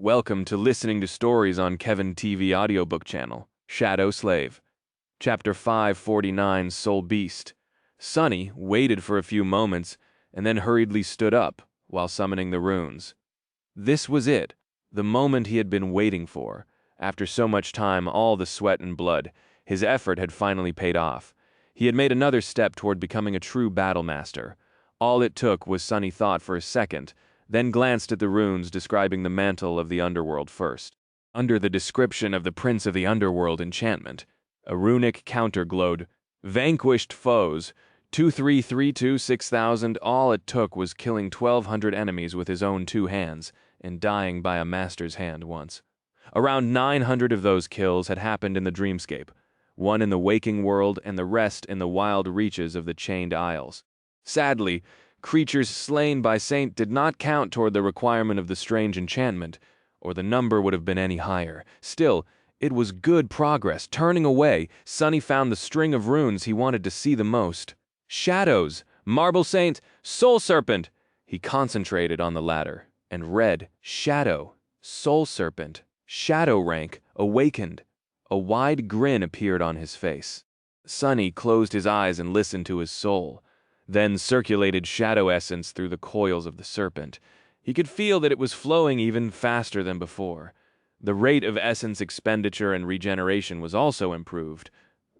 Welcome to listening to stories on Kevin TV audiobook channel, Shadow Slave. Chapter 549, Soul Beast. Sunny waited for a few moments and then hurriedly stood up while summoning the runes. This was it, the moment he had been waiting for. After so much time, all the sweat and blood, his effort had finally paid off. He had made another step toward becoming a true battle master. All it took was Sunny thought for a second, then glanced at the runes describing the Mantle of the Underworld first. Under the description of the Prince of the Underworld enchantment, a runic counter glowed, Vanquished Foes, 2332-6000. All it took was killing 1,200 enemies with his own two hands, and dying by a master's hand once. Around 900 of those kills had happened in the dreamscape, one in the waking world and the rest in the wild reaches of the Chained Isles. Sadly, creatures slain by Saint did not count toward the requirement of the strange enchantment, or the number would have been any higher. Still, it was good progress. Turning away, Sunny found the string of runes he wanted to see the most. Shadows, Marble Saint, Soul Serpent! He concentrated on the latter, and read, Shadow, Soul Serpent, Shadow rank, awakened. A wide grin appeared on his face. Sunny closed his eyes and listened to his soul, then circulated shadow essence through the coils of the serpent. He could feel that it was flowing even faster than before. The rate of essence expenditure and regeneration was also improved.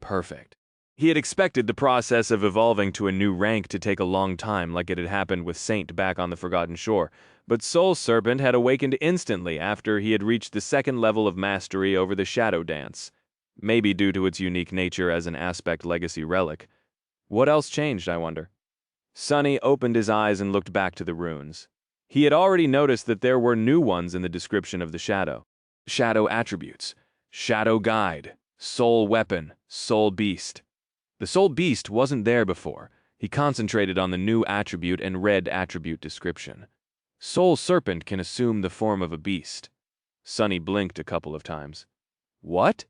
Perfect. He had expected the process of evolving to a new rank to take a long time, like it had happened with Saint back on the Forgotten Shore, but Soul Serpent had awakened instantly after he had reached the second level of mastery over the Shadow Dance, maybe due to its unique nature as an Aspect Legacy relic. What else changed, I wonder? Sunny opened his eyes and looked back to the runes. He had already noticed that there were new ones in the description of the shadow. Shadow attributes, Shadow Guide, Soul Weapon, Soul Beast. The Soul Beast wasn't there before. He concentrated on the new attribute and read attribute description. Soul Serpent can assume the form of a beast. Sunny blinked a couple of times. What?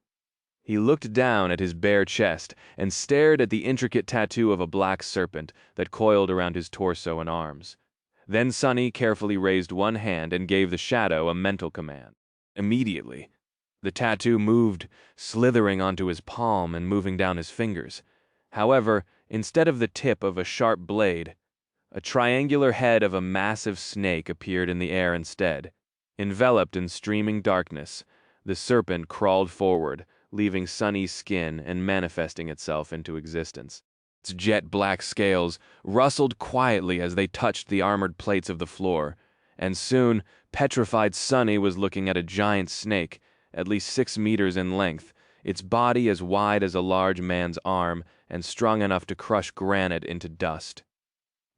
He looked down at his bare chest and stared at the intricate tattoo of a black serpent that coiled around his torso and arms. Then Sunny carefully raised one hand and gave the shadow a mental command. Immediately, the tattoo moved, slithering onto his palm and moving down his fingers. However, instead of the tip of a sharp blade, a triangular head of a massive snake appeared in the air instead. Enveloped in streaming darkness, the serpent crawled forward, leaving Sunny's skin and manifesting itself into existence. Its jet-black scales rustled quietly as they touched the armored plates of the floor, and soon, petrified Sunny was looking at a giant snake, at least 6 meters in length, its body as wide as a large man's arm and strong enough to crush granite into dust.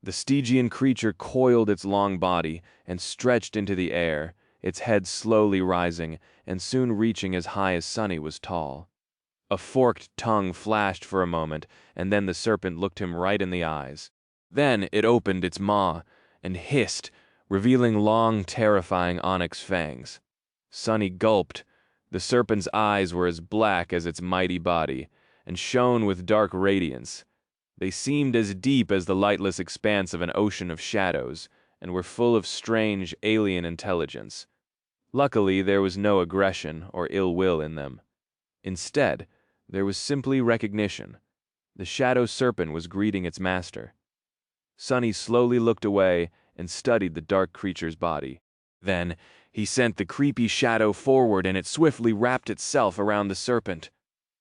The Stygian creature coiled its long body and stretched into the air, its head slowly rising and soon reaching as high as Sunny was tall. A forked tongue flashed for a moment, and then the serpent looked him right in the eyes. Then it opened its maw and hissed, revealing long, terrifying onyx fangs. Sunny gulped. The serpent's eyes were as black as its mighty body, and shone with dark radiance. They seemed as deep as the lightless expanse of an ocean of shadows, and were full of strange, alien intelligence. Luckily, there was no aggression or ill will in them. Instead, there was simply recognition. The shadow serpent was greeting its master. Sunny slowly looked away and studied the dark creature's body. Then, he sent the creepy shadow forward and it swiftly wrapped itself around the serpent.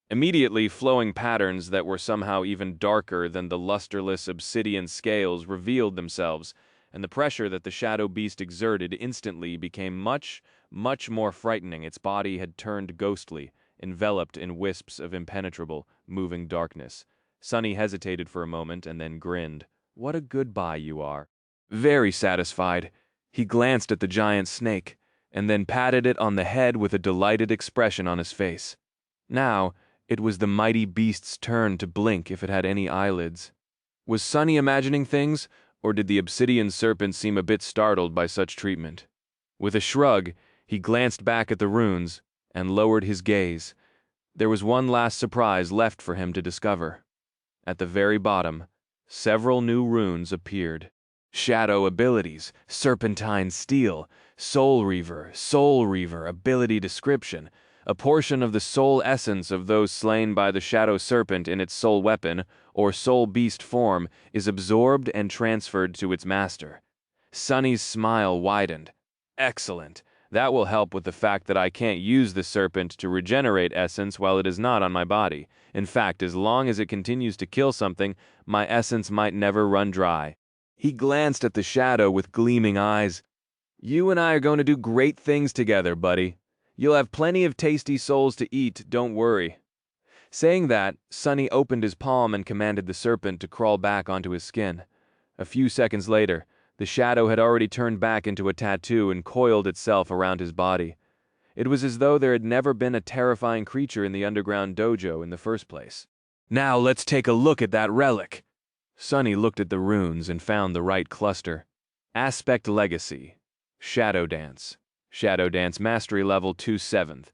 Immediately, flowing patterns that were somehow even darker than the lusterless obsidian scales revealed themselves, and the pressure that the shadow beast exerted instantly became much more frightening. Its body had turned ghostly, enveloped in wisps of impenetrable, moving darkness. Sunny hesitated for a moment and then grinned. What a good buy you are. Very satisfied, he glanced at the giant snake, and then patted it on the head with a delighted expression on his face. Now, it was the mighty beast's turn to blink if it had any eyelids. Was Sunny imagining things, or did the obsidian serpent seem a bit startled by such treatment? With a shrug, he glanced back at the runes and lowered his gaze. There was one last surprise left for him to discover. At the very bottom, several new runes appeared. Shadow abilities, serpentine steel, Soul Reaver, ability description. A portion of the soul essence of those slain by the shadow serpent in its soul weapon, or soul beast form, is absorbed and transferred to its master. Sunny's smile widened. Excellent. That will help with the fact that I can't use the serpent to regenerate essence while it is not on my body. In fact, as long as it continues to kill something, my essence might never run dry. He glanced at the shadow with gleaming eyes. You and I are going to do great things together, buddy. You'll have plenty of tasty souls to eat, don't worry. Saying that, Sunny opened his palm and commanded the serpent to crawl back onto his skin. A few seconds later, the shadow had already turned back into a tattoo and coiled itself around his body. It was as though there had never been a terrifying creature in the underground dojo in the first place. Now let's take a look at that relic. Sunny looked at the runes and found the right cluster. Aspect Legacy. Shadow Dance. Shadow Dance Mastery Level 2 7th.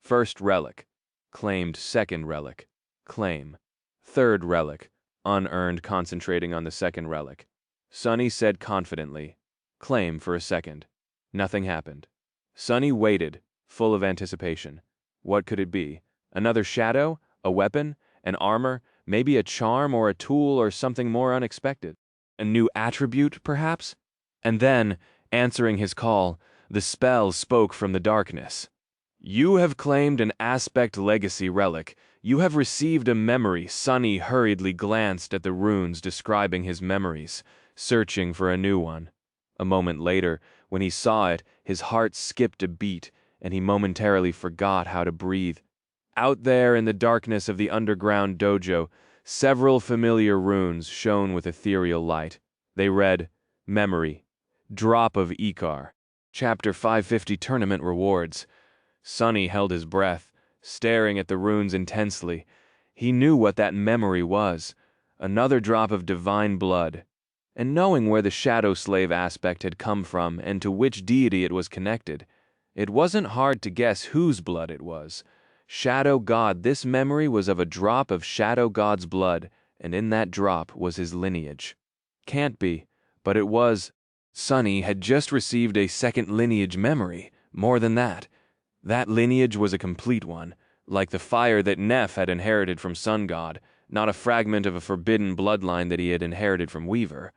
First Relic. Claimed second relic. Claim. Third relic. Unearned, concentrating on the second relic. Sunny said confidently, claim for a second. Nothing happened. Sunny waited, full of anticipation. What could it be? Another shadow? A weapon? An armor? Maybe a charm or a tool or something more unexpected? A new attribute, perhaps? And then, answering his call, the spell spoke from the darkness. You have claimed an Aspect Legacy relic. You have received a memory. Sunny hurriedly glanced at the runes describing his memories, searching for a new one. A moment later, when he saw it, his heart skipped a beat, and he momentarily forgot how to breathe. Out there in the darkness of the underground dojo, several familiar runes shone with ethereal light. They read, Memory, Drop of Ikar, Chapter 550 Tournament Rewards. Sunny held his breath, staring at the runes intensely. He knew what that memory was, another drop of divine blood. And knowing where the Shadow Slave aspect had come from and to which deity it was connected, it wasn't hard to guess whose blood it was. Shadow God, this memory was of a drop of Shadow God's blood, and in that drop was his lineage. Can't be, but it was. Sunny had just received a second lineage memory, more than that. That lineage was a complete one, like the fire that Neff had inherited from Sun God, not a fragment of a forbidden bloodline that he had inherited from Weaver.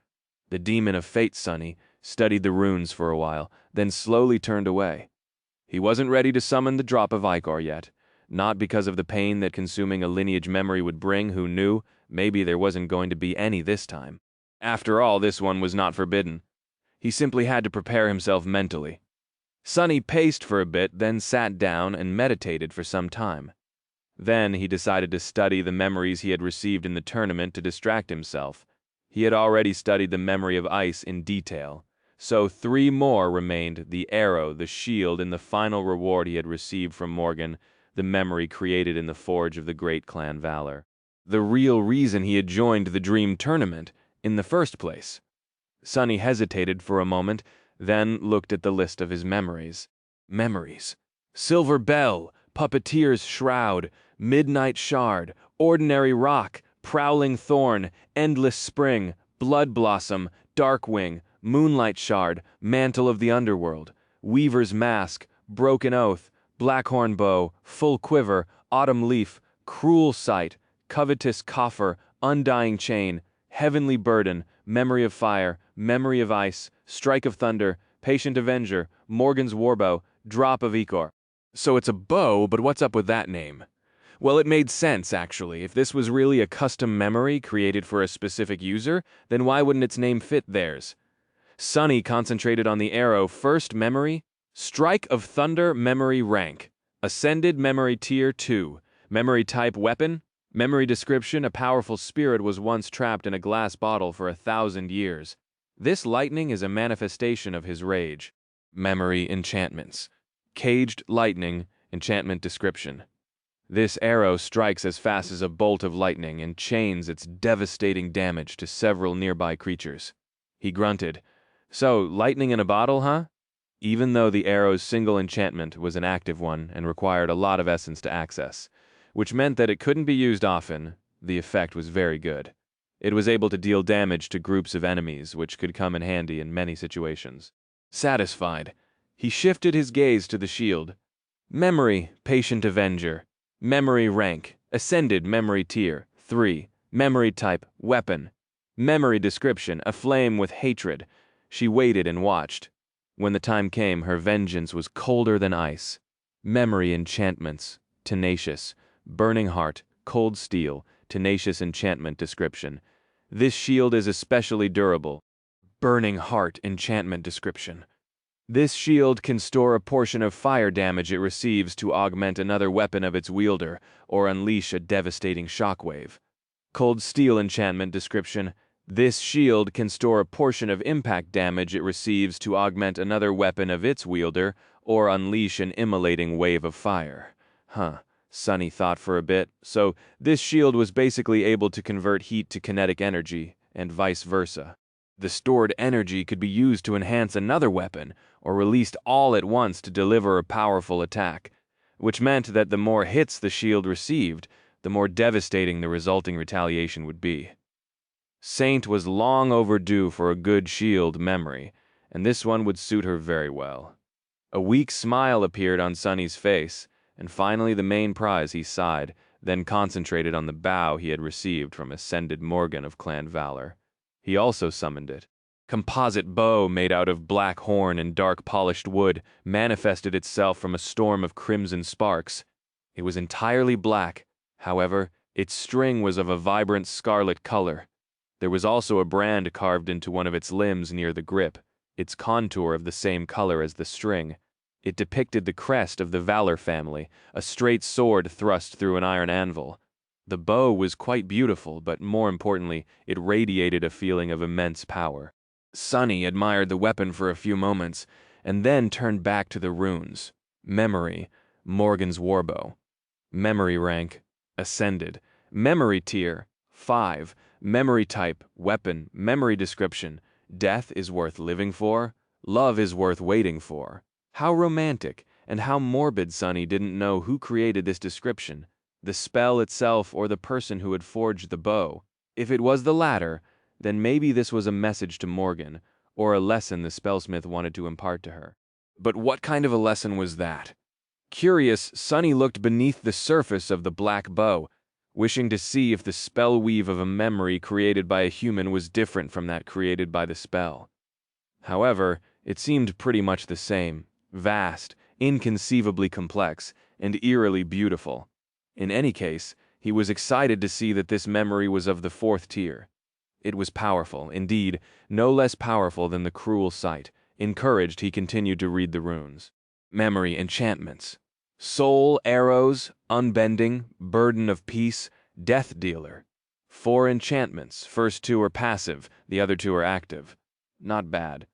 The demon of fate, Sunny, studied the runes for a while, then slowly turned away. He wasn't ready to summon the drop of Ikar yet, not because of the pain that consuming a lineage memory would bring. Who knew? Maybe there wasn't going to be any this time. After all, this one was not forbidden. He simply had to prepare himself mentally. Sunny paced for a bit, then sat down and meditated for some time. Then he decided to study the memories he had received in the tournament to distract himself. He had already studied the memory of ice in detail, so 3 more remained: the arrow, the shield, and the final reward he had received from Morgan, the memory created in the forge of the great clan Valor. The real reason he had joined the dream tournament in the first place. Sunny hesitated for a moment, then looked at the list of his memories. Memories. Silver Bell, Puppeteer's Shroud, Midnight Shard, Ordinary Rock, Prowling Thorn, Endless Spring, Blood Blossom, Darkwing, Moonlight Shard, Mantle of the Underworld, Weaver's Mask, Broken Oath, Blackhorn Bow, Full Quiver, Autumn Leaf, Cruel Sight, Covetous Coffer, Undying Chain, Heavenly Burden, Memory of Fire, Memory of Ice, Strike of Thunder, Patient Avenger, Morgan's Warbow, Drop of Ikar. So it's a bow, but what's up with that name? Well, it made sense, actually. If this was really a custom memory created for a specific user, then why wouldn't its name fit theirs? Sunny concentrated on the arrow. First memory, Strike of Thunder Memory Rank. Ascended Memory Tier 2. Memory Type Weapon. Memory Description: a powerful spirit was once trapped in a glass bottle for 1,000 years. This lightning is a manifestation of his rage. Memory Enchantments. Caged Lightning. Enchantment Description: this arrow strikes as fast as a bolt of lightning and chains its devastating damage to several nearby creatures. He grunted. So, lightning in a bottle, huh? Even though the arrow's single enchantment was an active one and required a lot of essence to access, which meant that it couldn't be used often, the effect was very good. It was able to deal damage to groups of enemies, which could come in handy in many situations. Satisfied, He shifted his gaze to the shield. Memory, Patient Avenger. Memory rank, Ascended Memory Tier, 3. Memory type, Weapon. Memory description, aflame with hatred. She waited and watched. When the time came, her vengeance was colder than ice. Memory enchantments, Tenacious. Burning Heart, Cold Steel, Tenacious enchantment description. This shield is especially durable. Burning Heart enchantment description. This shield can store a portion of fire damage it receives to augment another weapon of its wielder, or unleash a devastating shockwave. Cold Steel enchantment description. This shield can store a portion of impact damage it receives to augment another weapon of its wielder, or unleash an immolating wave of fire. Sunny thought for a bit. So, this shield was basically able to convert heat to kinetic energy, and vice versa. The stored energy could be used to enhance another weapon, or released all at once to deliver a powerful attack, which meant that the more hits the shield received, the more devastating the resulting retaliation would be. Saint was long overdue for a good shield memory, and this one would suit her very well. A weak smile appeared on Sunny's face, and finally the main prize he sighed, then concentrated on the bow he had received from Ascended Morgan of Clan Valor. He also summoned it. Composite bow made out of black horn and dark polished wood manifested itself from a storm of crimson sparks. It was entirely black, however, its string was of a vibrant scarlet color. There was also a brand carved into one of its limbs near the grip, its contour of the same color as the string. It depicted the crest of the Valor family, a straight sword thrust through an iron anvil. The bow was quite beautiful, but more importantly, it radiated a feeling of immense power. Sunny admired the weapon for a few moments, and then turned back to the runes. Memory, Morgan's warbow. Memory rank, Ascended. Memory tier, 5. Memory type, Weapon. Memory description, Death is worth living for, love is worth waiting for. How romantic, and how morbid. Sunny didn't know who created this description, the spell itself or the person who had forged the bow. If it was the latter, then maybe this was a message to Morgan, or a lesson the spellsmith wanted to impart to her. But what kind of a lesson was that? Curious, Sunny looked beneath the surface of the black bow, wishing to see if the spell weave of a memory created by a human was different from that created by the spell. However, it seemed pretty much the same, vast, inconceivably complex, and eerily beautiful. In any case, he was excited to see that this memory was of the 4th tier. It was powerful, indeed, no less powerful than the cruel sight. Encouraged, he continued to read the runes. Memory enchantments. Soul arrows, unbending, burden of peace, death dealer. 4 enchantments, first 2 are passive, the other 2 are active. Not bad.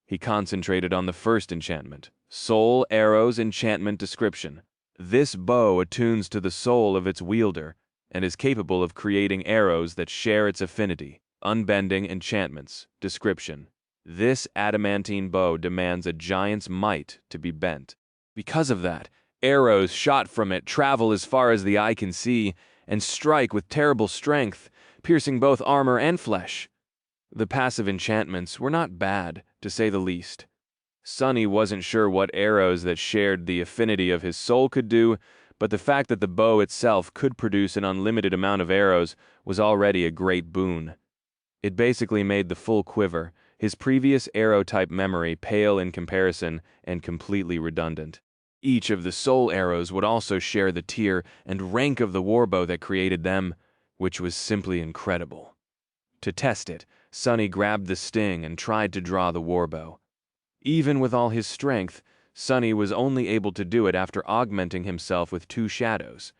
He concentrated on the first enchantment. Soul arrows enchantment description. This bow attunes to the soul of its wielder, and is capable of creating arrows that share its affinity. Unbending enchantments. Description. This adamantine bow demands a giant's might to be bent. Because of that, arrows shot from it travel as far as the eye can see, and strike with terrible strength, piercing both armor and flesh. The passive enchantments were not bad, to say the least. Sunny wasn't sure what arrows that shared the affinity of his soul could do, but the fact that the bow itself could produce an unlimited amount of arrows was already a great boon. It basically made the full quiver, his previous arrow-type memory pale in comparison and completely redundant. Each of the soul arrows would also share the tier and rank of the warbow that created them, which was simply incredible. To test it, Sunny grabbed the sting and tried to draw the warbow. Even with all his strength, Sunny was only able to do it after augmenting himself with 2 shadows.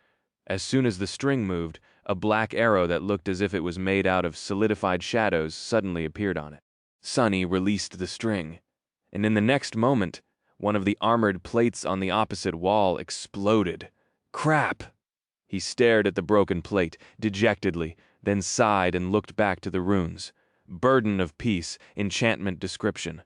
As soon as the string moved, a black arrow that looked as if it was made out of solidified shadows suddenly appeared on it. Sunny released the string, and in the next moment, one of the armored plates on the opposite wall exploded. Crap! He stared at the broken plate, dejectedly, then sighed and looked back to the runes. Burden of peace, enchantment description.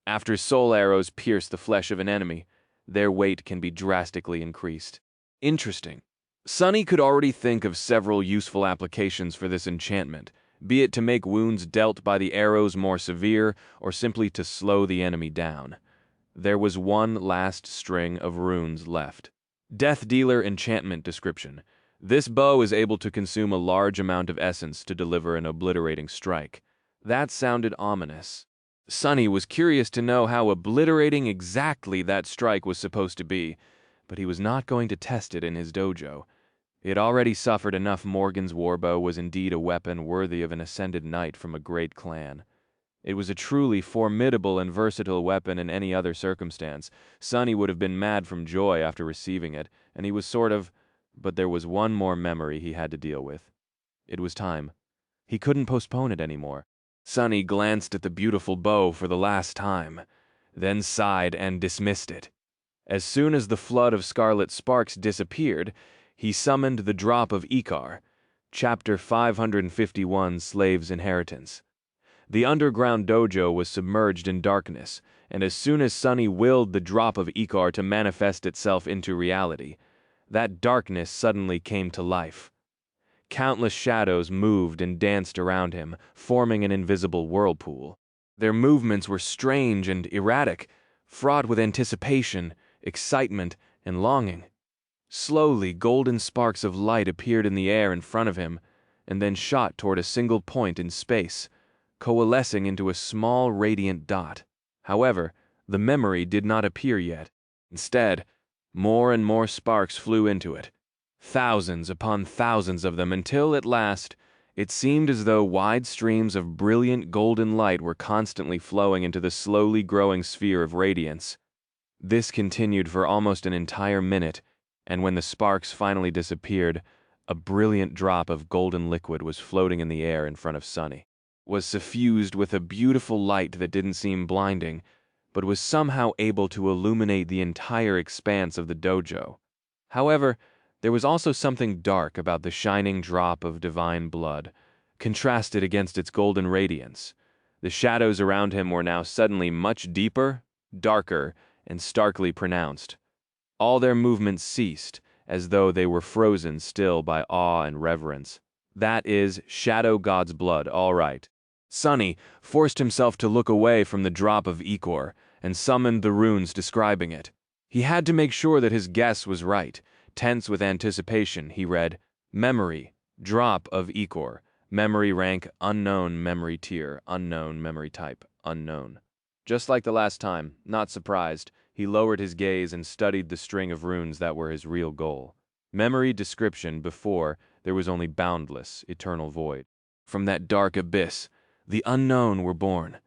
After soul arrows pierce the flesh of an enemy, their weight can be drastically increased. Interesting. Sunny could already think of several useful applications for this enchantment, be it to make wounds dealt by the arrows more severe, or simply to slow the enemy down. There was one last string of runes left. Death Dealer Enchantment Description. This bow is able to consume a large amount of essence to deliver an obliterating strike. That sounded ominous. Sonny was curious to know how obliterating exactly that strike was supposed to be, but he was not going to test it in his dojo. He had already suffered enough. Morgan's warbow was indeed a weapon worthy of an ascended knight from a great clan. It was a truly formidable and versatile weapon in any other circumstance. Sonny would have been mad from joy after receiving it, and he was but there was one more memory he had to deal with. It was time. He couldn't postpone it anymore. Sonny glanced at the beautiful bow for the last time, then sighed and dismissed it. As soon as the flood of scarlet sparks disappeared, he summoned the drop of Ikar. Chapter 551, Slave's Inheritance. The underground dojo was submerged in darkness, and as soon as Sonny willed the drop of Ikar to manifest itself into reality, that darkness suddenly came to life. Countless shadows moved and danced around him, forming an invisible whirlpool. Their movements were strange and erratic, fraught with anticipation, excitement, and longing. Slowly, golden sparks of light appeared in the air in front of him, and then shot toward a single point in space, coalescing into a small radiant dot. However, the memory did not appear yet. Instead, more and more sparks flew into it, thousands upon thousands of them, until at last it seemed as though wide streams of brilliant golden light were constantly flowing into the slowly growing sphere of radiance. This continued for almost an entire minute, and when the sparks finally disappeared, a brilliant drop of golden liquid was floating in the air in front of Sonny. Was suffused with a beautiful light that didn't seem blinding, but was somehow able to illuminate the entire expanse of the dojo. However, there was also something dark about the shining drop of divine blood, contrasted against its golden radiance. The shadows around him were now suddenly much deeper, darker, and starkly pronounced. All their movements ceased, as though they were frozen still by awe and reverence. That is Shadow God's blood, all right. Sonny forced himself to look away from the drop of Ikor and summoned the runes describing it. He had to make sure that his guess was right. Tense with anticipation, he read, Memory, drop of Ikor, memory rank unknown, memory tier, unknown, memory type, unknown. Just like the last time, not surprised, he lowered his gaze and studied the string of runes that were his real goal. Memory description before, there was only boundless, eternal void. From that dark abyss, the unknown were born.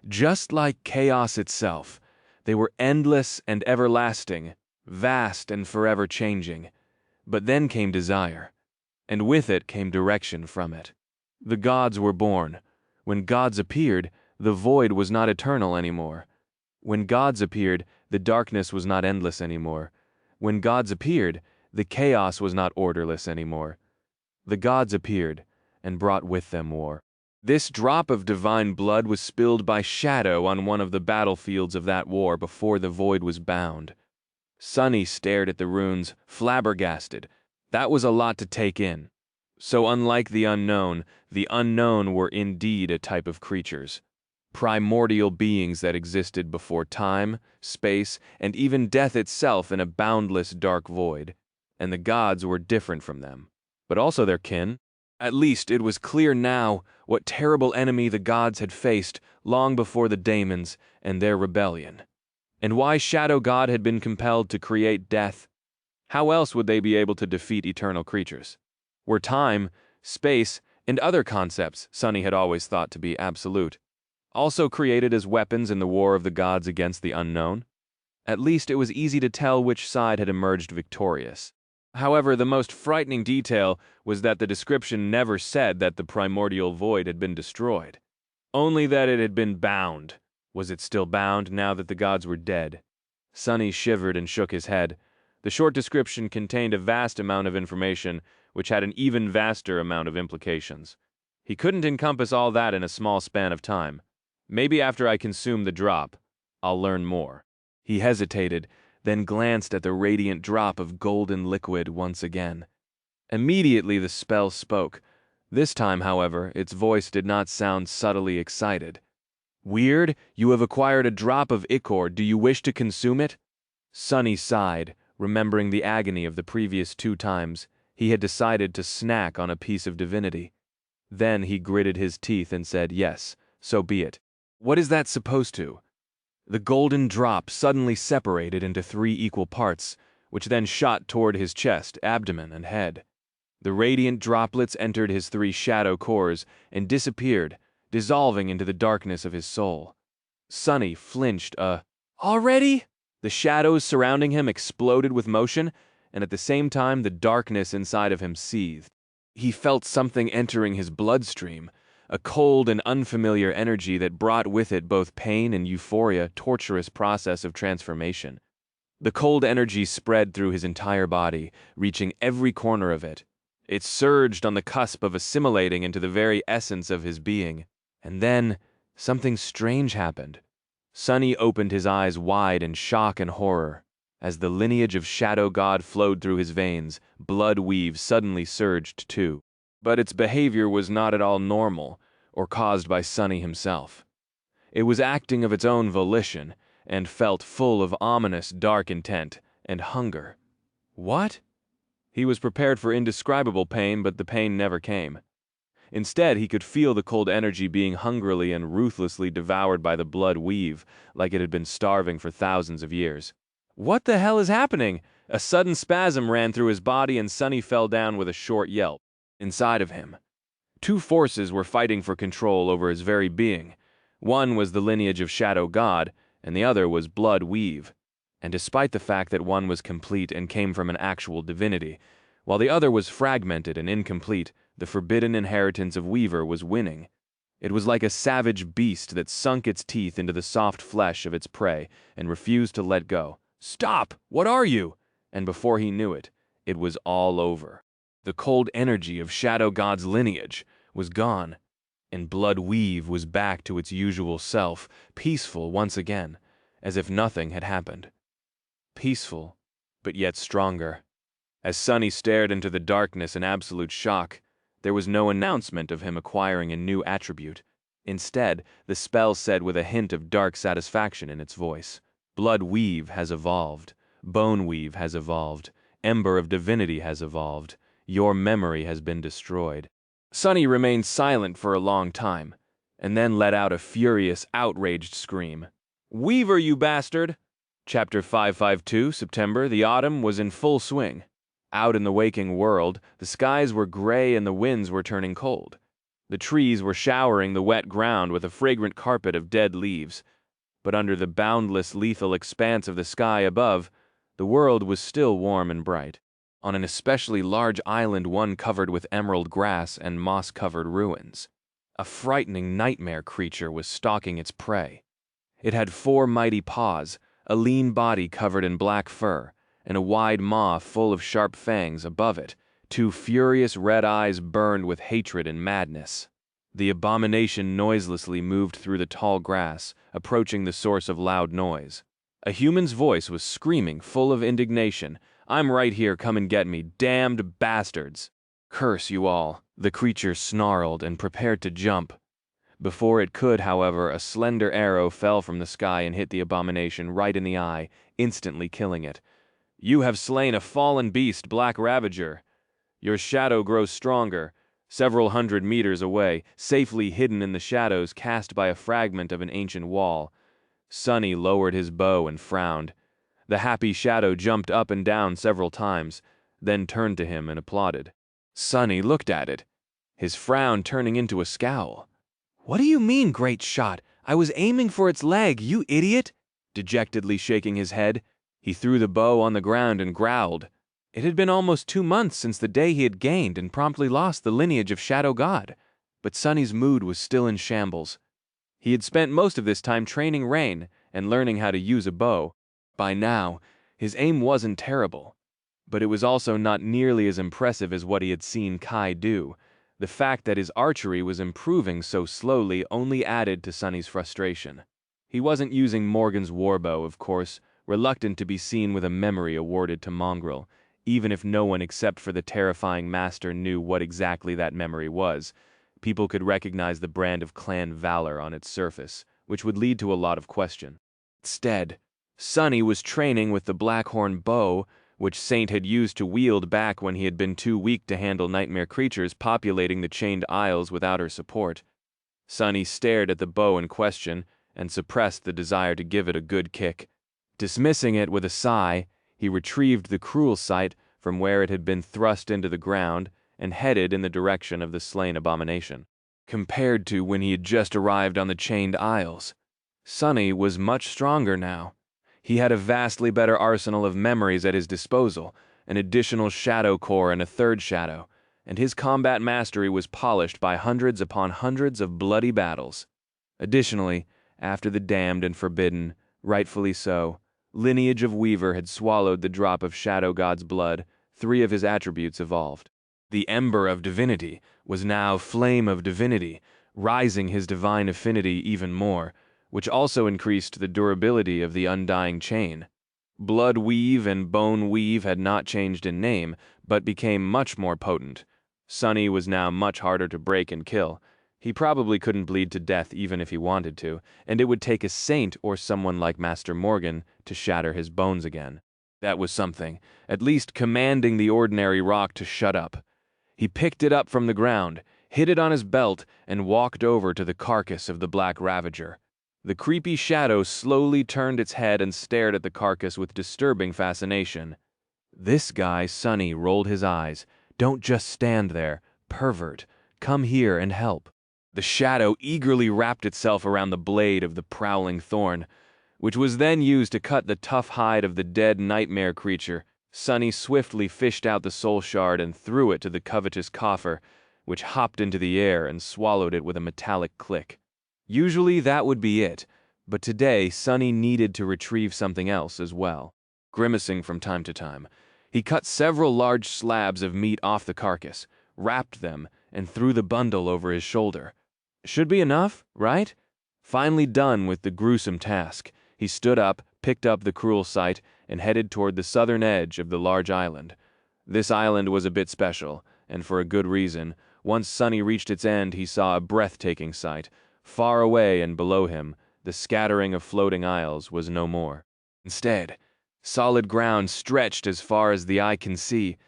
Just like chaos itself, they were endless and everlasting, vast and forever changing. But then came desire, and with it came direction from it. The gods were born. When gods appeared, the void was not eternal anymore. When gods appeared, the darkness was not endless anymore. When gods appeared, the chaos was not orderless anymore. The gods appeared, and brought with them war. This drop of divine blood was spilled by Shadow on one of the battlefields of that war before the void was bound. Sonny stared at the runes, flabbergasted. That was a lot to take in. So unlike the unknown were indeed a type of creatures. Primordial beings that existed before time, space, and even death itself in a boundless dark void. And the gods were different from them, but also their kin. At least it was clear now what terrible enemy the gods had faced long before the daemons and their rebellion, and why Shadow God had been compelled to create death. How else would they be able to defeat eternal creatures? Were time, space, and other concepts Sonny had always thought to be absolute also created as weapons in the war of the gods against the unknown? At least it was easy to tell which side had emerged victorious. However, the most frightening detail was that the description never said that the primordial void had been destroyed. Only that it had been bound. Was it still bound now that the gods were dead? Sonny shivered and shook his head. The short description contained a vast amount of information, which had an even vaster amount of implications. He couldn't encompass all that in a small span of time. Maybe after I consume the drop, I'll learn more. He hesitated, then glanced at the radiant drop of golden liquid once again. Immediately the spell spoke. This time, however, its voice did not sound subtly excited. Weird, you have acquired a drop of ichor. Do you wish to consume it? Sunny sighed, remembering the agony of the previous 2 times. He had decided to snack on a piece of divinity. Then he gritted his teeth and said, yes, so be it. What is that supposed to? The golden drop suddenly separated into 3 equal parts, which then shot toward his chest, abdomen, and head. The radiant droplets entered his 3 shadow cores and disappeared, dissolving into the darkness of his soul. Sunny flinched. Already? The shadows surrounding him exploded with motion, and at the same time the darkness inside of him seethed. He felt something entering his bloodstream, a cold and unfamiliar energy that brought with it both pain and euphoria, torturous process of transformation. The cold energy spread through his entire body, reaching every corner of it. It surged on the cusp of assimilating into the very essence of his being. And then, something strange happened. Sunny opened his eyes wide in shock and horror. As the lineage of Shadow God flowed through his veins, blood weave suddenly surged too. But its behavior was not at all normal, or caused by Sunny himself. It was acting of its own volition, and felt full of ominous dark intent and hunger. What? He was prepared for indescribable pain, but the pain never came. Instead, he could feel the cold energy being hungrily and ruthlessly devoured by the blood weave, like it had been starving for thousands of years. What the hell is happening? A sudden spasm ran through his body and Sunny fell down with a short yelp. Inside of him, 2 forces were fighting for control over his very being. One was the lineage of Shadow God, and the other was blood weave. And despite the fact that one was complete and came from an actual divinity, while the other was fragmented and incomplete, the forbidden inheritance of Weaver was winning. It was like a savage beast that sunk its teeth into the soft flesh of its prey and refused to let go. Stop! What are you? And before he knew it, it was all over. The cold energy of Shadow God's lineage was gone, and blood weave was back to its usual self, peaceful once again, as if nothing had happened. Peaceful, but yet stronger. As Sunny stared into the darkness in absolute shock, there was no announcement of him acquiring a new attribute. Instead, the spell said with a hint of dark satisfaction in its voice, Blood weave has evolved. Bone weave has evolved. Ember of divinity has evolved. Your memory has been destroyed. Sunny remained silent for a long time, and then let out a furious, outraged scream. Weaver, you bastard! Chapter 552, September. The autumn was in full swing. Out in the waking world, the skies were gray and the winds were turning cold. The trees were showering the wet ground with a fragrant carpet of dead leaves. But under the boundless, lethal expanse of the sky above, the world was still warm and bright. On an especially large island, one covered with emerald grass and moss-covered ruins, a frightening nightmare creature was stalking its prey. It had 4 mighty paws, a lean body covered in black fur, and a wide maw full of sharp fangs above it. 2 furious red eyes burned with hatred and madness. The abomination noiselessly moved through the tall grass, approaching the source of loud noise. A human's voice was screaming, full of indignation. I'm right here, come and get me, damned bastards! Curse you all! The creature snarled and prepared to jump. Before it could, however, a slender arrow fell from the sky and hit the abomination right in the eye, instantly killing it. You have slain a fallen beast, Black Ravager. Your shadow grows stronger, several hundred meters away, safely hidden in the shadows cast by a fragment of an ancient wall. Sunny lowered his bow and frowned. The happy shadow jumped up and down several times, then turned to him and applauded. Sunny looked at it, his frown turning into a scowl. What do you mean, great shot? I was aiming for its leg, you idiot! Dejectedly shaking his head, he threw the bow on the ground and growled. It had been almost 2 months since the day he had gained and promptly lost the lineage of Shadow God, but Sunny's mood was still in shambles. He had spent most of this time training Rain and learning how to use a bow. By now, his aim wasn't terrible, but it was also not nearly as impressive as what he had seen Kai do. The fact that his archery was improving so slowly only added to Sunny's frustration. He wasn't using Morgan's warbow, of course, reluctant to be seen with a memory awarded to Mongrel, even if no one except for the terrifying master knew what exactly that memory was. People could recognize the brand of clan valor on its surface, which would lead to a lot of question. Instead, Sunny was training with the Blackhorn bow, which Saint had used to wield back when he had been too weak to handle nightmare creatures populating the chained isles without her support. Sunny stared at the bow in question and suppressed the desire to give it a good kick. Dismissing it with a sigh, he retrieved the cruel sight from where it had been thrust into the ground and headed in the direction of the slain abomination. Compared to when he had just arrived on the chained isles, Sunny was much stronger now. He had a vastly better arsenal of memories at his disposal, an additional shadow core and a third shadow, and his combat mastery was polished by hundreds upon hundreds of bloody battles. Additionally, after the damned and forbidden, rightfully so, lineage of Weaver had swallowed the drop of Shadow God's blood, 3 of his attributes evolved. The Ember of Divinity was now Flame of Divinity, rising his divine affinity even more, which also increased the durability of the undying chain. Blood Weave and Bone Weave had not changed in name, but became much more potent. Sunny was now much harder to break and kill. He probably couldn't bleed to death even if he wanted to, and it would take a saint or someone like Master Morgan to shatter his bones again. That was something, at least commanding the ordinary rock to shut up. He picked it up from the ground, hid it on his belt, and walked over to the carcass of the Black Ravager. The creepy shadow slowly turned its head and stared at the carcass with disturbing fascination. This guy, Sunny, rolled his eyes. Don't just stand there, pervert. Come here and help. The shadow eagerly wrapped itself around the blade of the prowling thorn, which was then used to cut the tough hide of the dead nightmare creature. Sunny swiftly fished out the soul shard and threw it to the covetous coffer, which hopped into the air and swallowed it with a metallic click. Usually that would be it, but today Sunny needed to retrieve something else as well. Grimacing from time to time, he cut several large slabs of meat off the carcass, wrapped them, and threw the bundle over his shoulder. Should be enough, right? Finally done with the gruesome task, he stood up, picked up the cruel sight, and headed toward the southern edge of the large island. This island was a bit special, and for a good reason. Once Sunny reached its end, he saw a breathtaking sight. Far away and below him, the scattering of floating isles was no more. Instead, solid ground stretched as far as the eye can see,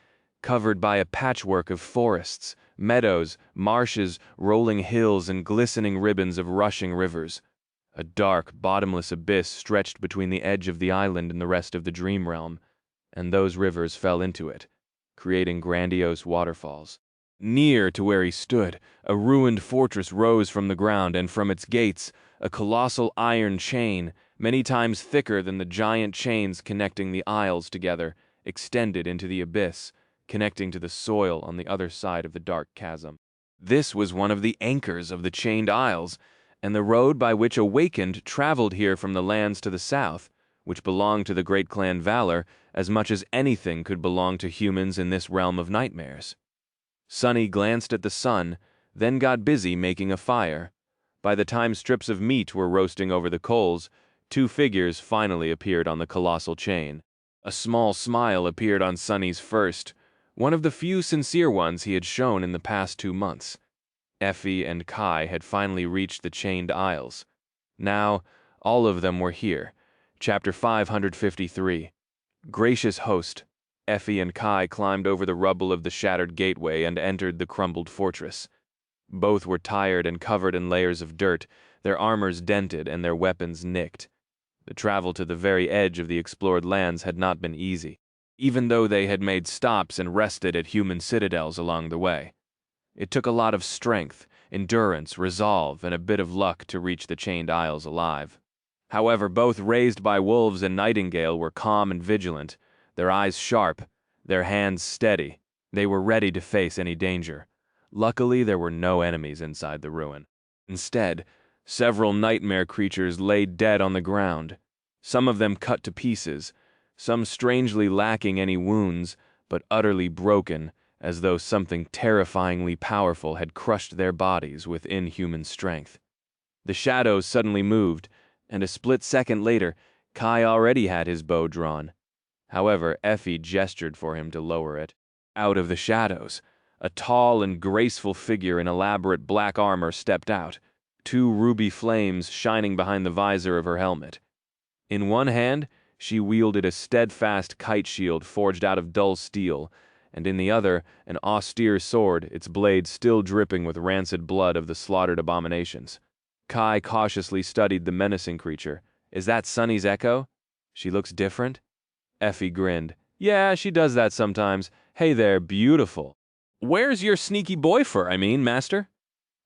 covered by a patchwork of forests, meadows, marshes, rolling hills, and glistening ribbons of rushing rivers. A dark, bottomless abyss stretched between the edge of the island and the rest of the dream realm, and those rivers fell into it, creating grandiose waterfalls. Near to where he stood, a ruined fortress rose from the ground, and from its gates, a colossal iron chain, many times thicker than the giant chains connecting the isles together, extended into the abyss, connecting to the soil on the other side of the dark chasm. This was one of the anchors of the chained isles, and the road by which Awakened traveled here from the lands to the south, which belonged to the great clan Valor as much as anything could belong to humans in this realm of nightmares. Sunny glanced at the sun, then got busy making a fire. By the time strips of meat were roasting over the coals, 2 figures finally appeared on the colossal chain. A small smile appeared on Sunny's first, one of the few sincere ones he had shown in the past 2 months. Effie and Kai had finally reached the chained isles. Now, all of them were here. Chapter 553. Gracious host, Effie and Kai climbed over the rubble of the shattered gateway and entered the crumbled fortress. Both were tired and covered in layers of dirt, their armors dented and their weapons nicked. The travel to the very edge of the explored lands had not been easy, even though they had made stops and rested at human citadels along the way. It took a lot of strength, endurance, resolve, and a bit of luck to reach the chained isles alive. However, both raised by wolves and Nightingale were calm and vigilant, their eyes sharp, their hands steady. They were ready to face any danger. Luckily, there were no enemies inside the ruin. Instead, several nightmare creatures lay dead on the ground, some of them cut to pieces, some strangely lacking any wounds, but utterly broken, as though something terrifyingly powerful had crushed their bodies with inhuman strength. The shadows suddenly moved, and a split second later, Kai already had his bow drawn. However, Effie gestured for him to lower it. Out of the shadows, a tall and graceful figure in elaborate black armor stepped out. two ruby flames shining behind the visor of her helmet. In one hand, she wielded a steadfast kite shield forged out of dull steel, and in the other, an austere sword, its blade still dripping with rancid blood of the slaughtered abominations. Kai cautiously studied the menacing creature. Is that Sunny's echo? She looks different? Effie grinned. Yeah, she does that sometimes. Hey there, beautiful. Where's your sneaky boy fur, master?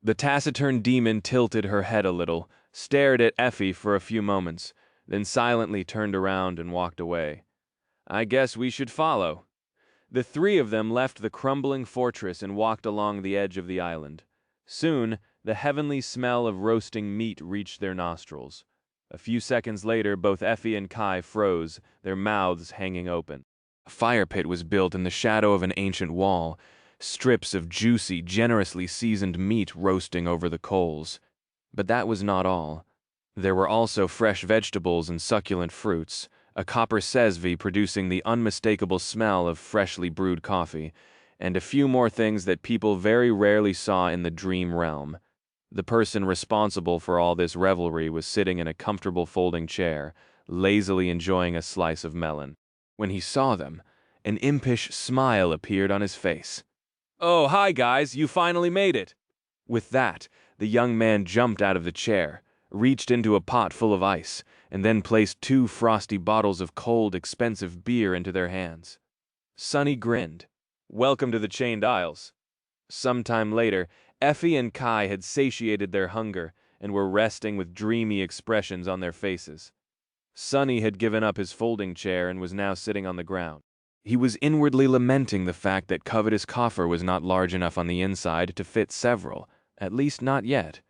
The taciturn demon tilted her head a little, stared at Effie for a few moments, then silently turned around and walked away. I guess we should follow. The three of them left the crumbling fortress and walked along the edge of the island. Soon, the heavenly smell of roasting meat reached their nostrils. A few seconds later, both Effie and Kai froze, their mouths hanging open. A fire pit was built in the shadow of an ancient wall, strips of juicy, generously seasoned meat roasting over the coals. But that was not all. There were also fresh vegetables and succulent fruits, a copper sesvi producing the unmistakable smell of freshly brewed coffee, and a few more things that people very rarely saw in the dream realm. The person responsible for all this revelry was sitting in a comfortable folding chair, lazily enjoying a slice of melon. When he saw them, an impish smile appeared on his face. Oh, hi guys, you finally made it! With that, the young man jumped out of the chair, reached into a pot full of ice, and then placed 2 frosty bottles of cold, expensive beer into their hands. Sunny grinned. Welcome to the Chained Isles. Sometime later, Effie and Kai had satiated their hunger and were resting with dreamy expressions on their faces. Sunny had given up his folding chair and was now sitting on the ground. He was inwardly lamenting the fact that Covetous Coffer was not large enough on the inside to fit several, at least not yet.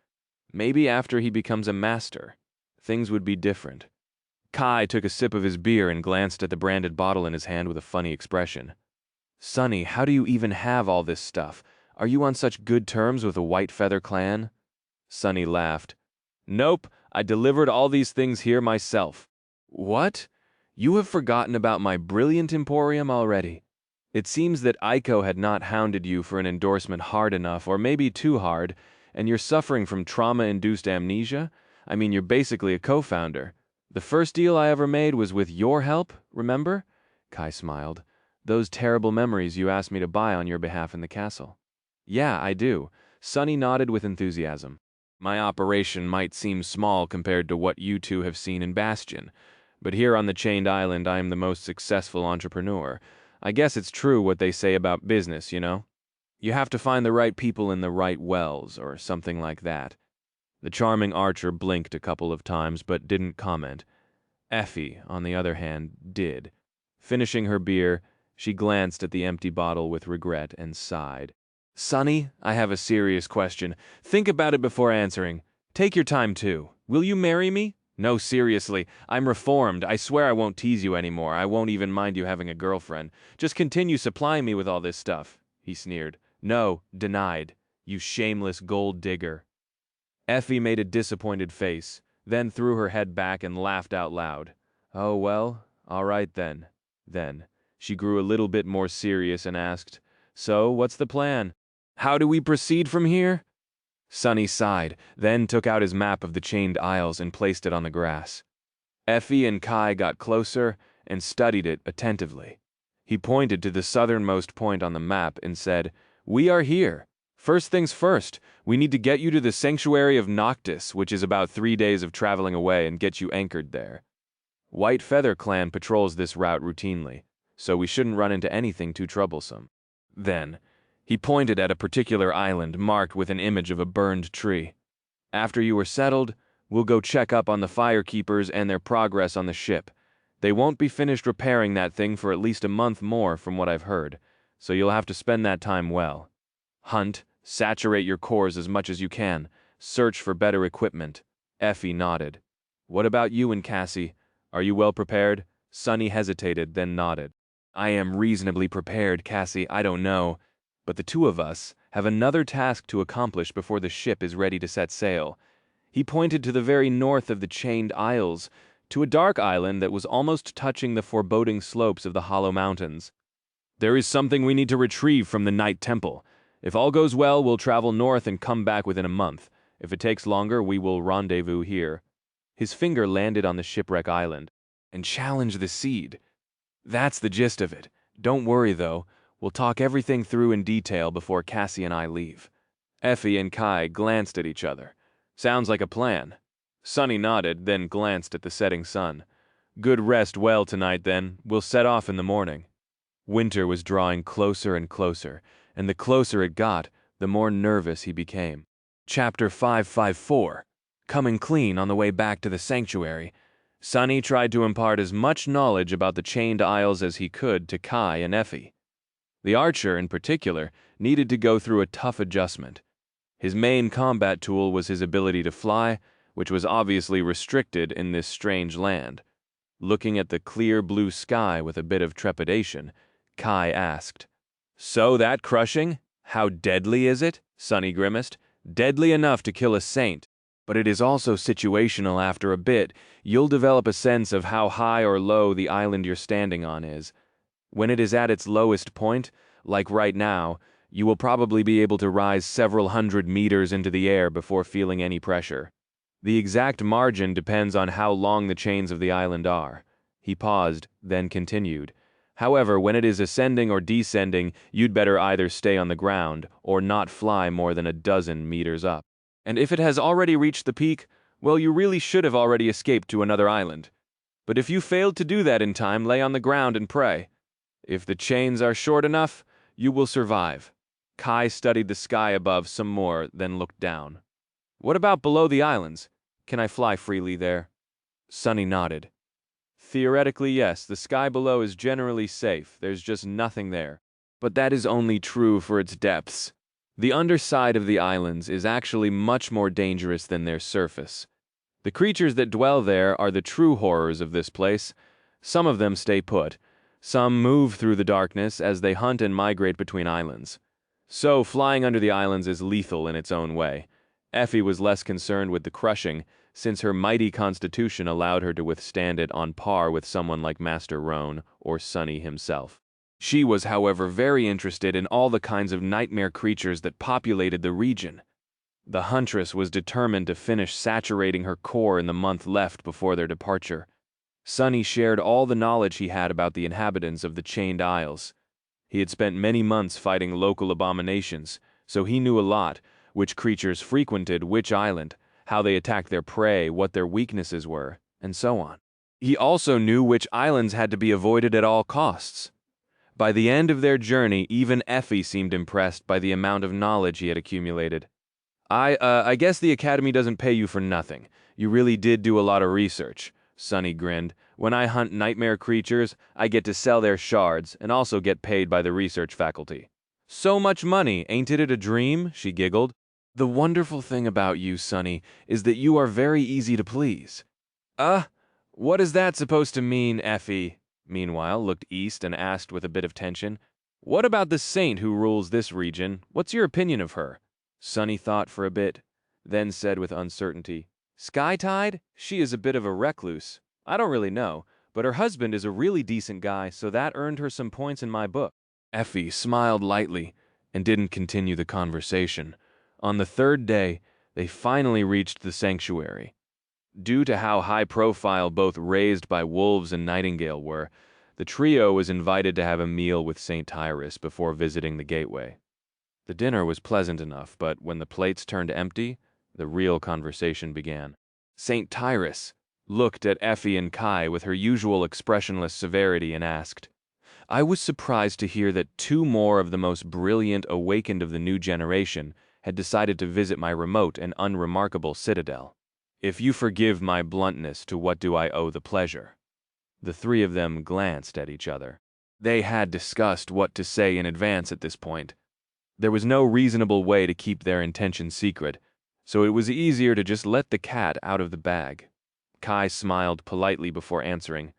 Maybe after he becomes a master, things would be different. Kai took a sip of his beer and glanced at the branded bottle in his hand with a funny expression. Sunny, how do you even have all this stuff? Are you on such good terms with the White Feather clan? Sunny laughed. Nope, I delivered all these things here myself. What? You have forgotten about my brilliant emporium already. It seems that Aiko had not hounded you for an endorsement hard enough, or maybe too hard, and you're suffering from trauma-induced amnesia? You're basically a co-founder. The first deal I ever made was with your help, remember? Kai smiled. Those terrible memories you asked me to buy on your behalf in the castle. Yeah, I do. Sunny nodded with enthusiasm. My operation might seem small compared to what you two have seen in Bastion, but here on the Chained Island I am the most successful entrepreneur. I guess it's true what they say about business, you know? You have to find the right people in the right wells, or something like that. The charming archer blinked a couple of times but didn't comment. Effie, on the other hand, did. Finishing her beer, she glanced at the empty bottle with regret and sighed. Sunny, I have a serious question. Think about it before answering. Take your time, too. Will you marry me? No, seriously. I'm reformed. I swear I won't tease you anymore. I won't even mind you having a girlfriend. Just continue supplying me with all this stuff. He sneered. No, denied. You shameless gold digger. Effie made a disappointed face, then threw her head back and laughed out loud. Oh, well, all right then. Then she grew a little bit more serious and asked, So, what's the plan? How do we proceed from here? Sunny sighed, then took out his map of the Chained Isles and placed it on the grass. Effie and Kai got closer and studied it attentively. He pointed to the southernmost point on the map and said, We are here. First things first, we need to get you to the Sanctuary of Noctis, which is about 3 days of traveling away, and get you anchored there. White Feather Clan patrols this route routinely, so we shouldn't run into anything too troublesome. Then, he pointed at a particular island marked with an image of a burned tree. After you are settled, we'll go check up on the firekeepers and their progress on the ship. They won't be finished repairing that thing for at least a month more from what I've heard, so you'll have to spend that time well. Hunt, saturate your cores as much as you can, search for better equipment. Effie nodded. What about you and Cassie? Are you well prepared? Sunny hesitated, then nodded. I am reasonably prepared, Cassie, I don't know. But the two of us have another task to accomplish before the ship is ready to set sail. He pointed to the very north of the Chained Isles, to a dark island that was almost touching the foreboding slopes of the Hollow Mountains. There is something we need to retrieve from the Night Temple. If all goes well, we'll travel north and come back within a month. If it takes longer, we will rendezvous here. His finger landed on the shipwreck island. And challenge the seed. That's the gist of it. Don't worry, though. We'll talk everything through in detail before Cassie and I leave. Effie and Kai glanced at each other. Sounds like a plan. Sunny nodded, then glanced at the setting sun. Good rest well tonight, then. We'll set off in the morning. Winter was drawing closer and closer, and the closer it got, the more nervous he became. Chapter 554. Coming clean on the way back to the sanctuary, Sunny tried to impart as much knowledge about the chained isles as he could to Kai and Effie. The archer, in particular, needed to go through a tough adjustment. His main combat tool was his ability to fly, which was obviously restricted in this strange land. Looking at the clear blue sky with a bit of trepidation, Kai asked, "So that crushing? How deadly is it?" Sunny grimaced. "Deadly enough to kill a saint. But it is also situational. After a bit, you'll develop a sense of how high or low the island you're standing on is. When it is at its lowest point, like right now, you will probably be able to rise several hundred meters into the air before feeling any pressure. The exact margin depends on how long the chains of the island are." He paused, then continued. "However, when it is ascending or descending, you'd better either stay on the ground or not fly more than a dozen meters up. And if it has already reached the peak, well, you really should have already escaped to another island. But if you failed to do that in time, lay on the ground and pray. If the chains are short enough, you will survive." Kai studied the sky above some more, then looked down. "What about below the islands? Can I fly freely there?" Sunny nodded. "Theoretically, yes, the sky below is generally safe. There's just nothing there. But that is only true for its depths. The underside of the islands is actually much more dangerous than their surface. The creatures that dwell there are the true horrors of this place. Some of them stay put. Some move through the darkness as they hunt and migrate between islands. So flying under the islands is lethal in its own way. Effie was less concerned with the crushing, since her mighty constitution allowed her to withstand it on par with someone like Master Roan or Sunny himself. She was, however, very interested in all the kinds of nightmare creatures that populated the region. The huntress was determined to finish saturating her core in the month left before their departure. Sunny shared all the knowledge he had about the inhabitants of the Chained Isles. He had spent many months fighting local abominations, so he knew a lot, which creatures frequented which island, how they attacked their prey, what their weaknesses were, and so on. He also knew which islands had to be avoided at all costs. By the end of their journey, even Effie seemed impressed by the amount of knowledge he had accumulated. I guess the Academy doesn't pay you for nothing. You really did do a lot of research," Sunny grinned. "When I hunt nightmare creatures, I get to sell their shards and also get paid by the research faculty." "So much money, ain't it a dream?" she giggled. "The wonderful thing about you, Sunny, is that you are very easy to please." What is that supposed to mean?" Effie, meanwhile, looked east and asked with a bit of tension. "What about the saint who rules this region? What's your opinion of her?" Sunny thought for a bit, then said with uncertainty, "Skytide? She is a bit of a recluse. I don't really know, but her husband is a really decent guy, so that earned her some points in my book." Effie smiled lightly and didn't continue the conversation. On the third day, they finally reached the sanctuary. Due to how high profile both Raised by Wolves and Nightingale were, the trio was invited to have a meal with St. Tyrus before visiting the gateway. The dinner was pleasant enough, but when the plates turned empty, the real conversation began. St. Tyrus looked at Effie and Kai with her usual expressionless severity and asked, "I was surprised to hear that 2 more of the most brilliant awakened of the new generation had decided to visit my remote and unremarkable citadel. If you forgive my bluntness, to what do I owe the pleasure?" The 3 of them glanced at each other. They had discussed what to say in advance at this point. There was no reasonable way to keep their intention secret, so it was easier to just let the cat out of the bag. Kai smiled politely before answering.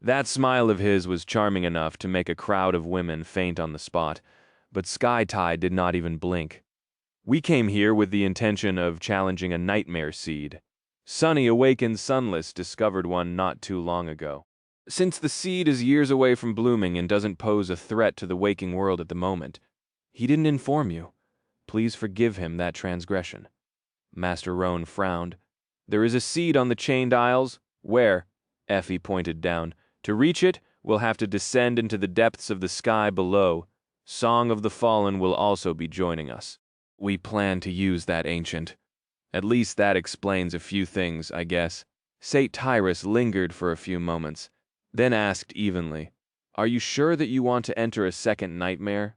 That smile of his was charming enough to make a crowd of women faint on the spot, but Skytide did not even blink. "We came here with the intention of challenging a nightmare seed. Sunny Awakened Sunless discovered one not too long ago. Since the seed is years away from blooming and doesn't pose a threat to the waking world at the moment, he didn't inform you. Please forgive him that transgression." Master Roan frowned. There is a seed on the chained isles. Where? Effie pointed down. To reach it, we'll have to descend into the depths of the sky below. Song of the Fallen will also be joining us. We plan to use that ancient. At least that explains a few things, I guess. Saint Tyrus lingered for a few moments, then asked evenly, Are you sure that you want to enter a second nightmare?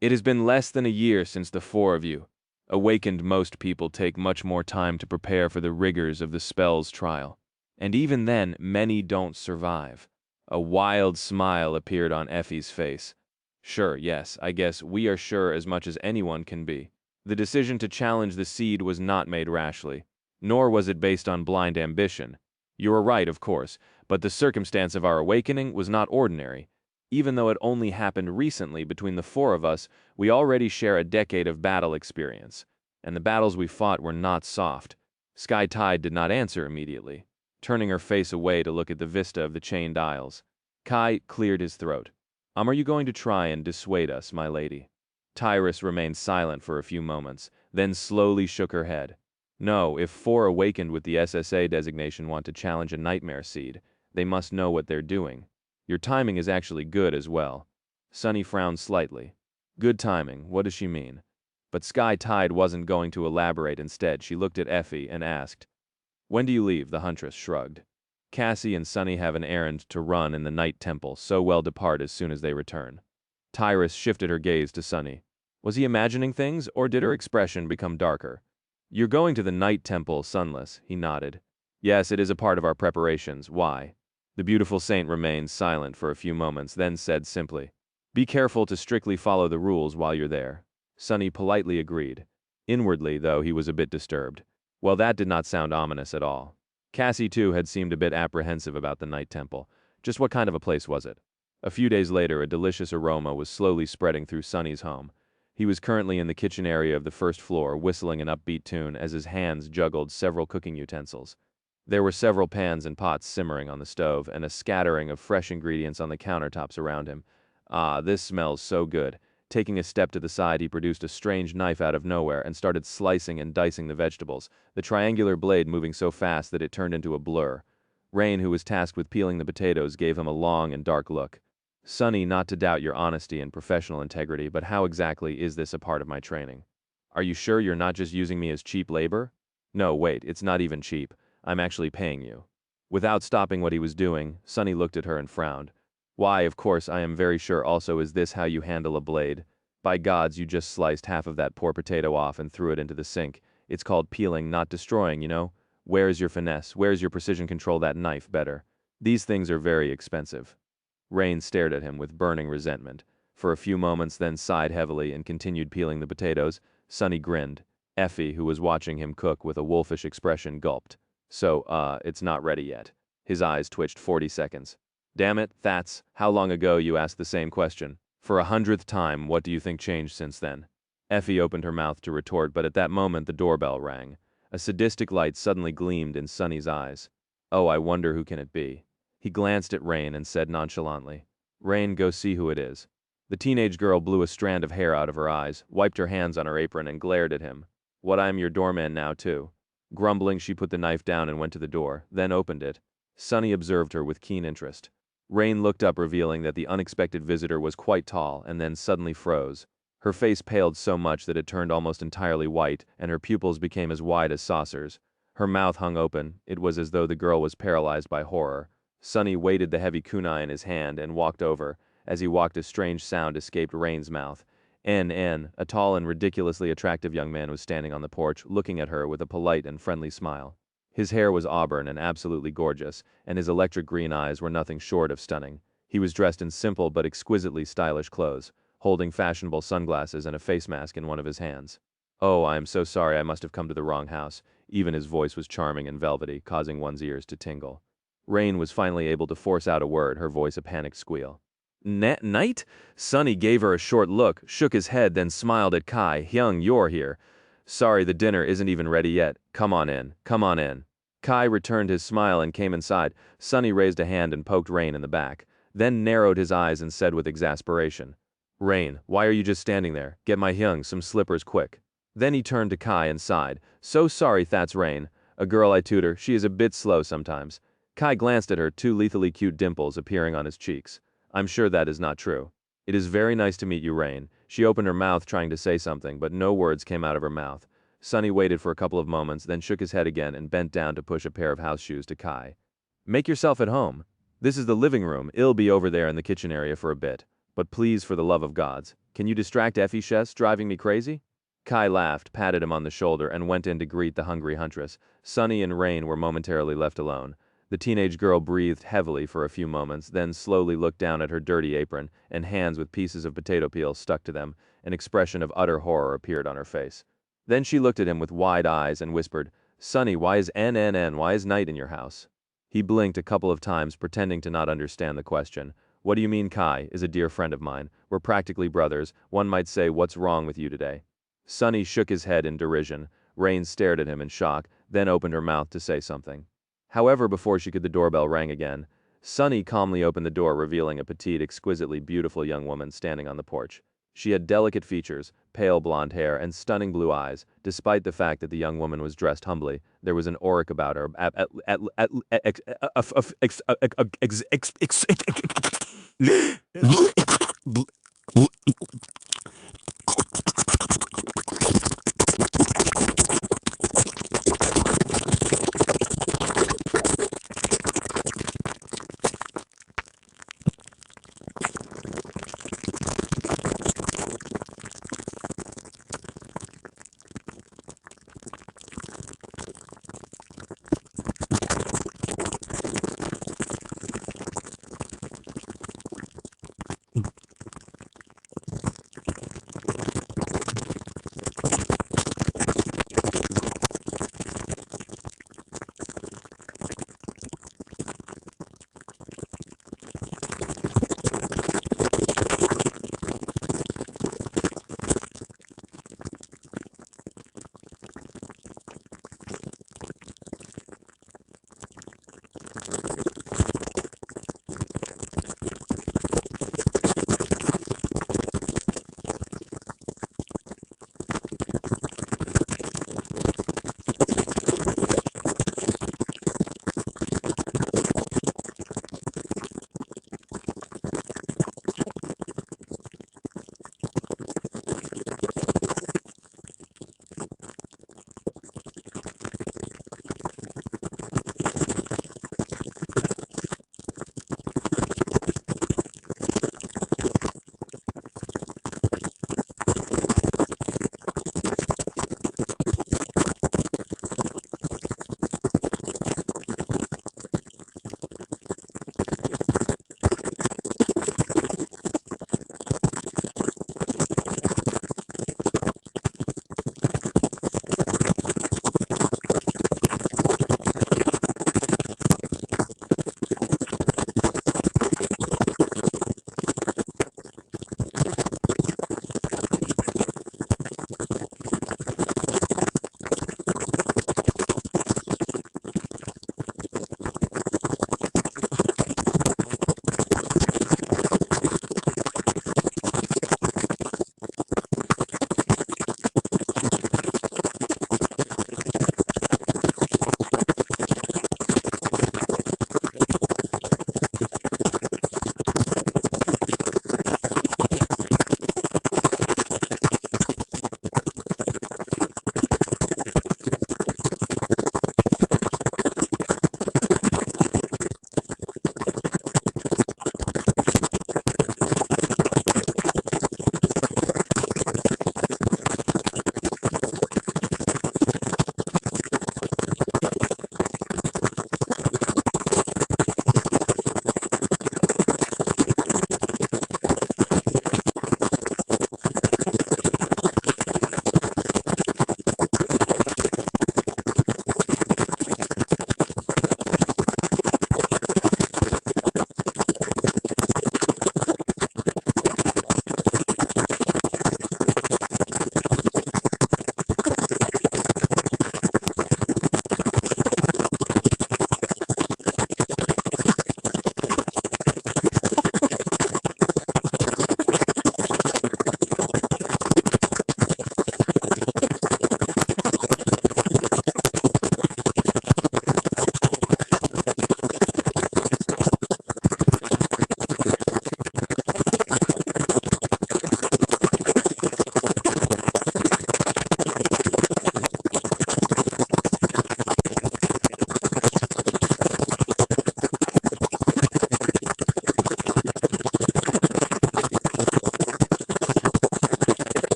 It has been less than a year since the four of you. Awakened, most people take much more time to prepare for the rigors of the spell's trial. And even then, many don't survive. A wild smile appeared on Effie's face. Sure, yes, I guess we are sure as much as anyone can be. The decision to challenge the seed was not made rashly, nor was it based on blind ambition. You are right, of course, but the circumstance of our awakening was not ordinary. Even though it only happened recently between the four of us, we already share a decade of battle experience, and the battles we fought were not soft. Sky Tide did not answer immediately, turning her face away to look at the vista of the chained isles. Kai cleared his throat. Are you going to try and dissuade us, my lady? Tyrus remained silent for a few moments, then slowly shook her head. No, if four awakened with the SSA designation want to challenge a nightmare seed, they must know what they're doing. Your timing is actually good as well. Sunny frowned slightly. Good timing, what does she mean? But Sky Tide wasn't going to elaborate. Instead, she looked at Effie and asked, When do you leave? The huntress shrugged. Cassie and Sunny have an errand to run in the Night Temple, so we'll depart as soon as they return. Tyrus shifted her gaze to Sunny. Was he imagining things, or did her expression become darker? You're going to the Night Temple, Sunless, he nodded. Yes, it is a part of our preparations. Why? The beautiful saint remained silent for a few moments, then said simply, Be careful to strictly follow the rules while you're there. Sunny politely agreed. Inwardly, though, he was a bit disturbed. Well, that did not sound ominous at all. Cassie, too, had seemed a bit apprehensive about the Night Temple. Just what kind of a place was it? A few days later, a delicious aroma was slowly spreading through Sunny's home. He was currently in the kitchen area of the first floor, whistling an upbeat tune as his hands juggled several cooking utensils. There were several pans and pots simmering on the stove, and a scattering of fresh ingredients on the countertops around him. Ah, this smells so good. Taking a step to the side, he produced a strange knife out of nowhere and started slicing and dicing the vegetables, the triangular blade moving so fast that it turned into a blur. Rain, who was tasked with peeling the potatoes, gave him a long and dark look. Sunny, not to doubt your honesty and professional integrity, but how exactly is this a part of my training? Are you sure you're not just using me as cheap labor? No, wait, it's not even cheap. I'm actually paying you. Without stopping what he was doing, Sunny looked at her and frowned. Why, of course, I am very sure also is this how you handle a blade? By gods, you just sliced half of that poor potato off and threw it into the sink. It's called peeling, not destroying, you know? Where's your finesse? Where's your precision control that knife better? These things are very expensive. Rain stared at him with burning resentment. For a few moments, then sighed heavily and continued peeling the potatoes. Sunny grinned. Effie, who was watching him cook with a wolfish expression, gulped. So, it's not ready yet. His eyes twitched 40 seconds. Damn it, that's how long ago you asked the same question. For 100th time, what do you think changed since then? Effie opened her mouth to retort, but at that moment the doorbell rang. A sadistic light suddenly gleamed in Sunny's eyes. Oh, I wonder who can it be? He glanced at Rain and said nonchalantly, Rain, go see who it is. The teenage girl blew a strand of hair out of her eyes, wiped her hands on her apron, and glared at him. What, I am your doorman now, too. Grumbling, she put the knife down and went to the door, then opened it. Sunny observed her with keen interest. Rain looked up, revealing that the unexpected visitor was quite tall, and then suddenly froze. Her face paled so much that it turned almost entirely white, and her pupils became as wide as saucers. Her mouth hung open. It was as though the girl was paralyzed by horror. Sunny weighted the heavy kunai in his hand and walked over. As he walked, a strange sound escaped Rain's mouth. A tall and ridiculously attractive young man was standing on the porch, looking at her with a polite and friendly smile. His hair was auburn and absolutely gorgeous, and his electric green eyes were nothing short of stunning. He was dressed in simple but exquisitely stylish clothes, holding fashionable sunglasses and a face mask in one of his hands. Oh, I am so sorry, I must have come to the wrong house. Even his voice was charming and velvety, causing one's ears to tingle. Rain was finally able to force out a word, her voice a panicked squeal. Night? Sunny gave her a short look, shook his head, then smiled at Kai. Hyung, you're here. Sorry, the dinner isn't even ready yet. Come on in. Come on in. Kai returned his smile and came inside. Sunny raised a hand and poked Rain in the back, then narrowed his eyes and said with exasperation, Rain, why are you just standing there? Get my Hyung some slippers quick. Then he turned to Kai and sighed. So sorry, that's Rain. A girl I tutor, she is a bit slow sometimes. Kai glanced at her, two lethally cute dimples appearing on his cheeks. I'm sure that is not true. It is very nice to meet you, Rain. She opened her mouth trying to say something, but no words came out of her mouth. Sunny waited for a couple of moments, then shook his head again and bent down to push a pair of house shoes to Kai. Make yourself at home. This is the living room. I'll be over there in the kitchen area for a bit. But please, for the love of gods, can you distract Effie Chess driving me crazy? Kai laughed, patted him on the shoulder, and went in to greet the hungry huntress. Sunny and Rain were momentarily left alone. The teenage girl breathed heavily for a few moments, then slowly looked down at her dirty apron and hands with pieces of potato peel stuck to them. An expression of utter horror appeared on her face. Then she looked at him with wide eyes and whispered, Sunny, why is night in your house? He blinked a couple of times, pretending to not understand the question. What do you mean? Kai is a dear friend of mine. We're practically brothers. One might say, what's wrong with you today? Sunny shook his head in derision. Rain stared at him in shock, then opened her mouth to say something. However, before she could, the doorbell rang again. Sunny calmly opened the door, revealing a petite, exquisitely beautiful young woman standing on the porch. She had delicate features, pale blonde hair, and stunning blue eyes. Despite the fact that the young woman was dressed humbly, there was an auric about her.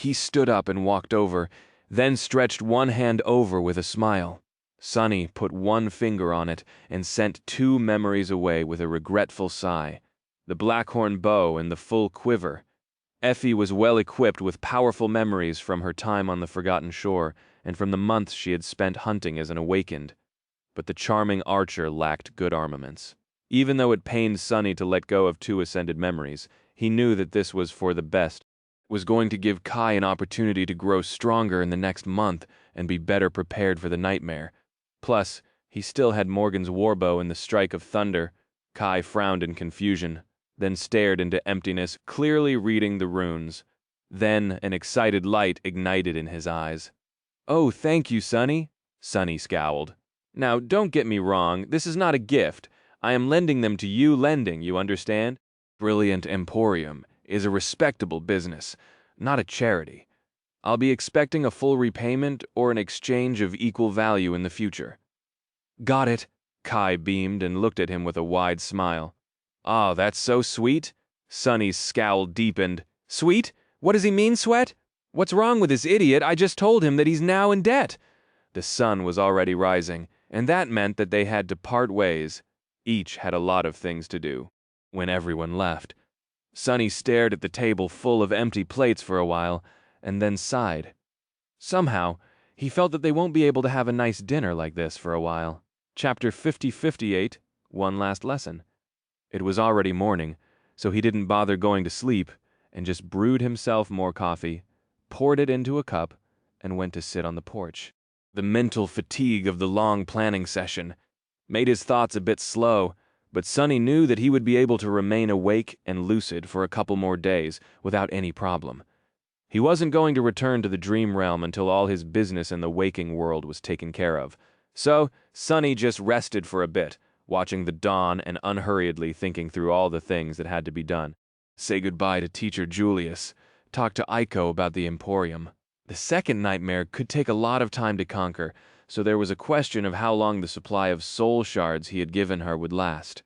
He stood up and walked over, then stretched one hand over with a smile. Sunny put one finger on it and sent two memories away with a regretful sigh. The Blackhorn bow and the full quiver. Effie was well equipped with powerful memories from her time on the Forgotten Shore and from the months she had spent hunting as an awakened. But the charming archer lacked good armaments. Even though it pained Sunny to let go of two ascended memories, he knew that this was for the best. It was going to give Kai an opportunity to grow stronger in the next month and be better prepared for the nightmare. Plus, he still had Morgan's warbow and the strike of thunder. Kai frowned in confusion, then stared into emptiness, clearly reading the runes. Then an excited light ignited in his eyes. "Oh, thank you, Sunny," Sunny scowled. "Now, don't get me wrong, this is not a gift. I am lending them to you lending, you understand? Brilliant Emporium is a respectable business, not a charity. I'll be expecting a full repayment or an exchange of equal value in the future." "Got it," Kai beamed and looked at him with a wide smile. "Oh, that's so sweet." Sunny's scowl deepened. "Sweet? What does he mean, Sweat? What's wrong with this idiot? I just told him that he's now in debt." The sun was already rising, and that meant that they had to part ways. Each had a lot of things to do. When everyone left, Sunny stared at the table full of empty plates for a while, and then sighed. Somehow, he felt that they won't be able to have a nice dinner like this for a while. Chapter 5058, One Last Lesson. It was already morning, so he didn't bother going to sleep, and just brewed himself more coffee, poured it into a cup, and went to sit on the porch. The mental fatigue of the long planning session made his thoughts a bit slow, but Sunny knew that he would be able to remain awake and lucid for a couple more days without any problem. He wasn't going to return to the dream realm until all his business in the waking world was taken care of. So, Sunny just rested for a bit, watching the dawn and unhurriedly thinking through all the things that had to be done. Say goodbye to Teacher Julius. Talk to Aiko about the Emporium. The second nightmare could take a lot of time to conquer, so there was a question of how long the supply of soul shards he had given her would last.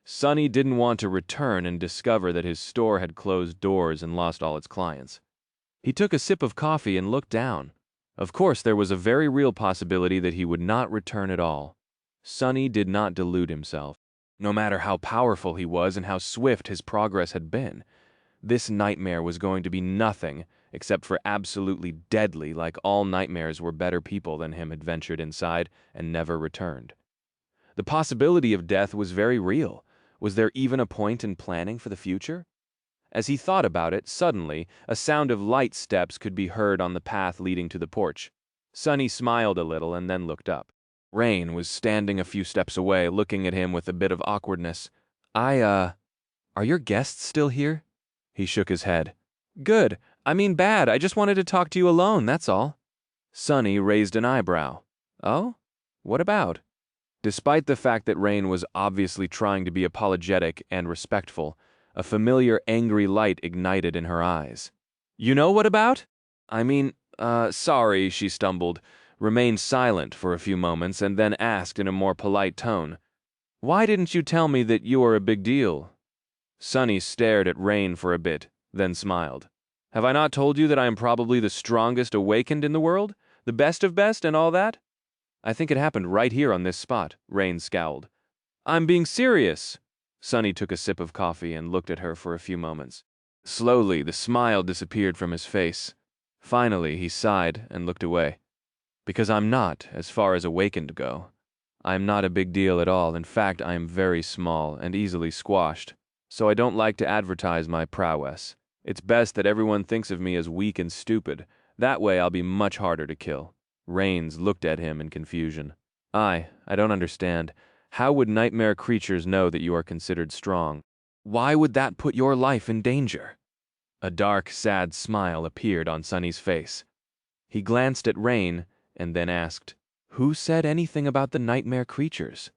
Sunny didn't want to return and discover that his store had closed doors and lost all its clients. He took a sip of coffee and looked down. Of course, there was a very real possibility that he would not return at all. Sunny did not delude himself. No matter how powerful he was and how swift his progress had been, this nightmare was going to be nothing except for absolutely deadly, like all nightmares where better people than him had ventured inside and never returned. The possibility of death was very real. Was there even a point in planning for the future? As he thought about it, suddenly, a sound of light steps could be heard on the path leading to the porch. Sunny smiled a little and then looked up. Rain was standing a few steps away, looking at him with a bit of awkwardness. Are your guests still here?" He shook his head. "Good. I mean bad. I just wanted to talk to you alone, that's all." Sunny raised an eyebrow. "Oh? What about?" Despite the fact that Rain was obviously trying to be apologetic and respectful, a familiar angry light ignited in her eyes. "You know what about?" Sorry," she stumbled, remained silent for a few moments, and then asked in a more polite tone, "Why didn't you tell me that you are a big deal?" Sunny stared at Rain for a bit, then smiled. "Have I not told you that I am probably the strongest awakened in the world? The best of best and all that?" "I think it happened right here on this spot," Rain scowled. "I'm being serious." Sunny took a sip of coffee and looked at her for a few moments. Slowly, the smile disappeared from his face. Finally, he sighed and looked away. "Because I'm not, as far as awakened go. I am not a big deal at all. In fact, I am very small and easily squashed. So I don't like to advertise my prowess. It's best that everyone thinks of me as weak and stupid. That way I'll be much harder to kill." Rains looked at him in confusion. I don't understand. How would nightmare creatures know that you are considered strong? Why would that put your life in danger?" A dark, sad smile appeared on Sunny's face. He glanced at Rain and then asked, "Who said anything about the nightmare creatures?"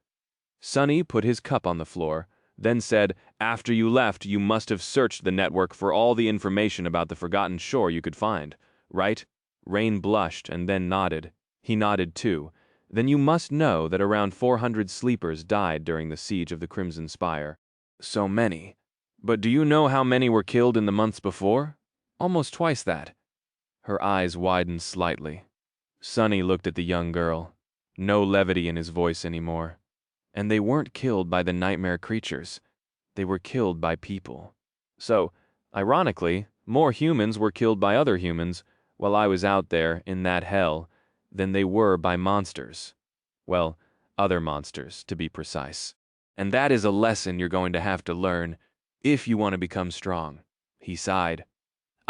Sunny put his cup on the floor, then said, "After you left, you must have searched the network for all the information about the Forgotten Shore you could find, right?" Rain blushed and then nodded. He nodded too. "Then you must know that around 400 sleepers died during the siege of the Crimson Spire." "So many. But do you know how many were killed in the months before?" "Almost twice that." Her eyes widened slightly. Sunny looked at the young girl. No levity in his voice anymore. And they weren't killed by the nightmare creatures. They were killed by people. So, ironically, more humans were killed by other humans while I was out there in that hell than they were by monsters. Well, other monsters, to be precise. And that is a lesson you're going to have to learn if you want to become strong. He sighed.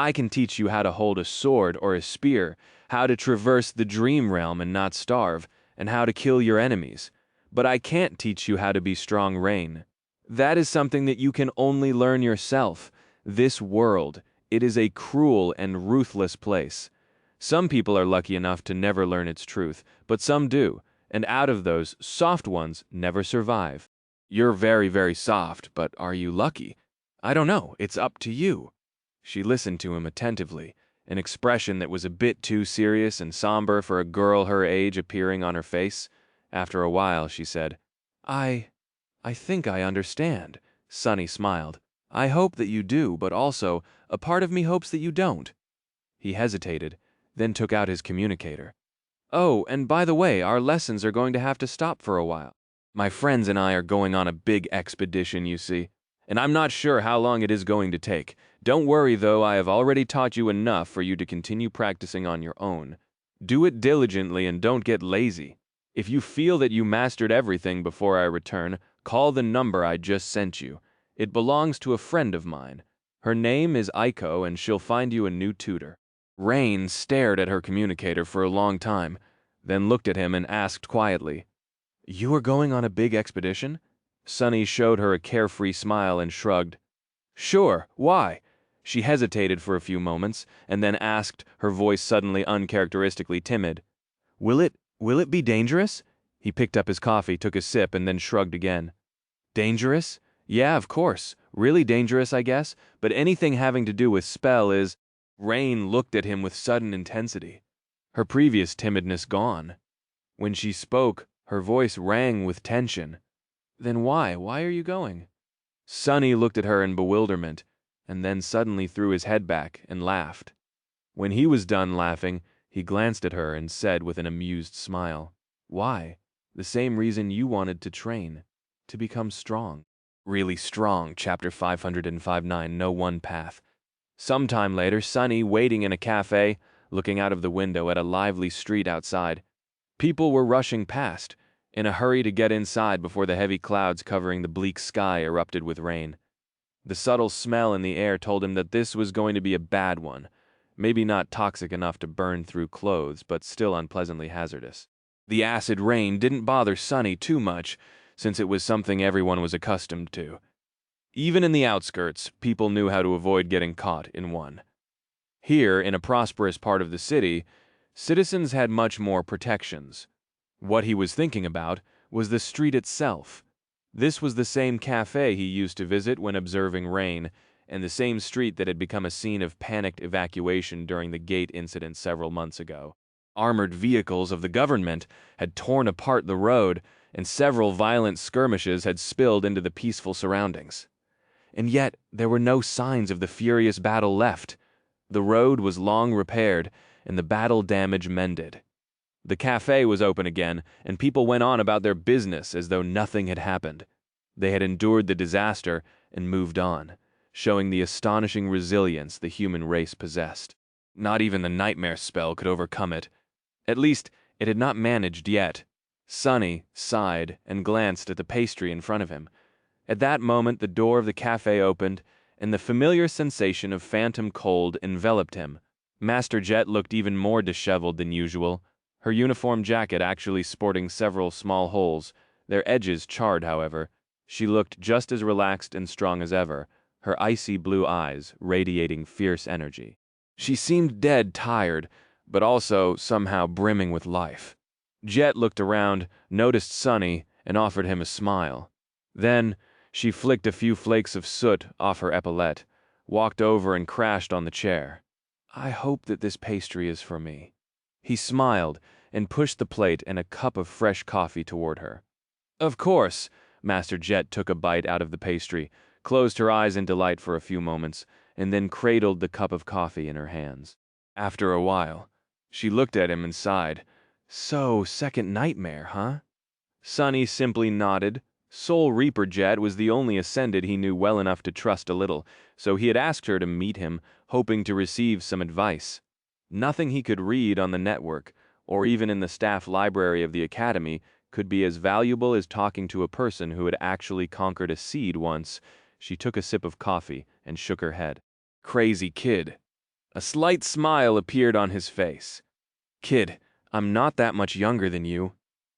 I can teach you how to hold a sword or a spear, how to traverse the dream realm and not starve, and how to kill your enemies. But I can't teach you how to be strong, Rain. That is something that you can only learn yourself. This world, it is a cruel and ruthless place. Some people are lucky enough to never learn its truth, but some do, and out of those, soft ones never survive. You're very, very soft, but are you lucky? I don't know, it's up to you. She listened to him attentively, an expression that was a bit too serious and somber for a girl her age appearing on her face. After a while, she said, I think I understand. Sunny smiled. I hope that you do, but also, a part of me hopes that you don't. He hesitated, then took out his communicator. Oh, and by the way, our lessons are going to have to stop for a while. My friends and I are going on a big expedition, you see, and I'm not sure how long it is going to take. Don't worry, though, I have already taught you enough for you to continue practicing on your own. Do it diligently and don't get lazy. If you feel that you mastered everything before I return, call the number I just sent you. It belongs to a friend of mine. Her name is Aiko, and she'll find you a new tutor. Rain stared at her communicator for a long time, then looked at him and asked quietly, You are going on a big expedition? Sunny showed her a carefree smile and shrugged. Sure, why? She hesitated for a few moments, and then asked, her voice suddenly uncharacteristically timid. Will it be dangerous? He picked up his coffee, took a sip, and then shrugged again. Dangerous? Yeah, of course. Really dangerous, I guess, but anything having to do with spell is... Rain looked at him with sudden intensity, her previous timidness gone. When she spoke, her voice rang with tension. Then why? Why are you going? Sunny looked at her in bewilderment, and then suddenly threw his head back and laughed. When he was done laughing, he glanced at her and said with an amused smile, Why? The same reason you wanted to train. To become strong. Really strong, chapter 559, no one path. Sometime later, Sunny, waiting in a cafe, looking out of the window at a lively street outside. People were rushing past, in a hurry to get inside before the heavy clouds covering the bleak sky erupted with rain. The subtle smell in the air told him that this was going to be a bad one, maybe not toxic enough to burn through clothes, but still unpleasantly hazardous. The acid rain didn't bother Sunny too much, since it was something everyone was accustomed to. Even in the outskirts, people knew how to avoid getting caught in one. Here, in a prosperous part of the city, citizens had much more protections. What he was thinking about was the street itself. This was the same cafe he used to visit when observing Rain, and the same street that had become a scene of panicked evacuation during the gate incident several months ago. Armored vehicles of the government had torn apart the road, and several violent skirmishes had spilled into the peaceful surroundings. And yet there were no signs of the furious battle left. The road was long repaired, and the battle damage mended. The cafe was open again, and people went on about their business as though nothing had happened. They had endured the disaster and moved on, showing the astonishing resilience the human race possessed. Not even the nightmare spell could overcome it. At least, it had not managed yet. Sunny sighed and glanced at the pastry in front of him. At that moment, the door of the cafe opened, and the familiar sensation of phantom cold enveloped him. Master Jet looked even more disheveled than usual, her uniform jacket actually sporting several small holes, their edges charred, however. She looked just as relaxed and strong as ever, her icy blue eyes radiating fierce energy. She seemed dead tired, but also somehow brimming with life. Jet looked around, noticed Sunny, and offered him a smile. Then, she flicked a few flakes of soot off her epaulette, walked over and crashed on the chair. I hope that this pastry is for me. He smiled and pushed the plate and a cup of fresh coffee toward her. Of course. Master Jet took a bite out of the pastry, closed her eyes in delight for a few moments, and then cradled the cup of coffee in her hands. After a while, she looked at him and sighed. So, second nightmare, huh? Sonny simply nodded. Soul Reaper Jet was the only Ascended he knew well enough to trust a little, so he had asked her to meet him, hoping to receive some advice. Nothing he could read on the network, or even in the staff library of the Academy, could be as valuable as talking to a person who had actually conquered a seed once. She took a sip of coffee and shook her head. Crazy kid. A slight smile appeared on his face. Kid, I'm not that much younger than you.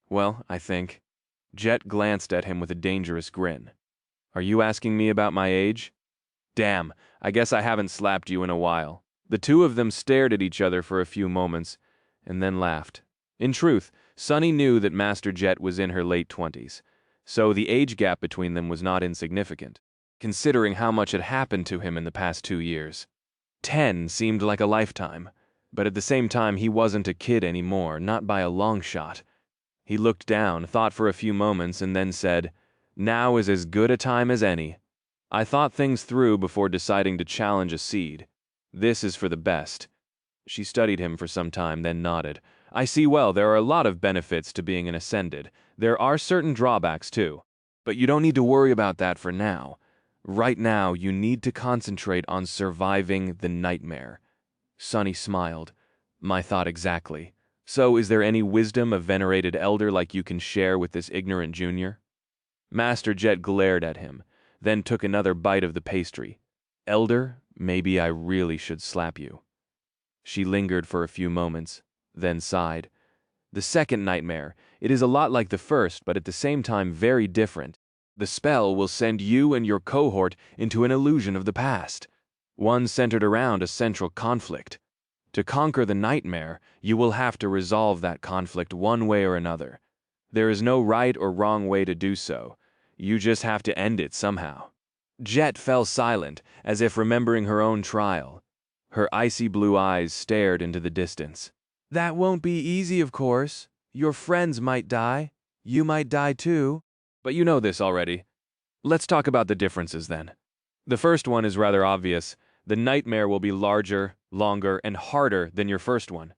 Well, I think. Jet glanced at him with a dangerous grin. Are you asking me about my age? Damn, I guess I haven't slapped you in a while. The two of them stared at each other for a few moments, and then laughed. In truth, Sunny knew that Master Jet was in her late 20s, so the age gap between them was not insignificant, considering how much had happened to him in the past 2 years. 10 seemed like a lifetime, but at the same time he wasn't a kid anymore, not by a long shot. He looked down, thought for a few moments, and then said, Now is as good a time as any. I thought things through before deciding to challenge a seed. This is for the best. She studied him for some time, then nodded. I see well, there are a lot of benefits to being an Ascended. There are certain drawbacks, too. But you don't need to worry about that for now. Right now, you need to concentrate on surviving the nightmare. Sunny smiled. My thought exactly. So, is there any wisdom a venerated elder like you can share with this ignorant junior? Master Jet glared at him, then took another bite of the pastry. Elder, maybe I really should slap you. She lingered for a few moments, then sighed. The second nightmare, it is a lot like the first, but at the same time very different. The spell will send you and your cohort into an illusion of the past, one centered around a central conflict. To conquer the nightmare, you will have to resolve that conflict one way or another. There is no right or wrong way to do so. You just have to end it somehow. Jet fell silent, as if remembering her own trial. Her icy blue eyes stared into the distance. That won't be easy, of course. Your friends might die. You might die too. But you know this already. Let's talk about the differences then. The first one is rather obvious. The nightmare will be larger, longer, and harder than your first one.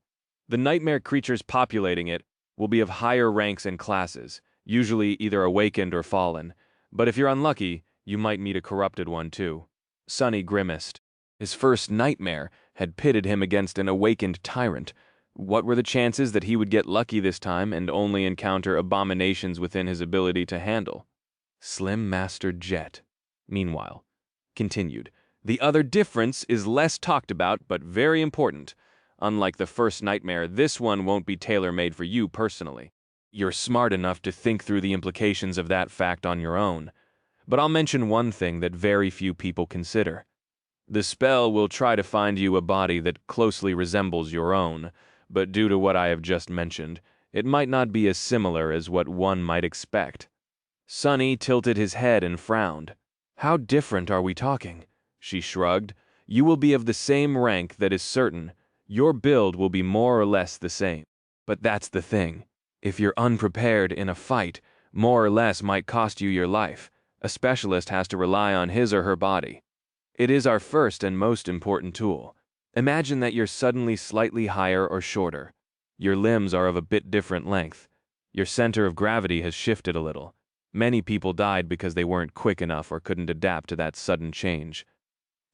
The nightmare creatures populating it will be of higher ranks and classes, usually either awakened or fallen. But if you're unlucky, you might meet a corrupted one too. Sunny grimaced. His first nightmare had pitted him against an awakened tyrant. What were the chances that he would get lucky this time and only encounter abominations within his ability to handle? Slim Master Jet, meanwhile, continued. The other difference is less talked about, but very important. Unlike the first nightmare, this one won't be tailor-made for you personally. You're smart enough to think through the implications of that fact on your own. But I'll mention one thing that very few people consider. The spell will try to find you a body that closely resembles your own, but due to what I have just mentioned, it might not be as similar as what one might expect. Sunny tilted his head and frowned. How different are we talking? She shrugged. You will be of the same rank, that is certain. Your build will be more or less the same. But that's the thing. If you're unprepared in a fight, more or less might cost you your life. A specialist has to rely on his or her body. It is our first and most important tool. Imagine that you're suddenly slightly higher or shorter. Your limbs are of a bit different length. Your center of gravity has shifted a little. Many people died because they weren't quick enough or couldn't adapt to that sudden change.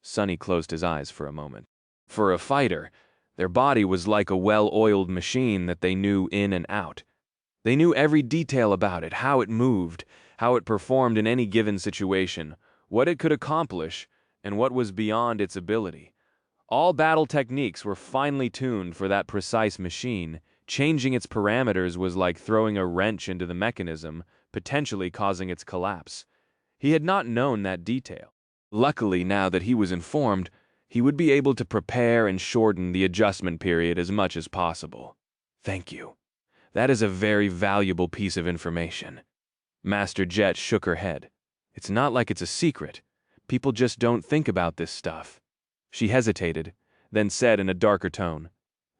Sunny closed his eyes for a moment. For a fighter, their body was like a well-oiled machine that they knew in and out. They knew every detail about it, how it moved, how it performed in any given situation, what it could accomplish, and what was beyond its ability. All battle techniques were finely tuned for that precise machine. Changing its parameters was like throwing a wrench into the mechanism, potentially causing its collapse. He had not known that detail. Luckily, now that he was informed, he would be able to prepare and shorten the adjustment period as much as possible. Thank you. That is a very valuable piece of information. Master Jet shook her head. It's not like it's a secret. People just don't think about this stuff. She hesitated, then said in a darker tone,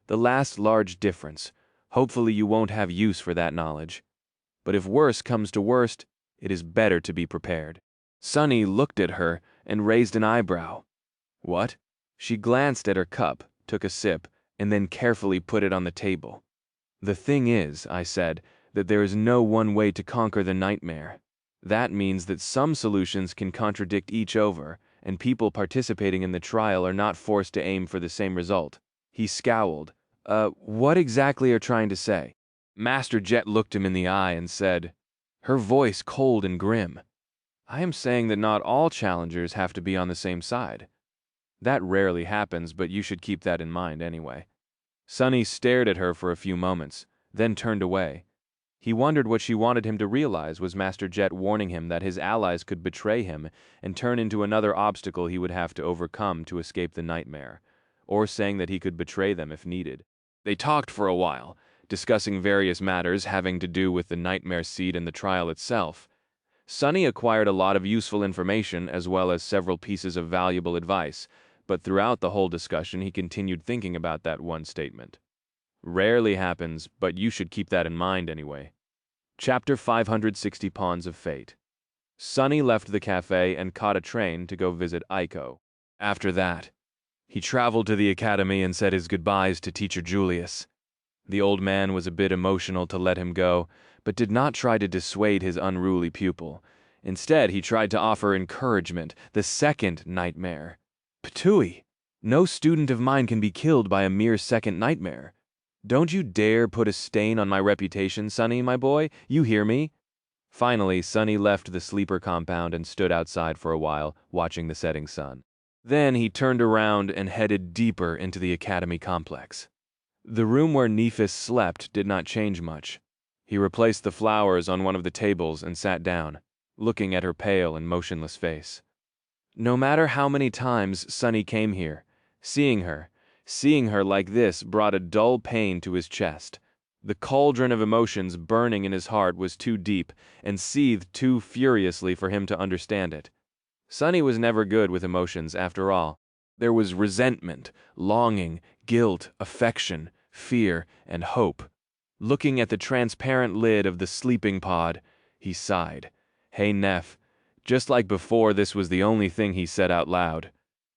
The last large difference. Hopefully you won't have use for that knowledge. But if worse comes to worst, it is better to be prepared. Sunny looked at her and raised an eyebrow. What? She glanced at her cup, took a sip, and then carefully put it on the table. "The thing is," I said, "that there is no one way to conquer the nightmare. That means that some solutions can contradict each other, and people participating in the trial are not forced to aim for the same result." He scowled. What exactly are you trying to say?" Master Jet looked him in the eye and said, her voice cold and grim, "I am saying that not all challengers have to be on the same side. That rarely happens, but you should keep that in mind anyway." Sunny stared at her for a few moments, then turned away. He wondered what she wanted him to realize. Was Master Jet warning him that his allies could betray him and turn into another obstacle he would have to overcome to escape the nightmare, or saying that he could betray them if needed? They talked for a while, discussing various matters having to do with the nightmare seed and the trial itself. Sunny acquired a lot of useful information as well as several pieces of valuable advice, but throughout the whole discussion he continued thinking about that one statement. Rarely happens, but you should keep that in mind anyway. Chapter 560, Pawns of Fate. Sunny left the cafe and caught a train to go visit Aiko. After that, he traveled to the academy and said his goodbyes to Teacher Julius. The old man was a bit emotional to let him go, but did not try to dissuade his unruly pupil. Instead, he tried to offer encouragement, the second nightmare. "Ptooey! No student of mine can be killed by a mere second nightmare. Don't you dare put a stain on my reputation, Sunny, my boy. You hear me?" Finally, Sunny left the sleeper compound and stood outside for a while, watching the setting sun. Then he turned around and headed deeper into the academy complex. The room where Nephis slept did not change much. He replaced the flowers on one of the tables and sat down, looking at her pale and motionless face. No matter how many times Sunny came here, seeing her like this brought a dull pain to his chest. The cauldron of emotions burning in his heart was too deep and seethed too furiously for him to understand it. Sunny was never good with emotions, after all. There was resentment, longing, guilt, affection, fear, and hope. Looking at the transparent lid of the sleeping pod, he sighed. Hey, Neph. Just like before, this was the only thing he said out loud.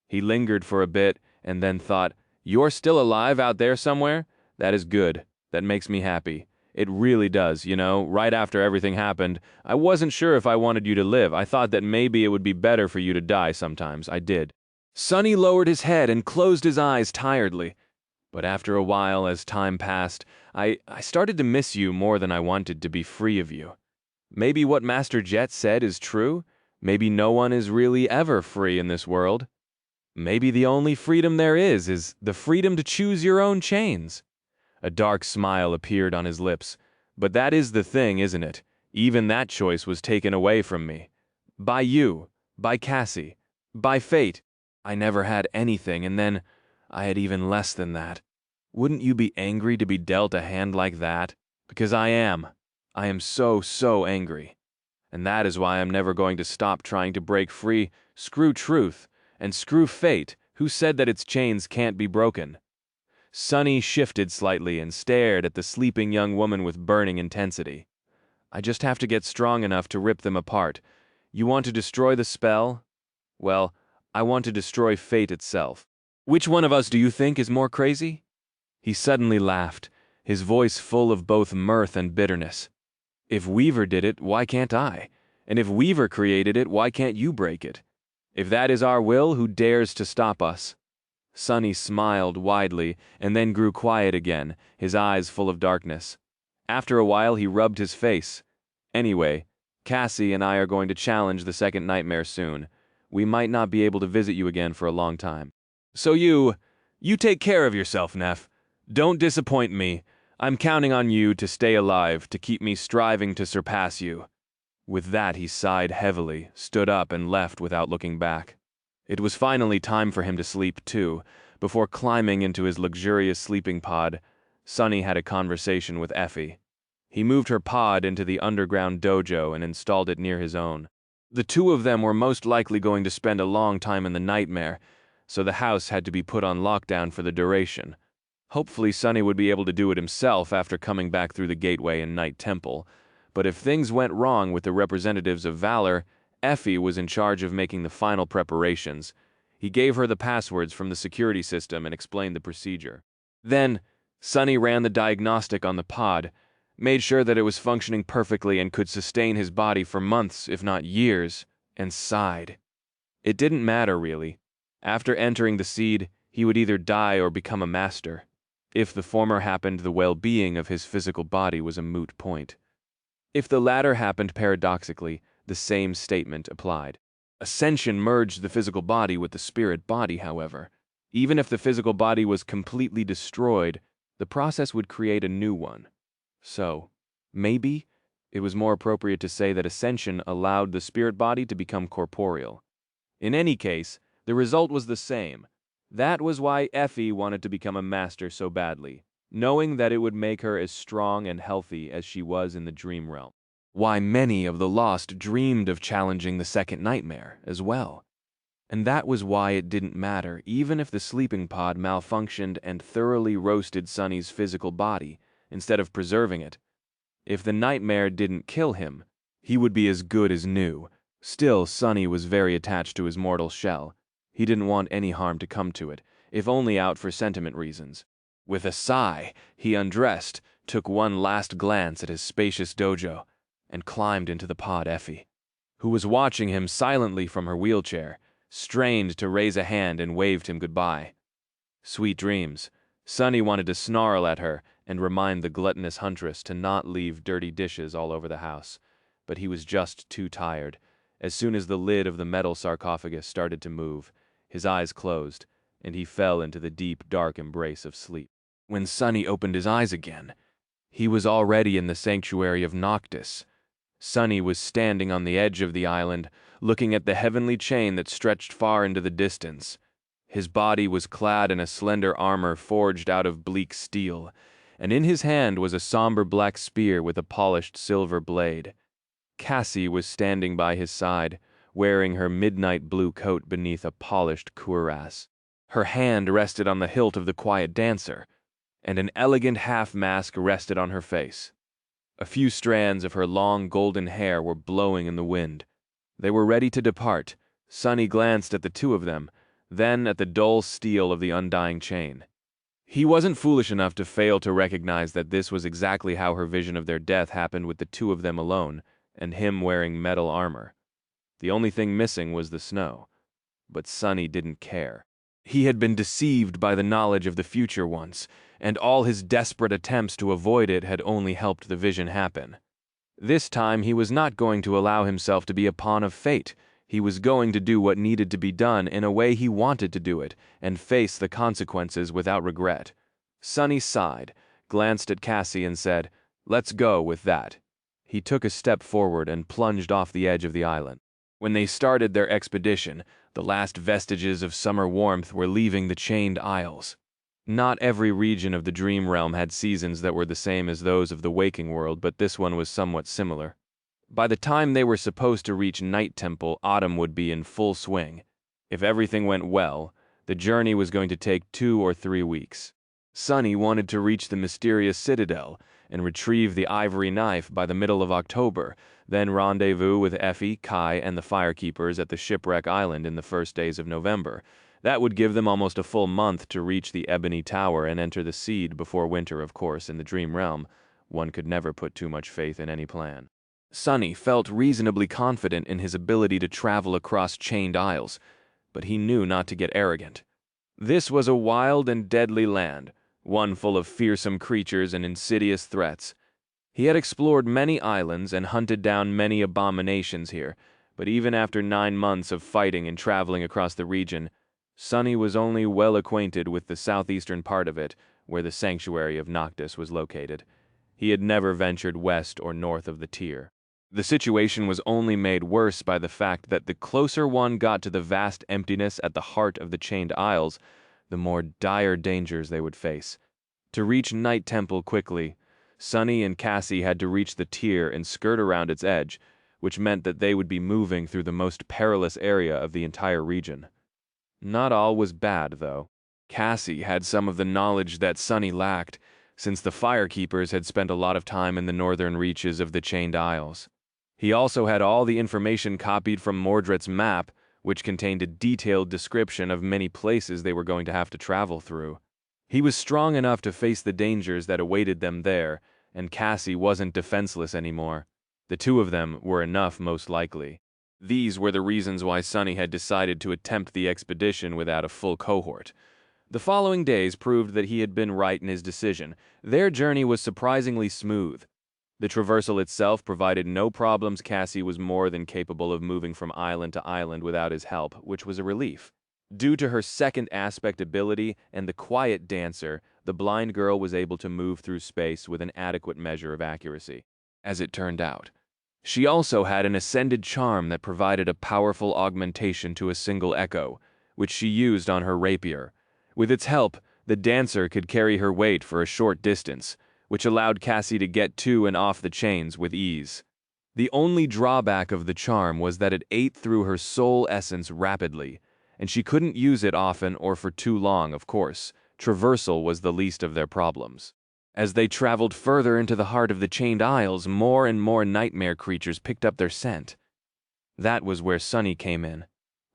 He lingered for a bit and then thought, "You're still alive out there somewhere? That is good. That makes me happy. It really does, you know. Right after everything happened, I wasn't sure if I wanted you to live. I thought that maybe it would be better for you to die sometimes. I did." Sunny lowered his head and closed his eyes tiredly. But after a while, as time passed, I started to miss you more than I wanted to be free of you. Maybe what Master Jet said is true. Maybe no one is really ever free in this world. Maybe the only freedom there is the freedom to choose your own chains. A dark smile appeared on his lips. But that is the thing, isn't it? Even that choice was taken away from me. By you, by Cassie, by fate. I never had anything, and then I had even less than that. Wouldn't you be angry to be dealt a hand like that? Because I am. I am so, so angry. And that is why I'm never going to stop trying to break free. Screw truth, and screw fate, who said that its chains can't be broken. Sunny shifted slightly and stared at the sleeping young woman with burning intensity. I just have to get strong enough to rip them apart. You want to destroy the spell? Well, I want to destroy fate itself. Which one of us do you think is more crazy? He suddenly laughed, his voice full of both mirth and bitterness. If Weaver did it, why can't I? And if Weaver created it, why can't you break it? If that is our will, who dares to stop us? Sunny smiled widely and then grew quiet again, his eyes full of darkness. After a while, he rubbed his face. Anyway, Cassie and I are going to challenge the second nightmare soon. We might not be able to visit you again for a long time. So you take care of yourself, Neph. Don't disappoint me. I'm counting on you to stay alive, to keep me striving to surpass you. With that, he sighed heavily, stood up, and left without looking back. It was finally time for him to sleep, too. Before climbing into his luxurious sleeping pod, Sunny had a conversation with Effie. He moved her pod into the underground dojo and installed it near his own. The two of them were most likely going to spend a long time in the nightmare, so the house had to be put on lockdown for the duration. Hopefully Sunny would be able to do it himself after coming back through the gateway in Night Temple. But if things went wrong with the representatives of Valor, Effie was in charge of making the final preparations. He gave her the passwords from the security system and explained the procedure. Then, Sonny ran the diagnostic on the pod, made sure that it was functioning perfectly and could sustain his body for months, if not years, and sighed. It didn't matter, really. After entering the seed, he would either die or become a master. If the former happened, the well-being of his physical body was a moot point. If the latter happened paradoxically, the same statement applied. Ascension merged the physical body with the spirit body, however. Even if the physical body was completely destroyed, the process would create a new one. So, maybe it was more appropriate to say that ascension allowed the spirit body to become corporeal. In any case, the result was the same. That was why Effie wanted to become a master so badly, knowing that it would make her as strong and healthy as she was in the dream realm. Why many of the lost dreamed of challenging the second nightmare as well. And that was why it didn't matter, even if the sleeping pod malfunctioned and thoroughly roasted Sonny's physical body, instead of preserving it. If the nightmare didn't kill him, he would be as good as new. Still, Sonny was very attached to his mortal shell. He didn't want any harm to come to it, if only out for sentiment reasons. With a sigh, he undressed, took one last glance at his spacious dojo, and climbed into the pod Effie, who was watching him silently from her wheelchair, strained to raise a hand and waved him goodbye. Sweet dreams. Sonny wanted to snarl at her and remind the gluttonous huntress to not leave dirty dishes all over the house, but he was just too tired. As soon as the lid of the metal sarcophagus started to move, his eyes closed, and he fell into the deep, dark embrace of sleep. When Sonny opened his eyes again, he was already in the sanctuary of Noctis. Sonny was standing on the edge of the island, looking at the heavenly chain that stretched far into the distance. His body was clad in a slender armor forged out of bleak steel, and in his hand was a somber black spear with a polished silver blade. Cassie was standing by his side, wearing her midnight blue coat beneath a polished cuirass. Her hand rested on the hilt of the quiet dancer, and an elegant half-mask rested on her face. A few strands of her long golden hair were blowing in the wind. They were ready to depart. Sonny glanced at the two of them, then at the dull steel of the undying chain. He wasn't foolish enough to fail to recognize that this was exactly how her vision of their death happened, with the two of them alone, and him wearing metal armor. The only thing missing was the snow. But Sonny didn't care. He had been deceived by the knowledge of the future once, and all his desperate attempts to avoid it had only helped the vision happen. This time he was not going to allow himself to be a pawn of fate. He was going to do what needed to be done in a way he wanted to do it, and face the consequences without regret. Sonny sighed, glanced at Cassie and said, "Let's go with that." He took a step forward and plunged off the edge of the island. When they started their expedition, the last vestiges of summer warmth were leaving the Chained Isles. Not every region of the Dream Realm had seasons that were the same as those of the waking world, but this one was somewhat similar. By the time they were supposed to reach Night Temple, autumn would be in full swing. If everything went well, the journey was going to take 2 or 3 weeks. Sonny wanted to reach the mysterious citadel and retrieve the ivory knife by the middle of October, then rendezvous with Effie, Kai, and the Firekeepers at the Shipwreck Island in the first days of November. That would give them almost a full month to reach the Ebony Tower and enter the Seed before winter, of course, in the Dream Realm. One could never put too much faith in any plan. Sonny felt reasonably confident in his ability to travel across Chained Isles, but he knew not to get arrogant. This was a wild and deadly land, one full of fearsome creatures and insidious threats. He had explored many islands and hunted down many abominations here, but even after 9 months of fighting and traveling across the region, Sonny was only well acquainted with the southeastern part of it, where the sanctuary of Noctis was located. He had never ventured west or north of the tier. The situation was only made worse by the fact that the closer one got to the vast emptiness at the heart of the Chained Isles, the more dire dangers they would face. To reach Night Temple quickly, Sonny and Cassie had to reach the tier and skirt around its edge, which meant that they would be moving through the most perilous area of the entire region. Not all was bad, though. Cassie had some of the knowledge that Sonny lacked, since the Firekeepers had spent a lot of time in the northern reaches of the Chained Isles. He also had all the information copied from Mordred's map, which contained a detailed description of many places they were going to have to travel through. He was strong enough to face the dangers that awaited them there, and Cassie wasn't defenseless anymore. The two of them were enough, most likely. These were the reasons why Sonny had decided to attempt the expedition without a full cohort. The following days proved that he had been right in his decision. Their journey was surprisingly smooth. The traversal itself provided no problems. Cassie was more than capable of moving from island to island without his help, which was a relief. Due to her second aspect ability and the quiet dancer, the blind girl was able to move through space with an adequate measure of accuracy, as it turned out. She also had an ascended charm that provided a powerful augmentation to a single echo, which she used on her rapier. With its help, the dancer could carry her weight for a short distance, which allowed Cassie to get to and off the chains with ease. The only drawback of the charm was that it ate through her soul essence rapidly, and she couldn't use it often or for too long, of course. Traversal was the least of their problems. As they traveled further into the heart of the Chained Isles, more and more nightmare creatures picked up their scent. That was where Sonny came in.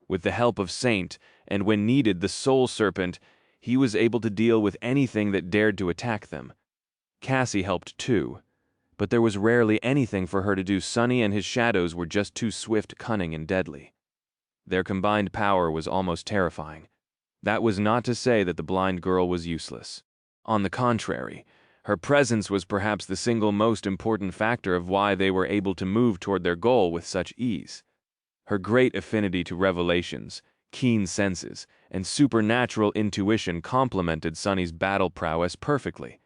With the help of Saint, and when needed the Soul Serpent, he was able to deal with anything that dared to attack them. Cassie helped too, but there was rarely anything for her to do. Sonny and his shadows were just too swift, cunning, and deadly. Their combined power was almost terrifying. That was not to say that the blind girl was useless. On the contrary, her presence was perhaps the single most important factor of why they were able to move toward their goal with such ease. Her great affinity to revelations, keen senses, and supernatural intuition complemented Sonny's battle prowess perfectly.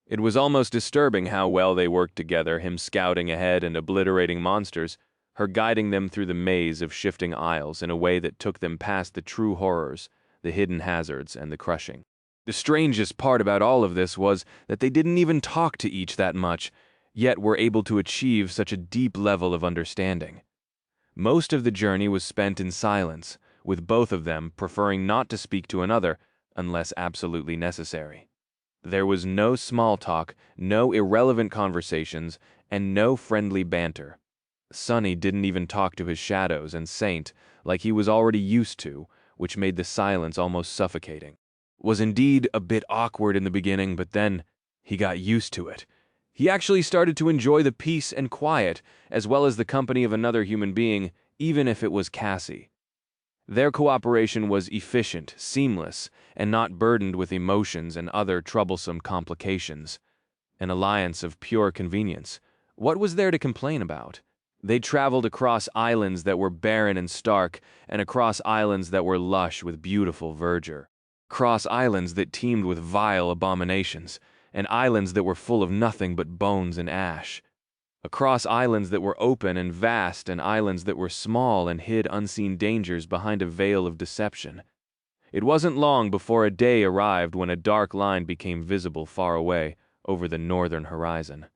It was almost disturbing how well they worked together, him scouting ahead and obliterating monsters, her guiding them through the maze of shifting aisles in a way that took them past the true horrors, the hidden hazards, and the crushing. The strangest part about all of this was that they didn't even talk to each that much, yet were able to achieve such a deep level of understanding. Most of the journey was spent in silence, with both of them preferring not to speak to another unless absolutely necessary. There was no small talk, no irrelevant conversations, and no friendly banter. Sonny didn't even talk to his shadows and Saint like he was already used to, which made the silence almost suffocating. Was indeed a bit awkward in the beginning, but then he got used to it. He actually started to enjoy the peace and quiet, as well as the company of another human being, even if it was Cassie. Their cooperation was efficient, seamless, and not burdened with emotions and other troublesome complications. An alliance of pure convenience. What was there to complain about? They traveled across islands that were barren and stark, and across islands that were lush with beautiful verdure. Across islands that teemed with vile abominations, and islands that were full of nothing but bones and ash. Across islands that were open and vast, and islands that were small and hid unseen dangers behind a veil of deception. It wasn't long before a day arrived when a dark line became visible far away over the northern horizon.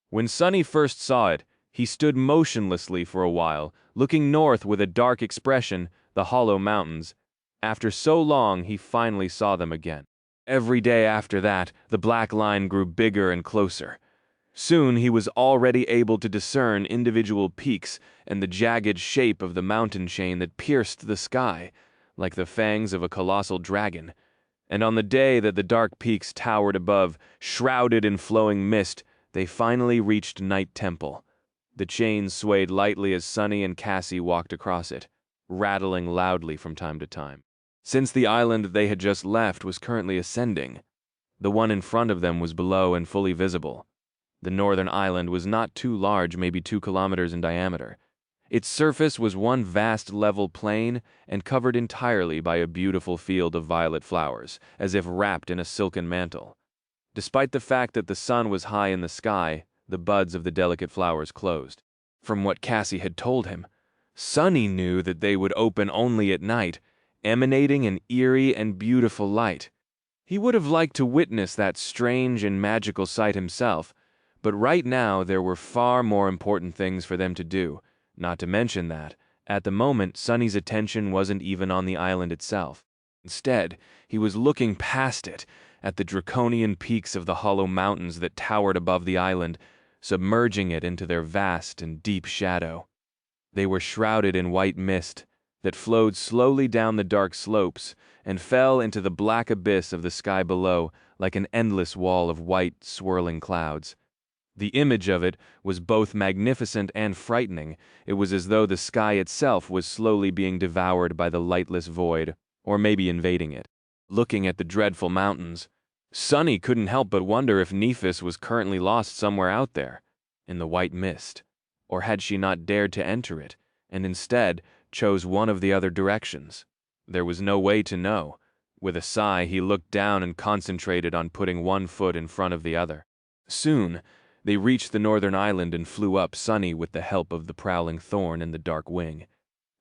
When Sonny first saw it, he stood motionlessly for a while, looking north with a dark expression, the hollow mountains. After so long, he finally saw them again. Every day after that, the black line grew bigger and closer. Soon he was already able to discern individual peaks and the jagged shape of the mountain chain that pierced the sky, like the fangs of a colossal dragon. And on the day that the dark peaks towered above, shrouded in flowing mist, they finally reached Night Temple. The chain swayed lightly as Sonny and Cassie walked across it, rattling loudly from time to time. Since the island they had just left was currently ascending, the one in front of them was below and fully visible. The northern island was not too large, maybe 2 kilometers in diameter. Its surface was one vast level plain and covered entirely by a beautiful field of violet flowers, as if wrapped in a silken mantle. Despite the fact that the sun was high in the sky, the buds of the delicate flowers closed. From what Cassie had told him, Sonny knew that they would open only at night, emanating an eerie and beautiful light. He would have liked to witness that strange and magical sight himself, but right now there were far more important things for them to do, not to mention that, at the moment, Sonny's attention wasn't even on the island itself. Instead, he was looking past it, at the draconian peaks of the hollow mountains that towered above the island, submerging it into their vast and deep shadow. They were shrouded in white mist, that flowed slowly down the dark slopes and fell into the black abyss of the sky below like an endless wall of white, swirling clouds. The image of it was both magnificent and frightening. It was as though the sky itself was slowly being devoured by the lightless void, or maybe invading it. Looking at the dreadful mountains, Sunny couldn't help but wonder if Nephis was currently lost somewhere out there, in the white mist, or had she not dared to enter it, and instead chose one of the other directions. There was no way to know. With a sigh, he looked down and concentrated on putting one foot in front of the other. Soon, they reached the northern island and flew up Sunny with the help of the prowling thorn and the dark wing.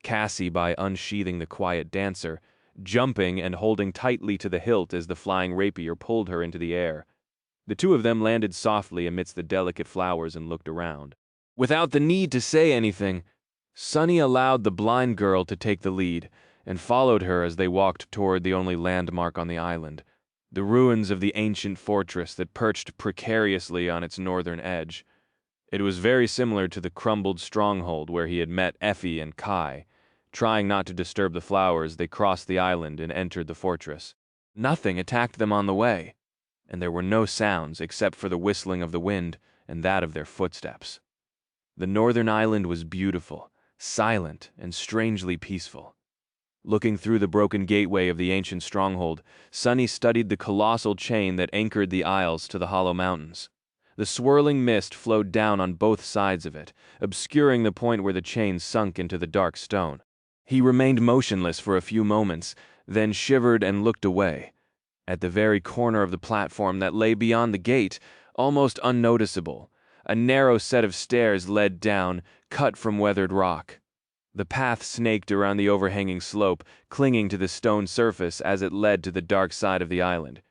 Cassie by unsheathing the quiet dancer, jumping and holding tightly to the hilt as the flying rapier pulled her into the air. The two of them landed softly amidst the delicate flowers and looked around. Without the need to say anything, Sunny allowed the blind girl to take the lead and followed her as they walked toward the only landmark on the island, the ruins of the ancient fortress that perched precariously on its northern edge. It was very similar to the crumbled stronghold where he had met Effie and Kai. Trying not to disturb the flowers, they crossed the island and entered the fortress. Nothing attacked them on the way, and there were no sounds except for the whistling of the wind and that of their footsteps. The northern island was beautiful, silent, and strangely peaceful. Looking through the broken gateway of the ancient stronghold, Sunny studied the colossal chain that anchored the isles to the hollow mountains. The swirling mist flowed down on both sides of it, obscuring the point where the chain sunk into the dark stone. He remained motionless for a few moments, then shivered and looked away. At the very corner of the platform that lay beyond the gate, almost unnoticeable, a narrow set of stairs led down, cut from weathered rock. The path snaked around the overhanging slope, clinging to the stone surface as it led to the dark side of the island.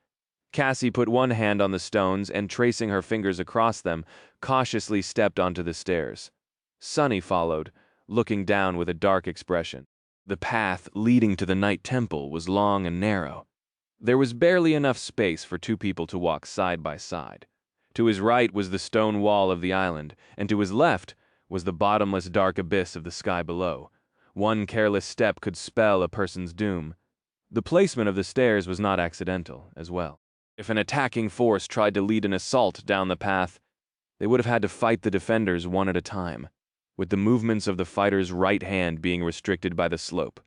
Cassie put one hand on the stones and, tracing her fingers across them, cautiously stepped onto the stairs. Sunny followed, looking down with a dark expression. The path leading to the Night Temple was long and narrow. There was barely enough space for two people to walk side by side. To his right was the stone wall of the island, and to his left was the bottomless dark abyss of the sky below. One careless step could spell a person's doom. The placement of the stairs was not accidental, as well. If an attacking force tried to lead an assault down the path, they would have had to fight the defenders one at a time, with the movements of the fighter's right hand being restricted by the slope.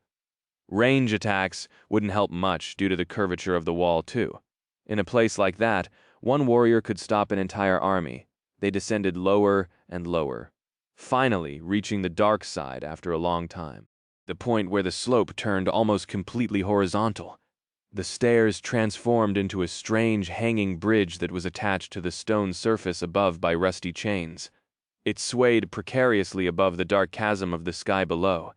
Range attacks wouldn't help much due to the curvature of the wall, too. In a place like that, one warrior could stop an entire army. They descended lower and lower, finally reaching the dark side after a long time, the point where the slope turned almost completely horizontal. The stairs transformed into a strange hanging bridge that was attached to the stone surface above by rusty chains. It swayed precariously above the dark chasm of the sky below,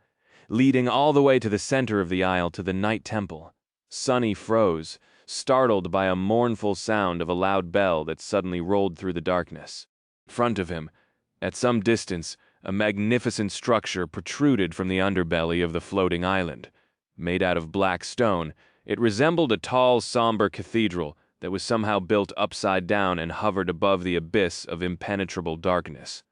leading all the way to the center of the aisle to the Night Temple. Sunny froze, startled by a mournful sound of a loud bell that suddenly rolled through the darkness. In front of him, at some distance, a magnificent structure protruded from the underbelly of the floating island. Made out of black stone, it resembled a tall, somber cathedral that was somehow built upside down and hovered above the abyss of impenetrable darkness.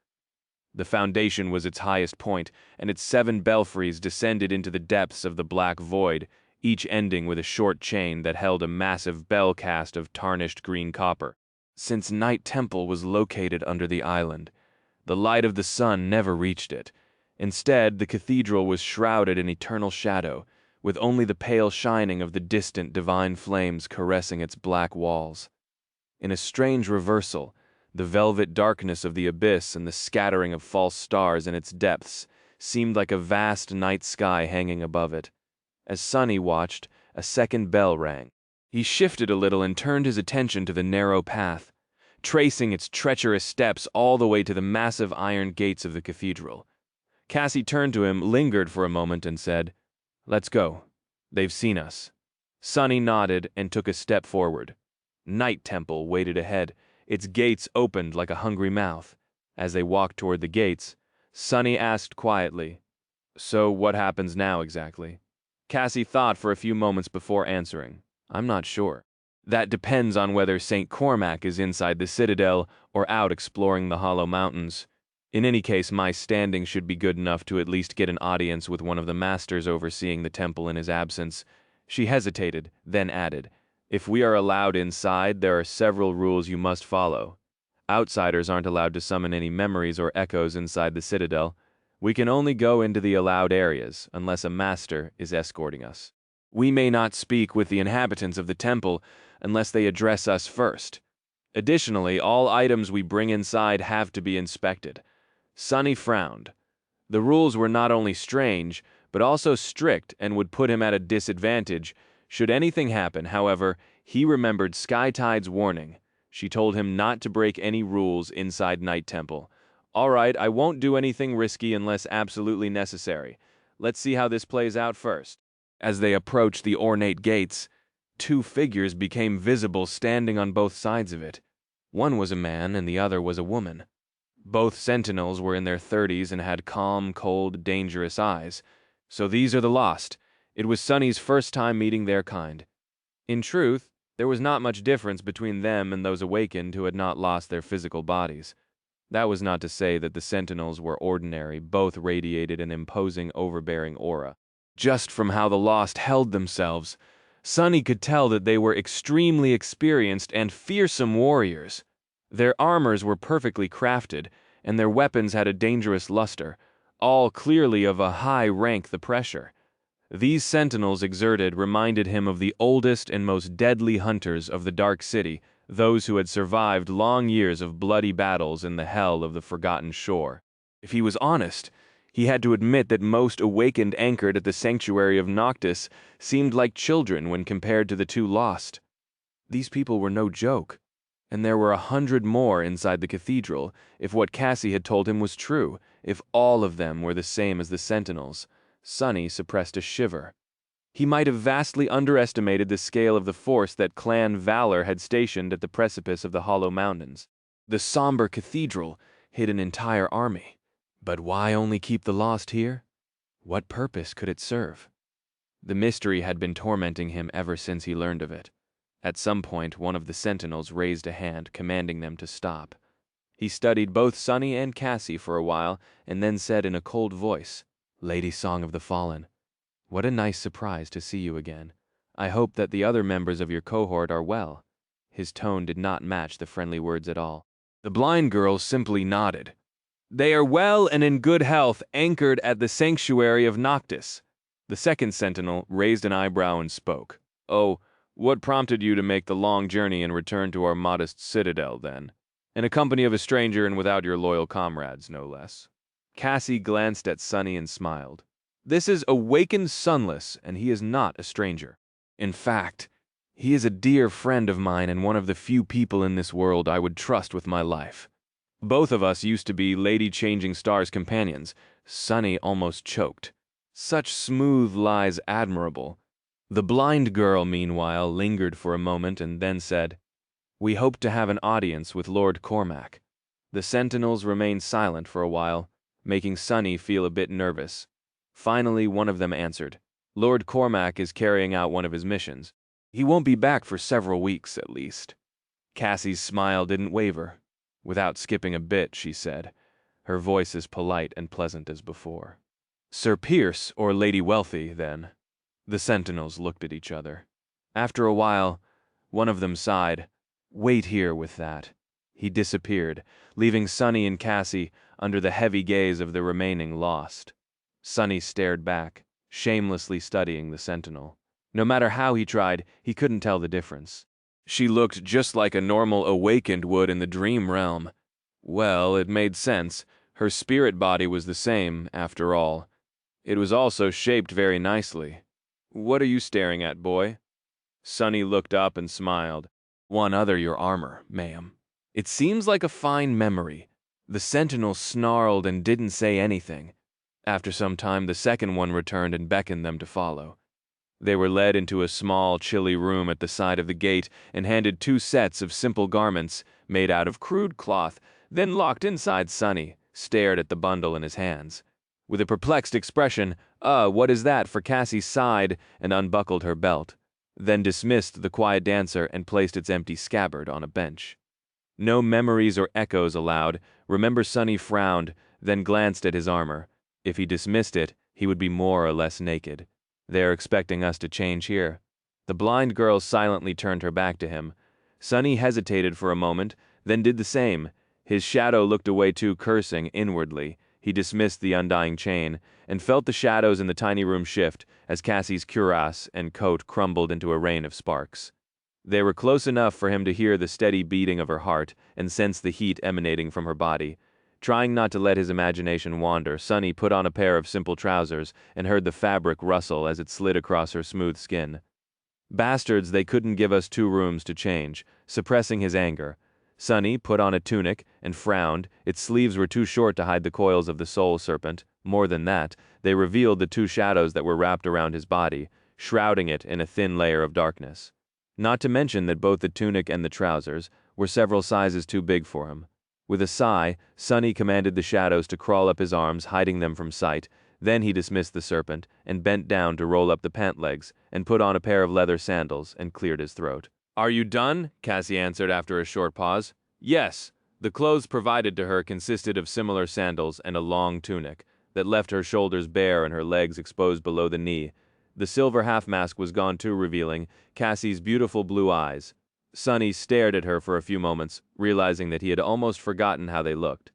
The foundation was its highest point, and its 7 belfries descended into the depths of the black void, each ending with a short chain that held a massive bell cast of tarnished green copper. Since Night Temple was located under the island, the light of the sun never reached it. Instead, the cathedral was shrouded in eternal shadow, with only the pale shining of the distant divine flames caressing its black walls. In a strange reversal, the velvet darkness of the abyss and the scattering of false stars in its depths seemed like a vast night sky hanging above it. As Sunny watched, a second bell rang. He shifted a little and turned his attention to the narrow path, tracing its treacherous steps all the way to the massive iron gates of the cathedral. Cassie turned to him, lingered for a moment, and said, "Let's go. They've seen us." Sunny nodded and took a step forward. Night Temple waited ahead, its gates opened like a hungry mouth. As they walked toward the gates, Sunny asked quietly, "So what happens now exactly?" Cassie thought for a few moments before answering, "I'm not sure. That depends on whether St. Cormac is inside the citadel or out exploring the hollow mountains. In any case, my standing should be good enough to at least get an audience with one of the masters overseeing the temple in his absence. She hesitated, then added, "If we are allowed inside, there are several rules you must follow. Outsiders aren't allowed to summon any memories or echoes inside the citadel. We can only go into the allowed areas, unless a master is escorting us. We may not speak with the inhabitants of the temple unless they address us first. Additionally, all items we bring inside have to be inspected." Sonny frowned. The rules were not only strange, but also strict and would put him at a disadvantage. Should anything happen, however, he remembered Skytide's warning. She told him not to break any rules inside Night Temple. "All right, I won't do anything risky unless absolutely necessary. Let's see how this plays out first." As they approached the ornate gates, two figures became visible standing on both sides of it. One was a man and the other was a woman. Both sentinels were in their 30s and had calm, cold, dangerous eyes. So these are the lost. It was Sonny's first time meeting their kind. In truth, there was not much difference between them and those awakened who had not lost their physical bodies. That was not to say that the sentinels were ordinary, both radiated an imposing, overbearing aura. Just from how the lost held themselves, Sonny could tell that they were extremely experienced and fearsome warriors. Their armors were perfectly crafted, and their weapons had a dangerous luster, all clearly of a high rank the pressure. These sentinels exerted reminded him of the oldest and most deadly hunters of the Dark City, those who had survived long years of bloody battles in the hell of the Forgotten Shore. If he was honest, he had to admit that most awakened anchored at the sanctuary of Noctis seemed like children when compared to the two lost. These people were no joke. And there were 100 more inside the cathedral, if what Cassie had told him was true, if all of them were the same as the sentinels. Sonny suppressed a shiver. He might have vastly underestimated the scale of the force that Clan Valor had stationed at the precipice of the Hollow Mountains. The somber cathedral hid an entire army. But why only keep the lost here? What purpose could it serve? The mystery had been tormenting him ever since he learned of it. At some point, one of the sentinels raised a hand, commanding them to stop. He studied both Sonny and Cassie for a while, and then said in a cold voice, "Lady Song of the Fallen, what a nice surprise to see you again. I hope that the other members of your cohort are well." His tone did not match the friendly words at all. The blind girl simply nodded. "They are well and in good health, anchored at the sanctuary of Noctis." The second sentinel raised an eyebrow and spoke. "Oh, what prompted you to make the long journey and return to our modest citadel, then? In a company of a stranger and without your loyal comrades, no less." Cassie glanced at Sonny and smiled. "This is Awakened Sunless, and he is not a stranger. In fact, he is a dear friend of mine and one of the few people in this world I would trust with my life. Both of us used to be Lady Changing Star's companions." Sonny almost choked. Such smooth lies admirable. The blind girl, meanwhile, lingered for a moment and then said, "We hope to have an audience with Lord Cormac." The sentinels remained silent for a while, making Sonny feel a bit nervous. Finally, one of them answered, "Lord Cormac is carrying out one of his missions. He won't be back for several weeks, at least." Cassie's smile didn't waver. Without skipping a bit, she said, her voice as polite and pleasant as before, "Sir Pierce or Lady Wealthy, then." The sentinels looked at each other. After a while, one of them sighed. "Wait here with that." He disappeared, leaving Sonny and Cassie under the heavy gaze of the remaining lost. Sonny stared back, shamelessly studying the sentinel. No matter how he tried, he couldn't tell the difference. She looked just like a normal awakened would in the dream realm. Well, it made sense. Her spirit body was the same, after all. It was also shaped very nicely. "What are you staring at, boy?" Sonny looked up and smiled. "One other your armor, ma'am. It seems like a fine memory." The sentinel snarled and didn't say anything. After some time, the second one returned and beckoned them to follow. They were led into a small, chilly room at the side of the gate and handed 2 sets of simple garments made out of crude cloth, then locked inside. Sonny stared at the bundle in his hands. With a perplexed expression, what is that?" for Cassie sighed and unbuckled her belt, then dismissed the quiet dancer and placed its empty scabbard on a bench. "No memories or echoes allowed. Remember," Sonny frowned, then glanced at his armor. If he dismissed it, he would be more or less naked. "They're expecting us to change here." The blind girl silently turned her back to him. Sunny hesitated for a moment, then did the same. His shadow looked away too, cursing inwardly. He dismissed the undying chain, and felt the shadows in the tiny room shift as Cassie's cuirass and coat crumbled into a rain of sparks. They were close enough for him to hear the steady beating of her heart and sense the heat emanating from her body. Trying not to let his imagination wander, Sunny put on a pair of simple trousers and heard the fabric rustle as it slid across her smooth skin. Bastards, they couldn't give us 2 rooms to change, suppressing his anger. Sunny put on a tunic and frowned. Its sleeves were too short to hide the coils of the soul serpent. More than that, they revealed the 2 shadows that were wrapped around his body, shrouding it in a thin layer of darkness. Not to mention that both the tunic and the trousers were several sizes too big for him. With a sigh, Sunny commanded the shadows to crawl up his arms, hiding them from sight. Then he dismissed the serpent and bent down to roll up the pant legs and put on a pair of leather sandals and cleared his throat. "Are you done?" Cassie answered after a short pause. "Yes." The clothes provided to her consisted of similar sandals and a long tunic that left her shoulders bare and her legs exposed below the knee. The silver half-mask was gone too, revealing Cassie's beautiful blue eyes. Sunny stared at her for a few moments, realizing that he had almost forgotten how they looked.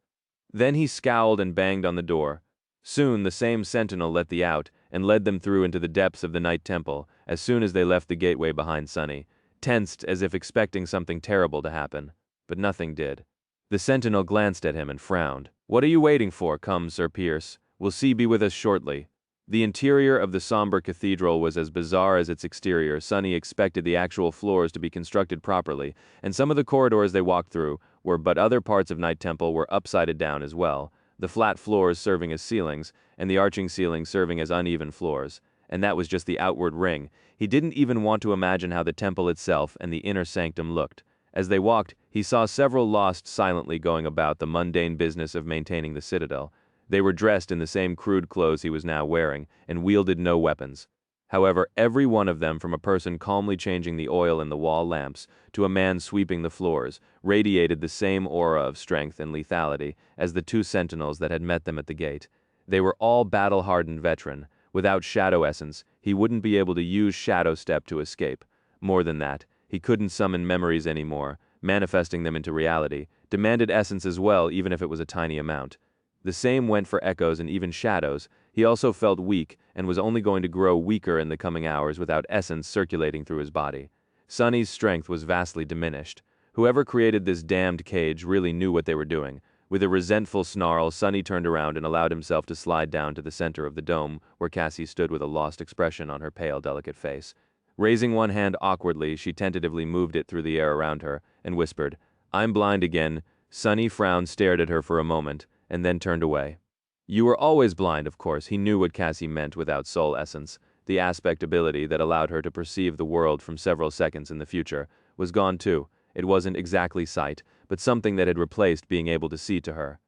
Then he scowled and banged on the door. Soon the same sentinel let the out and led them through into the depths of the night temple as soon as they left the gateway behind Sunny, tensed as if expecting something terrible to happen. But nothing did. The sentinel glanced at him and frowned. "What are you waiting for? Come, Sir Pierce. We'll see be with us shortly." The interior of the somber cathedral was as bizarre as its exterior. Sunny expected the actual floors to be constructed properly, and some of the corridors they walked through were, but other parts of Night Temple were upside down as well, the flat floors serving as ceilings, and the arching ceilings serving as uneven floors. And that was just the outward ring. He didn't even want to imagine how the temple itself and the inner sanctum looked. As they walked, he saw several lost silently going about the mundane business of maintaining the citadel. They were dressed in the same crude clothes he was now wearing, and wielded no weapons. However, every one of them, from a person calmly changing the oil in the wall lamps to a man sweeping the floors, radiated the same aura of strength and lethality as the 2 sentinels that had met them at the gate. They were all battle-hardened veteran. Without shadow essence, he wouldn't be able to use Shadow Step to escape. More than that, he couldn't summon memories anymore. Manifesting them into reality demanded essence as well, even if it was a tiny amount. The same went for echoes and even shadows. He also felt weak and was only going to grow weaker in the coming hours without essence circulating through his body. Sunny's strength was vastly diminished. Whoever created this damned cage really knew what they were doing. With a resentful snarl, Sunny turned around and allowed himself to slide down to the center of the dome, where Cassie stood with a lost expression on her pale, delicate face. Raising one hand awkwardly, she tentatively moved it through the air around her and whispered, "I'm blind again." Sunny frowned, stared at her for a moment, and then turned away. "You were always blind, of course." He knew what Cassie meant without soul essence. The aspect ability that allowed her to perceive the world from several seconds in the future was gone too. It wasn't exactly sight, but something that had replaced being able to see to her.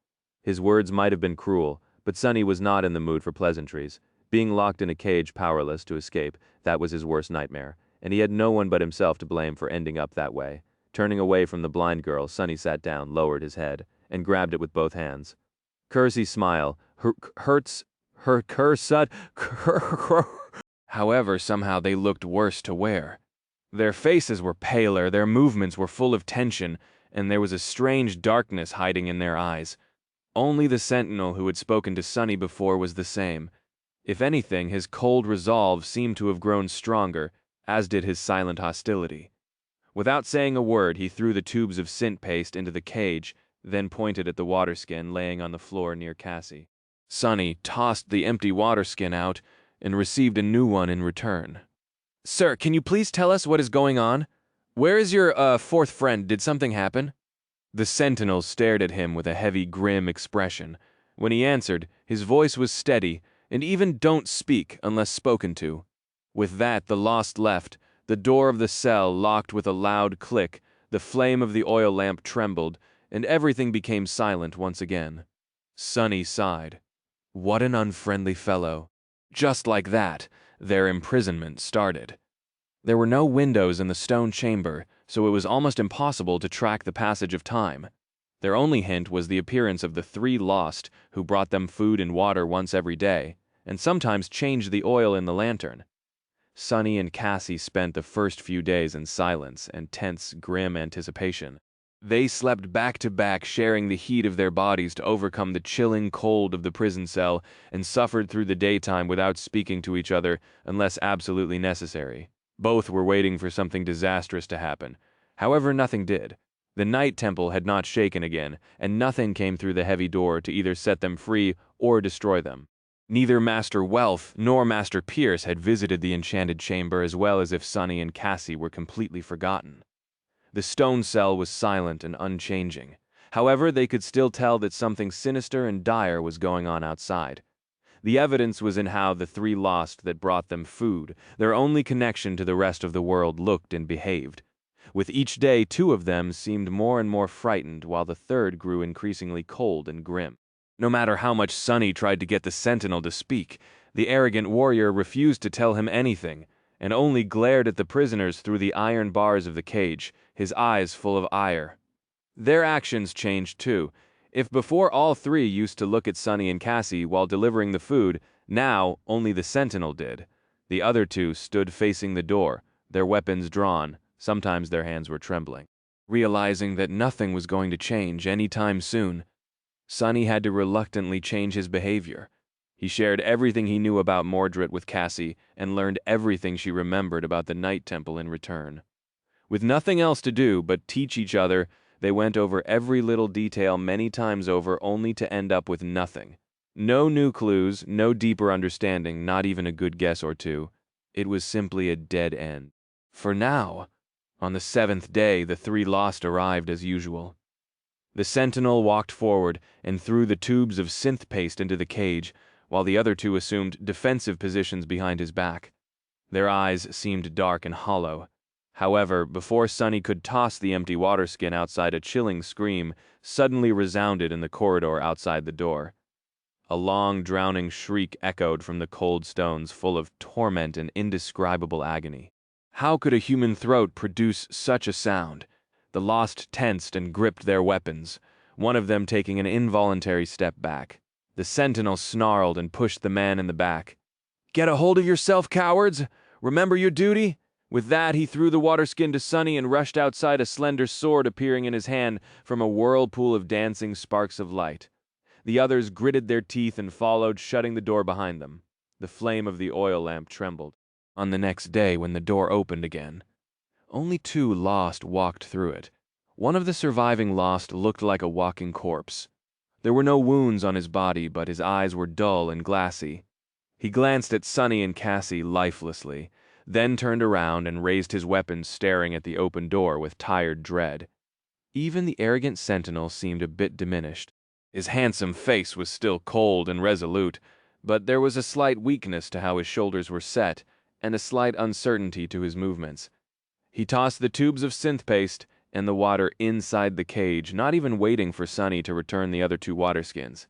His words might have been cruel, but Sunny was not in the mood for pleasantries. Being locked in a cage, powerless to escape, that was his worst nightmare, and he had no one but himself to blame for ending up that way. Turning away from the blind girl, Sunny sat down, lowered his head, and grabbed it with both hands. Cursey smile. Her cursed. However, somehow they looked worse to wear. Their faces were paler, their movements were full of tension, and there was a strange darkness hiding in their eyes. Only the sentinel who had spoken to Sunny before was the same. If anything, his cold resolve seemed to have grown stronger, as did his silent hostility. Without saying a word, he threw the tubes of scent paste into the cage, then pointed at the water skin laying on the floor near Cassie. Sunny tossed the empty water skin out and received a new one in return. "Sir, can you please tell us what is going on? Where is your, 4th friend? Did something happen?" The sentinel stared at him with a heavy, grim expression. When he answered, his voice was steady, and even "don't speak unless spoken to." With that, the lost left. The door of the cell locked with a loud click, the flame of the oil lamp trembled, and everything became silent once again. Sunny sighed. What an unfriendly fellow. Just like that, their imprisonment started. There were no windows in the stone chamber, so it was almost impossible to track the passage of time. Their only hint was the appearance of the three lost, who brought them food and water once every day, and sometimes changed the oil in the lantern. Sunny and Cassie spent the first few days in silence and tense, grim anticipation. They slept back to back, sharing the heat of their bodies to overcome the chilling cold of the prison cell, and suffered through the daytime without speaking to each other unless absolutely necessary. Both were waiting for something disastrous to happen. However, nothing did. The night temple had not shaken again, and nothing came through the heavy door to either set them free or destroy them. Neither Master Wealth nor Master Pierce had visited the enchanted chamber, as well as if Sunny and Cassie were completely forgotten. The stone cell was silent and unchanging. However, they could still tell that something sinister and dire was going on outside. The evidence was in how the three lost that brought them food, their only connection to the rest of the world, looked and behaved. With each day, two of them seemed more and more frightened, while the third grew increasingly cold and grim. No matter how much Sunny tried to get the sentinel to speak, the arrogant warrior refused to tell him anything, and only glared at the prisoners through the iron bars of the cage, his eyes full of ire. Their actions changed too. If before all three used to look at Sunny and Cassie while delivering the food, now only the sentinel did. The other two stood facing the door, their weapons drawn. Sometimes their hands were trembling. Realizing that nothing was going to change any time soon, Sunny had to reluctantly change his behavior. He shared everything he knew about Mordred with Cassie and learned everything she remembered about the Night Temple in return. With nothing else to do but teach each other, they went over every little detail many times over, only to end up with nothing. No new clues, no deeper understanding, not even a good guess or two. It was simply a dead end. For now, on the seventh day, the three lost arrived as usual. The sentinel walked forward and threw the tubes of synth paste into the cage, while the other two assumed defensive positions behind his back. Their eyes seemed dark and hollow. However, before Sunny could toss the empty water skin outside, a chilling scream suddenly resounded in the corridor outside the door. A long, drowning shriek echoed from the cold stones, full of torment and indescribable agony. How could a human throat produce such a sound? The lost tensed and gripped their weapons, one of them taking an involuntary step back. The sentinel snarled and pushed the man in the back. "Get a hold of yourself, cowards! Remember your duty!" With that, he threw the water skin to Sunny and rushed outside, a slender sword appearing in his hand from a whirlpool of dancing sparks of light. The others gritted their teeth and followed, shutting the door behind them. The flame of the oil lamp trembled. On the next day, when the door opened again, only two lost walked through it. One of the surviving lost looked like a walking corpse. There were no wounds on his body, but his eyes were dull and glassy. He glanced at Sunny and Cassie lifelessly, then turned around and raised his weapon, staring at the open door with tired dread. Even the arrogant sentinel seemed a bit diminished. His handsome face was still cold and resolute, but there was a slight weakness to how his shoulders were set, and a slight uncertainty to his movements. He tossed the tubes of synth paste and the water inside the cage, not even waiting for Sunny to return the other two water skins.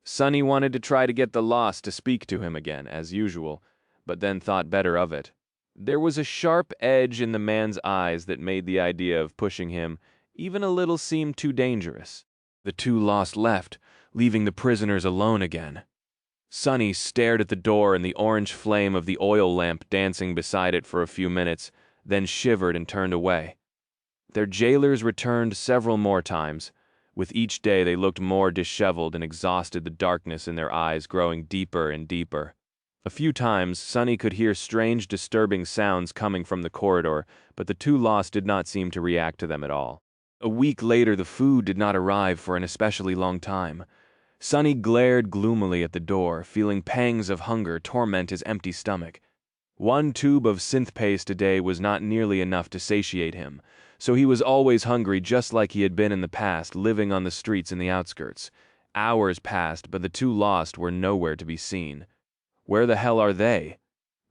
Sunny wanted to try to get the lost to speak to him again, as usual, but then thought better of it. There was a sharp edge in the man's eyes that made the idea of pushing him even a little seem too dangerous. The two lost left, leaving the prisoners alone again. Sunny stared at the door and the orange flame of the oil lamp dancing beside it for a few minutes, then shivered and turned away. Their jailers returned several more times. With each day they looked more disheveled and exhausted, the darkness in their eyes growing deeper and deeper. A few times Sunny could hear strange, disturbing sounds coming from the corridor, but the two lost did not seem to react to them at all. A week later, the food did not arrive for an especially long time. Sunny glared gloomily at the door, feeling pangs of hunger torment his empty stomach. One tube of synth paste a day was not nearly enough to satiate him, so he was always hungry, just like he had been in the past, living on the streets in the outskirts. Hours passed, but the two lost were nowhere to be seen. Where the hell are they?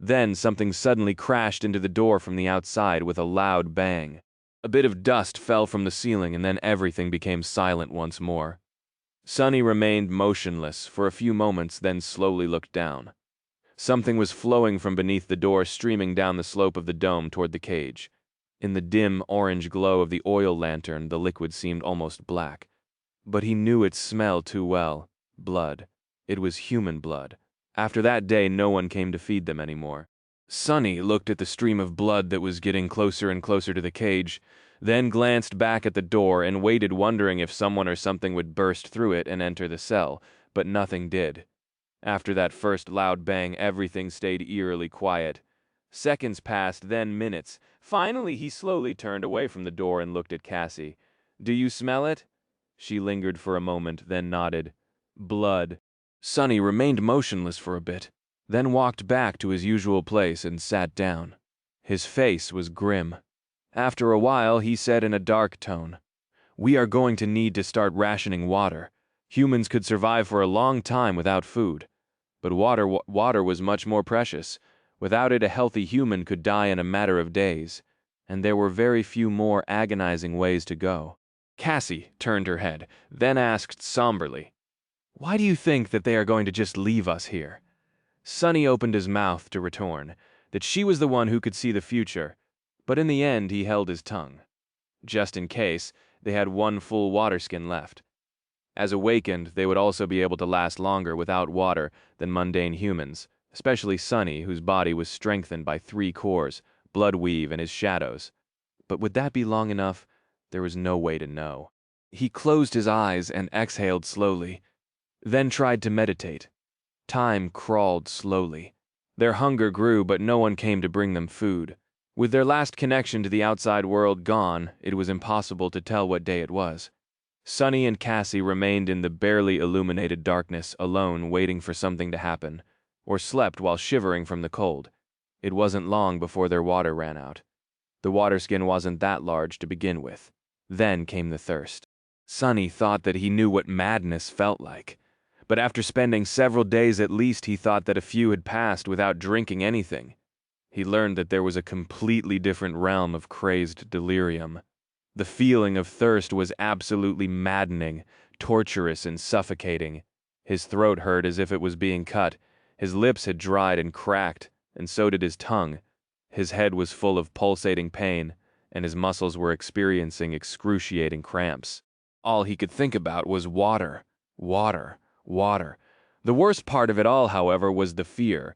Then something suddenly crashed into the door from the outside with a loud bang. A bit of dust fell from the ceiling, and then everything became silent once more. Sunny remained motionless for a few moments, then slowly looked down. Something was flowing from beneath the door, streaming down the slope of the dome toward the cage. In the dim orange glow of the oil lantern, the liquid seemed almost black. But he knew its smell too well. Blood. It was human blood. After that day, no one came to feed them anymore. Sonny looked at the stream of blood that was getting closer and closer to the cage, then glanced back at the door and waited, wondering if someone or something would burst through it and enter the cell, but nothing did. After that first loud bang, everything stayed eerily quiet. Seconds passed, then minutes. Finally, he slowly turned away from the door and looked at Cassie. "Do you smell it?" She lingered for a moment, then nodded. "Blood." Sonny remained motionless for a bit, then walked back to his usual place and sat down. His face was grim. After a while, he said in a dark tone, "We are going to need to start rationing water. Humans could survive for a long time without food. But water was much more precious. Without it, a healthy human could die in a matter of days. And there were very few more agonizing ways to go." Cassie turned her head, then asked somberly, "Why do you think that they are going to just leave us here?" Sonny opened his mouth to retorn that she was the one who could see the future, but in the end he held his tongue. Just in case, they had one full water skin left. As awakened, they would also be able to last longer without water than mundane humans, especially Sonny, whose body was strengthened by 3 cores, blood weave, and his shadows. But would that be long enough? There was no way to know. He closed his eyes and exhaled slowly, then tried to meditate. Time crawled slowly. Their hunger grew, but no one came to bring them food. With their last connection to the outside world gone, it was impossible to tell what day it was. Sonny and Cassie remained in the barely illuminated darkness, alone, waiting for something to happen, or slept while shivering from the cold. It wasn't long before their water ran out. The water skin wasn't that large to begin with. Then came the thirst. Sonny thought that he knew what madness felt like. But after spending several days at least, he thought that a few had passed without drinking anything. He learned that there was a completely different realm of crazed delirium. The feeling of thirst was absolutely maddening, torturous, and suffocating. His throat hurt as if it was being cut. His lips had dried and cracked, and so did his tongue. His head was full of pulsating pain, and his muscles were experiencing excruciating cramps. All he could think about was water, water, water. The worst part of it all, however, was the fear.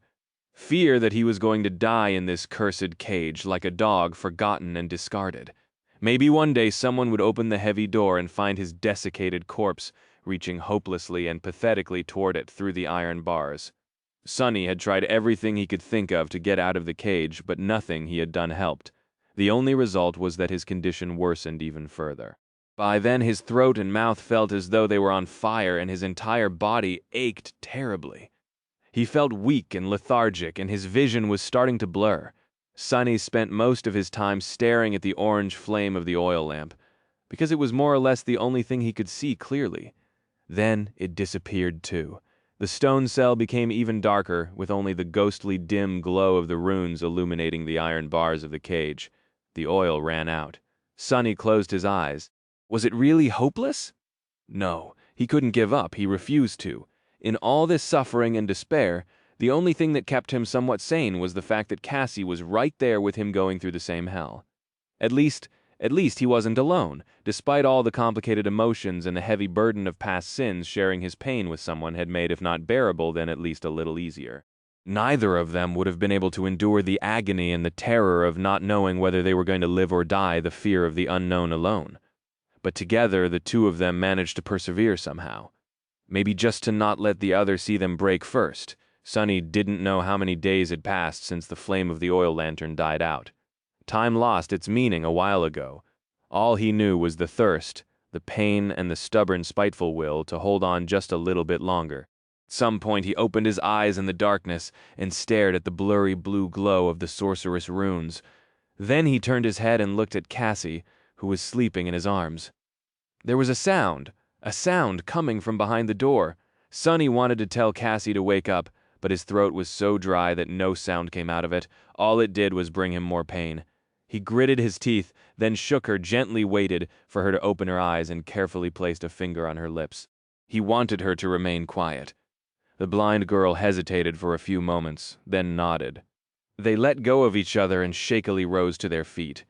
Fear that he was going to die in this cursed cage like a dog forgotten and discarded. Maybe one day someone would open the heavy door and find his desiccated corpse, reaching hopelessly and pathetically toward it through the iron bars. Sonny had tried everything he could think of to get out of the cage, but nothing he had done helped. The only result was that his condition worsened even further. By then his throat and mouth felt as though they were on fire, and his entire body ached terribly. He felt weak and lethargic, and his vision was starting to blur. Sonny spent most of his time staring at the orange flame of the oil lamp, because it was more or less the only thing he could see clearly. Then it disappeared too. The stone cell became even darker, with only the ghostly dim glow of the runes illuminating the iron bars of the cage. The oil ran out. Sonny closed his eyes. Was it really hopeless? No, he couldn't give up. He refused to. In all this suffering and despair, the only thing that kept him somewhat sane was the fact that Cassie was right there with him going through the same hell. At least he wasn't alone. Despite all the complicated emotions and the heavy burden of past sins, sharing his pain with someone had made, if not bearable, then at least a little easier. Neither of them would have been able to endure the agony and the terror of not knowing whether they were going to live or die, the fear of the unknown alone. But together, the two of them managed to persevere somehow. Maybe just to not let the other see them break first. Sonny didn't know how many days had passed since the flame of the oil lantern died out. Time lost its meaning a while ago. All he knew was the thirst, the pain, and the stubborn, spiteful will to hold on just a little bit longer. At some point he opened his eyes in the darkness and stared at the blurry blue glow of the sorceress runes. Then he turned his head and looked at Cassie, who was sleeping in his arms. There was a sound coming from behind the door. Sonny wanted to tell Cassie to wake up, but his throat was so dry that no sound came out of it. All it did was bring him more pain. He gritted his teeth, then shook her, gently waited for her to open her eyes, and carefully placed a finger on her lips. He wanted her to remain quiet. The blind girl hesitated for a few moments, then nodded. They let go of each other and shakily rose to their feet.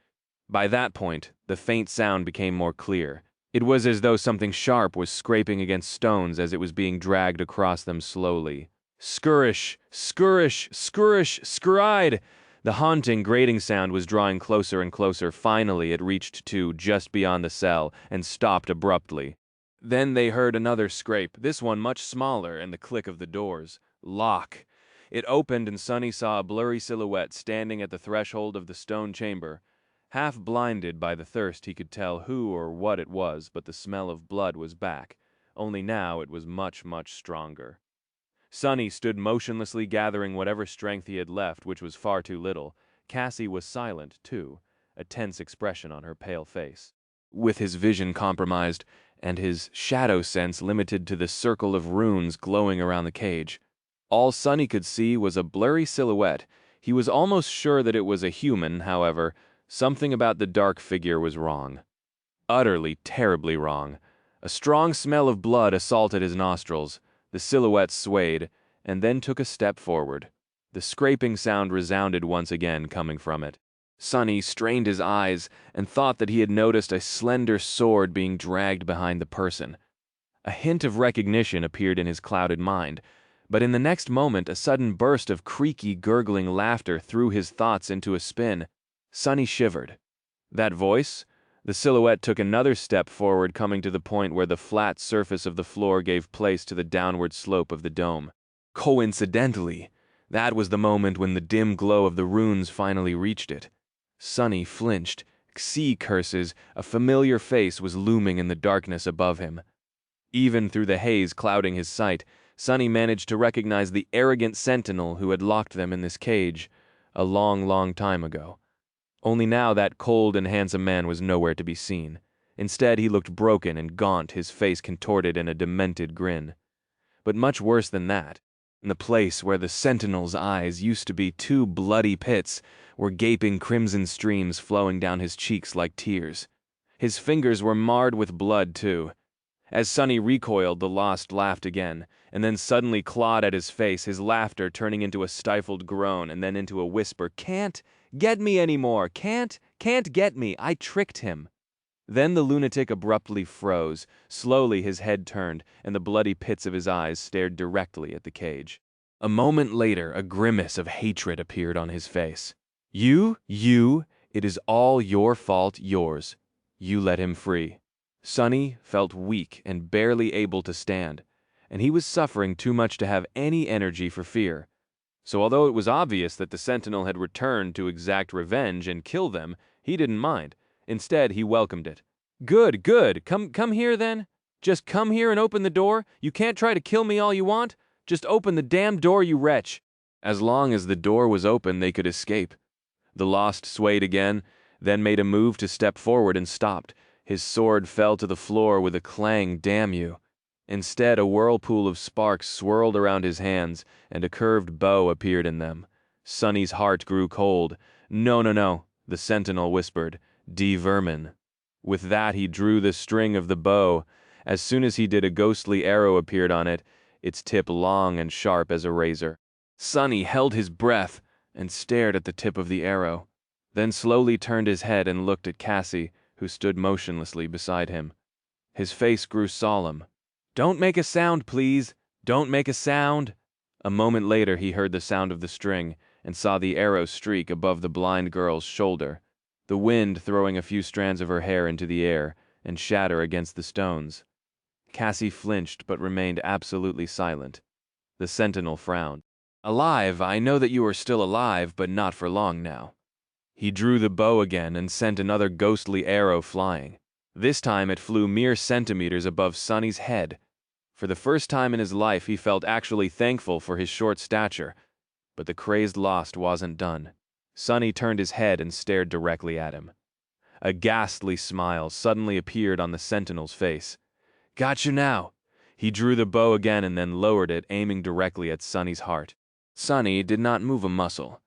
By that point, the faint sound became more clear. It was as though something sharp was scraping against stones as it was being dragged across them slowly. Skirrish, skirrish, skirrish, skiride! The haunting, grating sound was drawing closer and closer. Finally, it reached to just beyond the cell and stopped abruptly. Then they heard another scrape, this one much smaller, and the click of the doors. Lock. It opened and Sonny saw a blurry silhouette standing at the threshold of the stone chamber. Half blinded by the thirst, he could tell who or what it was, but the smell of blood was back. Only now it was much, much stronger. Sonny stood motionlessly gathering whatever strength he had left, which was far too little. Cassie was silent, too, a tense expression on her pale face. With his vision compromised, and his shadow sense limited to the circle of runes glowing around the cage, all Sonny could see was a blurry silhouette. He was almost sure that it was a human, however. Something about the dark figure was wrong. Utterly, terribly wrong. A strong smell of blood assaulted his nostrils. The silhouette swayed, and then took a step forward. The scraping sound resounded once again, coming from it. Sonny strained his eyes and thought that he had noticed a slender sword being dragged behind the person. A hint of recognition appeared in his clouded mind, but in the next moment a sudden burst of creaky, gurgling laughter threw his thoughts into a spin. Sonny shivered. That voice? The silhouette took another step forward, coming to the point where the flat surface of the floor gave place to the downward slope of the dome. Coincidentally, that was the moment when the dim glow of the runes finally reached it. Sonny flinched. Sea curses, a familiar face was looming in the darkness above him. Even through the haze clouding his sight, Sonny managed to recognize the arrogant sentinel who had locked them in this cage a long, long time ago. Only now that cold and handsome man was nowhere to be seen. Instead, he looked broken and gaunt, his face contorted in a demented grin. But much worse than that, in the place where the sentinel's eyes used to be two bloody pits, were gaping crimson streams flowing down his cheeks like tears. His fingers were marred with blood, too. As Sonny recoiled, the Lost laughed again, and then suddenly clawed at his face, his laughter turning into a stifled groan and then into a whisper. "Can't get me anymore! Can't get me! I tricked him!" Then the lunatic abruptly froze. Slowly his head turned, and the bloody pits of his eyes stared directly at the cage. A moment later, a grimace of hatred appeared on his face. You, it is all your fault, yours. You let him free." Sonny felt weak and barely able to stand, and he was suffering too much to have any energy for fear. So although it was obvious that the sentinel had returned to exact revenge and kill them, he didn't mind. Instead, he welcomed it. Good. Come here then. Just come here and open the door. You can't try to kill me all you want. Just open the damn door, you wretch." As long as the door was open, they could escape. The Lost swayed again, then made a move to step forward and stopped. His sword fell to the floor with a clang, damn you. Instead, a whirlpool of sparks swirled around his hands, and a curved bow appeared in them. Sonny's heart grew cold. No, the sentinel whispered. "De vermin." With that, he drew the string of the bow. As soon as he did, a ghostly arrow appeared on it, its tip long and sharp as a razor. Sonny held his breath and stared at the tip of the arrow, then slowly turned his head and looked at Cassie, who stood motionlessly beside him. His face grew solemn. "Don't make a sound, please. Don't make a sound." A moment later, he heard the sound of the string and saw the arrow streak above the blind girl's shoulder, the wind throwing a few strands of her hair into the air and shatter against the stones. Cassie flinched but remained absolutely silent. The sentinel frowned. "Alive, I know that you are still alive, but not for long now." He drew the bow again and sent another ghostly arrow flying. This time it flew mere centimeters above Sonny's head. For the first time in his life, he felt actually thankful for his short stature. But the crazed Lost wasn't done. Sonny turned his head and stared directly at him. A ghastly smile suddenly appeared on the sentinel's face. "Gotcha now." He drew the bow again and then lowered it, aiming directly at Sonny's heart. Sonny did not move a muscle.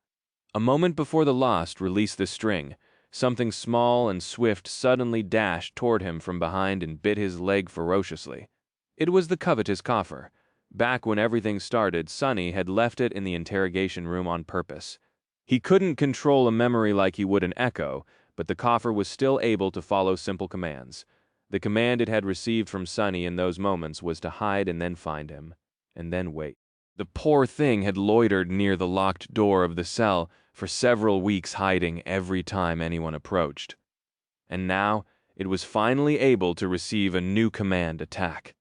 A moment before the Lost released the string, something small and swift suddenly dashed toward him from behind and bit his leg ferociously. It was the covetous coffer. Back when everything started, Sonny had left it in the interrogation room on purpose. He couldn't control a memory like he would an echo, but the coffer was still able to follow simple commands. The command it had received from Sunny in those moments was to hide and then find him, and then wait. The poor thing had loitered near the locked door of the cell for several weeks, hiding every time anyone approached. And now it was finally able to receive a new command: attack.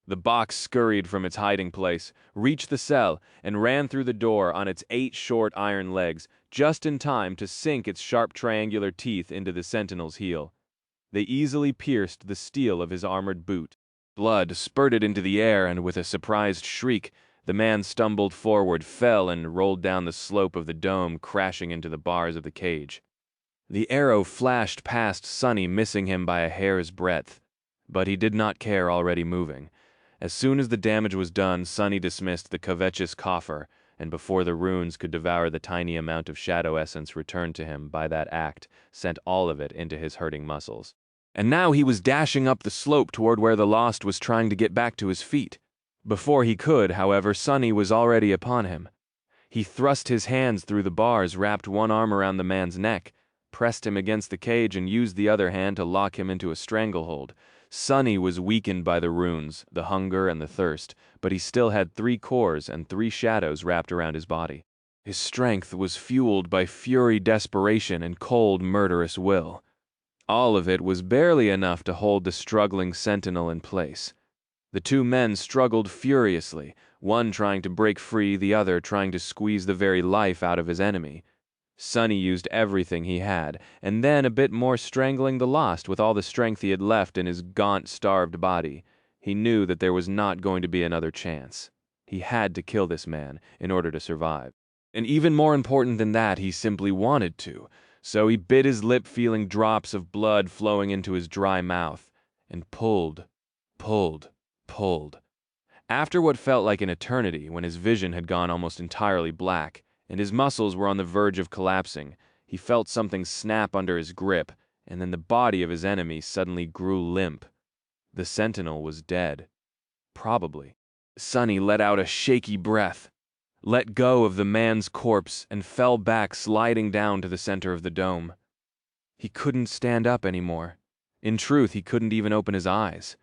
The box scurried from its hiding place, reached the cell, and ran through the door on its 8 short iron legs, just in time to sink its sharp triangular teeth into the sentinel's heel. They easily pierced the steel of his armored boot. Blood spurted into the air, and with a surprised shriek, the man stumbled forward, fell, and rolled down the slope of the dome, crashing into the bars of the cage. The arrow flashed past Sunny, missing him by a hair's breadth, but he did not care, already moving. As soon as the damage was done, Sunny dismissed the covetous coffer, and before the runes could devour the tiny amount of shadow essence returned to him by that act, sent all of it into his hurting muscles. And now he was dashing up the slope toward where the Lost was trying to get back to his feet. Before he could, however, Sunny was already upon him. He thrust his hands through the bars, wrapped one arm around the man's neck, pressed him against the cage, and used the other hand to lock him into a stranglehold. Sunny was weakened by the runes, the hunger, and the thirst, but he still had 3 cores and 3 shadows wrapped around his body. His strength was fueled by fury, desperation, and cold, murderous will. All of it was barely enough to hold the struggling sentinel in place. The 2 men struggled furiously, one trying to break free, the other trying to squeeze the very life out of his enemy. Sunny used everything he had, and then a bit more, strangling the Lost with all the strength he had left in his gaunt, starved body. He knew that there was not going to be another chance. He had to kill this man in order to survive. And even more important than that, he simply wanted to. So he bit his lip, feeling drops of blood flowing into his dry mouth, and pulled. After what felt like an eternity, when his vision had gone almost entirely black, and his muscles were on the verge of collapsing, he felt something snap under his grip, and then the body of his enemy suddenly grew limp. The sentinel was dead. Probably. Sunny let out a shaky breath, let go of the man's corpse, and fell back, sliding down to the center of the dome. He couldn't stand up anymore. In truth, he couldn't even open his eyes.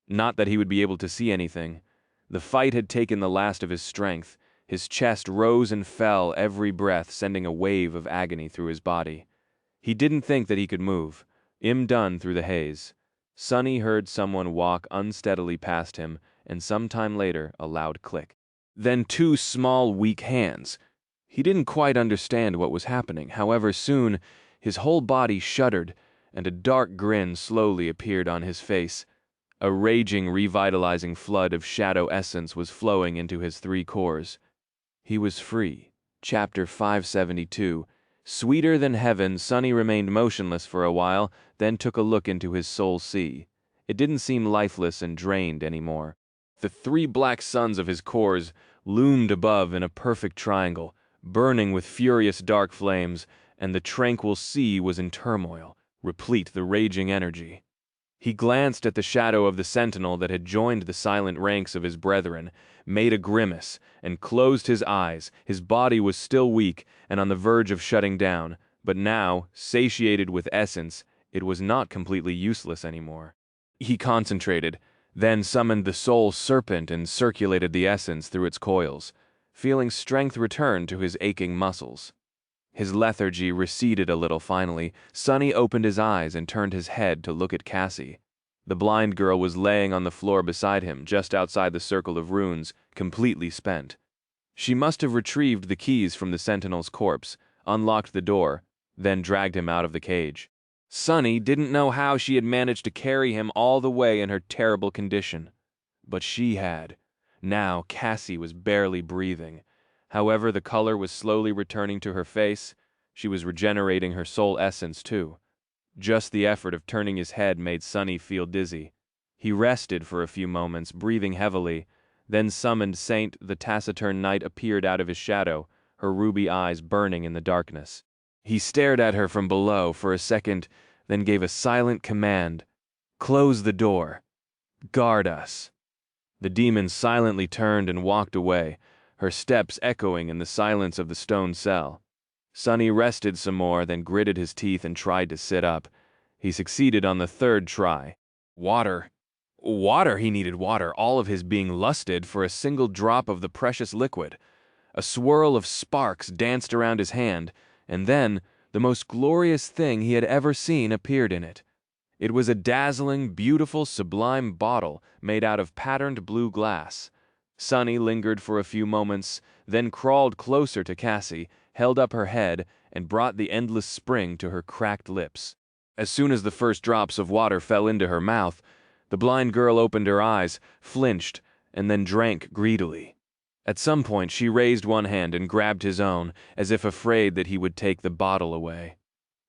Not that he would be able to see anything. The fight had taken the last of his strength. His chest rose and fell every breath, sending a wave of agony through his body. He didn't think that he could move. Done through the haze. Sunny heard someone walk unsteadily past him, and some time later a loud click. Then 2 small, weak hands. He didn't quite understand what was happening. However, soon his whole body shuddered, and a dark grin slowly appeared on his face. A raging, revitalizing flood of shadow essence was flowing into his 3 cores. He was free. Chapter 572. Sweeter than heaven, Sunny remained motionless for a while, then took a look into his soul sea. It didn't seem lifeless and drained anymore. The 3 black suns of his cores loomed above in a perfect triangle, burning with furious dark flames, and the tranquil sea was in turmoil, replete the raging energy. He glanced at the shadow of the sentinel that had joined the silent ranks of his brethren, made a grimace, and closed his eyes. His body was still weak and on the verge of shutting down, but now, satiated with essence, it was not completely useless anymore. He concentrated, then summoned the soul serpent and circulated the essence through its coils, feeling strength return to his aching muscles. His lethargy receded a little finally. Sunny opened his eyes and turned his head to look at Cassie. The blind girl was laying on the floor beside him, just outside the circle of runes, completely spent. She must have retrieved the keys from the sentinel's corpse, unlocked the door, then dragged him out of the cage. Sunny didn't know how she had managed to carry him all the way in her terrible condition. But she had. Now Cassie was barely breathing. However, the color was slowly returning to her face. She was regenerating her soul essence, too. Just the effort of turning his head made Sunny feel dizzy. He rested for a few moments, breathing heavily, then summoned Saint. The taciturn knight appeared out of his shadow, her ruby eyes burning in the darkness. He stared at her from below for a second, then gave a silent command. "Close the door. Guard us." The demon silently turned and walked away, her steps echoing in the silence of the stone cell. Sunny rested some more, then gritted his teeth and tried to sit up. He succeeded on the 3rd try. Water. Water, he needed water, all of his being lusted for a single drop of the precious liquid. A swirl of sparks danced around his hand, and then the most glorious thing he had ever seen appeared in it. It was a dazzling, beautiful, sublime bottle made out of patterned blue glass. Sunny lingered for a few moments, then crawled closer to Cassie, held up her head, and brought the endless spring to her cracked lips. As soon as the first drops of water fell into her mouth, the blind girl opened her eyes, flinched, and then drank greedily. At some point she raised one hand and grabbed his own, as if afraid that he would take the bottle away.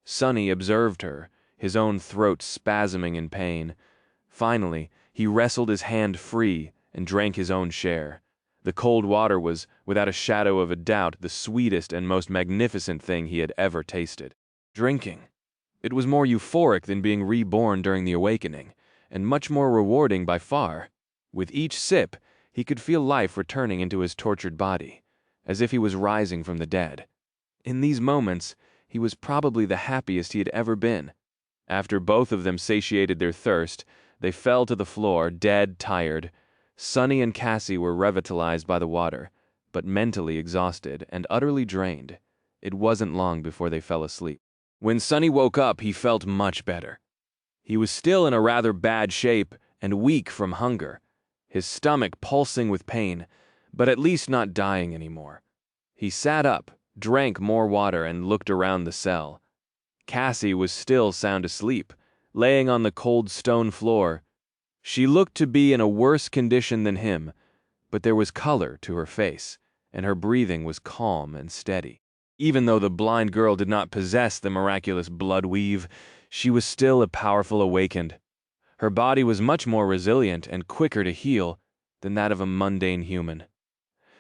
Sunny observed her, his own throat spasming in pain. Finally, he wrestled his hand free and drank his own share. The cold water was, without a shadow of a doubt, the sweetest and most magnificent thing he had ever tasted. Drinking. It was more euphoric than being reborn during the awakening, and much more rewarding by far. With each sip, he could feel life returning into his tortured body, as if he was rising from the dead. In these moments, he was probably the happiest he had ever been. After both of them satiated their thirst, they fell to the floor, dead tired. Sunny and Cassie were revitalized by the water, but mentally exhausted and utterly drained. It wasn't long before they fell asleep. When Sunny woke up, he felt much better. He was still in a rather bad shape and weak from hunger, his stomach pulsing with pain, but at least not dying anymore. He sat up, drank more water, and looked around the cell. Cassie was still sound asleep, laying on the cold stone floor. She looked to be in a worse condition than him, but there was color to her face, and her breathing was calm and steady. Even though the blind girl did not possess the miraculous blood weave, she was still a powerful awakened. Her body was much more resilient and quicker to heal than that of a mundane human.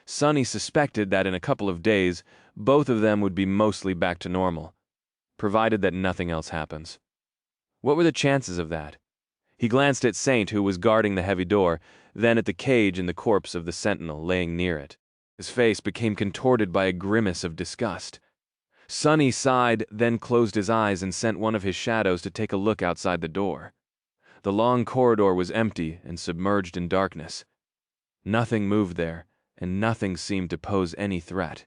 Sunny suspected that in a couple of days, both of them would be mostly back to normal, provided that nothing else happens. What were the chances of that? He glanced at Saint, who was guarding the heavy door, then at the cage and the corpse of the sentinel laying near it. His face became contorted by a grimace of disgust. Sunny sighed, then closed his eyes and sent one of his shadows to take a look outside the door. The long corridor was empty and submerged in darkness. Nothing moved there, and nothing seemed to pose any threat.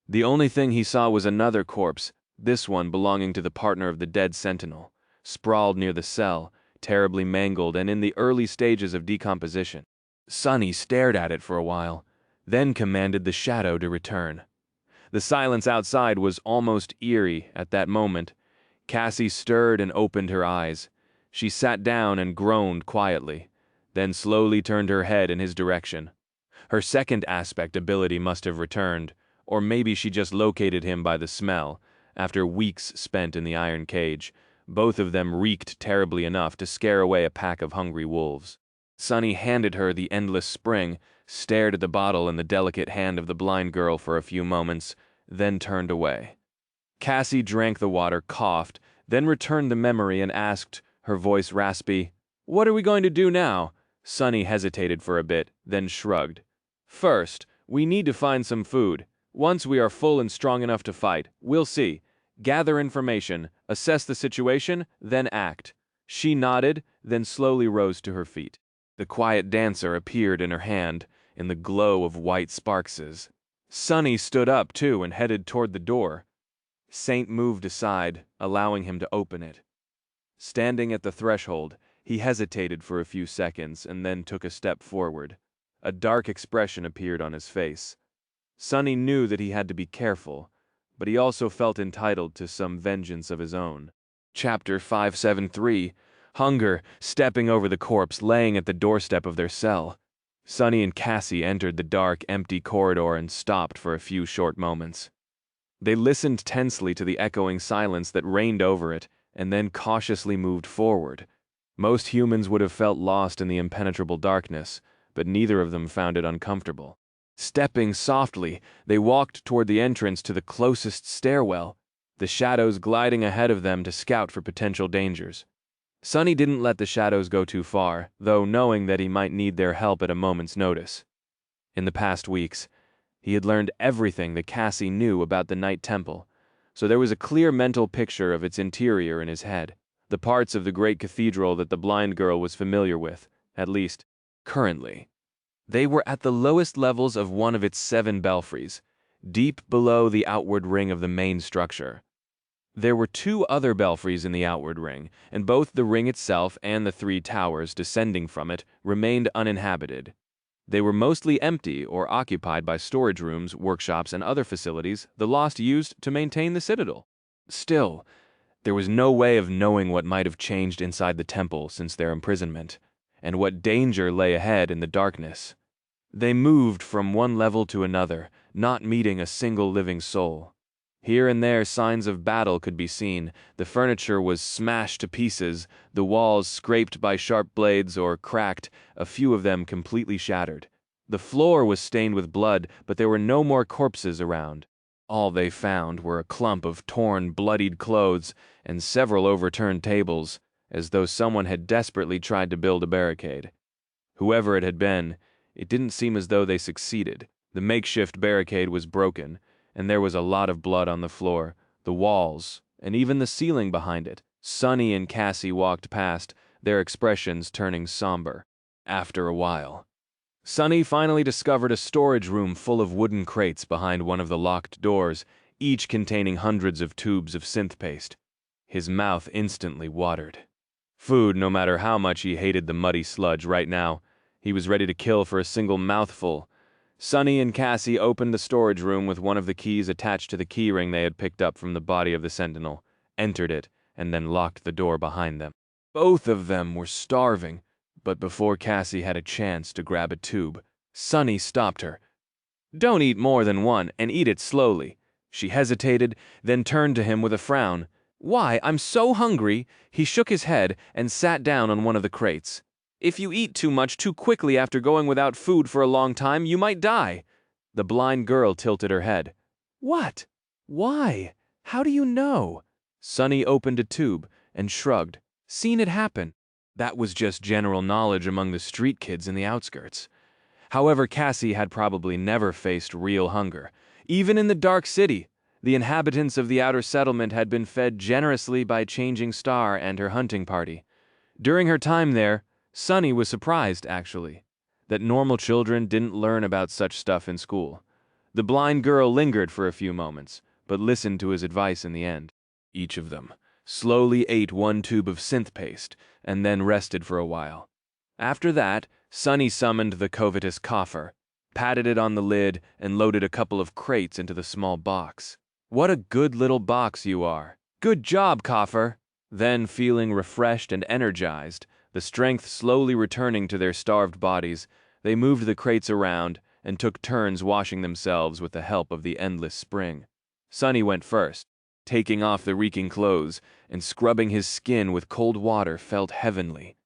The only thing he saw was another corpse, this one belonging to the partner of the dead sentinel, sprawled near the cell, terribly mangled and in the early stages of decomposition. Sunny stared at it for a while, then commanded the shadow to return. The silence outside was almost eerie at that moment. Cassie stirred and opened her eyes. She sat down and groaned quietly, then slowly turned her head in his direction. Her second aspect ability must have returned, or maybe she just located him by the smell, after weeks spent in the iron cage. Both of them reeked terribly enough to scare away a pack of hungry wolves. Sunny handed her the endless spring, stared at the bottle in the delicate hand of the blind girl for a few moments, then turned away. Cassie drank the water, coughed, then returned the memory and asked, her voice raspy, "What are we going to do now?" Sunny hesitated for a bit, then shrugged. "First, we need to find some food. Once we are full and strong enough to fight, we'll see. Gather information, assess the situation, then act." She nodded, then slowly rose to her feet. The quiet dancer appeared in her hand, in the glow of white sparkses. Sunny stood up, too, and headed toward the door. Saint moved aside, allowing him to open it. Standing at the threshold, he hesitated for a few seconds and then took a step forward. A dark expression appeared on his face. Sunny knew that he had to be careful, but he also felt entitled to some vengeance of his own. Chapter 573. Hunger, stepping over the corpse, laying at the doorstep of their cell. Sunny and Cassie entered the dark, empty corridor and stopped for a few short moments. They listened tensely to the echoing silence that reigned over it, and then cautiously moved forward. Most humans would have felt lost in the impenetrable darkness, but neither of them found it uncomfortable. Stepping softly, they walked toward the entrance to the closest stairwell, the shadows gliding ahead of them to scout for potential dangers. Sunny didn't let the shadows go too far, though knowing that he might need their help at a moment's notice. In the past weeks, he had learned everything that Cassie knew about the Night Temple, so there was a clear mental picture of its interior in his head. the parts of the great cathedral that the blind girl was familiar with, at least currently. They were at the lowest levels of one of its 7 belfries, deep below the outward ring of the main structure. There were 2 other belfries in the outward ring, and both the ring itself and the 3 towers descending from it remained uninhabited. They were mostly empty or occupied by storage rooms, workshops, and other facilities the Lost used to maintain the citadel. Still, there was no way of knowing what might have changed inside the temple since their imprisonment, and what danger lay ahead in the darkness. They moved from one level to another, not meeting a single living soul. Here and there signs of battle could be seen. The furniture was smashed to pieces, the walls scraped by sharp blades or cracked, a few of them completely shattered. The floor was stained with blood, but there were no more corpses around. All they found were a clump of torn, bloodied clothes and several overturned tables, as though someone had desperately tried to build a barricade. Whoever it had been, it didn't seem as though they succeeded. The makeshift barricade was broken, and there was a lot of blood on the floor, the walls, and even the ceiling behind it. Sunny and Cassie walked past, their expressions turning somber. After a while, Sunny finally discovered a storage room full of wooden crates behind one of the locked doors, each containing hundreds of tubes of synth paste. His mouth instantly watered. Food, no matter how much he hated the muddy sludge right now, he was ready to kill for a single mouthful. Sunny and Cassie opened the storage room with one of the keys attached to the keyring they had picked up from the body of the sentinel, entered it, and then locked the door behind them. Both of them were starving, but before Cassie had a chance to grab a tube, Sunny stopped her. "Don't eat more than one, and eat it slowly." She hesitated, then turned to him with a frown. "Why, I'm so hungry." He shook his head and sat down on one of the crates. "If you eat too much too quickly after going without food for a long time, you might die." The blind girl tilted her head. "What? Why? How do you know?" Sunny opened a tube and shrugged. "Seen it happen." That was just general knowledge among the street kids in the outskirts. However, Cassie had probably never faced real hunger. Even in the Dark City, the inhabitants of the outer settlement had been fed generously by Changing Star and her hunting party. During her time there, Sunny was surprised, actually, that normal children didn't learn about such stuff in school. The blind girl lingered for a few moments, but listened to his advice in the end. Each of them slowly ate one tube of synth paste, and then rested for a while. After that, Sunny summoned the covetous coffer, patted it on the lid, and loaded a couple of crates into the small box. "What a good little box you are. Good job, coffer." Then, feeling refreshed and energized, the strength slowly returning to their starved bodies, they moved the crates around and took turns washing themselves with the help of the endless spring. Sunny went first. Taking off the reeking clothes and scrubbing his skin with cold water felt heavenly.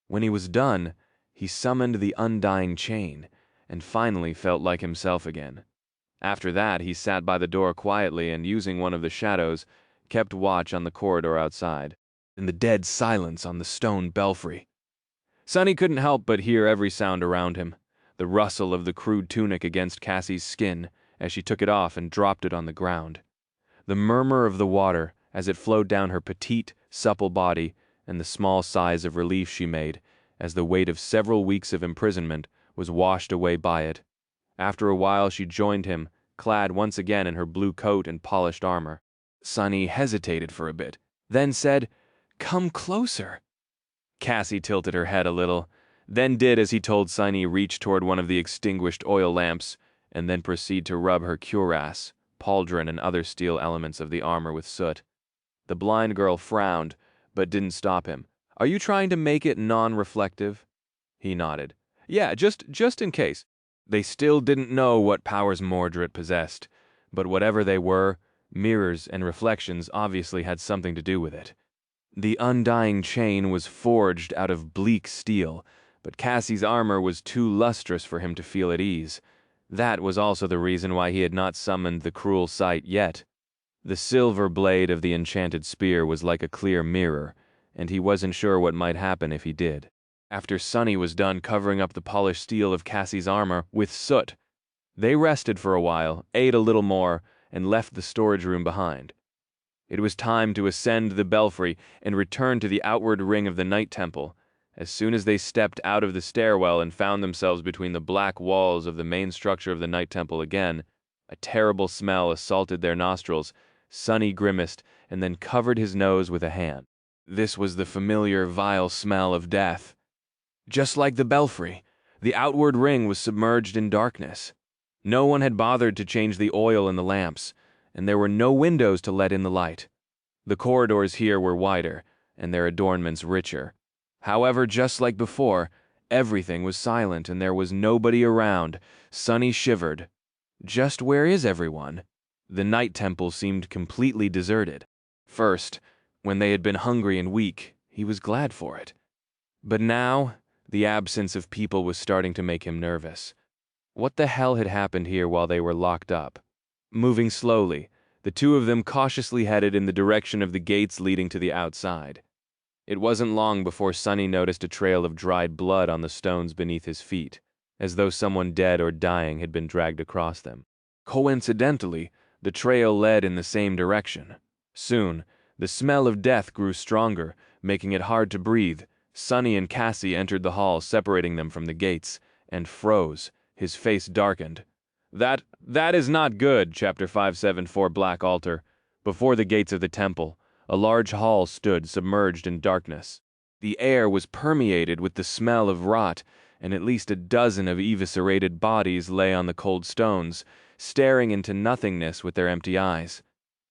When he was done, he summoned the undying chain and finally felt like himself again. After that, he sat by the door quietly and, using one of the shadows, kept watch on the corridor outside, in the dead silence on the stone belfry. Sunny couldn't help but hear every sound around him, the rustle of the crude tunic against Cassie's skin as she took it off and dropped it on the ground, the murmur of the water as it flowed down her petite, supple body, and the small sighs of relief she made as the weight of several weeks of imprisonment was washed away by it. After a while she joined him, clad once again in her blue coat and polished armor. Sunny hesitated for a bit, then said, "Come closer." Cassie tilted her head a little, then did as he told Sunny, reach toward one of the extinguished oil lamps, and then proceed to rub her cuirass, pauldron, and other steel elements of the armor with soot. The blind girl frowned, but didn't stop him. "Are you trying to make it non-reflective?" He nodded. "Yeah, just in case." They still didn't know what powers Mordred possessed, but whatever they were, mirrors and reflections obviously had something to do with it. The undying chain was forged out of bleak steel, but Cassie's armor was too lustrous for him to feel at ease. That was also the reason why he had not summoned the cruel sight yet. The silver blade of the enchanted spear was like a clear mirror, and he wasn't sure what might happen if he did. After Sunny was done covering up the polished steel of Cassie's armor with soot, they rested for a while, ate a little more, and left the storage room behind. It was time to ascend the belfry and return to the outward ring of the Night Temple. As soon as they stepped out of the stairwell and found themselves between the black walls of the main structure of the Night Temple again, a terrible smell assaulted their nostrils. Sonny grimaced and then covered his nose with a hand. This was the familiar, vile smell of death. Just like the belfry, the outward ring was submerged in darkness. No one had bothered to change the oil in the lamps, and there were no windows to let in the light. The corridors here were wider, and their adornments richer. However, just like before, everything was silent and there was nobody around. Sonny shivered. Just where is everyone? The Night Temple seemed completely deserted. First, when they had been hungry and weak, he was glad for it. But now, the absence of people was starting to make him nervous. What the hell had happened here while they were locked up? Moving slowly, the two of them cautiously headed in the direction of the gates leading to the outside. It wasn't long before Sonny noticed a trail of dried blood on the stones beneath his feet, as though someone dead or dying had been dragged across them. Coincidentally, the trail led in the same direction. Soon, the smell of death grew stronger, making it hard to breathe. Sonny and Cassie entered the hall separating them from the gates, and froze. His face darkened. That is not good, Chapter 574 Black Altar. Before the gates of the temple, a large hall stood submerged in darkness. The air was permeated with the smell of rot, and at least a dozen of eviscerated bodies lay on the cold stones, staring into nothingness with their empty eyes.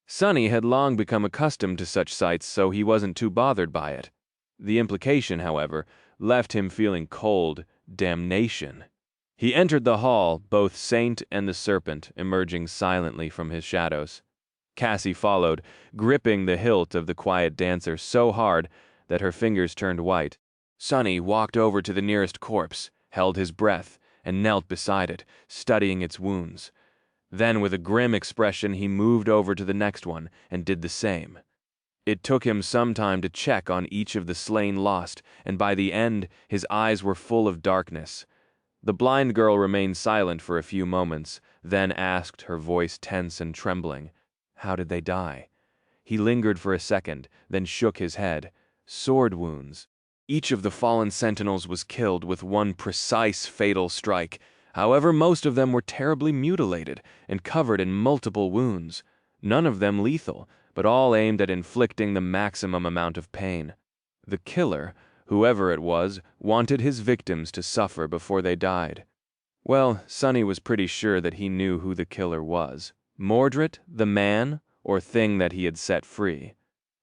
Sonny had long become accustomed to such sights, so he wasn't too bothered by it. The implication, however, left him feeling cold damnation. He entered the hall, both Saint and the Serpent emerging silently from his shadows. Cassie followed, gripping the hilt of the quiet dancer so hard that her fingers turned white. Sonny walked over to the nearest corpse, held his breath, and knelt beside it, studying its wounds. Then, with a grim expression, he moved over to the next one and did the same. It took him some time to check on each of the slain lost, and by the end, his eyes were full of darkness. The blind girl remained silent for a few moments, then asked, her voice tense and trembling, "How did they die?" He lingered for a second, then shook his head. Sword wounds. Each of the fallen sentinels was killed with one precise fatal strike. However, most of them were terribly mutilated and covered in multiple wounds. None of them lethal, but all aimed at inflicting the maximum amount of pain. The killer, whoever it was, wanted his victims to suffer before they died. Well, Sonny was pretty sure that he knew who the killer was. Mordred, the man, or thing that he had set free.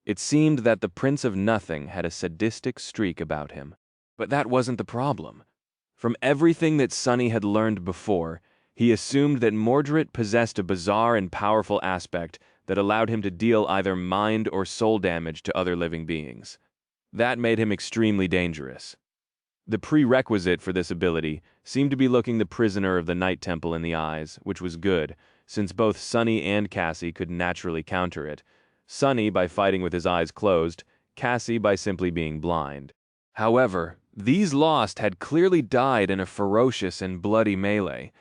It seemed that the Prince of Nothing had a sadistic streak about him. But that wasn't the problem. From everything that Sonny had learned before, he assumed that Mordred possessed a bizarre and powerful aspect that allowed him to deal either mind or soul damage to other living beings. That made him extremely dangerous. The prerequisite for this ability seemed to be looking the prisoner of the Night Temple in the eyes, which was good, since both Sonny and Cassie could naturally counter it. Sonny by fighting with his eyes closed, Cassie by simply being blind. However, these lost had clearly died in a ferocious and bloody melee.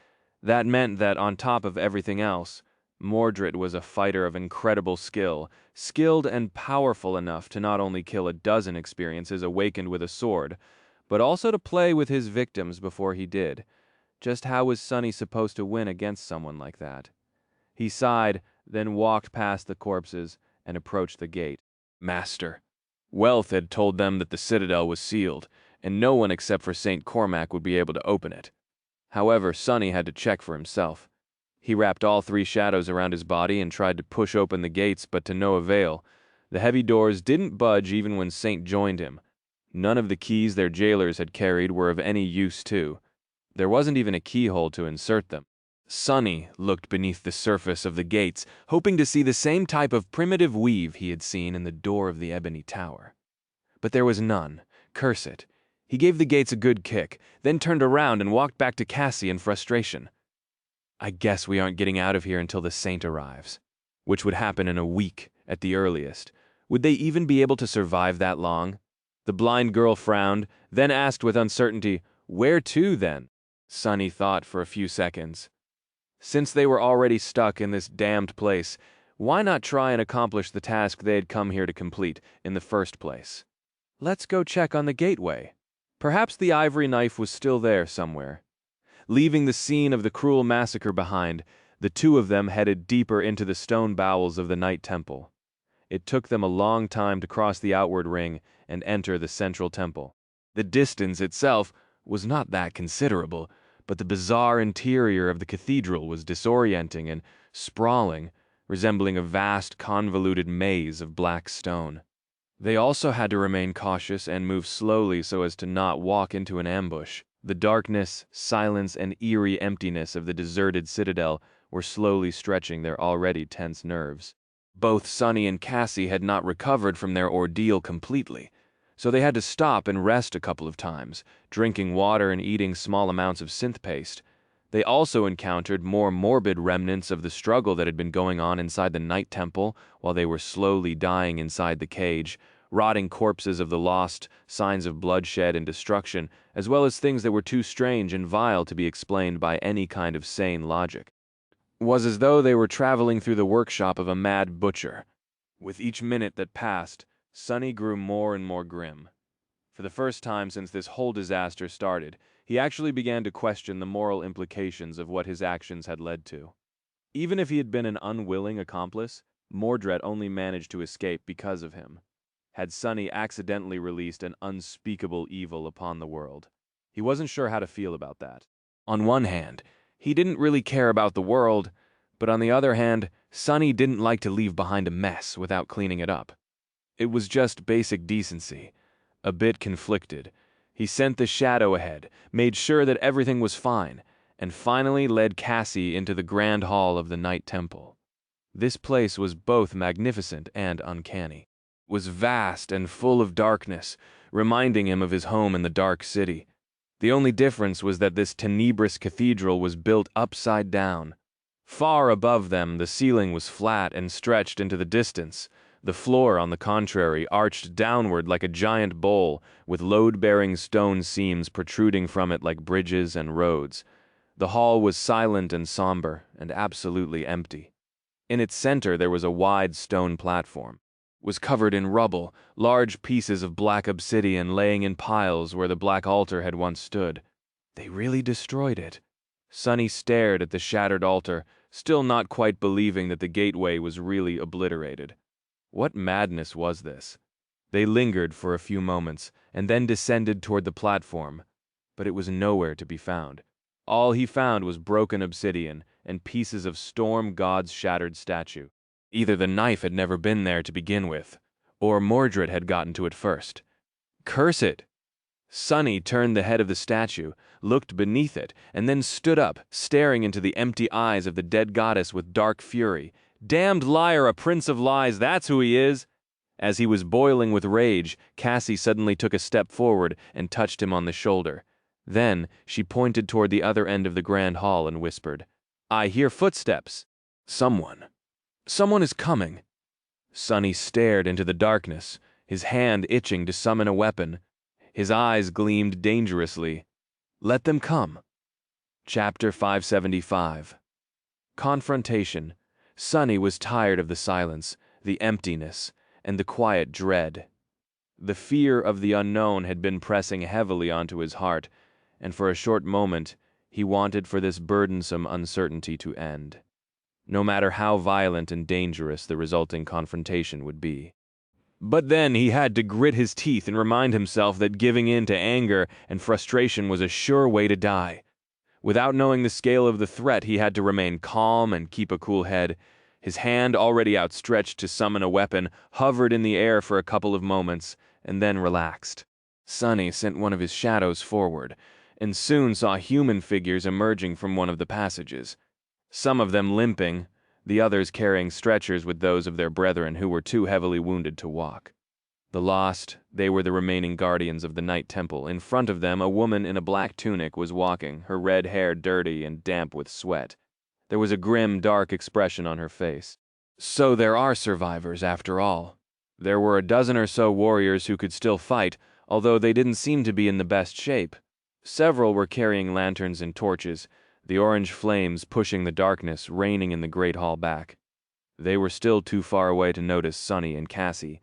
That meant that on top of everything else, Mordred was a fighter of incredible skill, skilled and powerful enough to not only kill a dozen experiences awakened with a sword, but also to play with his victims before he did. Just how was Sonny supposed to win against someone like that? He sighed, then walked past the corpses and approached the gate. Master. Wealth had told them that the citadel was sealed, and no one except for St. Cormac would be able to open it. However, Sonny had to check for himself. He wrapped all three shadows around his body and tried to push open the gates, but to no avail. The heavy doors didn't budge even when Saint joined him. None of the keys their jailers had carried were of any use too. There wasn't even a keyhole to insert them. Sonny looked beneath the surface of the gates, hoping to see the same type of primitive weave he had seen in the door of the ebony tower. But there was none. Curse it. He gave the gates a good kick, then turned around and walked back to Cassie in frustration. I guess we aren't getting out of here until the Saint arrives, which would happen in a week at the earliest. Would they even be able to survive that long? The blind girl frowned, then asked with uncertainty, "Where to, then?" Sonny thought for a few seconds. Since they were already stuck in this damned place, Why not try and accomplish the task they had come here to complete in the first place? Let's go check on the gateway. Perhaps the ivory knife was still there somewhere. Leaving the scene of the cruel massacre behind, the two of them headed deeper into the stone bowels of the Night Temple. It took them a long time to cross the outward ring and enter the central temple. The distance itself was not that considerable, but the bizarre interior of the cathedral was disorienting and sprawling, resembling a vast convoluted maze of black stone. They also had to remain cautious and move slowly so as to not walk into an ambush. The darkness, silence, and eerie emptiness of the deserted citadel were slowly stretching their already tense nerves. Both Sunny and Cassie had not recovered from their ordeal completely, so they had to stop and rest a couple of times, drinking water and eating small amounts of synth paste. They also encountered more morbid remnants of the struggle that had been going on inside the Night Temple while they were slowly dying inside the cage, rotting corpses of the lost, signs of bloodshed and destruction, as well as things that were too strange and vile to be explained by any kind of sane logic. It was as though they were traveling through the workshop of a mad butcher. With each minute that passed, Sunny grew more and more grim. For the first time since this whole disaster started, he actually began to question the moral implications of what his actions had led to. Even if he had been an unwilling accomplice, Mordred only managed to escape because of him. Had Sunny accidentally released an unspeakable evil upon the world? He wasn't sure how to feel about that. On one hand, he didn't really care about the world, but on the other hand, Sunny didn't like to leave behind a mess without cleaning it up. It was just basic decency. A bit conflicted, he sent the shadow ahead, made sure that everything was fine, and finally led Cassie into the grand hall of the Night Temple. This place was both magnificent and uncanny. It was vast and full of darkness, reminding him of his home in the Dark City. The only difference was that this tenebrous cathedral was built upside down. Far above them, the ceiling was flat and stretched into the distance. The floor, on the contrary, arched downward like a giant bowl, with load-bearing stone seams protruding from it like bridges and roads. The hall was silent and somber, and absolutely empty. In its center there was a wide stone platform. It was covered in rubble, large pieces of black obsidian laying in piles where the black altar had once stood. They really destroyed it. Sunny stared at the shattered altar, still not quite believing that the gateway was really obliterated. What madness was this? They lingered for a few moments, and then descended toward the platform, but it was nowhere to be found. All he found was broken obsidian and pieces of Storm God's shattered statue. Either the knife had never been there to begin with, or Mordred had gotten to it first. Curse it! Sunny turned the head of the statue, looked beneath it, and then stood up, staring into the empty eyes of the dead goddess with dark fury. Damned liar, a prince of lies, that's who he is! As he was boiling with rage, Cassie suddenly took a step forward and touched him on the shoulder. Then she pointed toward the other end of the grand hall and whispered, "I hear footsteps. Someone is coming." Sunny stared into the darkness, his hand itching to summon a weapon. His eyes gleamed dangerously. Let them come. Chapter 575. Confrontation. Sunny was tired of the silence, the emptiness, and the quiet dread. The fear of the unknown had been pressing heavily onto his heart, and for a short moment he wanted for this burdensome uncertainty to end, no matter how violent and dangerous the resulting confrontation would be. But then he had to grit his teeth and remind himself that giving in to anger and frustration was a sure way to die. Without knowing the scale of the threat, he had to remain calm and keep a cool head. His hand, already outstretched to summon a weapon, hovered in the air for a couple of moments, and then relaxed. Sunny sent one of his shadows forward, and soon saw human figures emerging from one of the passages. Some of them limping, the others carrying stretchers with those of their brethren who were too heavily wounded to walk. The lost, they were the remaining guardians of the Night Temple. In front of them, a woman in a black tunic was walking, her red hair dirty and damp with sweat. There was a grim, dark expression on her face. So there are survivors, after all. There were a dozen or so warriors who could still fight, although they didn't seem to be in the best shape. Several were carrying lanterns and torches, the orange flames pushing the darkness, raining in the great hall back. They were still too far away to notice Sonny and Cassie,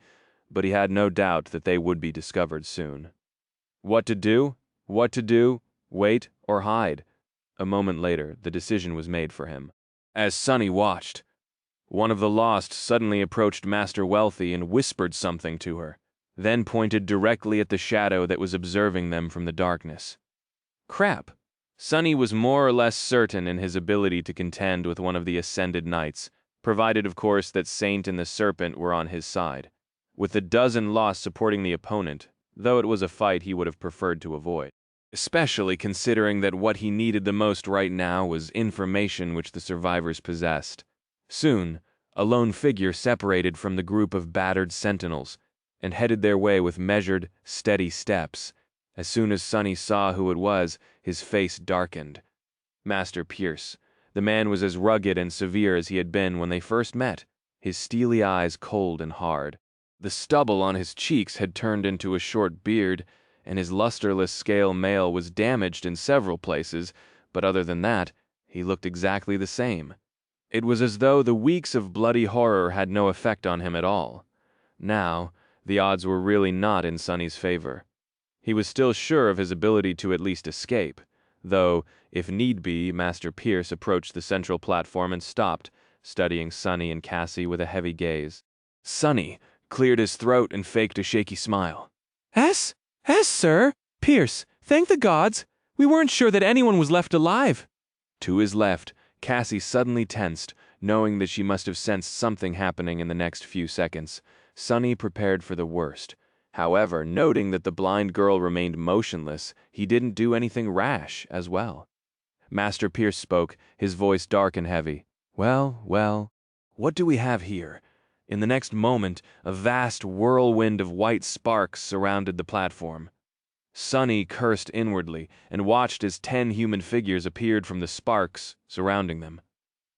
but he had no doubt that they would be discovered soon. What to do? What to do? Wait or hide? A moment later, the decision was made for him. As Sonny watched, one of the lost suddenly approached Master Wealthy and whispered something to her, then pointed directly at the shadow that was observing them from the darkness. Crap! Sonny was more or less certain in his ability to contend with one of the Ascended Knights, provided of course that Saint and the Serpent were on his side. With the dozen lost supporting the opponent, though it was a fight he would have preferred to avoid. Especially considering that what he needed the most right now was information which the survivors possessed. Soon, a lone figure separated from the group of battered sentinels, and headed their way with measured, steady steps. As soon as Sonny saw who it was, his face darkened. Master Pierce. The man was as rugged and severe as he had been when they first met, his steely eyes cold and hard. The stubble on his cheeks had turned into a short beard, and his lusterless scale mail was damaged in several places, but other than that, he looked exactly the same. It was as though the weeks of bloody horror had no effect on him at all. Now, the odds were really not in Sonny's favor. He was still sure of his ability to at least escape, though, if need be, Master Pierce approached the central platform and stopped, studying Sonny and Cassie with a heavy gaze. Sonny cleared his throat and faked a shaky smile. "Yes, sir. Pierce, thank the gods. We weren't sure that anyone was left alive." To his left, Cassie suddenly tensed, knowing that she must have sensed something happening in the next few seconds. Sonny prepared for the worst. However, noting that the blind girl remained motionless, he didn't do anything rash as well. Master Pierce spoke, his voice dark and heavy. Well, what do we have here? In the next moment, a vast whirlwind of white sparks surrounded the platform. Sonny cursed inwardly and watched as 10 human figures appeared from the sparks surrounding them.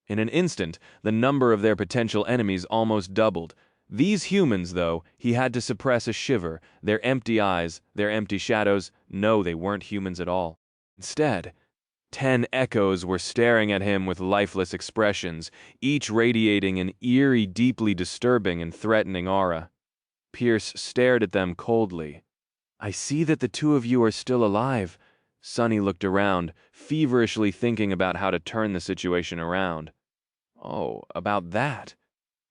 In an instant, the number of their potential enemies almost doubled. These humans, though, he had to suppress a shiver, their empty eyes, their empty shadows. No, they weren't humans at all. Instead, 10 echoes were staring at him with lifeless expressions, each radiating an eerie, deeply disturbing and threatening aura. Pierce stared at them coldly. I see that the two of you are still alive. Sonny looked around, feverishly thinking about how to turn the situation around. Oh, about that.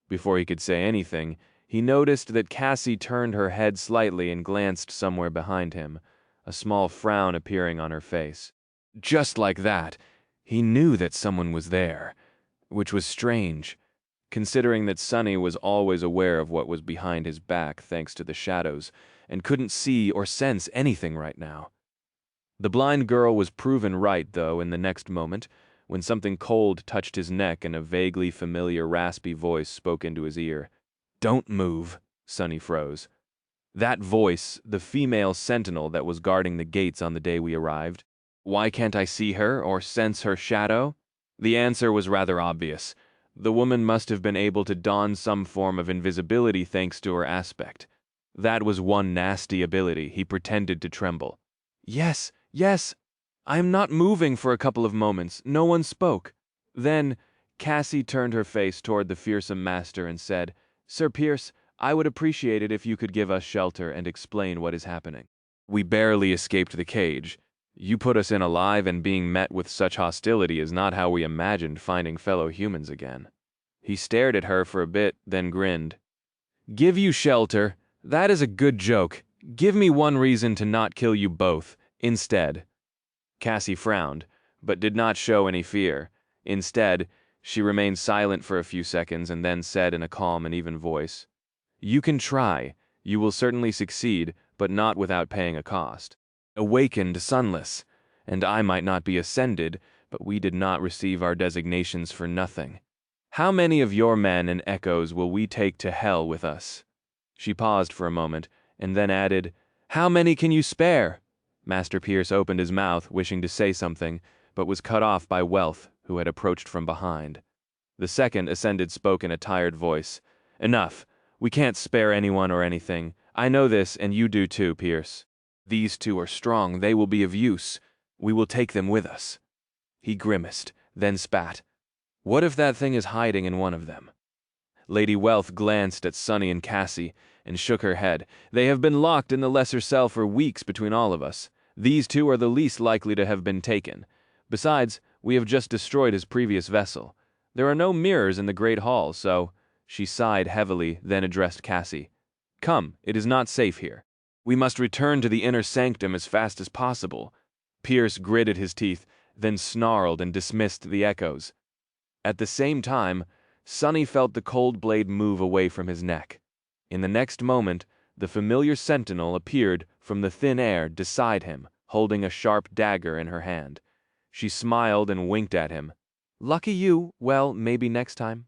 Before he could say anything, he noticed that Cassie turned her head slightly and glanced somewhere behind him, a small frown appearing on her face. Just like that, he knew that someone was there, which was strange, considering that Sonny was always aware of what was behind his back thanks to the shadows, and couldn't see or sense anything right now. The blind girl was proven right, though, in the next moment, when something cold touched his neck and a vaguely familiar raspy voice spoke into his ear. Don't move, Sonny froze. That voice, the female sentinel that was guarding the gates on the day we arrived. Why can't I see her or sense her shadow? The answer was rather obvious. The woman must have been able to don some form of invisibility thanks to her aspect. That was one nasty ability. He pretended to tremble. Yes, I am not moving for a couple of moments. No one spoke. Then, Cassie turned her face toward the fearsome master and said, Sir Pierce, I would appreciate it if you could give us shelter and explain what is happening. We barely escaped the cage. You put us in alive, and being met with such hostility is not how we imagined finding fellow humans again. He stared at her for a bit, then grinned. Give you shelter? That is a good joke. Give me one reason to not kill you both, instead. Cassie frowned, but did not show any fear. Instead, she remained silent for a few seconds and then said in a calm and even voice, You can try. You will certainly succeed, but not without paying a cost. Awakened sunless, and I might not be ascended, but we did not receive our designations for nothing. How many of your men and echoes will we take to hell with us? She paused for a moment, and then added, How many can you spare? Master Pierce opened his mouth, wishing to say something, but was cut off by Wealth, who had approached from behind. The second Ascended spoke in a tired voice. Enough. We can't spare anyone or anything. I know this, and you do too, Pierce. These two are strong. They will be of use. We will take them with us. He grimaced, then spat. What if that thing is hiding in one of them? Lady Wealth glanced at Sunny and Cassie and shook her head. They have been locked in the lesser cell for weeks between all of us. These two are the least likely to have been taken. Besides, we have just destroyed his previous vessel. There are no mirrors in the Great Hall, so... She sighed heavily, then addressed Cassie. Come, it is not safe here. We must return to the inner sanctum as fast as possible. Pierce gritted his teeth, then snarled and dismissed the echoes. At the same time, Sunny felt the cold blade move away from his neck. In the next moment, the familiar sentinel appeared from the thin air beside him, holding a sharp dagger in her hand. She smiled and winked at him. Lucky you, well, maybe next time.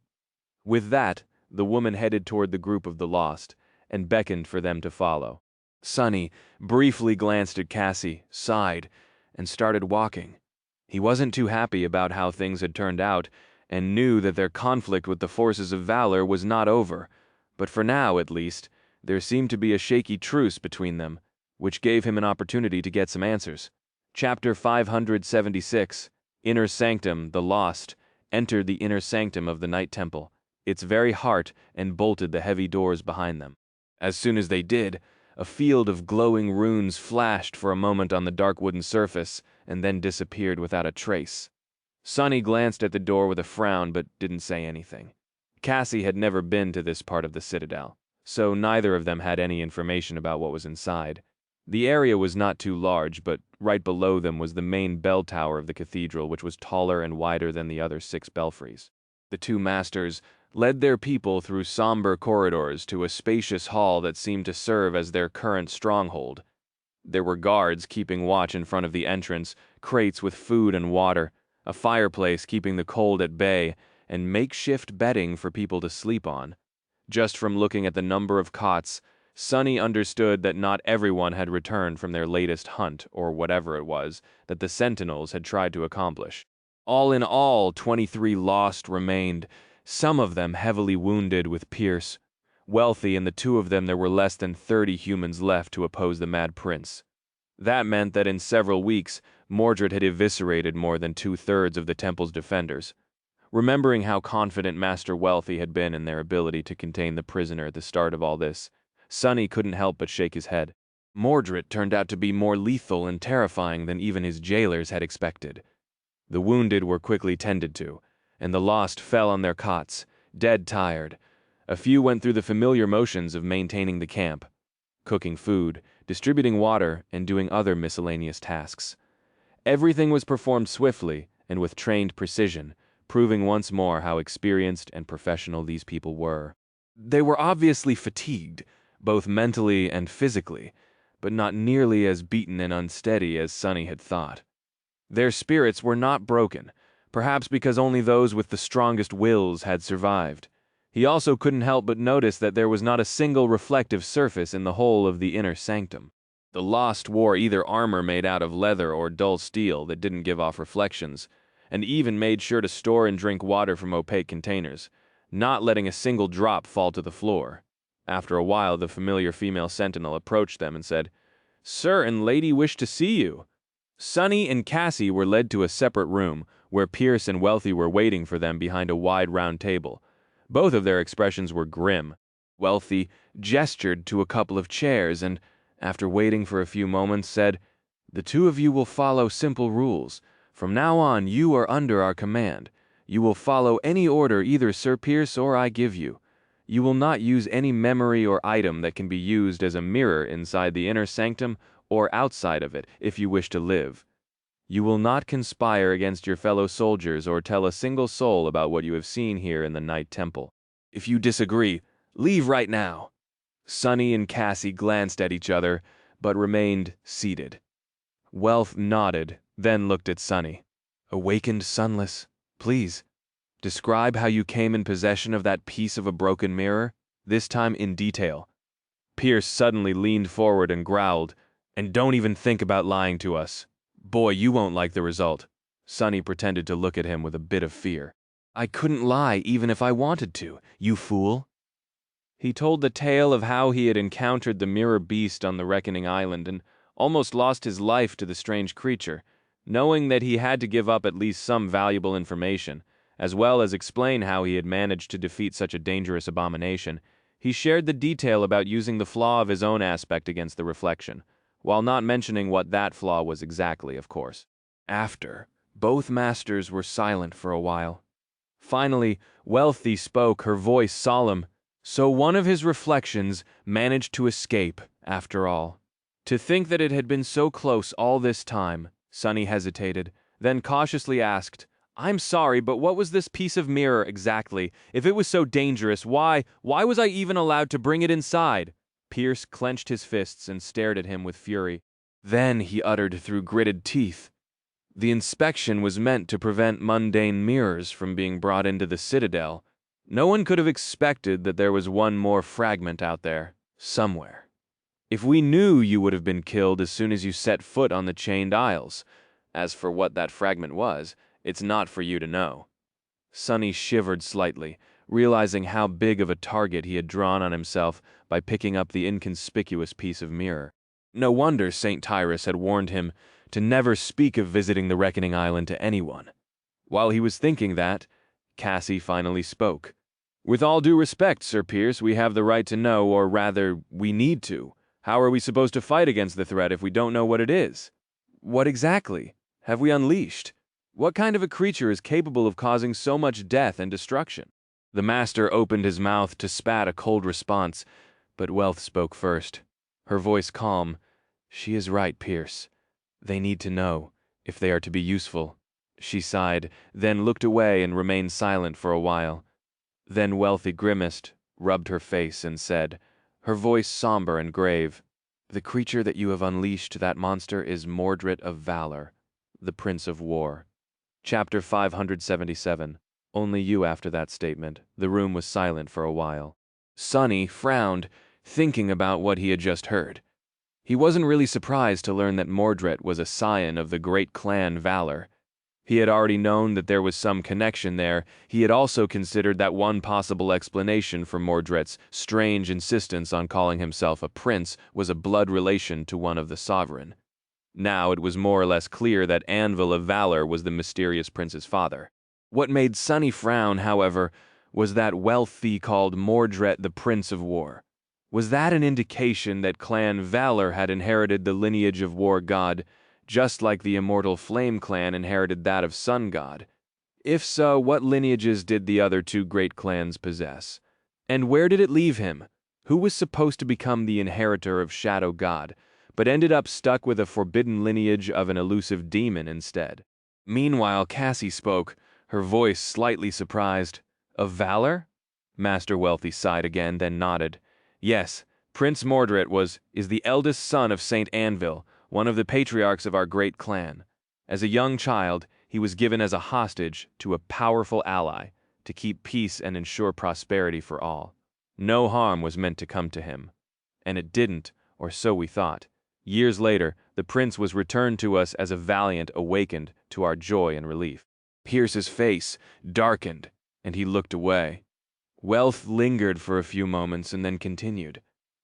With that, the woman headed toward the group of the lost, and beckoned for them to follow. Sunny briefly glanced at Cassie, sighed, and started walking. He wasn't too happy about how things had turned out, and knew that their conflict with the forces of valor was not over, but for now, at least, there seemed to be a shaky truce between them, which gave him an opportunity to get some answers. Chapter 576, Inner Sanctum, the Lost, entered the inner sanctum of the Night Temple, its very heart, and bolted the heavy doors behind them. As soon as they did, a field of glowing runes flashed for a moment on the dark wooden surface, and then disappeared without a trace. Sunny glanced at the door with a frown, but didn't say anything. Cassie had never been to this part of the citadel, so neither of them had any information about what was inside. The area was not too large, but right below them was the main bell tower of the cathedral, which was taller and wider than the other 6 belfries. The two masters led their people through somber corridors to a spacious hall that seemed to serve as their current stronghold. There were guards keeping watch in front of the entrance, crates with food and water, a fireplace keeping the cold at bay, and makeshift bedding for people to sleep on. Just from looking at the number of cots, Sunny understood that not everyone had returned from their latest hunt, or whatever it was, that the Sentinels had tried to accomplish. All in all, 23 lost remained, some of them heavily wounded with Pierce. Wealthy, and the two of them there were less than 30 humans left to oppose the Mad Prince. That meant that in several weeks, Mordred had eviscerated more than 2/3 of the temple's defenders. Remembering how confident Master Wealthy had been in their ability to contain the prisoner at the start of all this, Sunny couldn't help but shake his head. Mordred turned out to be more lethal and terrifying than even his jailers had expected. The wounded were quickly tended to, and the lost fell on their cots, dead tired. A few went through the familiar motions of maintaining the camp, cooking food, distributing water, and doing other miscellaneous tasks. Everything was performed swiftly and with trained precision, proving once more how experienced and professional these people were. They were obviously fatigued, both mentally and physically, but not nearly as beaten and unsteady as Sunny had thought. Their spirits were not broken, perhaps because only those with the strongest wills had survived. He also couldn't help but notice that there was not a single reflective surface in the whole of the inner sanctum. The lost wore either armor made out of leather or dull steel that didn't give off reflections, and even made sure to store and drink water from opaque containers, not letting a single drop fall to the floor. After a while, the familiar female sentinel approached them and said, "Sir and lady wish to see you." Sunny and Cassie were led to a separate room, where Pierce and Wealthy were waiting for them behind a wide round table. Both of their expressions were grim. Wealthy gestured to a couple of chairs and, after waiting for a few moments, said, "The two of you will follow simple rules. From now on, you are under our command. You will follow any order either Sir Pierce or I give you. You will not use any memory or item that can be used as a mirror inside the inner sanctum or outside of it if you wish to live. You will not conspire against your fellow soldiers or tell a single soul about what you have seen here in the Night Temple. If you disagree, leave right now." Sunny and Cassie glanced at each other, but remained seated. Wealth nodded, then looked at Sunny. "Awakened Sunless, please, describe how you came in possession of that piece of a broken mirror, this time in detail." Pierce suddenly leaned forward and growled, "And don't even think about lying to us. Boy, you won't like the result." Sunny pretended to look at him with a bit of fear. "I couldn't lie even if I wanted to, you fool." He told the tale of how he had encountered the mirror beast on the Reckoning Island and almost lost his life to the strange creature, knowing that he had to give up at least some valuable information, as well as explain how he had managed to defeat such a dangerous abomination. He shared the detail about using the flaw of his own aspect against the reflection, while not mentioning what that flaw was exactly, of course. After, both masters were silent for a while. Finally, Wealthy spoke, her voice solemn. So one of his reflections managed to escape, after all. To think that it had been so close all this time, Sonny hesitated, then cautiously asked, "I'm sorry, but what was this piece of mirror exactly? If it was so dangerous, why was I even allowed to bring it inside?" Pierce clenched his fists and stared at him with fury. Then he uttered through gritted teeth, "The inspection was meant to prevent mundane mirrors from being brought into the Citadel. No one could have expected that there was one more fragment out there, somewhere. If we knew, you would have been killed as soon as you set foot on the Chained Isles. As for what that fragment was, it's not for you to know." Sonny shivered slightly, realizing how big of a target he had drawn on himself by picking up the inconspicuous piece of mirror. No wonder St. Tyrus had warned him to never speak of visiting the Reckoning Island to anyone. While he was thinking that, Cassie finally spoke. "With all due respect, Sir Pierce, we have the right to know, or rather, we need to. How are we supposed to fight against the threat if we don't know what it is? What exactly have we unleashed? What kind of a creature is capable of causing so much death and destruction?" The master opened his mouth to spat a cold response, but Wealth spoke first. Her voice calm. "She is right, Pierce. They need to know, if they are to be useful." She sighed, then looked away and remained silent for a while. Then Wealthy grimaced, rubbed her face, and said, her voice somber and grave, "The creature that you have unleashed, that monster, is Mordred of Valor, the Prince of War." Chapter 577. Only you after that statement. The room was silent for a while. Sonny frowned, thinking about what he had just heard. He wasn't really surprised to learn that Mordred was a scion of the great clan Valor. He had already known that there was some connection there. He had also considered that one possible explanation for Mordred's strange insistence on calling himself a prince was a blood relation to one of the sovereign. Now it was more or less clear that Anvil of Valor was the mysterious prince's father. What made Sonny frown, however, was that Wealthy called Mordred the Prince of War. Was that an indication that Clan Valor had inherited the lineage of War God, just like the immortal Flame Clan inherited that of Sun God? If so, what lineages did the other two great clans possess? And where did it leave him? Who was supposed to become the inheritor of Shadow God, but ended up stuck with a forbidden lineage of an elusive demon instead? Meanwhile, Cassie spoke, her voice slightly surprised. "Of Valor?" Master Wealthy sighed again, then nodded. "Yes, Prince Mordred is the eldest son of Saint Anvil, one of the patriarchs of our great clan. As a young child, he was given as a hostage to a powerful ally to keep peace and ensure prosperity for all. No harm was meant to come to him. And it didn't, or so we thought. Years later, the prince was returned to us as a valiant awakened to our joy and relief." Pierce's face darkened, and he looked away. Wealth lingered for a few moments and then continued.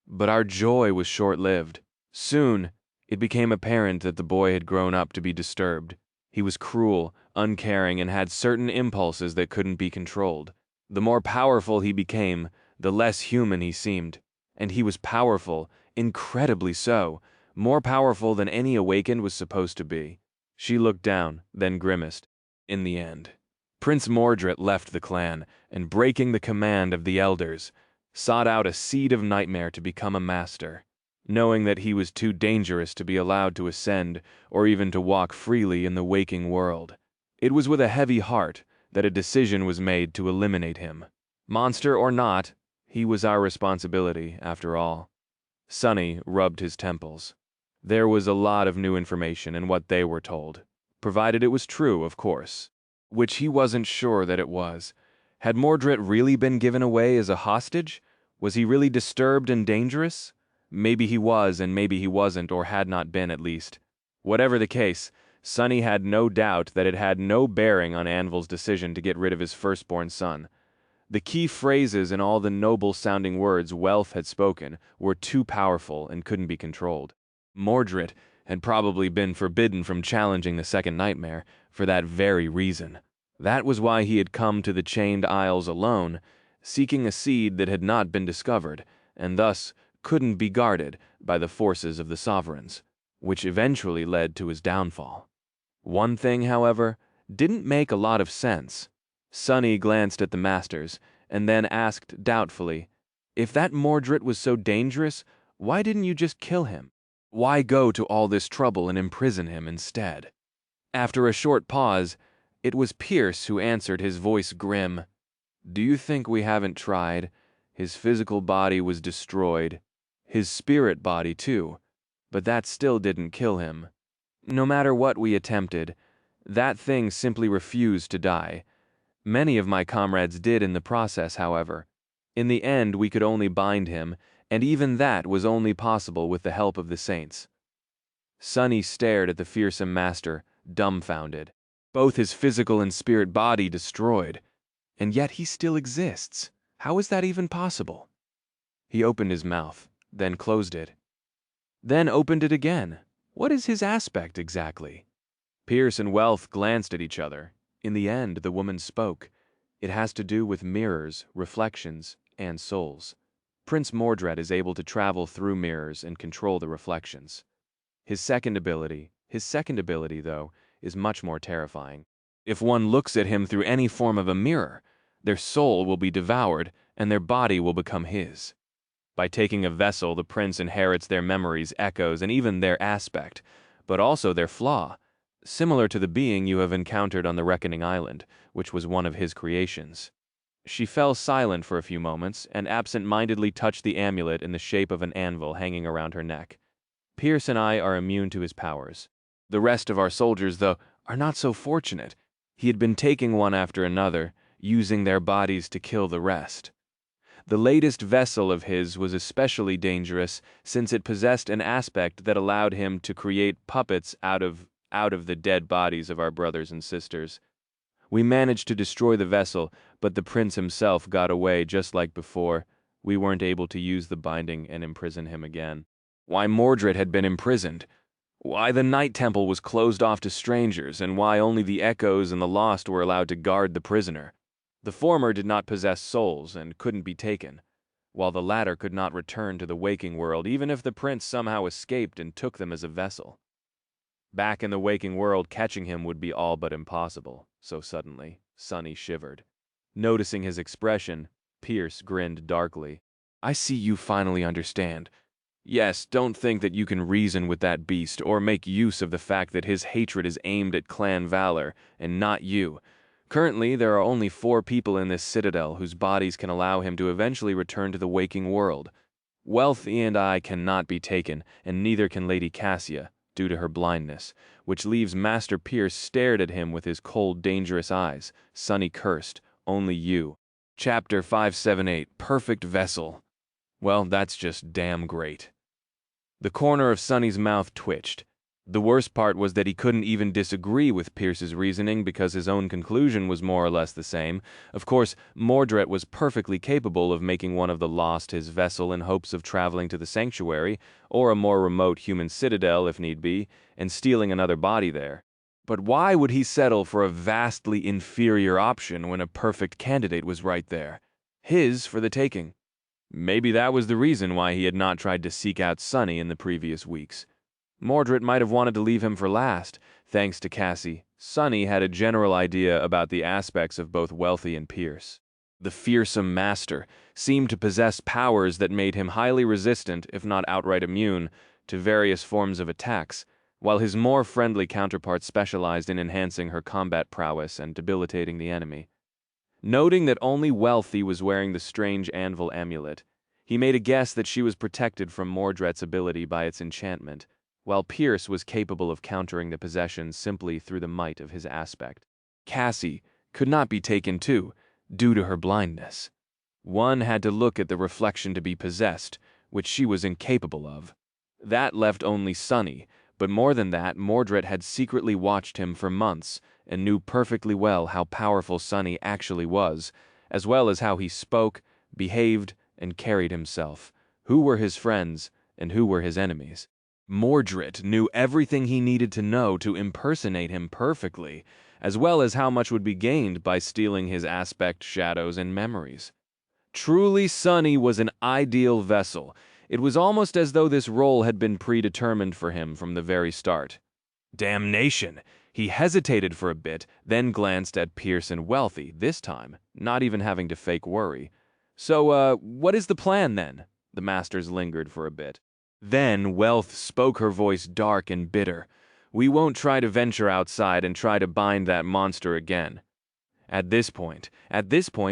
"But our joy was short-lived. Soon, it became apparent that the boy had grown up to be disturbed. He was cruel, uncaring, and had certain impulses that couldn't be controlled. The more powerful he became, the less human he seemed. And he was powerful, incredibly so, more powerful than any awakened was supposed to be." She looked down, then grimaced. "In the end, Prince Mordred left the clan, and breaking the command of the elders, sought out a seed of nightmare to become a master, knowing that he was too dangerous to be allowed to ascend or even to walk freely in the waking world. It was with a heavy heart that a decision was made to eliminate him. Monster or not, he was our responsibility, after all." Sonny rubbed his temples. There was a lot of new information in what they were told, provided it was true, of course. Which he wasn't sure that it was. Had Mordred really been given away as a hostage? Was he really disturbed and dangerous? Maybe he was, and maybe he wasn't, or had not been at least. Whatever the case, Sonny had no doubt that it had no bearing on Anvil's decision to get rid of his firstborn son. The key phrases in all the noble-sounding words Wealth had spoken were too powerful and couldn't be controlled. Mordred had probably been forbidden from challenging the second nightmare for that very reason. That was why he had come to the Chained Isles alone, seeking a seed that had not been discovered, and thus couldn't be guarded by the forces of the sovereigns, which eventually led to his downfall. One thing, however, didn't make a lot of sense. Sonny glanced at the masters, and then asked doubtfully, "If that Mordred was so dangerous, why didn't you just kill him? Why go to all this trouble and imprison him instead?" After a short pause, it was Pierce who answered, his voice grim. "Do you think we haven't tried? His physical body was destroyed. His spirit body, too. But that still didn't kill him. No matter what we attempted, that thing simply refused to die. Many of my comrades did in the process, however. In the end, we could only bind him, and even that was only possible with the help of the saints." Sonny stared at the fearsome master, dumbfounded. Both his physical and spirit body destroyed. And yet he still exists. How is that even possible? He opened his mouth, then closed it. Then opened it again. What is his aspect exactly? Pierce and Wealth glanced at each other. In the end, the woman spoke. It has to do with mirrors, reflections, and souls. Prince Mordred is able to travel through mirrors and control the reflections. His second ability, though, is much more terrifying. If one looks at him through any form of a mirror, their soul will be devoured and their body will become his. By taking a vessel, the prince inherits their memories, echoes, and even their aspect, but also their flaw, similar to the being you have encountered on the Reckoning Island, which was one of his creations. She fell silent for a few moments and absent-mindedly touched the amulet in the shape of an anvil hanging around her neck. Pierce and I are immune to his powers. The rest of our soldiers, though, are not so fortunate. He had been taking one after another, using their bodies to kill the rest. The latest vessel of his was especially dangerous since it possessed an aspect that allowed him to create puppets out of the dead bodies of our brothers and sisters. We managed to destroy the vessel, but the prince himself got away just like before. We weren't able to use the binding and imprison him again. Why Mordred had been imprisoned, why the Night Temple was closed off to strangers, and why only the Echoes and the Lost were allowed to guard the prisoner. The former did not possess souls and couldn't be taken, while the latter could not return to the waking world even if the prince somehow escaped and took them as a vessel. Back in the waking world, catching him would be all but impossible, so suddenly, Sonny shivered. Noticing his expression, Pierce grinned darkly. "I see you finally understand. Yes, don't think that you can reason with that beast or make use of the fact that his hatred is aimed at clan valor and not you. Currently, there are only 4 people in this citadel whose bodies can allow him to eventually return to the waking world. Wealthy and I cannot be taken, and neither can Lady Cassia, due to her blindness, which leaves Master Pierce stared at him with his cold, dangerous eyes. Sonny cursed, "Only you." Chapter 578, Perfect Vessel. Well, that's just damn great. The corner of Sonny's mouth twitched. The worst part was that he couldn't even disagree with Pierce's reasoning because his own conclusion was more or less the same. Of course, Mordred was perfectly capable of making one of the Lost his vessel in hopes of traveling to the Sanctuary, or a more remote human citadel if need be, and stealing another body there. But why would he settle for a vastly inferior option when a perfect candidate was right there? His for the taking. Maybe that was the reason why he had not tried to seek out Sonny in the previous weeks. Mordred might have wanted to leave him for last, thanks to Cassie. Sonny had a general idea about the aspects of both Wealthy and Pierce. The fearsome master seemed to possess powers that made him highly resistant, if not outright immune, to various forms of attacks, while his more friendly counterpart specialized in enhancing her combat prowess and debilitating the enemy. Noting that only Wealthy was wearing the strange anvil amulet, he made a guess that she was protected from Mordred's ability by its enchantment, while Pierce was capable of countering the possession simply through the might of his aspect. Cassie could not be taken too, due to her blindness. One had to look at the reflection to be possessed, which she was incapable of. That left only Sonny, but more than that, Mordred had secretly watched him for months and knew perfectly well how powerful Sonny actually was, as well as how he spoke, behaved, and carried himself, who were his friends and who were his enemies. Mordred knew everything he needed to know to impersonate him perfectly, as well as how much would be gained by stealing his aspect, shadows, and memories. Truly, Sonny was an ideal vessel. It was almost as though this role had been predetermined for him from the very start. Damnation! He hesitated for a bit, then glanced at Pierce and Wealthy, this time, not even having to fake worry. So, what is the plan, then? The masters lingered for a bit. Then Wealth spoke, her voice dark and bitter. We won't try to venture outside and try to bind that monster again. At this point,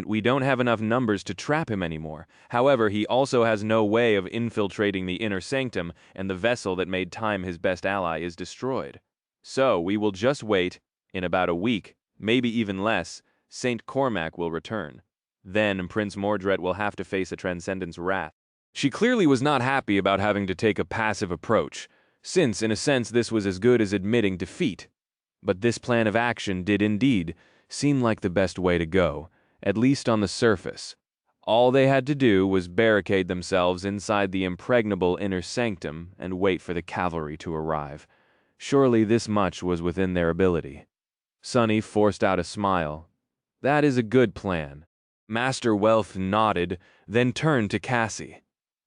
we don't have enough numbers to trap him anymore. However, he also has no way of infiltrating the inner sanctum, and the vessel that made time his best ally is destroyed. So, we will just wait. In about a week, maybe even less, Saint Cormac will return. Then Prince Mordred will have to face a Transcendent's wrath. She clearly was not happy about having to take a passive approach, since, in a sense, this was as good as admitting defeat. But this plan of action did indeed seem like the best way to go, at least on the surface. All they had to do was barricade themselves inside the impregnable inner sanctum and wait for the cavalry to arrive. Surely this much was within their ability. Sonny forced out a smile. That is a good plan. Master Wealth nodded, then turned to Cassie.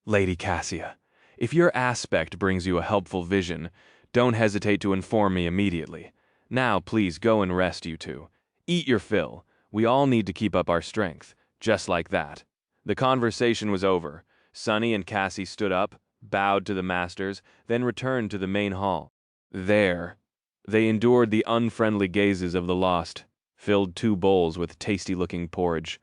Lady Cassia, if your aspect brings you a helpful vision, don't hesitate to inform me immediately. Now, please go and rest, you two. Eat your fill. We all need to keep up our strength. Just like that. The conversation was over. Sonny and Cassie stood up, bowed to the masters, then returned to the main hall. There, they endured the unfriendly gazes of the lost, filled 2 bowls with tasty-looking porridge,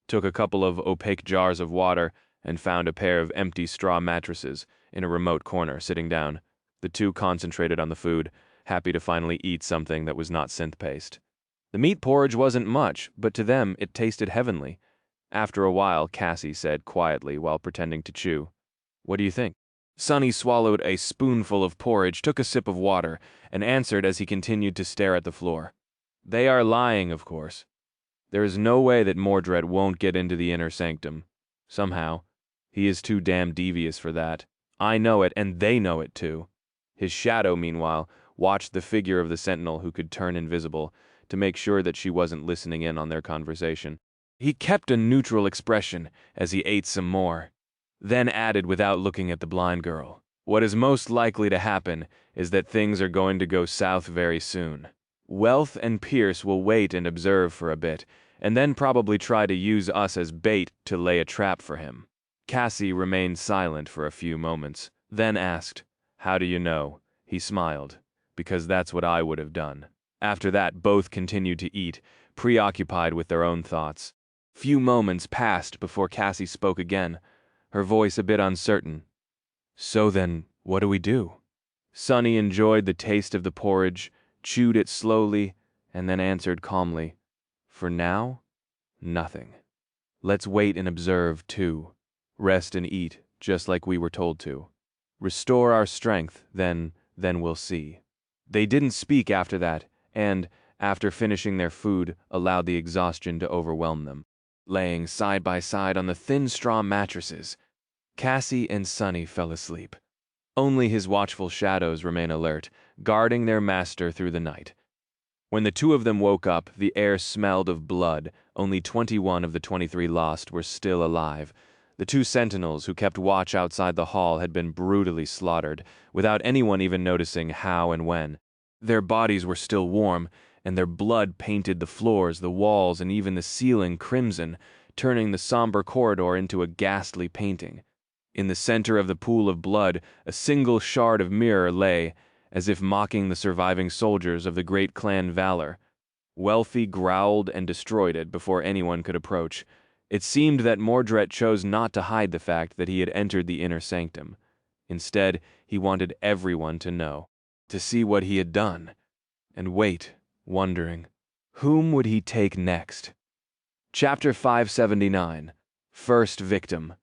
took a couple of opaque jars of water, and found a pair of empty straw mattresses in a remote corner, sitting down. The two concentrated on the food, happy to finally eat something that was not synth paste. The meat porridge wasn't much, but to them it tasted heavenly. After a while, Cassie said quietly while pretending to chew, "What do you think?" Sonny swallowed a spoonful of porridge, took a sip of water, and answered as he continued to stare at the floor. "They are lying, of course. There is no way that Mordred won't get into the inner sanctum. Somehow. He is too damn devious for that. I know it, and they know it too." His shadow, meanwhile, watched the figure of the sentinel who could turn invisible, to make sure that she wasn't listening in on their conversation. He kept a neutral expression as he ate some more, then added without looking at the blind girl, "What is most likely to happen is that things are going to go south very soon. Wealth and Pierce will wait and observe for a bit, and then probably try to use us as bait to lay a trap for him." Cassie remained silent for a few moments, then asked, "How do you know?" He smiled, "Because that's what I would have done." After that, both continued to eat, preoccupied with their own thoughts. Few moments passed before Cassie spoke again, her voice a bit uncertain. "So then, what do we do?" Sonny enjoyed the taste of the porridge, chewed it slowly, and then answered calmly, "For now, nothing. Let's wait and observe, too. Rest and eat, just like we were told to. Restore our strength, then we'll see." They didn't speak after that, and, after finishing their food, allowed the exhaustion to overwhelm them. Laying side by side on the thin straw mattresses, Cassie and Sonny fell asleep. Only his watchful shadows remain alert, guarding their master through the night. When the two of them woke up, the air smelled of blood. Only 21 of the 23 lost were still alive. The 2 sentinels who kept watch outside the hall had been brutally slaughtered, without anyone even noticing how and when. Their bodies were still warm, and their blood painted the floors, the walls, and even the ceiling crimson, turning the somber corridor into a ghastly painting. In the center of the pool of blood, a single shard of mirror lay, as if mocking the surviving soldiers of the great clan Valor. Wealthy growled and destroyed it before anyone could approach. It seemed that Mordred chose not to hide the fact that he had entered the inner sanctum. Instead, he wanted everyone to know, to see what he had done, and wait, wondering, whom would he take next? Chapter 579, First Victim.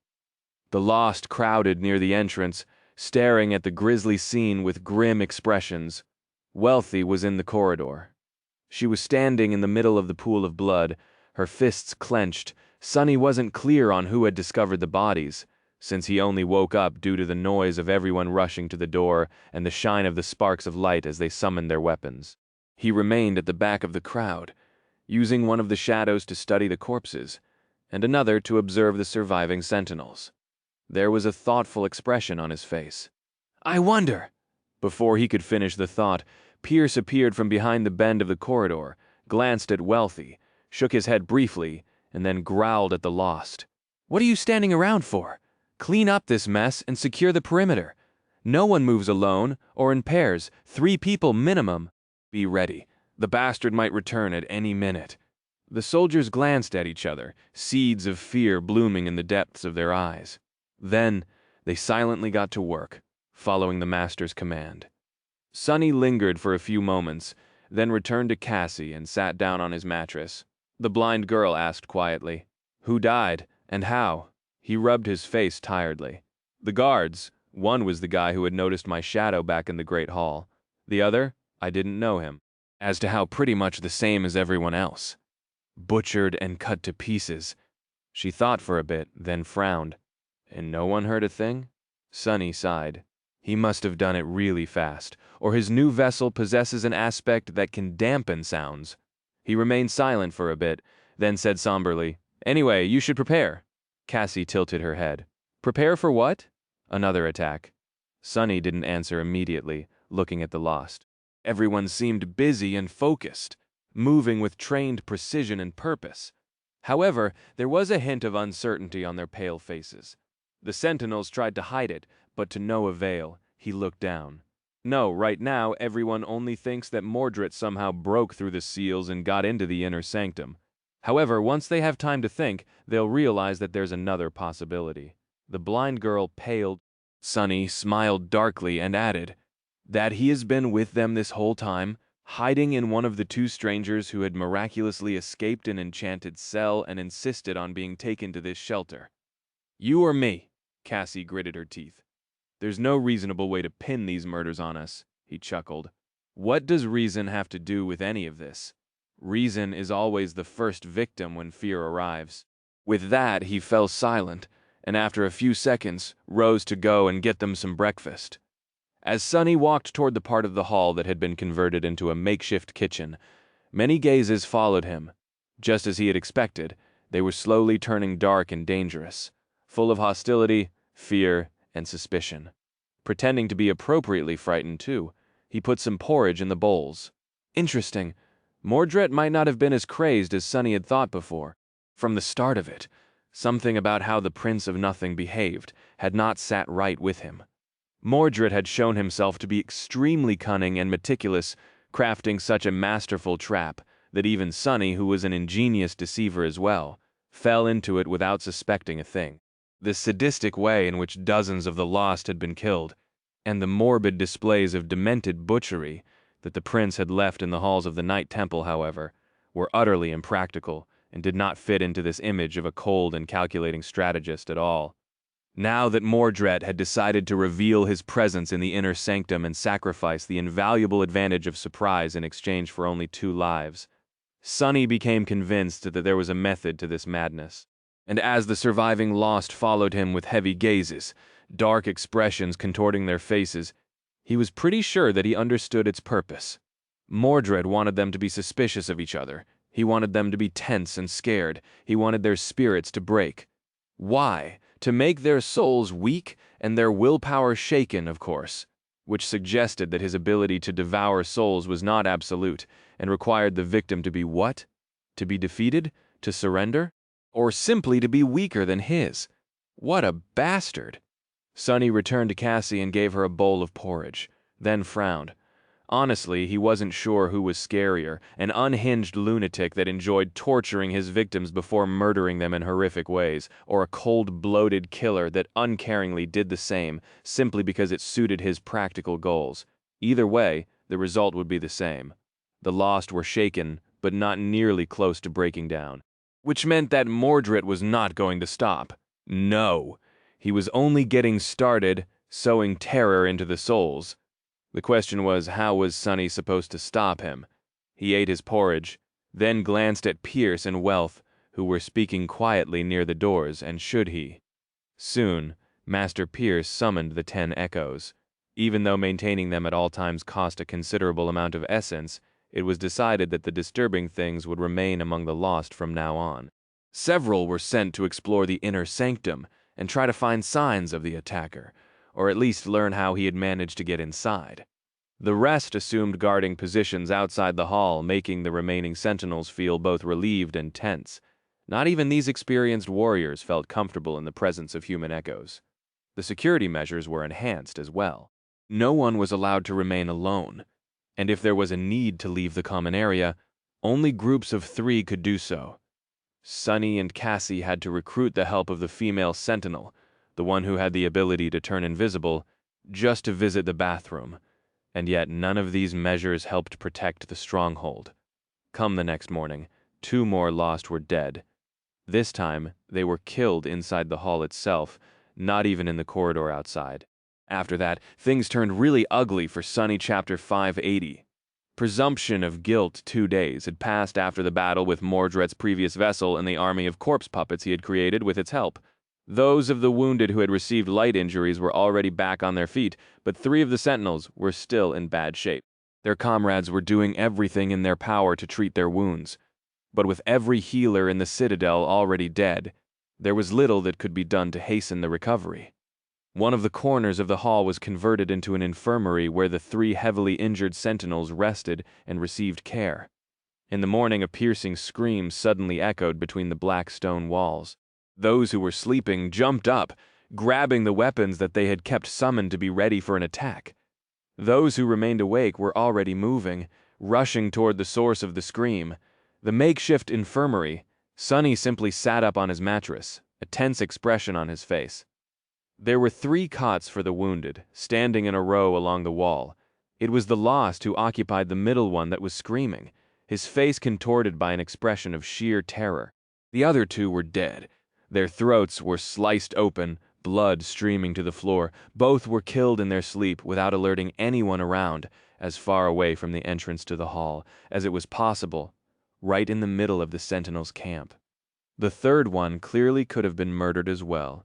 The lost crowded near the entrance, staring at the grisly scene with grim expressions. Wealthy was in the corridor. She was standing in the middle of the pool of blood, her fists clenched. Sonny wasn't clear on who had discovered the bodies, since he only woke up due to the noise of everyone rushing to the door and the shine of the sparks of light as they summoned their weapons. He remained at the back of the crowd, using one of the shadows to study the corpses, and another to observe the surviving sentinels. There was a thoughtful expression on his face. "I wonder—" Before he could finish the thought, Pierce appeared from behind the bend of the corridor, glanced at Wealthy, shook his head briefly, and then growled at the Lost. "What are you standing around for? Clean up this mess and secure the perimeter. No one moves alone, or in pairs, 3 people minimum. Be ready. The bastard might return at any minute." The soldiers glanced at each other, seeds of fear blooming in the depths of their eyes. Then, they silently got to work, following the master's command. Sonny lingered for a few moments, then returned to Cassie and sat down on his mattress. The blind girl asked quietly, "Who died, and how?" He rubbed his face tiredly. "The guards. One was the guy who had noticed my shadow back in the Great Hall. The other, I didn't know him. As to how, pretty much the same as everyone else. Butchered and cut to pieces." She thought for a bit, then frowned. "And no one heard a thing?" Sonny sighed. "He must have done it really fast, or his new vessel possesses an aspect that can dampen sounds." He remained silent for a bit, then said somberly, "Anyway, you should prepare." Cassie tilted her head. "Prepare for what?" "Another attack." Sonny didn't answer immediately, looking at the Lost. Everyone seemed busy and focused, moving with trained precision and purpose. However, there was a hint of uncertainty on their pale faces. The sentinels tried to hide it, but to no avail. He looked down. No, right now everyone only thinks that Mordred somehow broke through the seals and got into the inner sanctum. However, once they have time to think, they'll realize that there's another possibility. The blind girl paled. Sonny smiled darkly and added, "That he has been with them this whole time, hiding in one of the 2 strangers who had miraculously escaped an enchanted cell and insisted on being taken to this shelter." "You or me?" Cassie gritted her teeth. "There's no reasonable way to pin these murders on us," he chuckled. "What does reason have to do with any of this? Reason is always the first victim when fear arrives." With that, he fell silent, and after a few seconds, rose to go and get them some breakfast. As Sonny walked toward the part of the hall that had been converted into a makeshift kitchen, many gazes followed him. Just as he had expected, they were slowly turning dark and dangerous, full of hostility, fear, and suspicion. Pretending to be appropriately frightened, too, he put some porridge in the bowls. Interesting. Mordred might not have been as crazed as Sonny had thought before. From the start of it, something about how the Prince of Nothing behaved had not sat right with him. Mordred had shown himself to be extremely cunning and meticulous, crafting such a masterful trap that even Sonny, who was an ingenious deceiver as well, fell into it without suspecting a thing. The sadistic way in which dozens of the Lost had been killed, and the morbid displays of demented butchery that the prince had left in the halls of the Night Temple, however, were utterly impractical and did not fit into this image of a cold and calculating strategist at all. Now that Mordred had decided to reveal his presence in the inner sanctum and sacrifice the invaluable advantage of surprise in exchange for only 2 lives, Sonny became convinced that there was a method to this madness. And as the surviving Lost followed him with heavy gazes, dark expressions contorting their faces, he was pretty sure that he understood its purpose. Mordred wanted them to be suspicious of each other. He wanted them to be tense and scared. He wanted their spirits to break. Why? To make their souls weak and their willpower shaken, of course, which suggested that his ability to devour souls was not absolute and required the victim to be what? To be defeated? To surrender? Or simply to be weaker than his? What a bastard! Sonny returned to Cassie and gave her a bowl of porridge, then frowned. Honestly, he wasn't sure who was scarier, an unhinged lunatic that enjoyed torturing his victims before murdering them in horrific ways, or a cold, bloated killer that uncaringly did the same, simply because it suited his practical goals. Either way, the result would be the same. The Lost were shaken, but not nearly close to breaking down. Which meant that Mordred was not going to stop. No! He was only getting started, sowing terror into the souls. The question was, how was Sonny supposed to stop him? He ate his porridge, then glanced at Pierce and Wealth, who were speaking quietly near the doors, and should he? Soon, Master Pierce summoned the 10 echoes. Even though maintaining them at all times cost a considerable amount of essence, It was decided that the disturbing things would remain among the lost from now on. Several were sent to explore the inner sanctum and try to find signs of the attacker, or at least learn how he had managed to get inside. The rest assumed guarding positions outside the hall, making the remaining sentinels feel both relieved and tense. Not even these experienced warriors felt comfortable in the presence of human echoes. The security measures were enhanced as well. No one was allowed to remain alone, and if there was a need to leave the common area, only groups of 3 could do so. Sunny and Cassie had to recruit the help of the female sentinel, the one who had the ability to turn invisible, just to visit the bathroom, and yet none of these measures helped protect the stronghold. Come the next morning, 2 more lost were dead. This time, they were killed inside the hall itself, not even in the corridor outside. After that, things turned really ugly for Sunny Chapter 580. Presumption of guilt 2 days had passed after the battle with Mordred's previous vessel and the army of corpse puppets he had created with its help. Those of the wounded who had received light injuries were already back on their feet, but 3 of the sentinels were still in bad shape. Their comrades were doing everything in their power to treat their wounds. But with every healer in the citadel already dead, there was little that could be done to hasten the recovery. One of the corners of the hall was converted into an infirmary where the 3 heavily injured sentinels rested and received care. In the morning, a piercing scream suddenly echoed between the black stone walls. Those who were sleeping jumped up, grabbing the weapons that they had kept summoned to be ready for an attack. Those who remained awake were already moving, rushing toward the source of the scream. The makeshift infirmary. Sunny simply sat up on his mattress, a tense expression on his face. There were 3 cots for the wounded, standing in a row along the wall. It was the lost who occupied the middle one that was screaming, his face contorted by an expression of sheer terror. The other 2 were dead. Their throats were sliced open, blood streaming to the floor. Both were killed in their sleep without alerting anyone around, as far away from the entrance to the hall as it was possible, right in the middle of the sentinels' camp. The third one clearly could have been murdered as well,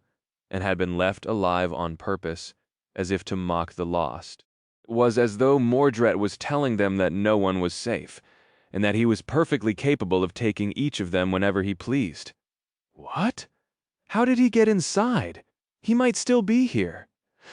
and had been left alive on purpose, as if to mock the lost. It was as though Mordred was telling them that no one was safe, and that he was perfectly capable of taking each of them whenever he pleased. What? How did he get inside? He might still be here.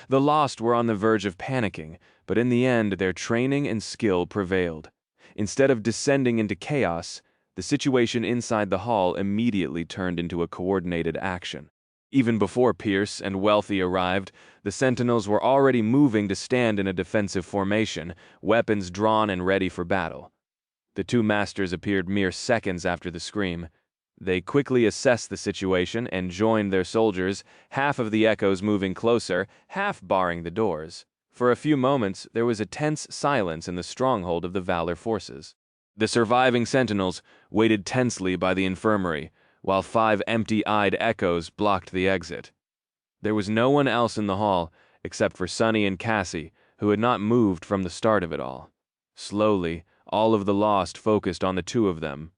The lost were on the verge of panicking, but in the end their training and skill prevailed. Instead of descending into chaos, the situation inside the hall immediately turned into a coordinated action. Even before Pierce and Wealthy arrived, the sentinels were already moving to stand in a defensive formation, weapons drawn and ready for battle. The 2 masters appeared mere seconds after the scream. They quickly assessed the situation and joined their soldiers, half of the echoes moving closer, half barring the doors. For a few moments, there was a tense silence in the stronghold of the Valor forces. The surviving sentinels waited tensely by the infirmary, while 5 empty-eyed echoes blocked the exit. There was no one else in the hall, except for Sunny and Cassie, who had not moved from the start of it all. Slowly, all of the lost focused on the 2 of them.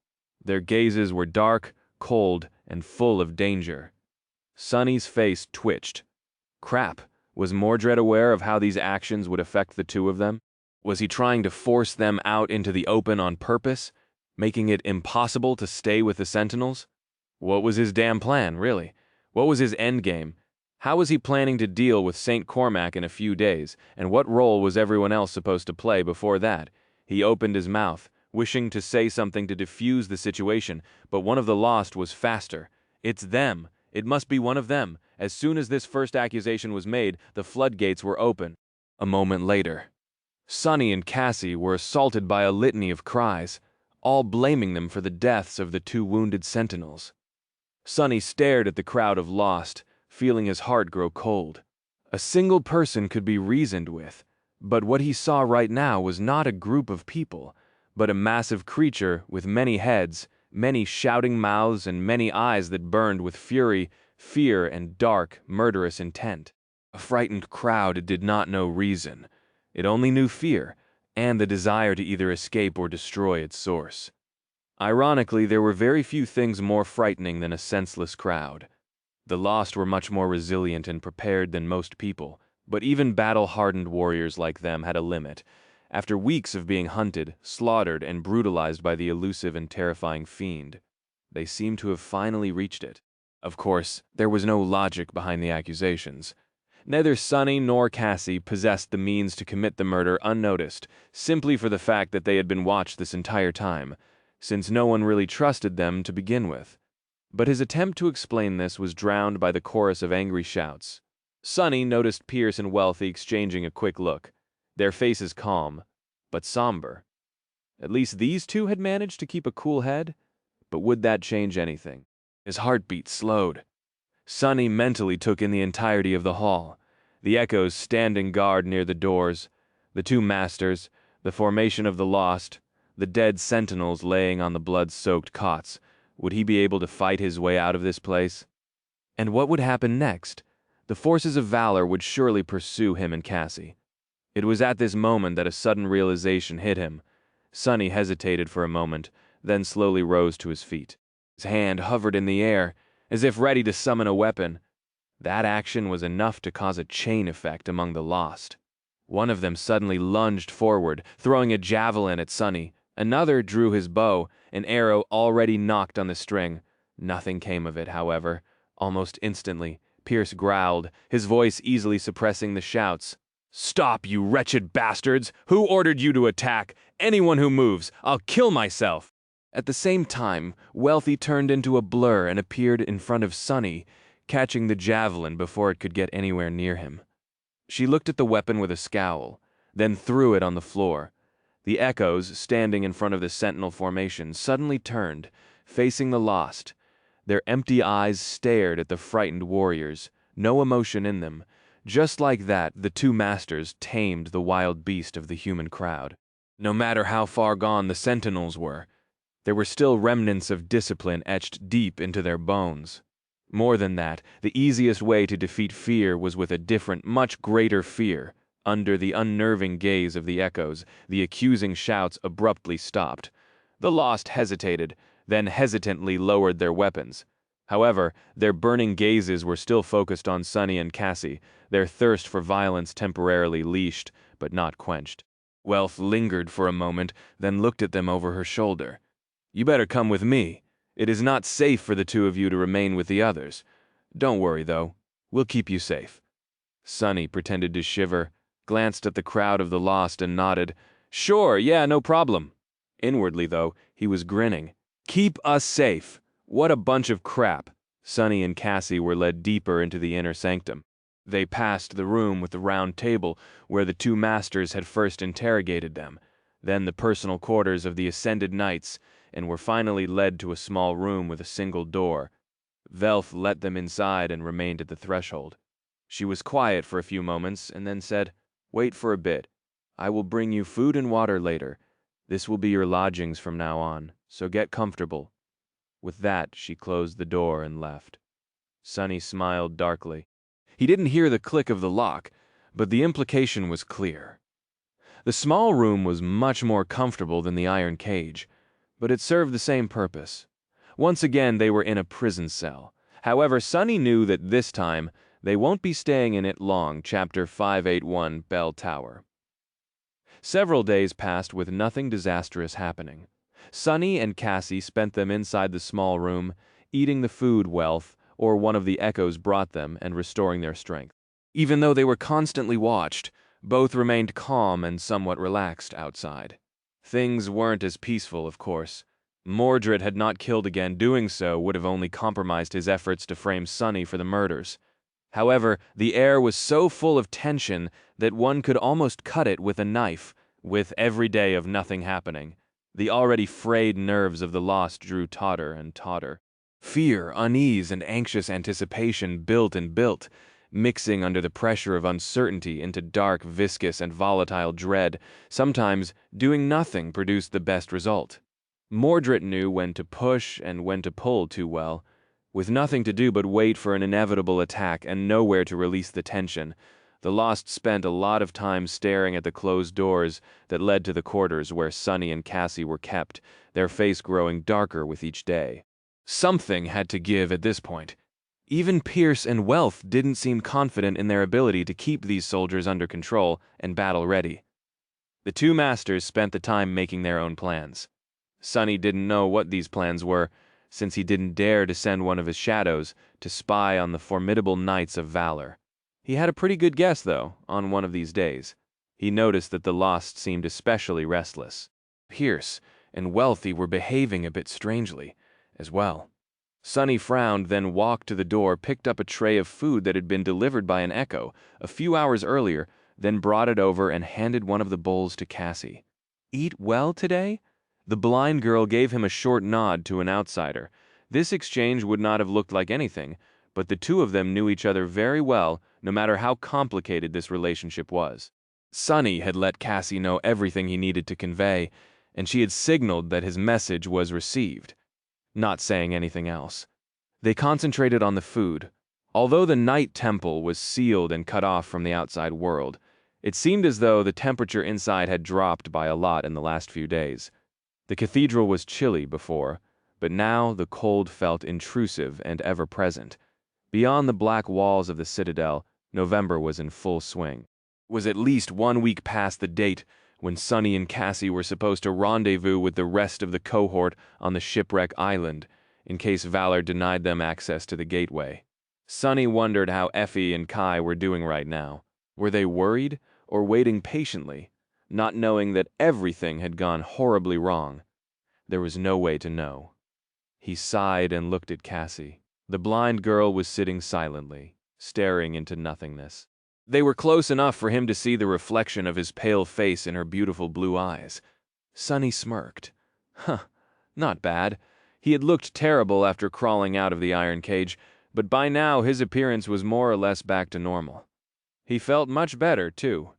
Their gazes were dark, cold, and full of danger. Sunny's face twitched. Crap, was Mordred aware of how these actions would affect the 2 of them? Was he trying to force them out into the open on purpose, making it impossible to stay with the sentinels? What was his damn plan, really? What was his endgame? How was he planning to deal with St. Cormac in a few days, and what role was everyone else supposed to play before that? He opened his mouth, wishing to say something to defuse the situation, but one of the lost was faster. It's them. It must be one of them. As soon as this first accusation was made, the floodgates were open. A moment later, Sunny and Cassie were assaulted by a litany of cries, all blaming them for the deaths of the 2 wounded sentinels. Sunny stared at the crowd of lost, feeling his heart grow cold. A single person could be reasoned with, but what he saw right now was not a group of people, but a massive creature with many heads, many shouting mouths, and many eyes that burned with fury, fear, and dark, murderous intent. A frightened crowd did not know reason. It only knew fear, and the desire to either escape or destroy its source. Ironically, there were very few things more frightening than a senseless crowd. The lost were much more resilient and prepared than most people, but even battle-hardened warriors like them had a limit, After weeks of being hunted, slaughtered, and brutalized by the elusive and terrifying fiend, they seemed to have finally reached it. Of course, there was no logic behind the accusations. Neither Sonny nor Cassie possessed the means to commit the murder unnoticed, simply for the fact that they had been watched this entire time, since no one really trusted them to begin with. But his attempt to explain this was drowned by the chorus of angry shouts. Sonny noticed Pierce and Wealthy exchanging a quick look, their faces calm, but somber. At least these two had managed to keep a cool head, but would that change anything? His heartbeat slowed. Sonny mentally took in the entirety of the hall, the echoes standing guard near the doors, the two masters, the formation of the lost, the dead sentinels laying on the blood-soaked cots. Would he be able to fight his way out of this place? And what would happen next? The forces of valor would surely pursue him and Cassie. It was at this moment that a sudden realization hit him. Sonny hesitated for a moment, then slowly rose to his feet. His hand hovered in the air, as if ready to summon a weapon. That action was enough to cause a chain effect among the lost. One of them suddenly lunged forward, throwing a javelin at Sonny. Another drew his bow, an arrow already knocked on the string. Nothing came of it, however. Almost instantly, Pierce growled, his voice easily suppressing the shouts. "Stop, you wretched bastards! Who ordered you to attack? Anyone who moves, I'll kill myself!" At the same time, Wealthy turned into a blur and appeared in front of Sonny, catching the javelin before it could get anywhere near him. She looked at the weapon with a scowl, then threw it on the floor. The echoes, standing in front of the sentinel formation, suddenly turned, facing the lost. Their empty eyes stared at the frightened warriors, no emotion in them. Just like that, the two masters tamed the wild beast of the human crowd. No matter how far gone the sentinels were, there were still remnants of discipline etched deep into their bones. More than that, the easiest way to defeat fear was with a different, much greater fear. Under the unnerving gaze of the echoes, the accusing shouts abruptly stopped. The lost hesitated, then hesitantly lowered their weapons. However, their burning gazes were still focused on Sonny and Cassie, their thirst for violence temporarily leashed, but not quenched. Wealth lingered for a moment, then looked at them over her shoulder. "You better come with me. It is not safe for the two of you to remain with the others. Don't worry, though. We'll keep you safe." Sonny pretended to shiver, glanced at the crowd of the lost and nodded. "Sure, yeah, no problem." Inwardly, though, he was grinning. "Keep us safe. What a bunch of crap." Sonny and Cassie were led deeper into the inner sanctum. They passed the room with the round table where the two masters had first interrogated them, then the personal quarters of the ascended knights, and were finally led to a small room with a single door. Velf let them inside and remained at the threshold. She was quiet for a few moments and then said, "Wait for a bit. I will bring you food and water later. This will be your lodgings from now on, so get comfortable." With that, she closed the door and left. Sonny smiled darkly. He didn't hear the click of the lock, but the implication was clear. The small room was much more comfortable than the iron cage, but it served the same purpose. Once again, they were in a prison cell. However, Sonny knew that this time, they won't be staying in it long. Chapter 581, Bell Tower. Several days passed with nothing disastrous happening. Sonny and Cassie spent them inside the small room, eating the food Wealth or one of the echoes brought them and restoring their strength. Even though they were constantly watched, both remained calm and somewhat relaxed outside. Things weren't as peaceful, of course. Mordred had not killed again. Doing so would have only compromised his efforts to frame Sonny for the murders. However, the air was so full of tension that one could almost cut it with a knife, with every day of nothing happening. The already frayed nerves of the lost drew tauter and tauter. Fear, unease, and anxious anticipation built and built, mixing under the pressure of uncertainty into dark, viscous, and volatile dread. Sometimes, doing nothing produced the best result. Mordred knew when to push and when to pull too well. With nothing to do but wait for an inevitable attack and nowhere to release the tension, the Lost spent a lot of time staring at the closed doors that led to the quarters where Sonny and Cassie were kept, their face growing darker with each day. Something had to give at this point. Even Pierce and Wealth didn't seem confident in their ability to keep these soldiers under control and battle-ready. The two masters spent the time making their own plans. Sonny didn't know what these plans were, since he didn't dare to send one of his shadows to spy on the formidable knights of valor. He had a pretty good guess, though, on one of these days. He noticed that the Lost seemed especially restless. Pierce and Wealthy were behaving a bit strangely, as well. Sonny frowned, then walked to the door, picked up a tray of food that had been delivered by an echo a few hours earlier, then brought it over and handed one of the bowls to Cassie. "Eat well today?" The blind girl gave him a short nod to an outsider. This exchange would not have looked like anything, but the two of them knew each other very well, no matter how complicated this relationship was. Sonny had let Cassie know everything he needed to convey, and she had signaled that his message was received, not saying anything else. They concentrated on the food. Although the night temple was sealed and cut off from the outside world, it seemed as though the temperature inside had dropped by a lot in the last few days. The cathedral was chilly before, but now the cold felt intrusive and ever-present. Beyond the black walls of the citadel, November was in full swing. It was at least 1 week past the date when Sonny and Cassie were supposed to rendezvous with the rest of the cohort on the shipwreck island, in case Valor denied them access to the gateway. Sonny wondered how Effie and Kai were doing right now. Were they worried or waiting patiently, not knowing that everything had gone horribly wrong? There was no way to know. He sighed and looked at Cassie. The blind girl was sitting silently, staring into nothingness. They were close enough for him to see the reflection of his pale face in her beautiful blue eyes. Sonny smirked. Not bad. He had looked terrible after crawling out of the iron cage, but by now his appearance was more or less back to normal. He felt much better, too.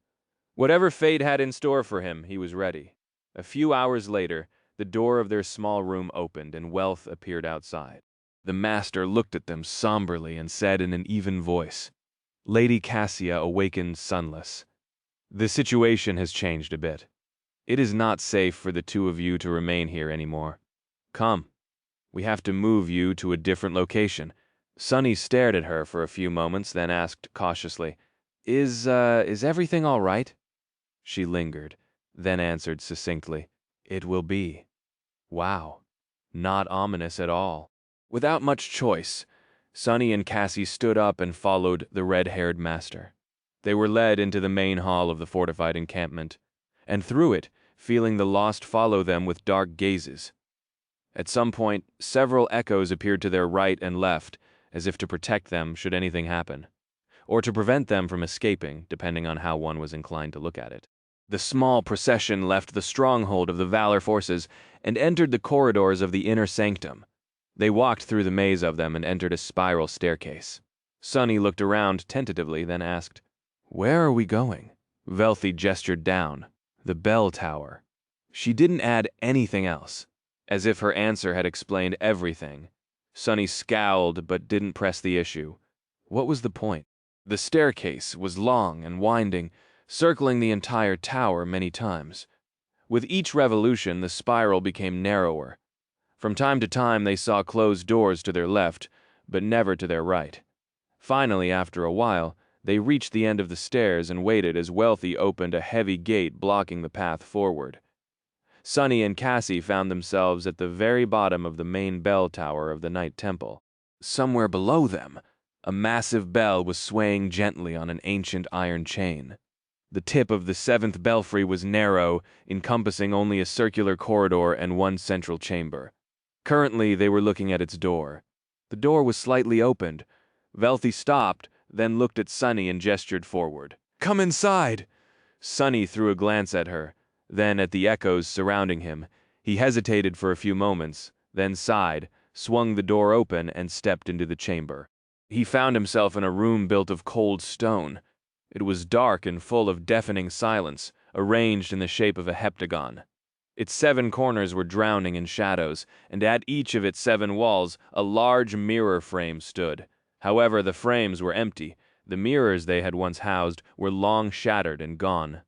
Whatever fate had in store for him, he was ready. A few hours later, the door of their small room opened and Wealth appeared outside. The master looked at them somberly and said in an even voice, "Lady Cassia awakened sunless. The situation has changed a bit. It is not safe for the two of you to remain here anymore. Come, we have to move you to a different location." Sonny stared at her for a few moments, then asked cautiously, Is everything all right?" She lingered, then answered succinctly, "It will be." Wow, not ominous at all. Without much choice, Sonny and Cassie stood up and followed the red-haired master. They were led into the main hall of the fortified encampment, and through it, feeling the Lost follow them with dark gazes. At some point, several echoes appeared to their right and left, as if to protect them should anything happen, or to prevent them from escaping, depending on how one was inclined to look at it. The small procession left the stronghold of the Valor forces and entered the corridors of the inner sanctum. They walked through the maze of them and entered a spiral staircase. Sonny looked around tentatively, then asked, "Where are we going?" Wealthy gestured down. "The bell tower." She didn't add anything else, as if her answer had explained everything. Sonny scowled but didn't press the issue. What was the point? The staircase was long and winding, circling the entire tower many times. With each revolution, the spiral became narrower. From time to time, they saw closed doors to their left, but never to their right. Finally, after a while, they reached the end of the stairs and waited as Wealthy opened a heavy gate blocking the path forward. Sonny and Cassie found themselves at the very bottom of the main bell tower of the Night Temple. Somewhere below them, a massive bell was swaying gently on an ancient iron chain. The tip of the seventh belfry was narrow, encompassing only a circular corridor and one central chamber. Currently, they were looking at its door. The door was slightly opened. Wealthy stopped, then looked at Sonny and gestured forward. "Come inside!" Sonny threw a glance at her, then at the echoes surrounding him. He hesitated for a few moments, then sighed, swung the door open, and stepped into the chamber. He found himself in a room built of cold stone. It was dark and full of deafening silence, arranged in the shape of a heptagon. Its 7 corners were drowning in shadows, and at each of its 7 walls a large mirror frame stood. However, the frames were empty. The mirrors they had once housed were long shattered and gone.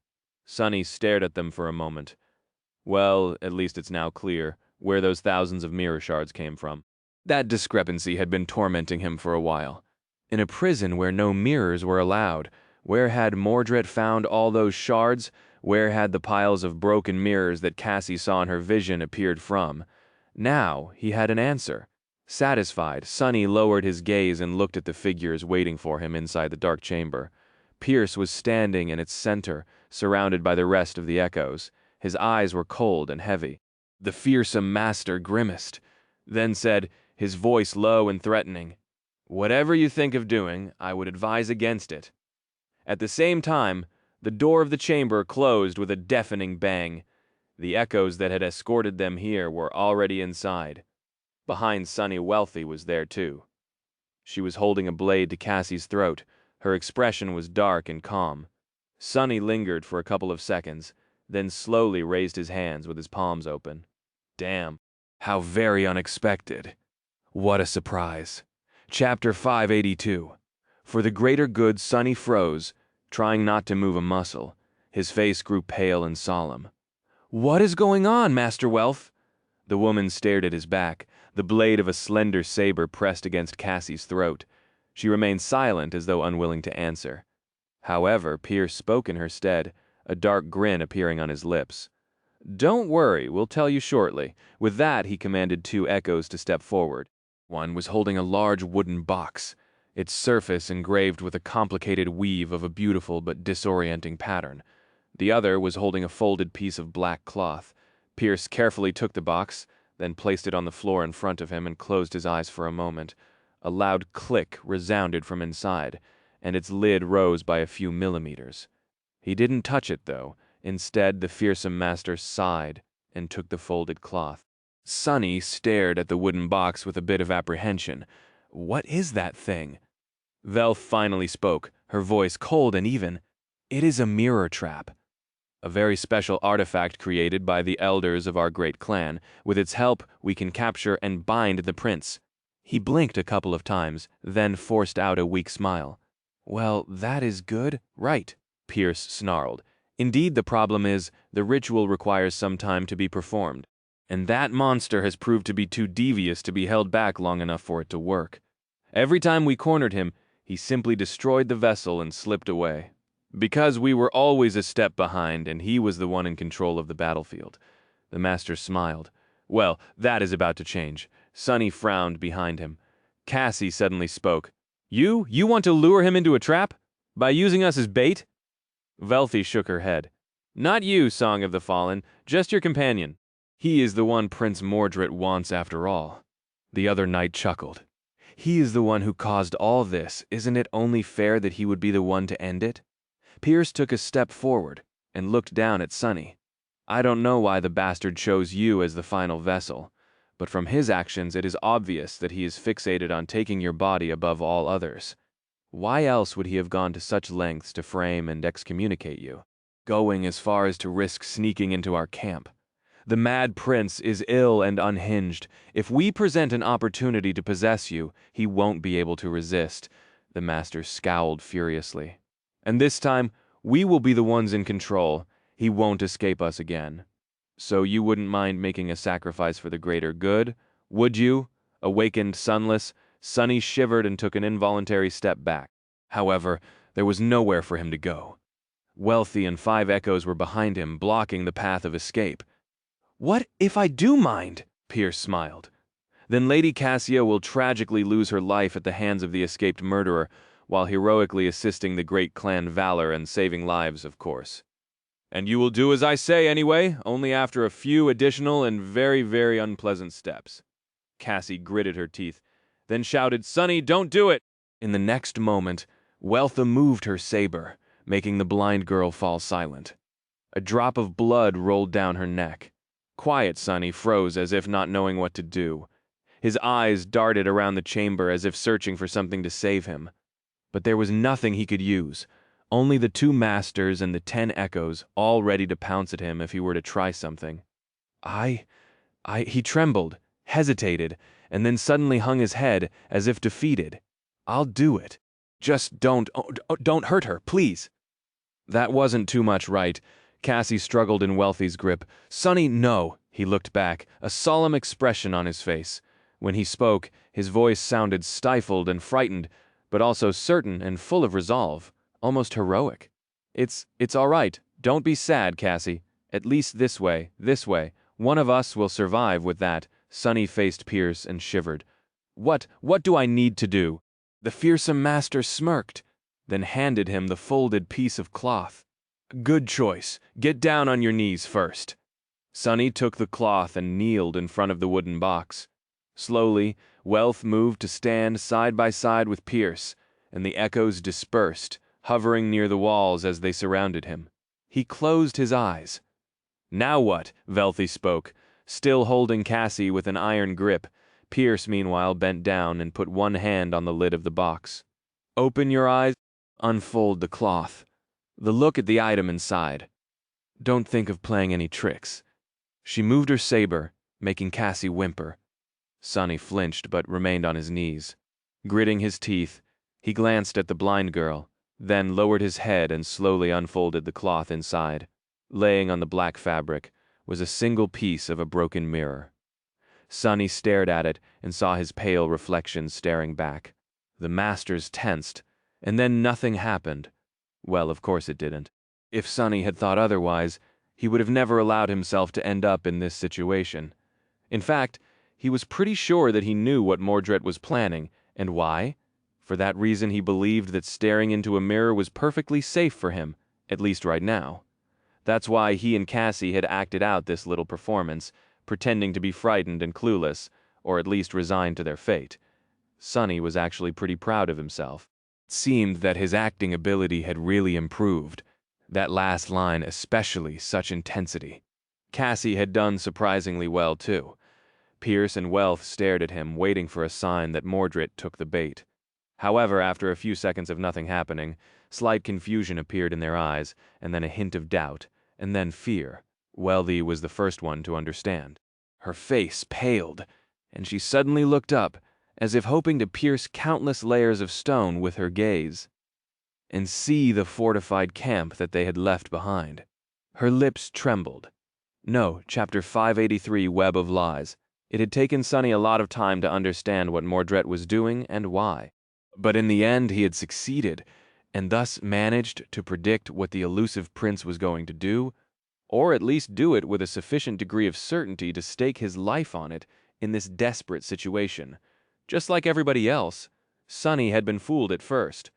Sonny stared at them for a moment. Well, at least it's now clear where those thousands of mirror shards came from. That discrepancy had been tormenting him for a while. In a prison where no mirrors were allowed, where had Mordred found all those shards, Where had the piles of broken mirrors that Cassie saw in her vision appeared from? Now he had an answer. Satisfied, Sonny lowered his gaze and looked at the figures waiting for him inside the dark chamber. Pierce was standing in its center, surrounded by the rest of the echoes. His eyes were cold and heavy. The fearsome master grimaced, then said, his voice low and threatening, "Whatever you think of doing, I would advise against it." At the same time, the door of the chamber closed with a deafening bang. The echoes that had escorted them here were already inside. Behind Sonny, Wealthy was there too. She was holding a blade to Cassie's throat. Her expression was dark and calm. Sonny lingered for a couple of seconds, then slowly raised his hands with his palms open. Damn, how very unexpected. What a surprise. Chapter 582. For the greater good, Sonny froze, trying not to move a muscle. His face grew pale and solemn. "What is going on, Master Wealth?" The woman stared at his back, the blade of a slender saber pressed against Cassie's throat. She remained silent as though unwilling to answer. However, Pierce spoke in her stead, a dark grin appearing on his lips. "Don't worry, we'll tell you shortly." With that, he commanded two echoes to step forward. One was holding a large wooden box, its surface engraved with a complicated weave of a beautiful but disorienting pattern. The other was holding a folded piece of black cloth. Pierce carefully took the box, then placed it on the floor in front of him and closed his eyes for a moment. A loud click resounded from inside, and its lid rose by a few millimeters. He didn't touch it, though. Instead, the fearsome master sighed and took the folded cloth. Sonny stared at the wooden box with a bit of apprehension. "What is that thing?" Velf finally spoke, her voice cold and even. "It is a mirror trap. A very special artifact created by the elders of our great clan. With its help, we can capture and bind the prince." He blinked a couple of times, then forced out a weak smile. "Well, that is good, right?" Pierce snarled. "Indeed, the problem is, the ritual requires some time to be performed, and that monster has proved to be too devious to be held back long enough for it to work. Every time we cornered him, he simply destroyed the vessel and slipped away. Because we were always a step behind, and he was the one in control of the battlefield." The master smiled. "Well, that is about to change." Sonny frowned behind him. Cassie suddenly spoke. You want to lure him into a trap? By using us as bait?" Velthy shook her head. "Not you, Song of the Fallen, just your companion. He is the one Prince Mordred wants after all." The other knight chuckled. "He is the one who caused all this. Isn't it only fair that he would be the one to end it?" Pierce took a step forward and looked down at Sonny. "I don't know why the bastard chose you as the final vessel, but from his actions it is obvious that he is fixated on taking your body above all others. Why else would he have gone to such lengths to frame and excommunicate you, going as far as to risk sneaking into our camp? The mad prince is ill and unhinged. If we present an opportunity to possess you, he won't be able to resist." The master scowled furiously. "And this time, we will be the ones in control. He won't escape us again. So you wouldn't mind making a sacrifice for the greater good, would you?" Awakened, sunless, Sonny shivered and took an involuntary step back. However, there was nowhere for him to go. Wealthy and 5 echoes were behind him, blocking the path of escape. "What if I do mind?" Pierce smiled. "Then Lady Cassia will tragically lose her life at the hands of the escaped murderer, while heroically assisting the great clan valor and saving lives, of course. And you will do as I say anyway, only after a few additional and very, very unpleasant steps." Cassie gritted her teeth, then shouted, "Sonny, don't do it!" In the next moment, Wealtha moved her saber, making the blind girl fall silent. A drop of blood rolled down her neck. Quiet Sonny froze as if not knowing what to do. His eyes darted around the chamber as if searching for something to save him. But there was nothing he could use, only the 2 masters and the 10 echoes, all ready to pounce at him if he were to try something. He trembled, hesitated, and then suddenly hung his head as if defeated. "I'll do it. Just don't hurt her, please." That wasn't too much right. Cassie struggled in Wealthy's grip. "Sonny, no." He looked back, a solemn expression on his face. When he spoke, his voice sounded stifled and frightened, but also certain and full of resolve, almost heroic. It's all right. Don't be sad, Cassie. At least this way, this way. One of us will survive with that. Sonny faced Pierce and shivered. What do I need to do? The fearsome master smirked, then handed him the folded piece of cloth. Good choice. Get down on your knees first. Sonny took the cloth and kneeled in front of the wooden box. Slowly, Wealth moved to stand side by side with Pierce, and the echoes dispersed, hovering near the walls as they surrounded him. He closed his eyes. Now what? Wealthy spoke, still holding Cassie with an iron grip. Pierce, meanwhile, bent down and put one hand on the lid of the box. Open your eyes, unfold the cloth. The look at the item inside. Don't think of playing any tricks. She moved her saber, making Cassie whimper. Sonny flinched but remained on his knees. Gritting his teeth, he glanced at the blind girl, then lowered his head and slowly unfolded the cloth inside. Laying on the black fabric was a single piece of a broken mirror. Sonny stared at it and saw his pale reflection staring back. The masters tensed, and then nothing happened. Well, of course it didn't. If Sonny had thought otherwise, he would have never allowed himself to end up in this situation. In fact, he was pretty sure that he knew what Mordred was planning, and why. For that reason he believed that staring into a mirror was perfectly safe for him, at least right now. That's why he and Cassie had acted out this little performance, pretending to be frightened and clueless, or at least resigned to their fate. Sonny was actually pretty proud of himself. It seemed that his acting ability had really improved. That last line especially, such intensity. Cassie had done surprisingly well, too. Pierce and Wealth stared at him, waiting for a sign that Mordred took the bait. However, after a few seconds of nothing happening, slight confusion appeared in their eyes, and then a hint of doubt, and then fear. Wealthy was the first one to understand. Her face paled, and she suddenly looked up, as if hoping to pierce countless layers of stone with her gaze, and see the fortified camp that they had left behind. Her lips trembled. No, Chapter 583, Web of Lies. It had taken Sonny a lot of time to understand what Mordred was doing and why. But in the end he had succeeded, and thus managed to predict what the elusive prince was going to do, or at least do it with a sufficient degree of certainty to stake his life on it in this desperate situation. Just like everybody else, Sonny had been fooled at first.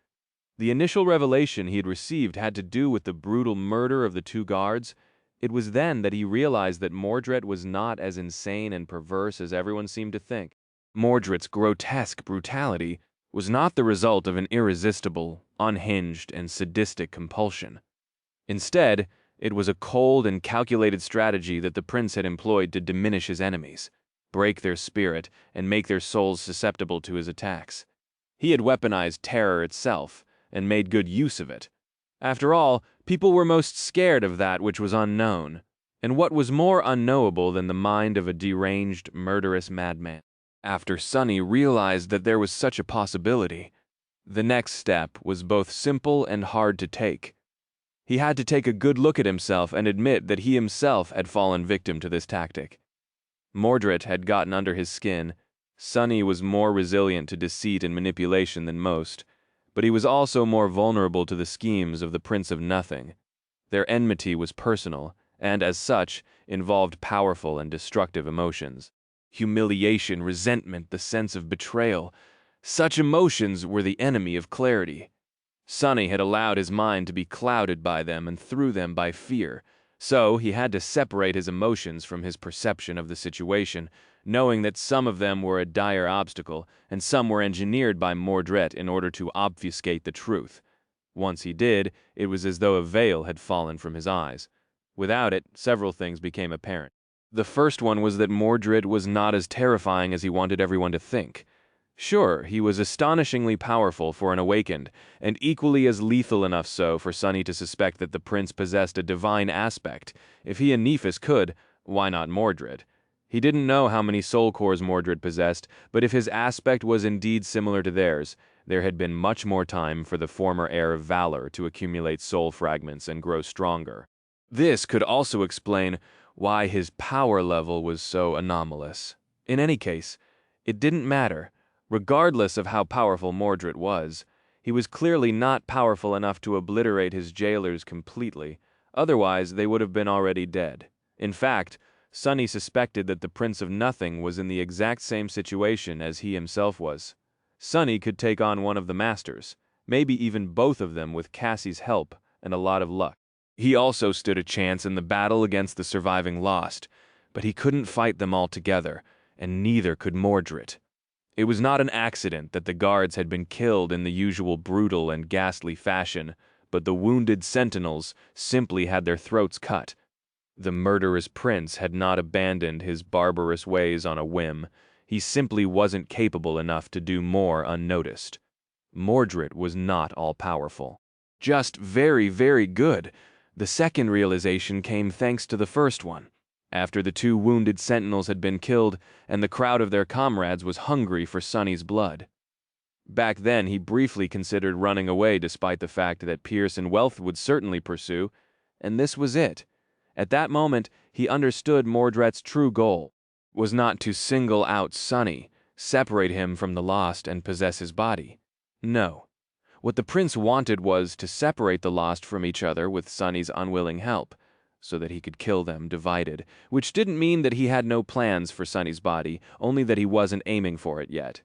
The initial revelation he had received had to do with the brutal murder of the two guards. It was then that he realized that Mordred was not as insane and perverse as everyone seemed to think. Mordred's grotesque brutality was not the result of an irresistible, unhinged, and sadistic compulsion. Instead, it was a cold and calculated strategy that the prince had employed to diminish his enemies, break their spirit, and make their souls susceptible to his attacks. He had weaponized terror itself, and made good use of it. After all, people were most scared of that which was unknown, and what was more unknowable than the mind of a deranged, murderous madman? After Sonny realized that there was such a possibility, the next step was both simple and hard to take. He had to take a good look at himself and admit that he himself had fallen victim to this tactic. Mordred had gotten under his skin. Sonny was more resilient to deceit and manipulation than most, but he was also more vulnerable to the schemes of the Prince of Nothing. Their enmity was personal, and as such, involved powerful and destructive emotions. Humiliation, resentment, the sense of betrayal. Such emotions were the enemy of clarity. Sonny had allowed his mind to be clouded by them and through them by fear, so he had to separate his emotions from his perception of the situation, knowing that some of them were a dire obstacle and some were engineered by Mordred in order to obfuscate the truth. Once he did, it was as though a veil had fallen from his eyes. Without it, several things became apparent. The first one was that Mordred was not as terrifying as he wanted everyone to think. Sure, he was astonishingly powerful for an awakened, and equally as lethal enough so for Sonny to suspect that the prince possessed a divine aspect. If he and Nephis could, why not Mordred? He didn't know how many soul cores Mordred possessed, but if his aspect was indeed similar to theirs, there had been much more time for the former heir of valor to accumulate soul fragments and grow stronger. This could also explain why his power level was so anomalous. In any case, it didn't matter. Regardless of how powerful Mordred was, he was clearly not powerful enough to obliterate his jailers completely, Otherwise, they would have been already dead. In fact, Sunny suspected that the Prince of Nothing was in the exact same situation as he himself was. Sunny could take on one of the masters, maybe even both of them with Cassie's help and a lot of luck. He also stood a chance in the battle against the surviving Lost, but he couldn't fight them all together, and neither could Mordred. It was not an accident that the guards had been killed in the usual brutal and ghastly fashion, but the wounded sentinels simply had their throats cut. The murderous prince had not abandoned his barbarous ways on a whim. He simply wasn't capable enough to do more unnoticed. Mordred was not all-powerful. Just very, very good. The second realization came thanks to the first one. After the two wounded sentinels had been killed, and the crowd of their comrades was hungry for Sunny's blood. Back then, he briefly considered running away despite the fact that Pierce and Wealth would certainly pursue, and this was it. At that moment, he understood Mordred's true goal was not to single out Sunny, separate him from the Lost, and possess his body. No. What the prince wanted was to separate the Lost from each other with Sunny's unwilling help, so that he could kill them divided, which didn't mean that he had no plans for Sunny's body, only that he wasn't aiming for it yet.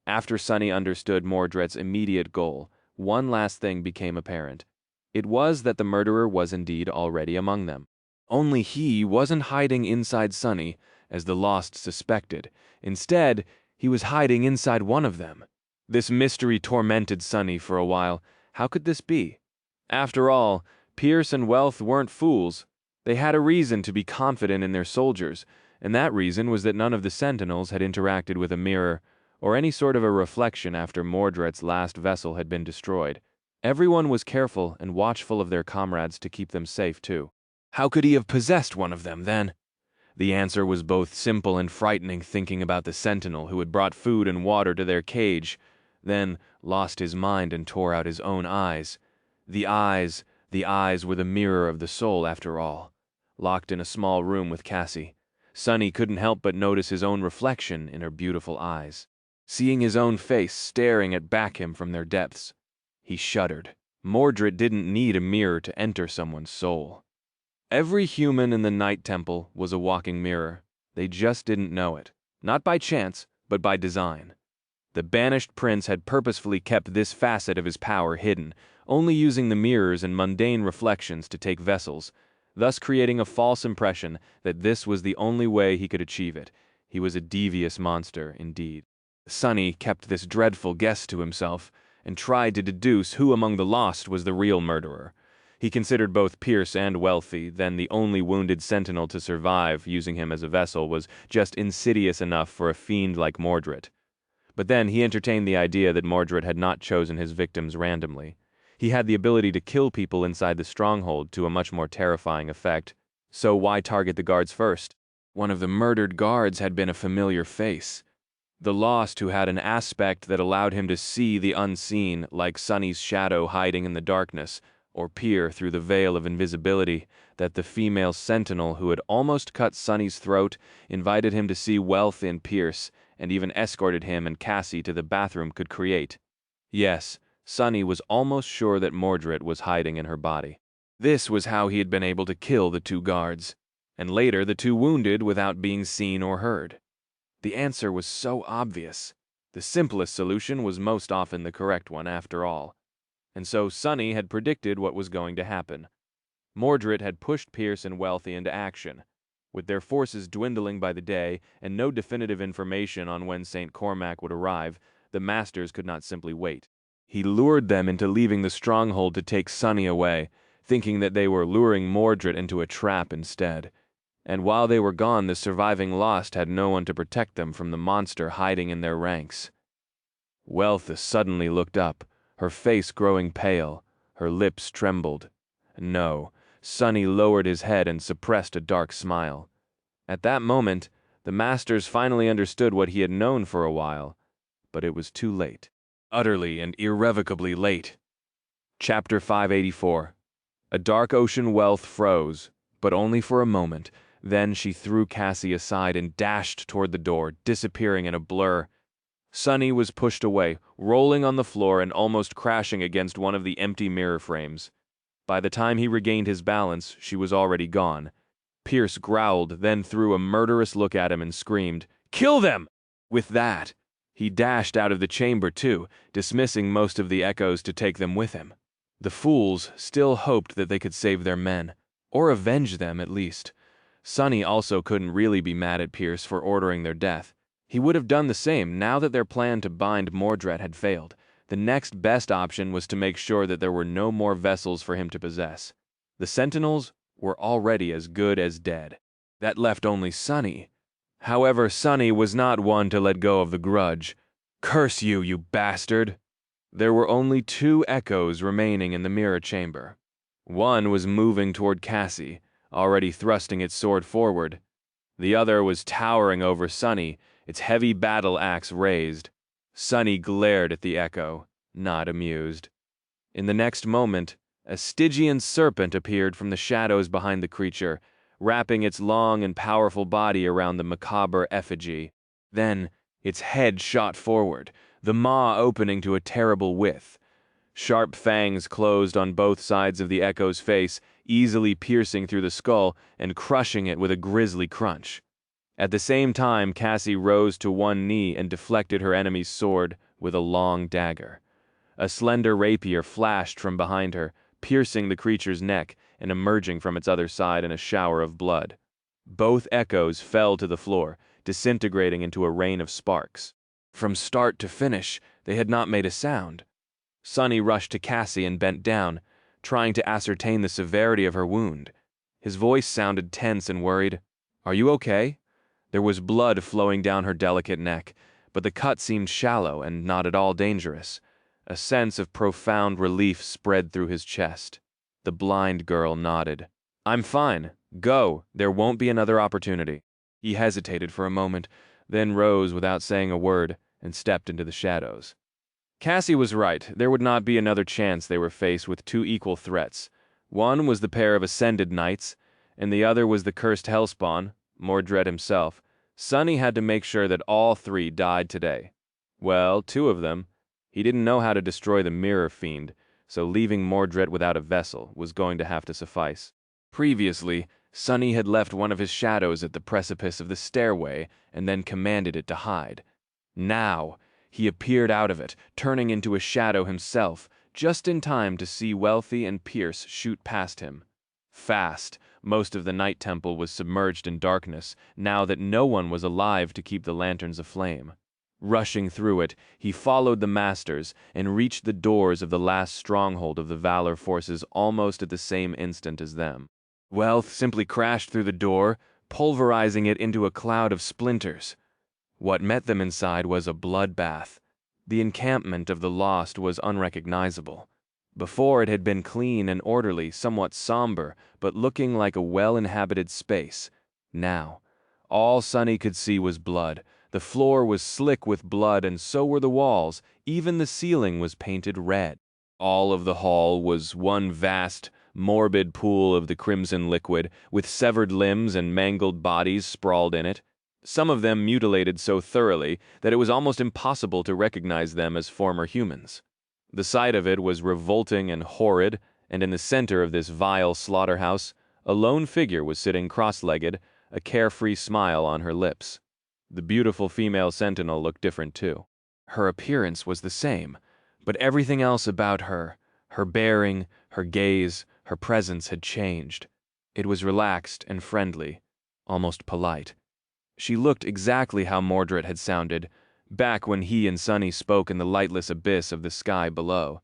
After Sunny understood Mordred's immediate goal, one last thing became apparent. It was that the murderer was indeed already among them. Only he wasn't hiding inside Sunny, as the Lost suspected. Instead, he was hiding inside one of them. This mystery tormented Sunny for a while. How could this be? After all, Pierce and Wealth weren't fools. They had a reason to be confident in their soldiers, and that reason was that none of the sentinels had interacted with a mirror or any sort of a reflection after Mordred's last vessel had been destroyed. Everyone was careful and watchful of their comrades to keep them safe, too. How could he have possessed one of them, then? The answer was both simple and frightening, thinking about the sentinel who had brought food and water to their cage, then lost his mind and tore out his own eyes. The eyes were the mirror of the soul, after all. Locked in a small room with Cassie, Sunny couldn't help but notice his own reflection in her beautiful eyes. Seeing his own face staring back at him from their depths, he shuddered. Mordred didn't need a mirror to enter someone's soul. Every human in the Night Temple was a walking mirror. They just didn't know it. Not by chance, but by design. The banished prince had purposefully kept this facet of his power hidden, only using the mirrors and mundane reflections to take vessels, thus creating a false impression that this was the only way he could achieve it. He was a devious monster, indeed. Sunny kept this dreadful guess to himself, and tried to deduce who among the Lost was the real murderer. He considered both Pierce and Wealthy, then the only wounded sentinel to survive, using him as a vessel, was just insidious enough for a fiend like Mordred. But then he entertained the idea that Mordred had not chosen his victims randomly. He had the ability to kill people inside the stronghold to a much more terrifying effect. So why target the guards first? One of the murdered guards had been a familiar face. The Lost who had an aspect that allowed him to see the unseen, like Sunny's shadow hiding in the darkness, or peer through the veil of invisibility that the female sentinel who had almost cut Sunny's throat invited him to see Wealth in Pierce, and even escorted him and Cassie to the bathroom could create. Yes, Sunny was almost sure that Mordred was hiding in her body. This was how he had been able to kill the two guards, and later the two wounded without being seen or heard. The answer was so obvious. The simplest solution was most often the correct one, after all. And so Sunny had predicted what was going to happen. Mordred had pushed Pierce and Wealthy into action. With their forces dwindling by the day, and no definitive information on when St. Cormac would arrive, the masters could not simply wait. He lured them into leaving the stronghold to take Sunny away, thinking that they were luring Mordred into a trap instead. And while they were gone, the surviving Lost had no one to protect them from the monster hiding in their ranks. Wealth suddenly looked up, her face growing pale, her lips trembled. No, Sunny lowered his head and suppressed a dark smile. At that moment, the masters finally understood what he had known for a while, but it was too late. Utterly and irrevocably late. Chapter 584. A dark ocean Wealth froze, but only for a moment. Then she threw Cassie aside and dashed toward the door, disappearing in a blur. Sunny was pushed away, rolling on the floor and almost crashing against one of the empty mirror frames. By the time he regained his balance, she was already gone. Pierce growled, then threw a murderous look at him and screamed, "Kill them!" With that, he dashed out of the chamber too, dismissing most of the echoes to take them with him. The fools still hoped that they could save their men, or avenge them at least. Sonny also couldn't really be mad at Pierce for ordering their death. He would have done the same now that their plan to bind Mordred had failed. The next best option was to make sure that there were no more vessels for him to possess. The Sentinels were already as good as dead. That left only Sonny. However, Sonny was not one to let go of the grudge. "Curse you, you bastard!" There were only 2 echoes remaining in the mirror chamber. One was moving toward Cassie, already thrusting its sword forward. The other was towering over Sonny, its heavy battle axe raised. Sonny glared at the echo, not amused. In the next moment, a Stygian serpent appeared from the shadows behind the creature, wrapping its long and powerful body around the macabre effigy. Then, its head shot forward, the maw opening to a terrible width. Sharp fangs closed on both sides of the echo's face, easily piercing through the skull and crushing it with a grisly crunch. At the same time, Cassie rose to one knee and deflected her enemy's sword with a long dagger. A slender rapier flashed from behind her, piercing the creature's neck and emerging from its other side in a shower of blood. Both echoes fell to the floor, disintegrating into a rain of sparks. From start to finish, they had not made a sound. Sonny rushed to Cassie and bent down, trying to ascertain the severity of her wound. His voice sounded tense and worried. "Are you okay?" There was blood flowing down her delicate neck, but the cut seemed shallow and not at all dangerous. A sense of profound relief spread through his chest. The blind girl nodded. "I'm fine. Go. There won't be another opportunity." He hesitated for a moment, then rose without saying a word and stepped into the shadows. Cassie was right. There would not be another chance. They were faced with 2 equal threats. One was the pair of ascended knights, and the other was the cursed hellspawn, Mordred himself. Sonny had to make sure that all 3 died today. Well, 2 of them. He didn't know how to destroy the mirror fiend, so leaving Mordred without a vessel was going to have to suffice. Previously, Sonny had left one of his shadows at the precipice of the stairway and then commanded it to hide. Now, he appeared out of it, turning into a shadow himself, just in time to see Wealthy and Pierce shoot past him. Fast, most of the Night Temple was submerged in darkness, now that no one was alive to keep the lanterns aflame. Rushing through it, he followed the masters and reached the doors of the last stronghold of the Valor forces almost at the same instant as them. Wealth simply crashed through the door, pulverizing it into a cloud of splinters. What met them inside was a bloodbath. The encampment of the Lost was unrecognizable. Before, it had been clean and orderly, somewhat somber, but looking like a well-inhabited space. Now, all Sonny could see was blood. The floor was slick with blood, and so were the walls. Even the ceiling was painted red. All of the hall was one vast, morbid pool of the crimson liquid, with severed limbs and mangled bodies sprawled in it. Some of them mutilated so thoroughly that it was almost impossible to recognize them as former humans. The sight of it was revolting and horrid, and in the center of this vile slaughterhouse, a lone figure was sitting cross-legged, a carefree smile on her lips. The beautiful female sentinel looked different too. Her appearance was the same, but everything else about her, her bearing, her gaze, her presence had changed. It was relaxed and friendly, almost polite. She looked exactly how Mordred had sounded, back when he and Sonny spoke in the lightless abyss of the sky below.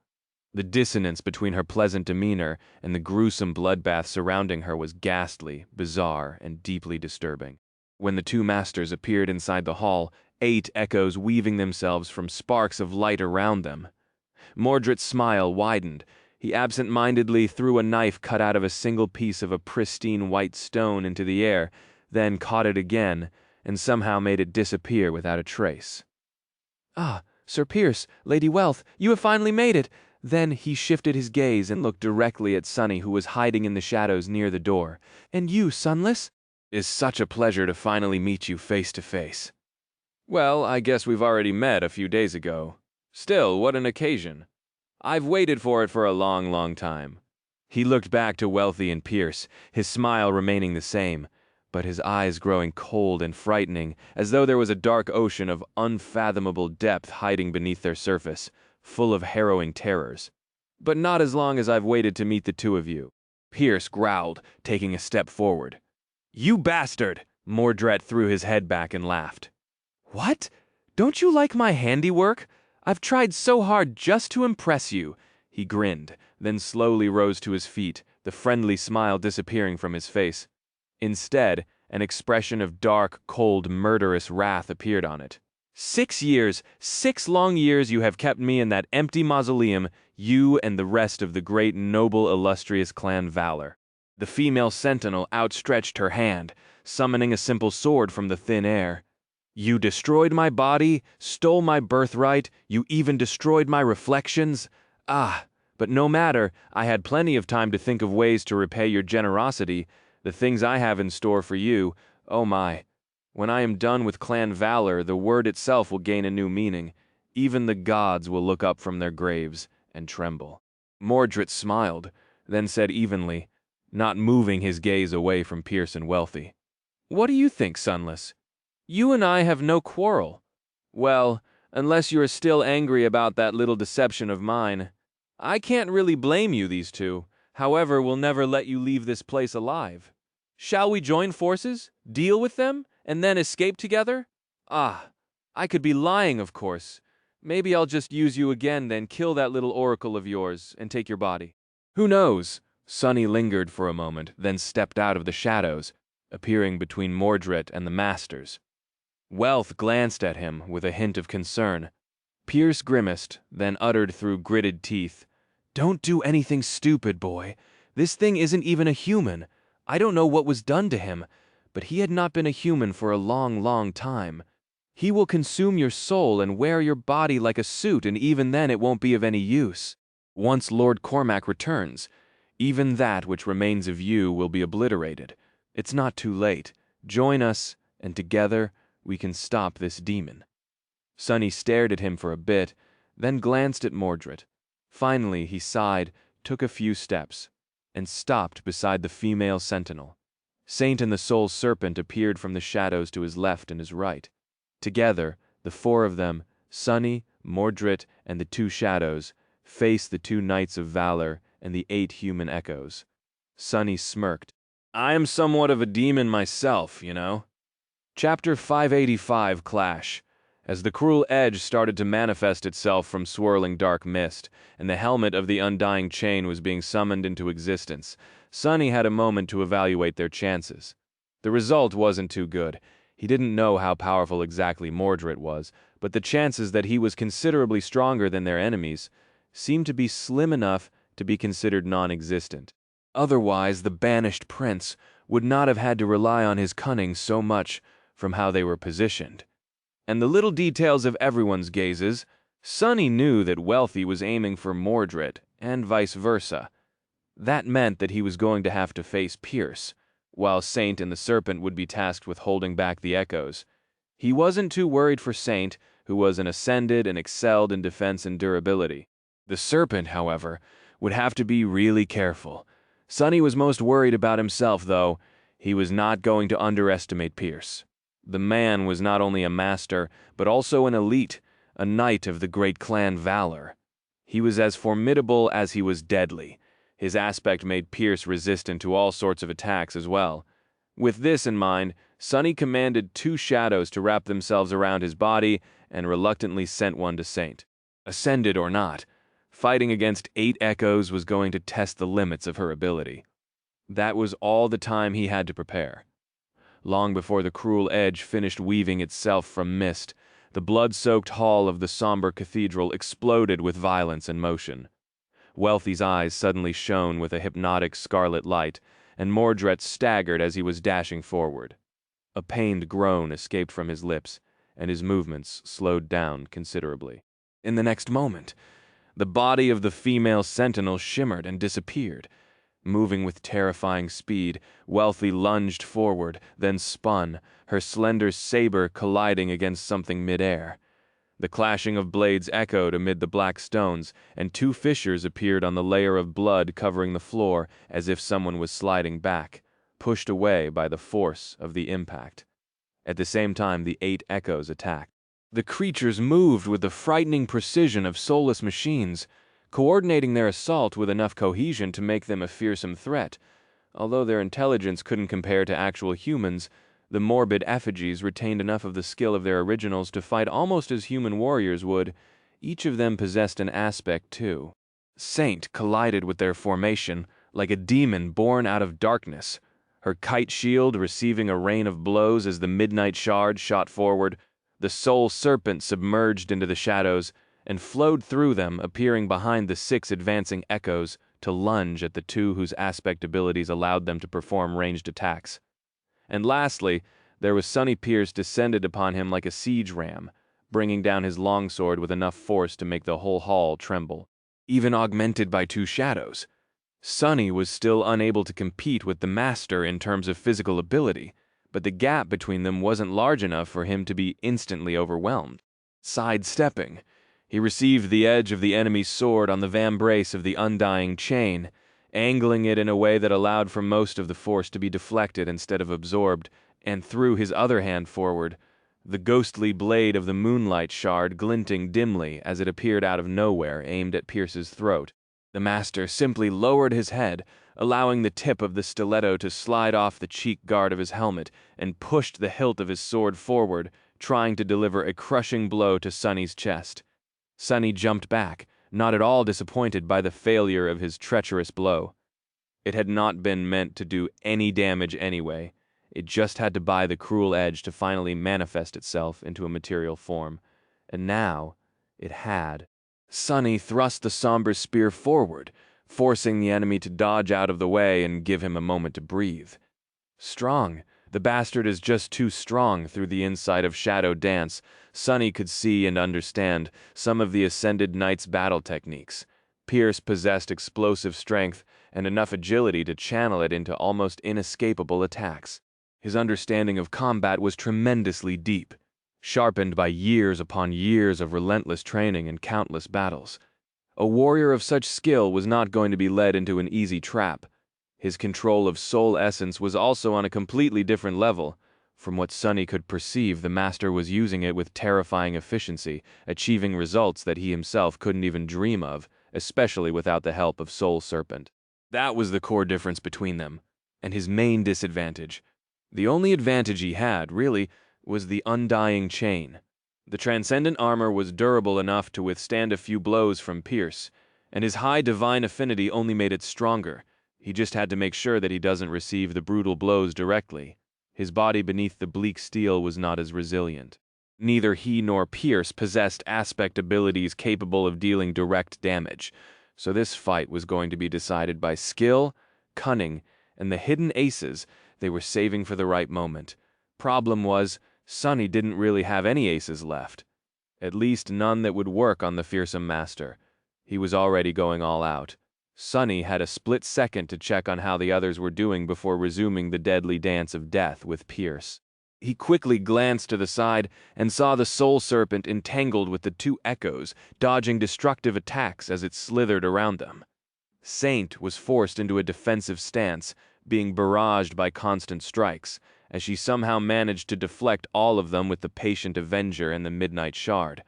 The dissonance between her pleasant demeanor and the gruesome bloodbath surrounding her was ghastly, bizarre, and deeply disturbing. When the 2 masters appeared inside the hall, 8 echoes weaving themselves from sparks of light around them. Mordred's smile widened. He absent-mindedly threw a knife cut out of a single piece of a pristine white stone into the air, then caught it again, and somehow made it disappear without a trace. "Ah, Sir Pierce, Lady Wealth, you have finally made it!" Then he shifted his gaze and looked directly at Sonny, who was hiding in the shadows near the door. "And you, Sunless?" "It's such a pleasure to finally meet you face to face." "Well, I guess we've already met a few days ago. Still, what an occasion. I've waited for it for a long, long time." He looked back to Wealthy and Pierce, his smile remaining the same, but his eyes growing cold and frightening, as though there was a dark ocean of unfathomable depth hiding beneath their surface, full of harrowing terrors. But not as long as I've waited to meet the two of you. Pierce growled, taking a step forward. You bastard! Mordred threw his head back and laughed. What? Don't you like my handiwork? I've tried so hard just to impress you. He grinned, then slowly rose to his feet, the friendly smile disappearing from his face. Instead, an expression of dark, cold, murderous wrath appeared on it. 6 years, 6 long years you have kept me in that empty mausoleum, you and the rest of the great, noble, illustrious clan Valor. The female sentinel outstretched her hand, summoning a simple sword from the thin air. You destroyed my body, stole my birthright, you even destroyed my reflections. Ah, but no matter, I had plenty of time to think of ways to repay your generosity. The things I have in store for you, oh my. When I am done with Clan Valor, the word itself will gain a new meaning. Even the gods will look up from their graves and tremble. Mordred smiled, then said evenly, not moving his gaze away from Pierce and Wealthy. What do you think, Sunless? You and I have no quarrel. Well, unless you are still angry about that little deception of mine. I can't really blame you, these two. However, we'll never let you leave this place alive. Shall we join forces, deal with them, and then escape together? Ah, I could be lying, of course. Maybe I'll just use you again, then kill that little oracle of yours and take your body. Who knows? Sunny lingered for a moment, then stepped out of the shadows, appearing between Mordred and the masters. Wealth glanced at him with a hint of concern. Pierce grimaced, then uttered through gritted teeth, Don't do anything stupid, boy. This thing isn't even a human. I don't know what was done to him, but he had not been a human for a long, long time. He will consume your soul and wear your body like a suit, and even then it won't be of any use. Once Lord Cormac returns, even that which remains of you will be obliterated. It's not too late. Join us, and together we can stop this demon. Sunny stared at him for a bit, then glanced at Mordred. Finally, he sighed, took a few steps, and stopped beside the female sentinel. Saint and the Soul Serpent appeared from the shadows to his left and his right. Together, the four of them, Sunny, Mordred, and the two shadows, faced the two knights of valor and the 8 human echoes. Sunny smirked. I am somewhat of a demon myself, you know. Chapter 585 Clash. As the cruel edge started to manifest itself from swirling dark mist, and the helmet of the undying chain was being summoned into existence, Sunny had a moment to evaluate their chances. The result wasn't too good. He didn't know how powerful exactly Mordred was, but the chances that he was considerably stronger than their enemies seemed to be slim enough to be considered non-existent. Otherwise, the banished prince would not have had to rely on his cunning so much from how they were positioned. And the little details of everyone's gazes, Sunny knew that Wealthy was aiming for Mordred, and vice versa. That meant that he was going to have to face Pierce, while Saint and the Serpent would be tasked with holding back the echoes. He wasn't too worried for Saint, who was an ascended and excelled in defense and durability. The Serpent, however, would have to be really careful. Sunny was most worried about himself, though. He was not going to underestimate Pierce. The man was not only a master, but also an elite, a knight of the great clan Valor. He was as formidable as he was deadly. His aspect made Pierce resistant to all sorts of attacks as well. With this in mind, Sunny commanded 2 shadows to wrap themselves around his body and reluctantly sent one to Saint. Ascended or not, fighting against 8 echoes was going to test the limits of her ability. That was all the time he had to prepare. Long before the cruel edge finished weaving itself from mist, the blood-soaked hall of the somber cathedral exploded with violence and motion. Wealthy's eyes suddenly shone with a hypnotic scarlet light, and Mordred staggered as he was dashing forward. A pained groan escaped from his lips, and his movements slowed down considerably. In the next moment, the body of the female sentinel shimmered and disappeared. Moving with terrifying speed, Wealthy lunged forward, then spun, her slender saber colliding against something midair. The clashing of blades echoed amid the black stones, and two fissures appeared on the layer of blood covering the floor as if someone was sliding back, pushed away by the force of the impact. At the same time, the 8 echoes attacked. The creatures moved with the frightening precision of soulless machines, coordinating their assault with enough cohesion to make them a fearsome threat. Although their intelligence couldn't compare to actual humans, the morbid effigies retained enough of the skill of their originals to fight almost as human warriors would. Each of them possessed an aspect, too. Saint collided with their formation, like a demon born out of darkness, her kite shield receiving a rain of blows as the midnight shard shot forward. The soul serpent submerged into the shadows and flowed through them, appearing behind the 6 advancing echoes to lunge at the 2 whose aspect abilities allowed them to perform ranged attacks. And lastly, there was Sonny Pierce descended upon him like a siege ram, bringing down his longsword with enough force to make the whole hall tremble, even augmented by 2 shadows. Sonny was still unable to compete with the Master in terms of physical ability, but the gap between them wasn't large enough for him to be instantly overwhelmed. Sidestepping, he received the edge of the enemy's sword on the vambrace of the undying chain, angling it in a way that allowed for most of the force to be deflected instead of absorbed, and threw his other hand forward, the ghostly blade of the moonlight shard glinting dimly as it appeared out of nowhere, aimed at Pierce's throat. The Master simply lowered his head, allowing the tip of the stiletto to slide off the cheek guard of his helmet, and pushed the hilt of his sword forward, trying to deliver a crushing blow to Sonny's chest. Sonny jumped back, not at all disappointed by the failure of his treacherous blow. It had not been meant to do any damage anyway. It just had to buy the cruel edge to finally manifest itself into a material form. And now, it had. Sonny thrust the somber spear forward, forcing the enemy to dodge out of the way and give him a moment to breathe. Strong. The bastard is just too strong. Through the inside of Shadow Dance, Sonny could see and understand some of the Ascended Knight's battle techniques. Pierce possessed explosive strength and enough agility to channel it into almost inescapable attacks. His understanding of combat was tremendously deep, sharpened by years upon years of relentless training and countless battles. A warrior of such skill was not going to be led into an easy trap. His control of soul essence was also on a completely different level. From what Sonny could perceive, the Master was using it with terrifying efficiency, achieving results that he himself couldn't even dream of, especially without the help of Soul Serpent. That was the core difference between them, and his main disadvantage. The only advantage he had, really, was the undying chain. The transcendent armor was durable enough to withstand a few blows from Pierce, and his high divine affinity only made it stronger. He just had to make sure that he doesn't receive the brutal blows directly. His body beneath the bleak steel was not as resilient. Neither he nor Pierce possessed aspect abilities capable of dealing direct damage, so this fight was going to be decided by skill, cunning, and the hidden aces they were saving for the right moment. Problem was, Sonny didn't really have any aces left. At least none that would work on the fearsome Master. He was already going all out. Sonny had a split second to check on how the others were doing before resuming the deadly dance of death with Pierce. He quickly glanced to the side and saw the Soul Serpent entangled with the 2 echoes, dodging destructive attacks as it slithered around them. Saint was forced into a defensive stance, being barraged by constant strikes, as she somehow managed to deflect all of them with the patient Avenger and the Midnight Shard.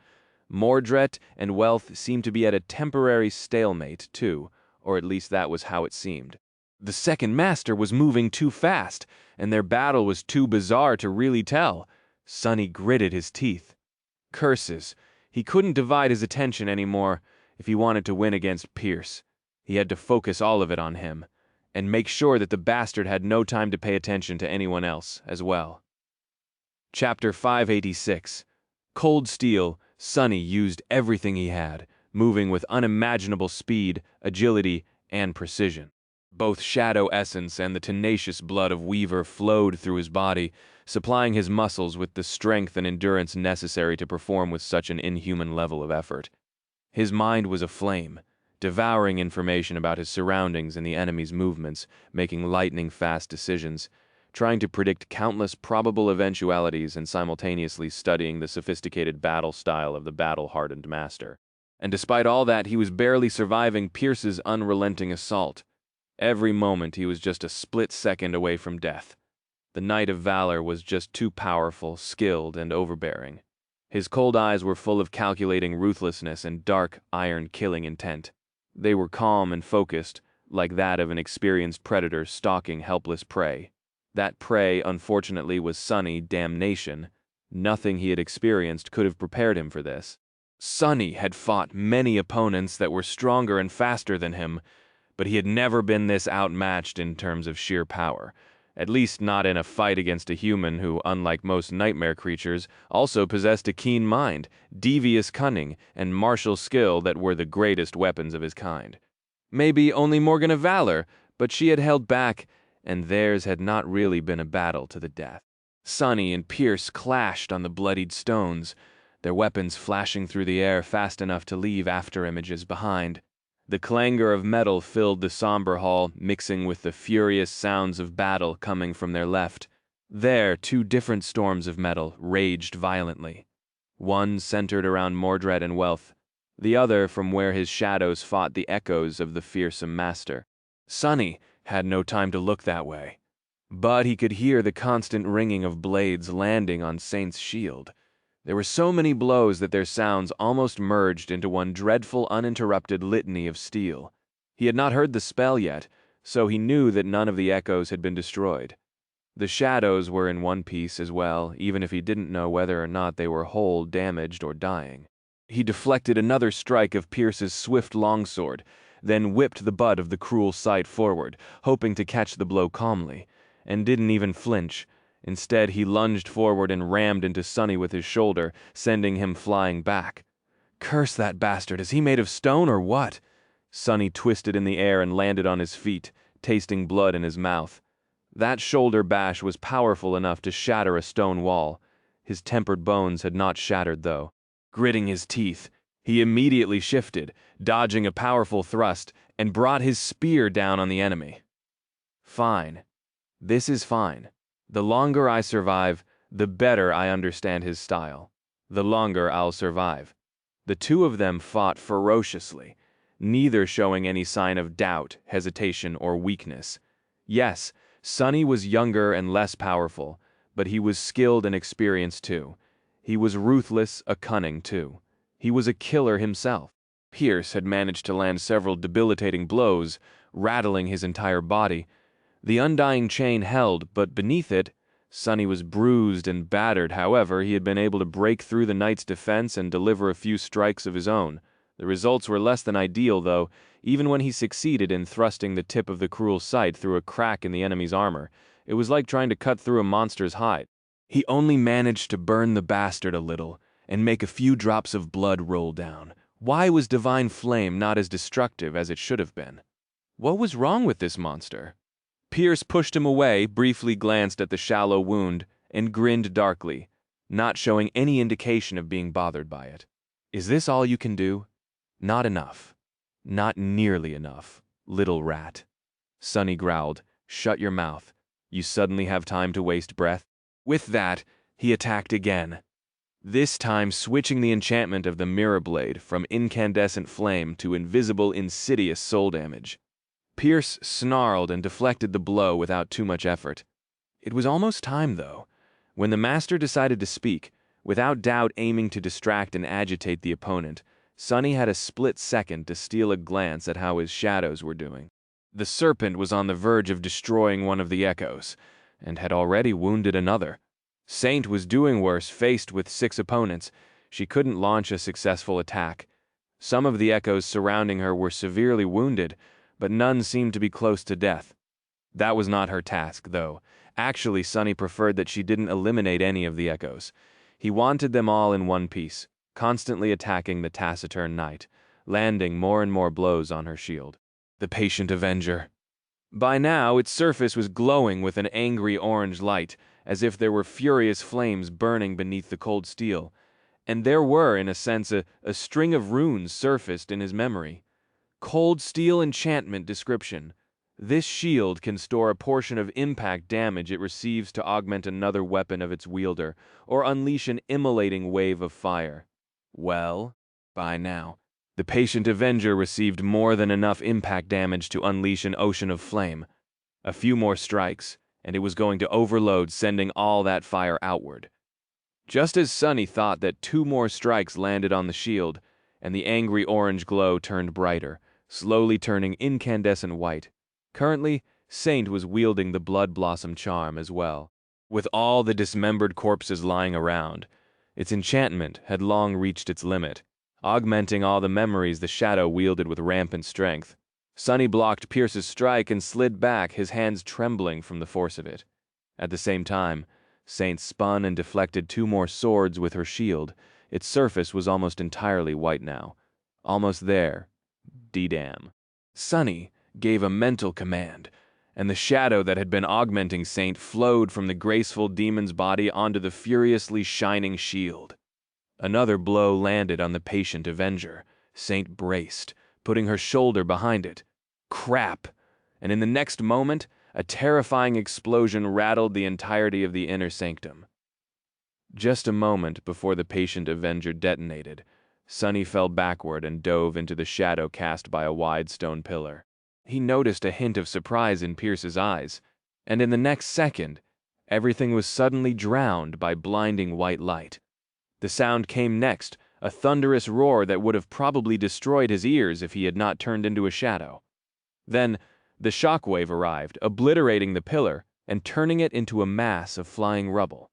Mordret and Wealth seemed to be at a temporary stalemate, too, or at least that was how it seemed. The second Master was moving too fast, and their battle was too bizarre to really tell. Sonny gritted his teeth. Curses. He couldn't divide his attention anymore if he wanted to win against Pierce. He had to focus all of it on him, and make sure that the bastard had no time to pay attention to anyone else as well. Chapter 586. Cold Steel, Sonny used everything he had, moving with unimaginable speed, agility, and precision. Both Shadow Essence and the tenacious blood of Weaver flowed through his body, supplying his muscles with the strength and endurance necessary to perform with such an inhuman level of effort. His mind was aflame, devouring information about his surroundings and the enemy's movements, making lightning-fast decisions, trying to predict countless probable eventualities and simultaneously studying the sophisticated battle style of the battle-hardened master. And despite all that, he was barely surviving Pierce's unrelenting assault. Every moment he was just a split second away from death. The Knight of Valor was just too powerful, skilled, and overbearing. His cold eyes were full of calculating ruthlessness and dark, iron-killing intent. They were calm and focused, like that of an experienced predator stalking helpless prey. That prey, unfortunately, was Sonny Damnation. Nothing he had experienced could have prepared him for this. Sonny had fought many opponents that were stronger and faster than him, but he had never been this outmatched in terms of sheer power. At least not in a fight against a human who, unlike most nightmare creatures, also possessed a keen mind, devious cunning, and martial skill that were the greatest weapons of his kind. Maybe only Morgan of Valor, but she had held back, and theirs had not really been a battle to the death. Sonny and Pierce clashed on the bloodied stones, their weapons flashing through the air fast enough to leave after-images behind. The clangor of metal filled the somber hall, mixing with the furious sounds of battle coming from their left. There, two different storms of metal raged violently. One centered around Mordred and Wealth, the other from where his shadows fought the echoes of the fearsome master. Sonny had no time to look that way, but he could hear the constant ringing of blades landing on Saint's shield. There were so many blows that their sounds almost merged into one dreadful uninterrupted litany of steel. He had not heard the spell yet, so he knew that none of the echoes had been destroyed. The shadows were in one piece as well, even if he didn't know whether or not they were whole, damaged, or dying. He deflected another strike of Pierce's swift longsword, then whipped the butt of the cruel sight forward, hoping to catch the blow calmly, and didn't even flinch. Instead, he lunged forward and rammed into Sonny with his shoulder, sending him flying back. Curse that bastard, is he made of stone or what? Sonny twisted in the air and landed on his feet, tasting blood in his mouth. That shoulder bash was powerful enough to shatter a stone wall. His tempered bones had not shattered, though. Gritting his teeth, he immediately shifted, dodging a powerful thrust, and brought his spear down on the enemy. Fine. This is fine. The longer I survive, the better I understand his style. The longer I'll survive. The two of them fought ferociously, neither showing any sign of doubt, hesitation, or weakness. Yes, Sonny was younger and less powerful, but he was skilled and experienced too. He was ruthless, a cunning too. He was a killer himself. Pierce had managed to land several debilitating blows, rattling his entire body. The undying chain held, but beneath it, Sonny was bruised and battered. However, he had been able to break through the knight's defense and deliver a few strikes of his own. The results were less than ideal, though, even when he succeeded in thrusting the tip of the cruel sight through a crack in the enemy's armor. It was like trying to cut through a monster's hide. He only managed to burn the bastard a little and make a few drops of blood roll down. Why was divine flame not as destructive as it should have been? What was wrong with this monster? Pierce pushed him away, briefly glanced at the shallow wound, and grinned darkly, not showing any indication of being bothered by it. Is this all you can do? Not enough. Not nearly enough, little rat. Sonny growled, "Shut your mouth. You suddenly have time to waste breath." With that, he attacked again, this time switching the enchantment of the mirror blade from incandescent flame to invisible, insidious soul damage. Pierce snarled and deflected the blow without too much effort. It was almost time, though. When the master decided to speak, without doubt aiming to distract and agitate the opponent, Sonny had a split second to steal a glance at how his shadows were doing. The serpent was on the verge of destroying one of the echoes, and had already wounded another. Saint was doing worse, faced with 6 opponents. She couldn't launch a successful attack. Some of the echoes surrounding her were severely wounded, but none seemed to be close to death. That was not her task, though. Actually, Sonny preferred that she didn't eliminate any of the echoes. He wanted them all in one piece, constantly attacking the taciturn knight, landing more and more blows on her shield. The patient avenger. By now, its surface was glowing with an angry orange light, as if there were furious flames burning beneath the cold steel. And there were, in a sense, a string of runes surfaced in his memory. Cold steel enchantment description. This shield can store a portion of impact damage it receives to augment another weapon of its wielder, or unleash an immolating wave of fire. Well, by now, the patient Avenger received more than enough impact damage to unleash an ocean of flame. A few more strikes, and it was going to overload, sending all that fire outward. Just as Sunny thought that 2 more strikes landed on the shield, and the angry orange glow turned brighter, slowly turning incandescent white. Currently, Saint was wielding the Blood Blossom charm as well. With all the dismembered corpses lying around, its enchantment had long reached its limit, augmenting all the memories the shadow wielded with rampant strength. Sunny blocked Pierce's strike and slid back, his hands trembling from the force of it. At the same time, Saint spun and deflected 2 more swords with her shield. Its surface was almost entirely white now. Almost there. D-damn. Sunny gave a mental command, and the shadow that had been augmenting Saint flowed from the graceful demon's body onto the furiously shining shield. Another blow landed on the patient Avenger. Saint braced, putting her shoulder behind it. Crap! And in the next moment, a terrifying explosion rattled the entirety of the inner sanctum. Just a moment before the patient Avenger detonated, Sunny fell backward and dove into the shadow cast by a wide stone pillar. He noticed a hint of surprise in Pierce's eyes, and in the next second, everything was suddenly drowned by blinding white light. The sound came next, a thunderous roar that would have probably destroyed his ears if he had not turned into a shadow. Then, the shockwave arrived, obliterating the pillar and turning it into a mass of flying rubble.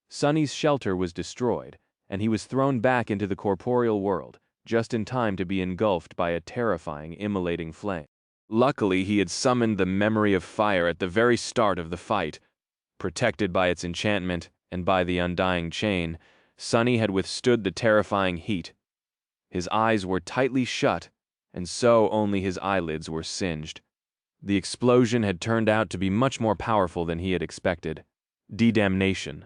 Sunny's shelter was destroyed, and he was thrown back into the corporeal world, just in time to be engulfed by a terrifying, immolating flame. Luckily, he had summoned the memory of fire at the very start of the fight. Protected by its enchantment and by the undying chain, Sunny had withstood the terrifying heat. His eyes were tightly shut, and so only his eyelids were singed. The explosion had turned out to be much more powerful than he had expected. D-damnation.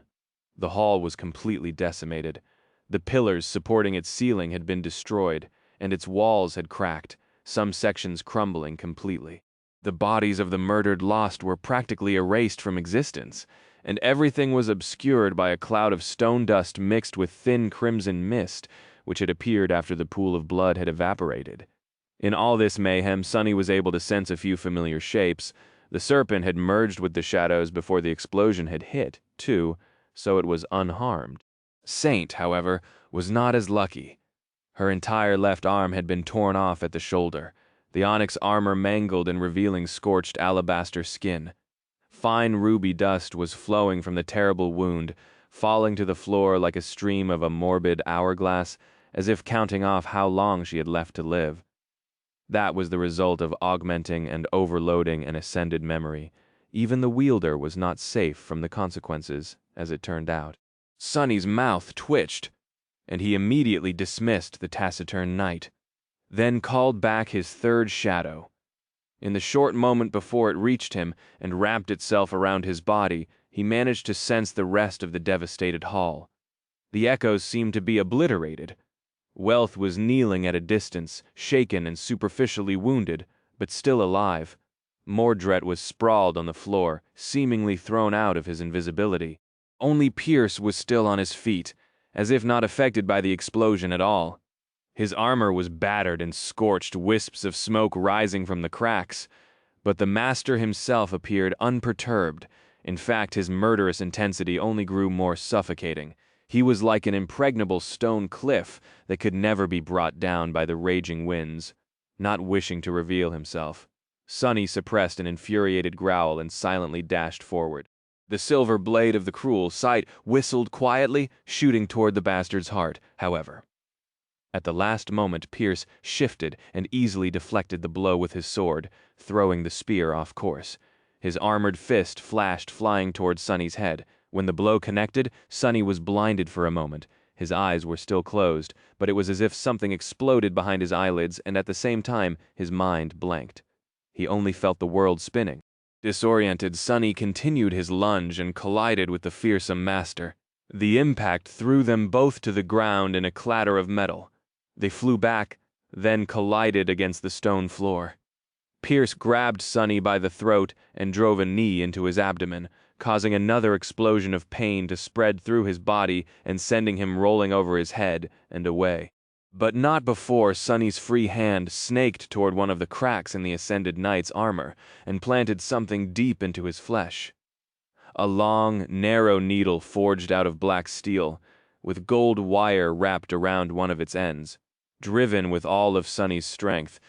The hall was completely decimated. The pillars supporting its ceiling had been destroyed, and its walls had cracked, some sections crumbling completely. The bodies of the murdered lost were practically erased from existence, and everything was obscured by a cloud of stone dust mixed with thin crimson mist, which had appeared after the pool of blood had evaporated. In all this mayhem, Sunny was able to sense a few familiar shapes. The serpent had merged with the shadows before the explosion had hit, too, so it was unharmed. Saint, however, was not as lucky. Her entire left arm had been torn off at the shoulder, the onyx armor mangled and revealing scorched alabaster skin. Fine ruby dust was flowing from the terrible wound, falling to the floor like a stream of a morbid hourglass, as if counting off how long she had left to live. That was the result of augmenting and overloading an ascended memory. Even the wielder was not safe from the consequences, as it turned out. Sunny's mouth twitched, and he immediately dismissed the taciturn knight, then called back his third shadow. In the short moment before it reached him and wrapped itself around his body, he managed to sense the rest of the devastated hall. The echoes seemed to be obliterated. Wealth was kneeling at a distance, shaken and superficially wounded, but still alive. Mordred was sprawled on the floor, seemingly thrown out of his invisibility. Only Pierce was still on his feet, as if not affected by the explosion at all. His armor was battered and scorched, wisps of smoke rising from the cracks, but the master himself appeared unperturbed. In fact, his murderous intensity only grew more suffocating. He was like an impregnable stone cliff that could never be brought down by the raging winds. Not wishing to reveal himself, Sunny suppressed an infuriated growl and silently dashed forward. The silver blade of the cruel sight whistled quietly, shooting toward the bastard's heart, however. At the last moment, Pierce shifted and easily deflected the blow with his sword, throwing the spear off course. His armored fist flashed flying toward Sunny's head. When the blow connected, Sunny was blinded for a moment. His eyes were still closed, but it was as if something exploded behind his eyelids, and at the same time, his mind blanked. He only felt the world spinning. Disoriented, Sunny continued his lunge and collided with the fearsome master. The impact threw them both to the ground in a clatter of metal. They flew back, then collided against the stone floor. Pierce grabbed Sonny by the throat and drove a knee into his abdomen, causing another explosion of pain to spread through his body and sending him rolling over his head and away. But not before Sonny's free hand snaked toward one of the cracks in the Ascended Knight's armor and planted something deep into his flesh. A long, narrow needle forged out of black steel, with gold wire wrapped around one of its ends. Driven with all of Sonny's strength,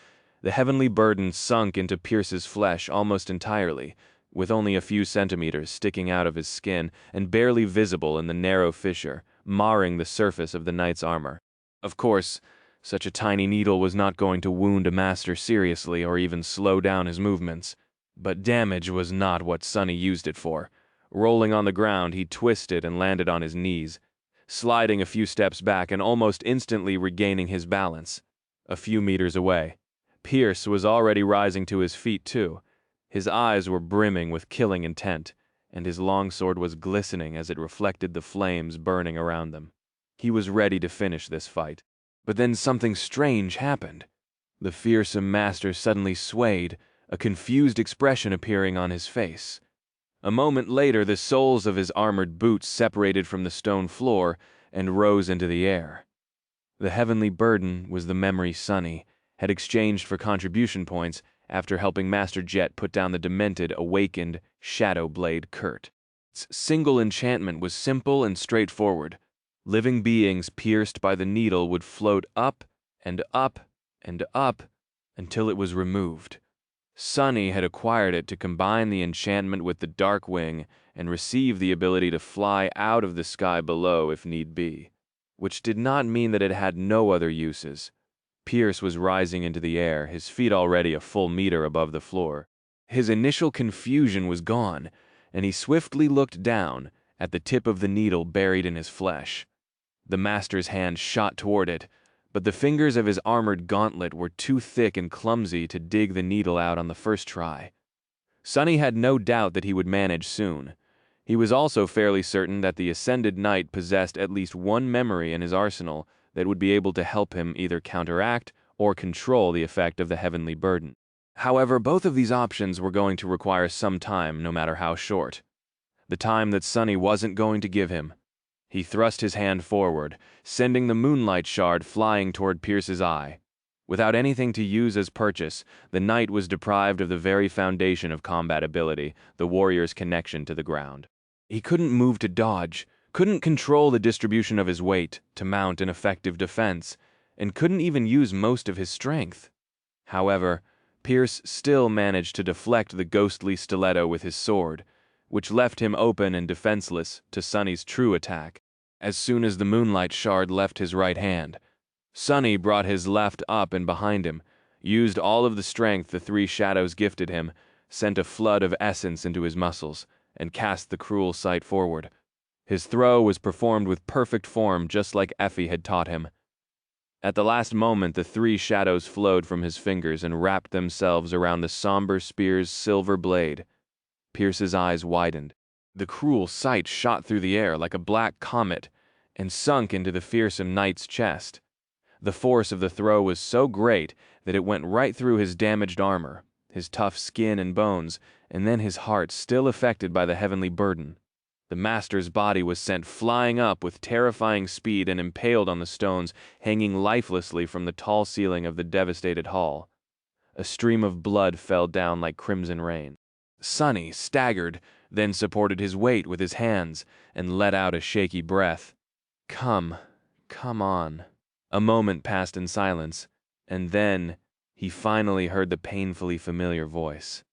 the heavenly burden sunk into Pierce's flesh almost entirely, with only a few centimeters sticking out of his skin and barely visible in the narrow fissure, marring the surface of the knight's armor. Of course, such a tiny needle was not going to wound a master seriously or even slow down his movements. But damage was not what Sonny used it for. Rolling on the ground, he twisted and landed on his knees, sliding a few steps back and almost instantly regaining his balance. A few meters away, Pierce was already rising to his feet too. His eyes were brimming with killing intent, and his longsword was glistening as it reflected the flames burning around them. He was ready to finish this fight. But then something strange happened. The fearsome master suddenly swayed, a confused expression appearing on his face. A moment later, the soles of his armored boots separated from the stone floor and rose into the air. The heavenly burden was the memory Sonny had exchanged for contribution points after helping Master Jet put down the demented, awakened Shadow Blade Kurt. Its single enchantment was simple and straightforward. Living beings pierced by the needle would float up and up and up until it was removed. Sonny had acquired it to combine the enchantment with the Dark Wing and receive the ability to fly out of the sky below if need be, which did not mean that it had no other uses. Pierce was rising into the air, his feet already a full meter above the floor. His initial confusion was gone, and he swiftly looked down at the tip of the needle buried in his flesh. The master's hand shot toward it, but the fingers of his armored gauntlet were too thick and clumsy to dig the needle out on the first try. Sonny had no doubt that he would manage soon. He was also fairly certain that the Ascended Knight possessed at least one memory in his arsenal that would be able to help him either counteract or control the effect of the heavenly burden. However, both of these options were going to require some time, no matter how short. The time that Sonny wasn't going to give him. He thrust his hand forward, sending the moonlight shard flying toward Pierce's eye. Without anything to use as purchase, the knight was deprived of the very foundation of combat ability, the warrior's connection to the ground. He couldn't move to dodge, couldn't control the distribution of his weight to mount an effective defense, and couldn't even use most of his strength. However, Pierce still managed to deflect the ghostly stiletto with his sword, which left him open and defenseless to Sonny's true attack. As soon as the moonlight shard left his right hand, Sonny brought his left up and behind him, used all of the strength the three shadows gifted him, sent a flood of essence into his muscles, and cast the cruel sight forward. His throw was performed with perfect form, just like Effie had taught him. At the last moment, the three shadows flowed from his fingers and wrapped themselves around the somber spear's silver blade. Pierce's eyes widened. The cruel sight shot through the air like a black comet and sunk into the fearsome knight's chest. The force of the throw was so great that it went right through his damaged armor, his tough skin and bones, and then his heart still affected by the heavenly burden. The master's body was sent flying up with terrifying speed and impaled on the stones hanging lifelessly from the tall ceiling of the devastated hall. A stream of blood fell down like crimson rain. Sonny staggered, then supported his weight with his hands and let out a shaky breath. Come on. A moment passed in silence, and then he finally heard the painfully familiar voice.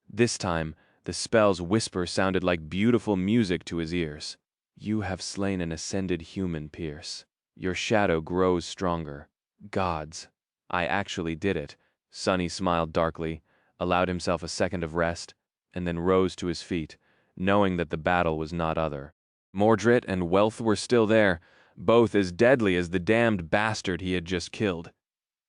This time, the spell's whisper sounded like beautiful music to his ears. You have slain an ascended human, Pierce. Your shadow grows stronger. Gods, I actually did it. Sonny smiled darkly, allowed himself a second of rest, and then rose to his feet, knowing that the battle was not other. Mordred and Wealth were still there, both as deadly as the damned bastard he had just killed.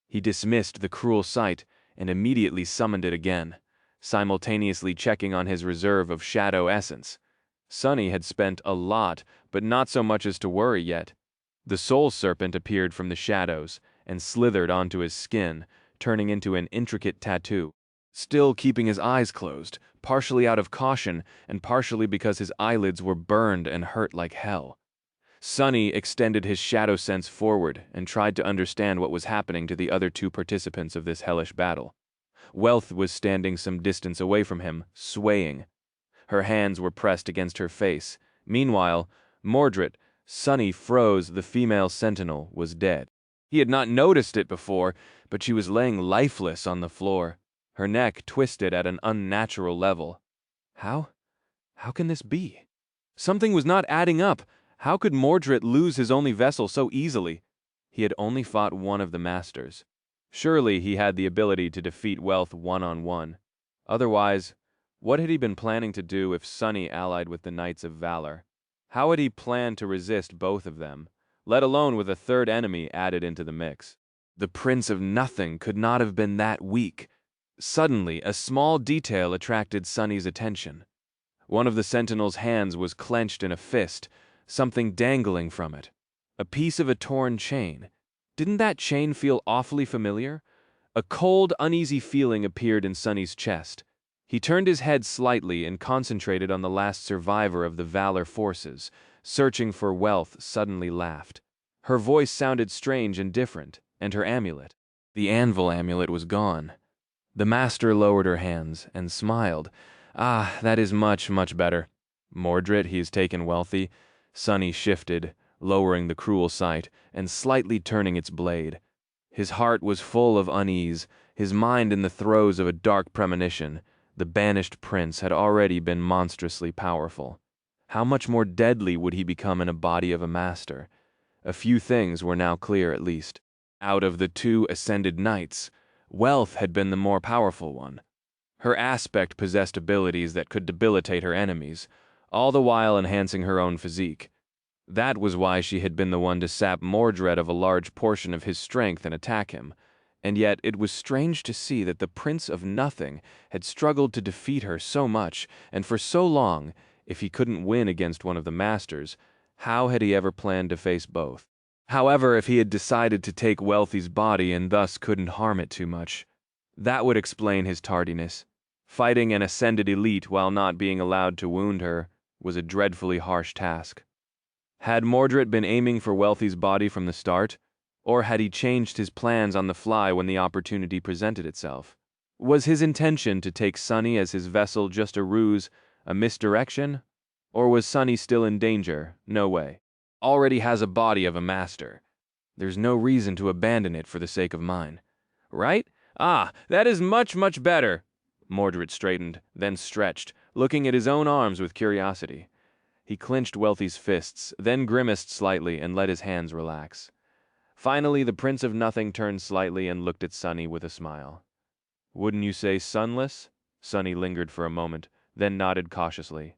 He dismissed the cruel sight and immediately summoned it again, simultaneously checking on his reserve of shadow essence. Sonny had spent a lot, but not so much as to worry yet. The soul serpent appeared from the shadows and slithered onto his skin, turning into an intricate tattoo. still keeping his eyes closed, partially out of caution and partially because his eyelids were burned and hurt like hell. Sonny extended his shadow sense forward and tried to understand what was happening to the other two participants of this hellish battle. Wealth was standing some distance away from him, swaying. Her hands were pressed against her face. Meanwhile, Mordred, Sonny froze the female sentinel, was dead. He had not noticed it before, but she was laying lifeless on the floor, her neck twisted at an unnatural level. How? How can this be? Something was not adding up. How could Mordred lose his only vessel so easily? He had only fought one of the masters. Surely he had the ability to defeat Wealth one-on-one. Otherwise, what had he been planning to do if Sonny allied with the Knights of Valor? How had he planned to resist both of them, let alone with a third enemy added into the mix? The Prince of Nothing could not have been that weak. Suddenly, a small detail attracted Sonny's attention. One of the sentinel's hands was clenched in a fist, something dangling from it. A piece of a torn chain. Didn't that chain feel awfully familiar? A cold, uneasy feeling appeared in Sonny's chest. He turned his head slightly and concentrated on the last survivor of the Valor forces. Searching for Wealth suddenly laughed. Her voice sounded strange and different, and her amulet. The anvil amulet was gone. The master lowered her hands and smiled. Ah, that is much, much better. Mordred, he has taken Wealthy. Sonny shifted, lowering the cruel sight and slightly turning its blade. His heart was full of unease, his mind in the throes of a dark premonition. The banished prince had already been monstrously powerful. How much more deadly would he become in a body of a master? A few things were now clear at least. Out of the two ascended knights, Wealth had been the more powerful one. Her aspect possessed abilities that could debilitate her enemies, all the while enhancing her own physique. That was why she had been the one to sap Mordred of a large portion of his strength and attack him. And yet it was strange to see that the Prince of Nothing had struggled to defeat her so much, and for so long. If he couldn't win against one of the masters, how had he ever planned to face both? However, if he had decided to take Wealthy's body and thus couldn't harm it too much, that would explain his tardiness. Fighting an ascended elite while not being allowed to wound her was a dreadfully harsh task. Had Mordred been aiming for Wealthy's body from the start, or had he changed his plans on the fly when the opportunity presented itself? Was his intention to take Sonny as his vessel just a ruse, a misdirection? Or was Sonny still in danger? No way. Already has a body of a master. There's no reason to abandon it for the sake of mine. Right? Ah, that is much, much better. Mordred straightened, then stretched, looking at his own arms with curiosity. He clenched Wealthy's fists, then grimaced slightly and let his hands relax. Finally, the Prince of Nothing turned slightly and looked at Sonny with a smile. Wouldn't you say sunless? Sonny lingered for a moment, then nodded cautiously.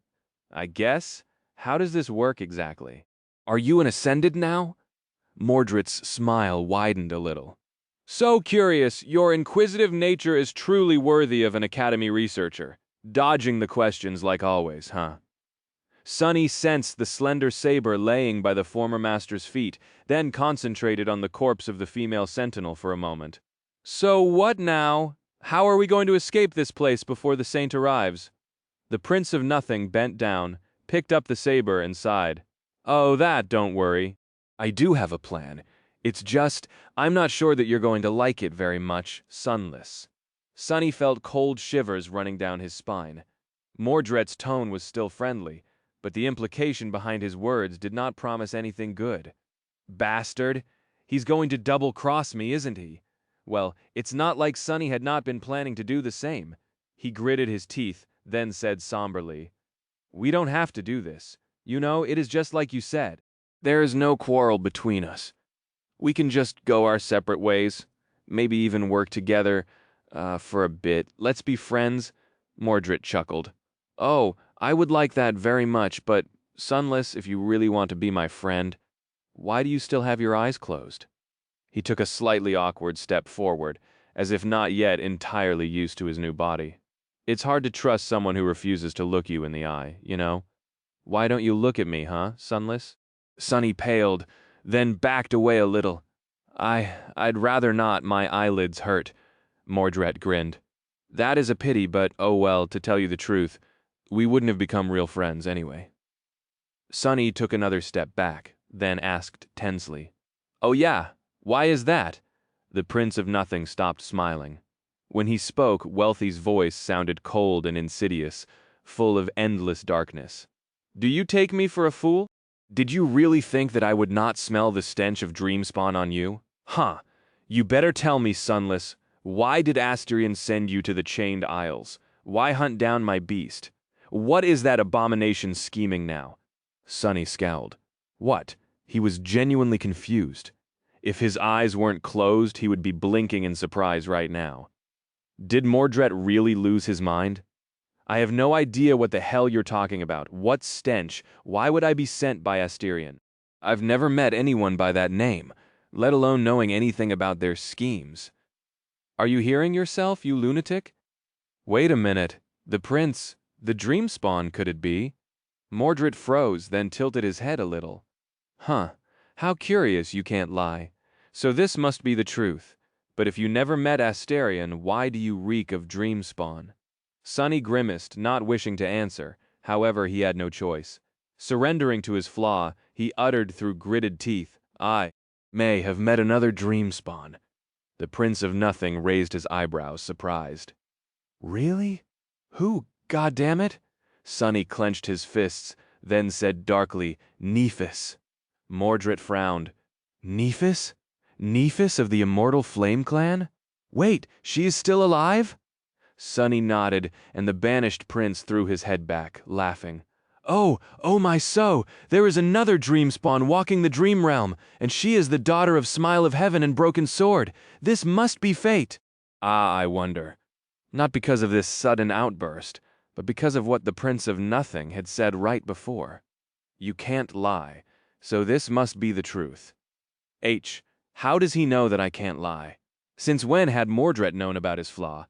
I guess? How does this work exactly? Are you an ascended now? Mordred's smile widened a little. So curious, your inquisitive nature is truly worthy of an academy researcher. Dodging the questions like always, huh? Sonny sensed the slender saber laying by the former master's feet, then concentrated on the corpse of the female sentinel for a moment. So what now? How are we going to escape this place before the saint arrives? The Prince of Nothing bent down, picked up the saber and sighed. Oh, that, don't worry. I do have a plan. It's just, I'm not sure that you're going to like it very much, sunless. Sonny felt cold shivers running down his spine. Mordred's tone was still friendly, but the implication behind his words did not promise anything good. Bastard! He's going to double-cross me, isn't he? Well, it's not like Sonny had not been planning to do the same. He gritted his teeth, then said somberly, We don't have to do this. You know, it is just like you said. There is no quarrel between us. We can just go our separate ways. Maybe even work together, for a bit. Let's be friends. Mordred chuckled. Oh, I would like that very much, but, Sunless, if you really want to be my friend, why do you still have your eyes closed? He took a slightly awkward step forward, as if not yet entirely used to his new body. It's hard to trust someone who refuses to look you in the eye, you know? Why don't you look at me, huh, Sunless? Sonny paled, then backed away a little. I'd rather not, my eyelids hurt. Mordred grinned. That is a pity, but oh well, to tell you the truth, we wouldn't have become real friends anyway. Sunny took another step back, then asked tensely, "Oh yeah, why is that?" The Prince of Nothing stopped smiling. When he spoke, Wealthy's voice sounded cold and insidious, full of endless darkness. "Do you take me for a fool? Did you really think that I would not smell the stench of Dreamspawn on you? Huh. You better tell me, Sunless, why did Asterion send you to the Chained Isles? Why hunt down my beast? What is that abomination scheming now?" Sunny scowled. What? He was genuinely confused. If his eyes weren't closed, he would be blinking in surprise right now. Did Mordred really lose his mind? "I have no idea what the hell you're talking about. What stench? Why would I be sent by Asterion? I've never met anyone by that name, let alone knowing anything about their schemes." "Are you hearing yourself, you lunatic? Wait a minute. The prince, the Dreamspawn, could it be?" Mordred froze, then tilted his head a little. "Huh. How curious, you can't lie. So this must be the truth. But if you never met Asterion, why do you reek of Dreamspawn?" Sunny grimaced, not wishing to answer. However, he had no choice. Surrendering to his flaw, he uttered through gritted teeth, "I may have met another Dreamspawn." The Prince of Nothing raised his eyebrows, surprised. "Really? Who, goddammit?" Sunny clenched his fists, then said darkly, "Nephis." Mordred frowned. "Nephis? Nephis of the Immortal Flame Clan? Wait, she is still alive?" Sunny nodded, and the banished prince threw his head back, laughing. Oh my so! There is another Dreamspawn walking the Dream Realm, and she is the daughter of Smile of Heaven and Broken Sword. This must be fate. Ah, I wonder. Not because of this sudden outburst, but because of what the Prince of Nothing had said right before. You can't lie, so this must be the truth. How does he know that I can't lie? Since when had Mordred known about his flaw?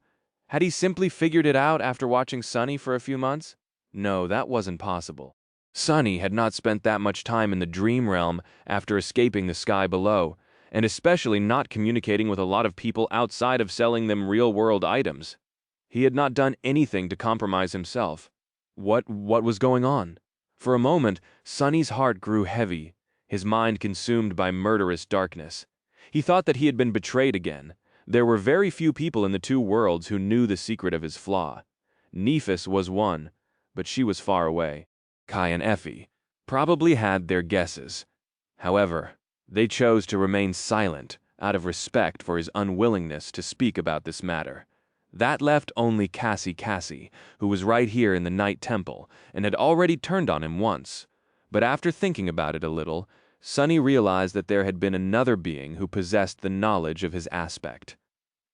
Had he simply figured it out after watching Sunny for a few months? No, that wasn't possible. Sunny had not spent that much time in the Dream Realm after escaping the sky below, and especially not communicating with a lot of people outside of selling them real-world items. He had not done anything to compromise himself. What was going on? For a moment, Sunny's heart grew heavy, his mind consumed by murderous darkness. He thought that he had been betrayed again. There were very few people in the two worlds who knew the secret of his flaw. Nephis was one, but she was far away. Kai and Effie probably had their guesses. However, they chose to remain silent out of respect for his unwillingness to speak about this matter. That left only Cassie, who was right here in the Night Temple and had already turned on him once. But after thinking about it a little, Sunny realized that there had been another being who possessed the knowledge of his aspect.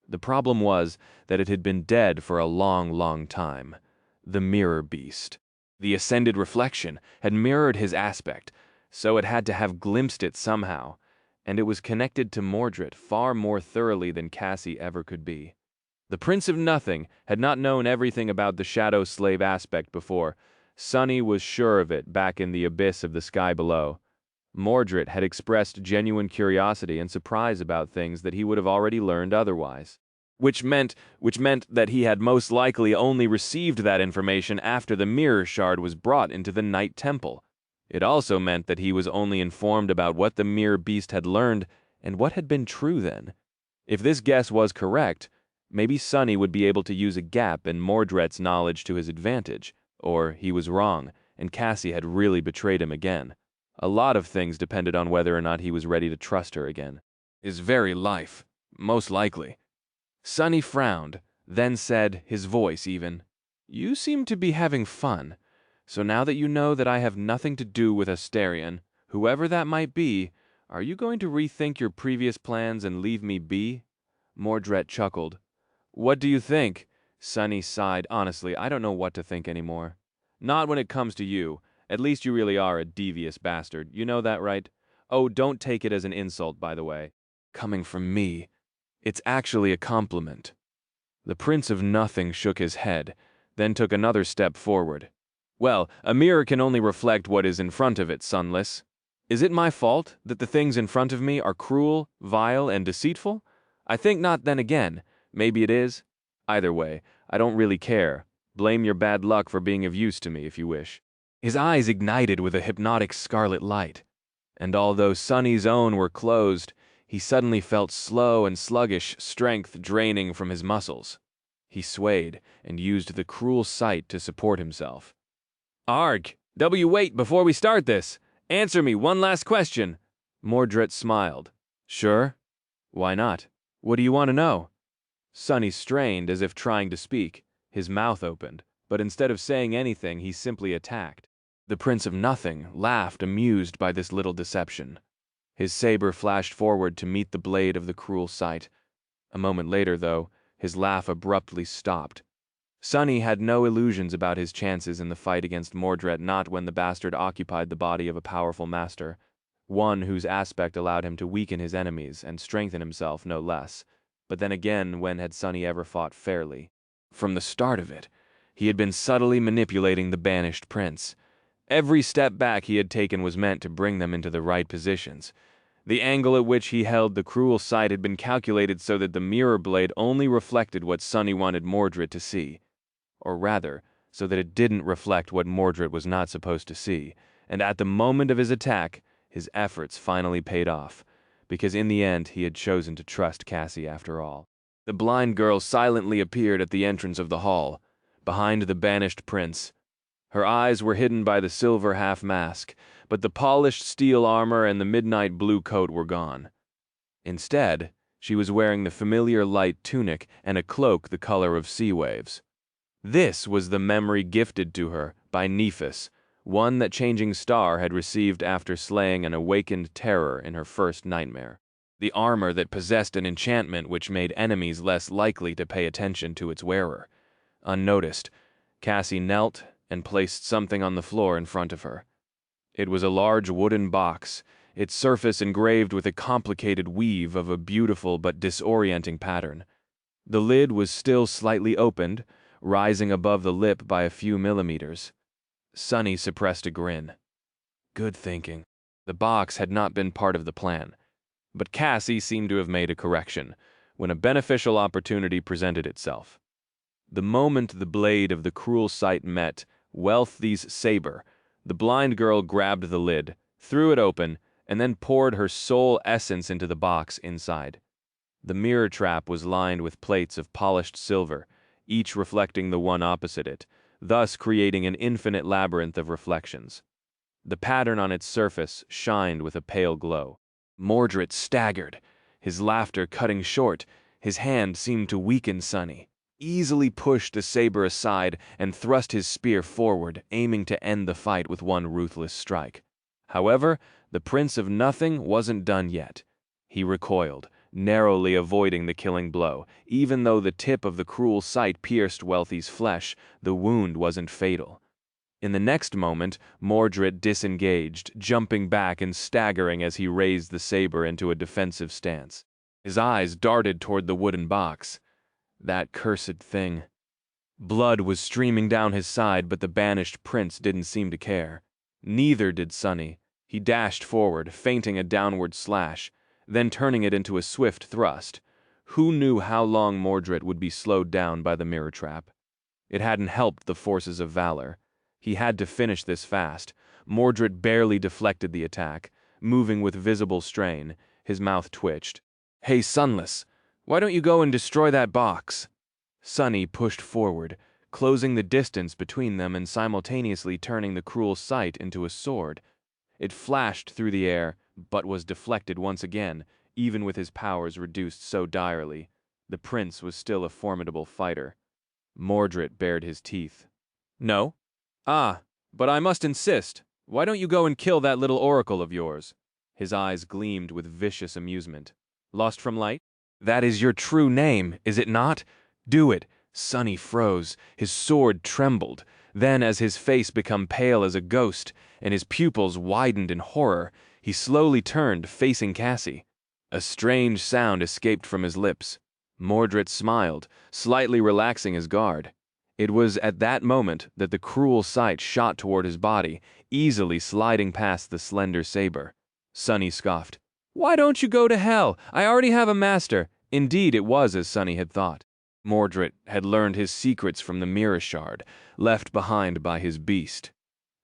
The problem was that it had been dead for a long time. The Mirror Beast. The Ascended Reflection had mirrored his aspect, so it had to have glimpsed it somehow, and it was connected to Mordred far more thoroughly than Cassie ever could be. The Prince of Nothing had not known everything about the Shadow Slave aspect before. Sunny was sure of it back in the abyss of the sky below. Mordred had expressed genuine curiosity and surprise about things that he would have already learned otherwise. Which meant that he had most likely only received that information after the mirror shard was brought into the Night Temple. It also meant that he was only informed about what the Mirror Beast had learned and what had been true then. If this guess was correct, maybe Sunny would be able to use a gap in Mordred's knowledge to his advantage, or he was wrong, and Cassie had really betrayed him again. A lot of things depended on whether or not he was ready to trust her again. His very life, most likely. Sunny frowned, then said, his voice even, "You seem to be having fun. So now that you know that I have nothing to do with Asterion, whoever that might be, are you going to rethink your previous plans and leave me be?" Mordred chuckled. "What do you think?" Sunny sighed. "Honestly, I don't know what to think anymore. Not when it comes to you. At least you really are a devious bastard. You know that, right? Oh, don't take it as an insult, by the way. Coming from me. It's actually a compliment." The Prince of Nothing shook his head, then took another step forward. "Well, a mirror can only reflect what is in front of it, Sunless. Is it my fault that the things in front of me are cruel, vile, and deceitful? I think not then again. Maybe it is. Either way, I don't really care. Blame your bad luck for being of use to me if you wish." His eyes ignited with a hypnotic scarlet light, and although Sonny's own were closed, he suddenly felt slow and sluggish strength draining from his muscles. He swayed and used the cruel sight to support himself. "Arg, W, wait before we start this. Answer me one last question." Mordred smiled. "Sure. Why not? What do you want to know?" Sonny strained as if trying to speak. His mouth opened, but instead of saying anything, he simply attacked. The Prince of Nothing laughed, amused by this little deception. His saber flashed forward to meet the blade of the cruel sight. A moment later, though, his laugh abruptly stopped. Sonny had no illusions about his chances in the fight against Mordred, not when the bastard occupied the body of a powerful master, one whose aspect allowed him to weaken his enemies and strengthen himself no less. But then again, when had Sonny ever fought fairly? From the start of it, he had been subtly manipulating the banished prince. Every step back he had taken was meant to bring them into the right positions. The angle at which he held the cruel sight had been calculated so that the mirror blade only reflected what Sonny wanted Mordred to see. Or rather, so that it didn't reflect what Mordred was not supposed to see. And at the moment of his attack, his efforts finally paid off, because in the end he had chosen to trust Cassie after all. The blind girl silently appeared at the entrance of the hall, behind the banished prince. Her eyes were hidden by the silver half-mask, but the polished steel armor and the midnight blue coat were gone. Instead, she was wearing the familiar light tunic and a cloak the color of sea waves. This was the memory gifted to her by Nephis, one that Changing Star had received after slaying an awakened terror in her first nightmare. The armor that possessed an enchantment which made enemies less likely to pay attention to its wearer. Unnoticed, Cassie knelt and placed something on the floor in front of her. It was a large wooden box, its surface engraved with a complicated weave of a beautiful but disorienting pattern. The lid was still slightly opened, rising above the lip by a few millimeters. Sonny suppressed a grin. Good thinking. The box had not been part of the plan. But Cassie seemed to have made a correction, when a beneficial opportunity presented itself. The moment the blade of the cruel sight met Wealthy's saber, the blind girl grabbed the lid, threw it open, and then poured her soul essence into the box inside. The mirror trap was lined with plates of polished silver, each reflecting the one opposite it, thus creating an infinite labyrinth of reflections. The pattern on its surface shined with a pale glow. Mordred staggered, his laughter cutting short. His hand seemed to weaken Sonny, easily pushed the saber aside and thrust his spear forward, aiming to end the fight with one ruthless strike. However, the Prince of Nothing wasn't done yet. He recoiled, narrowly avoiding the killing blow. Even though the tip of the cruel sight pierced Wealthy's flesh, the wound wasn't fatal. In the next moment, Mordred disengaged, jumping back and staggering as he raised the saber into a defensive stance. His eyes darted toward the wooden box. That cursed thing. Blood was streaming down his side, but the banished prince didn't seem to care. Neither did Sonny. He dashed forward, feinting a downward slash, then turning it into a swift thrust. Who knew how long Mordred would be slowed down by the mirror trap? It hadn't helped the forces of valor. He had to finish this fast. Mordred barely deflected the attack, moving with visible strain. His mouth twitched. "Hey, Sunless, why don't you go and destroy that box?" Sonny pushed forward, closing the distance between them and simultaneously turning the cruel sight into a sword. It flashed through the air, but was deflected once again, even with his powers reduced so direly. The prince was still a formidable fighter. Mordred bared his teeth. "No? Ah, but I must insist. Why don't you go and kill that little oracle of yours?" His eyes gleamed with vicious amusement. "Lost from Light? That is your true name, is it not? Do it." Sonny froze. His sword trembled. Then, as his face became pale as a ghost, and his pupils widened in horror, he slowly turned, facing Cassie. A strange sound escaped from his lips. Mordred smiled, slightly relaxing his guard. It was at that moment that the cruel sight shot toward his body, easily sliding past the slender saber. Sonny scoffed. "Why don't you go to hell? I already have a master." Indeed, it was as Sonny had thought. Mordred had learned his secrets from the mirror shard, left behind by his beast.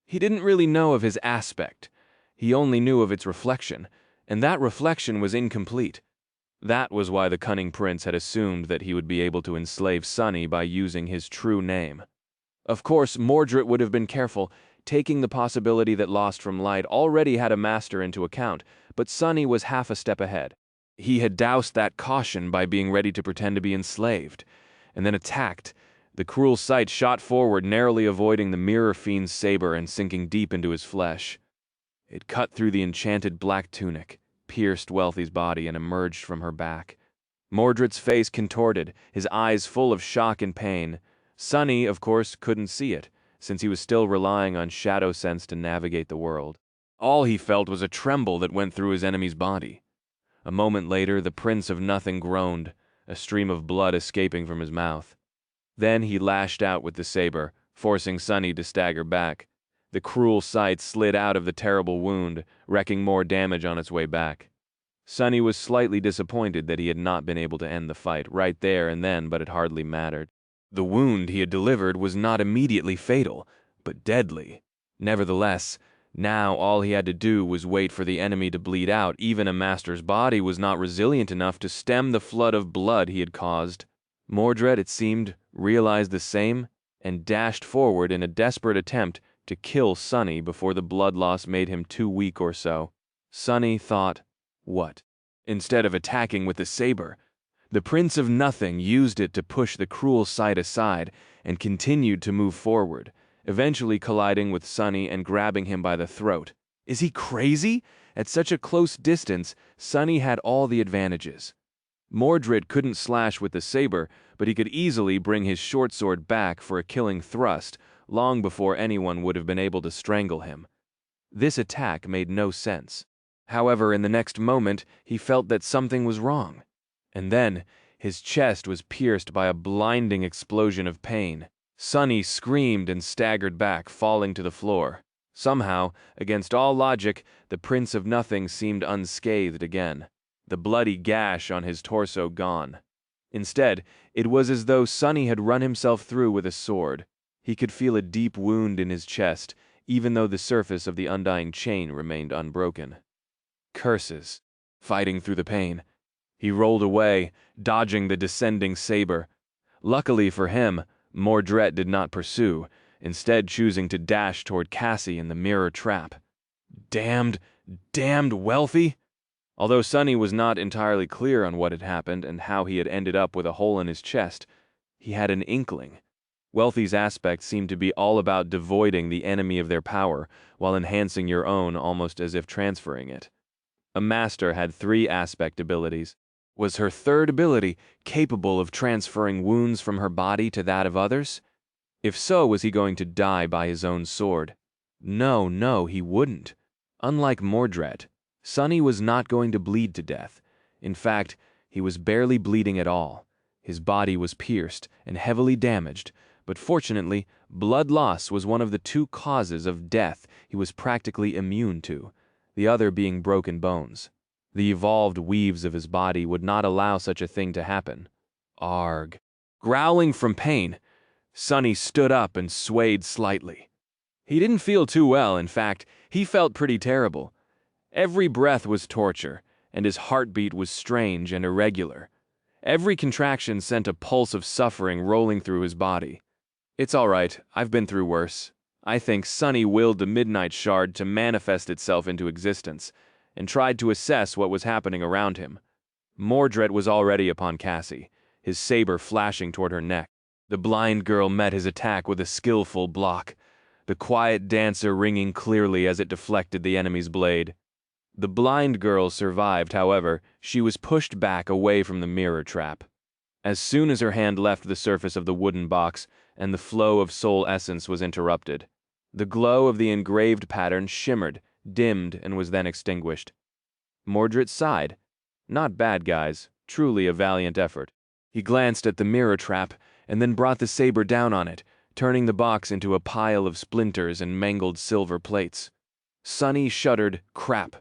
He didn't really know of his aspect. He only knew of its reflection, and that reflection was incomplete. That was why the cunning prince had assumed that he would be able to enslave Sunny by using his true name. Of course, Mordred would have been careful, taking the possibility that Lost from Light already had a master into account, but Sunny was half a step ahead. He had doused that caution by being ready to pretend to be enslaved, and then attacked. The cruel sight shot forward, narrowly avoiding the mirror fiend's saber and sinking deep into his flesh. It cut through the enchanted black tunic, pierced Wealthy's body, and emerged from her back. Mordred's face contorted, his eyes full of shock and pain. Sunny, of course, couldn't see it, since he was still relying on shadow sense to navigate the world. All he felt was a tremble that went through his enemy's body. A moment later, the Prince of Nothing groaned, a stream of blood escaping from his mouth. Then he lashed out with the saber, forcing Sunny to stagger back. The cruel sight slid out of the terrible wound, wreaking more damage on its way back. Sunny was slightly disappointed that he had not been able to end the fight right there and then, but it hardly mattered. The wound he had delivered was not immediately fatal, but deadly. Nevertheless, now all he had to do was wait for the enemy to bleed out. Even a master's body was not resilient enough to stem the flood of blood he had caused. Mordred, it seemed, realized the same and dashed forward in a desperate attempt to kill Sunny before the blood loss made him too weak or so. Sunny thought, what? Instead of attacking with the saber, the Prince of Nothing used it to push the cruel sight aside and continued to move forward, eventually colliding with Sunny and grabbing him by the throat. Is he crazy? At such a close distance, Sunny had all the advantages. Mordred couldn't slash with the saber, but he could easily bring his short sword back for a killing thrust, long before anyone would have been able to strangle him. This attack made no sense. However, in the next moment, he felt that something was wrong. And then, his chest was pierced by a blinding explosion of pain. Sunny screamed and staggered back, falling to the floor. Somehow, against all logic, the Prince of Nothing seemed unscathed again, the bloody gash on his torso gone. Instead, it was as though Sunny had run himself through with a sword. He could feel a deep wound in his chest, even though the surface of the undying chain remained unbroken. Curses. Fighting through the pain. He rolled away, dodging the descending saber. Luckily for him, Mordred did not pursue, instead choosing to dash toward Cassie in the mirror trap. Damned Wealthy! Although Sunny was not entirely clear on what had happened and how he had ended up with a hole in his chest, he had an inkling. Wealthy's aspect seemed to be all about devoiding the enemy of their power, while enhancing your own almost as if transferring it. A master had 3 aspect abilities. Was her third ability capable of transferring wounds from her body to that of others? If so, was he going to die by his own sword? No, he wouldn't. Unlike Mordred, Sunny was not going to bleed to death. In fact, he was barely bleeding at all. His body was pierced and heavily damaged, but fortunately, blood loss was one of the 2 causes of death he was practically immune to, the other being broken bones. The evolved weaves of his body would not allow such a thing to happen. Arg. Growling from pain, Sunny stood up and swayed slightly. He didn't feel too well, in fact, he felt pretty terrible. Every breath was torture, and his heartbeat was strange and irregular. Every contraction sent a pulse of suffering rolling through his body. It's all right, I've been through worse. I think Sunny willed the Midnight Shard to manifest itself into existence, and tried to assess what was happening around him. Mordred was already upon Cassie, his saber flashing toward her neck. The blind girl met his attack with a skillful block, the quiet dancer ringing clearly as it deflected the enemy's blade. The blind girl survived, however. She was pushed back away from the mirror trap. As soon as her hand left the surface of the wooden box, and the flow of soul essence was interrupted, the glow of the engraved pattern shimmered, dimmed, and was then extinguished. Mordred sighed. Not bad, guys. Truly a valiant effort. He glanced at the mirror trap, and then brought the saber down on it, turning the box into a pile of splinters and mangled silver plates. Sunny shuddered, crap.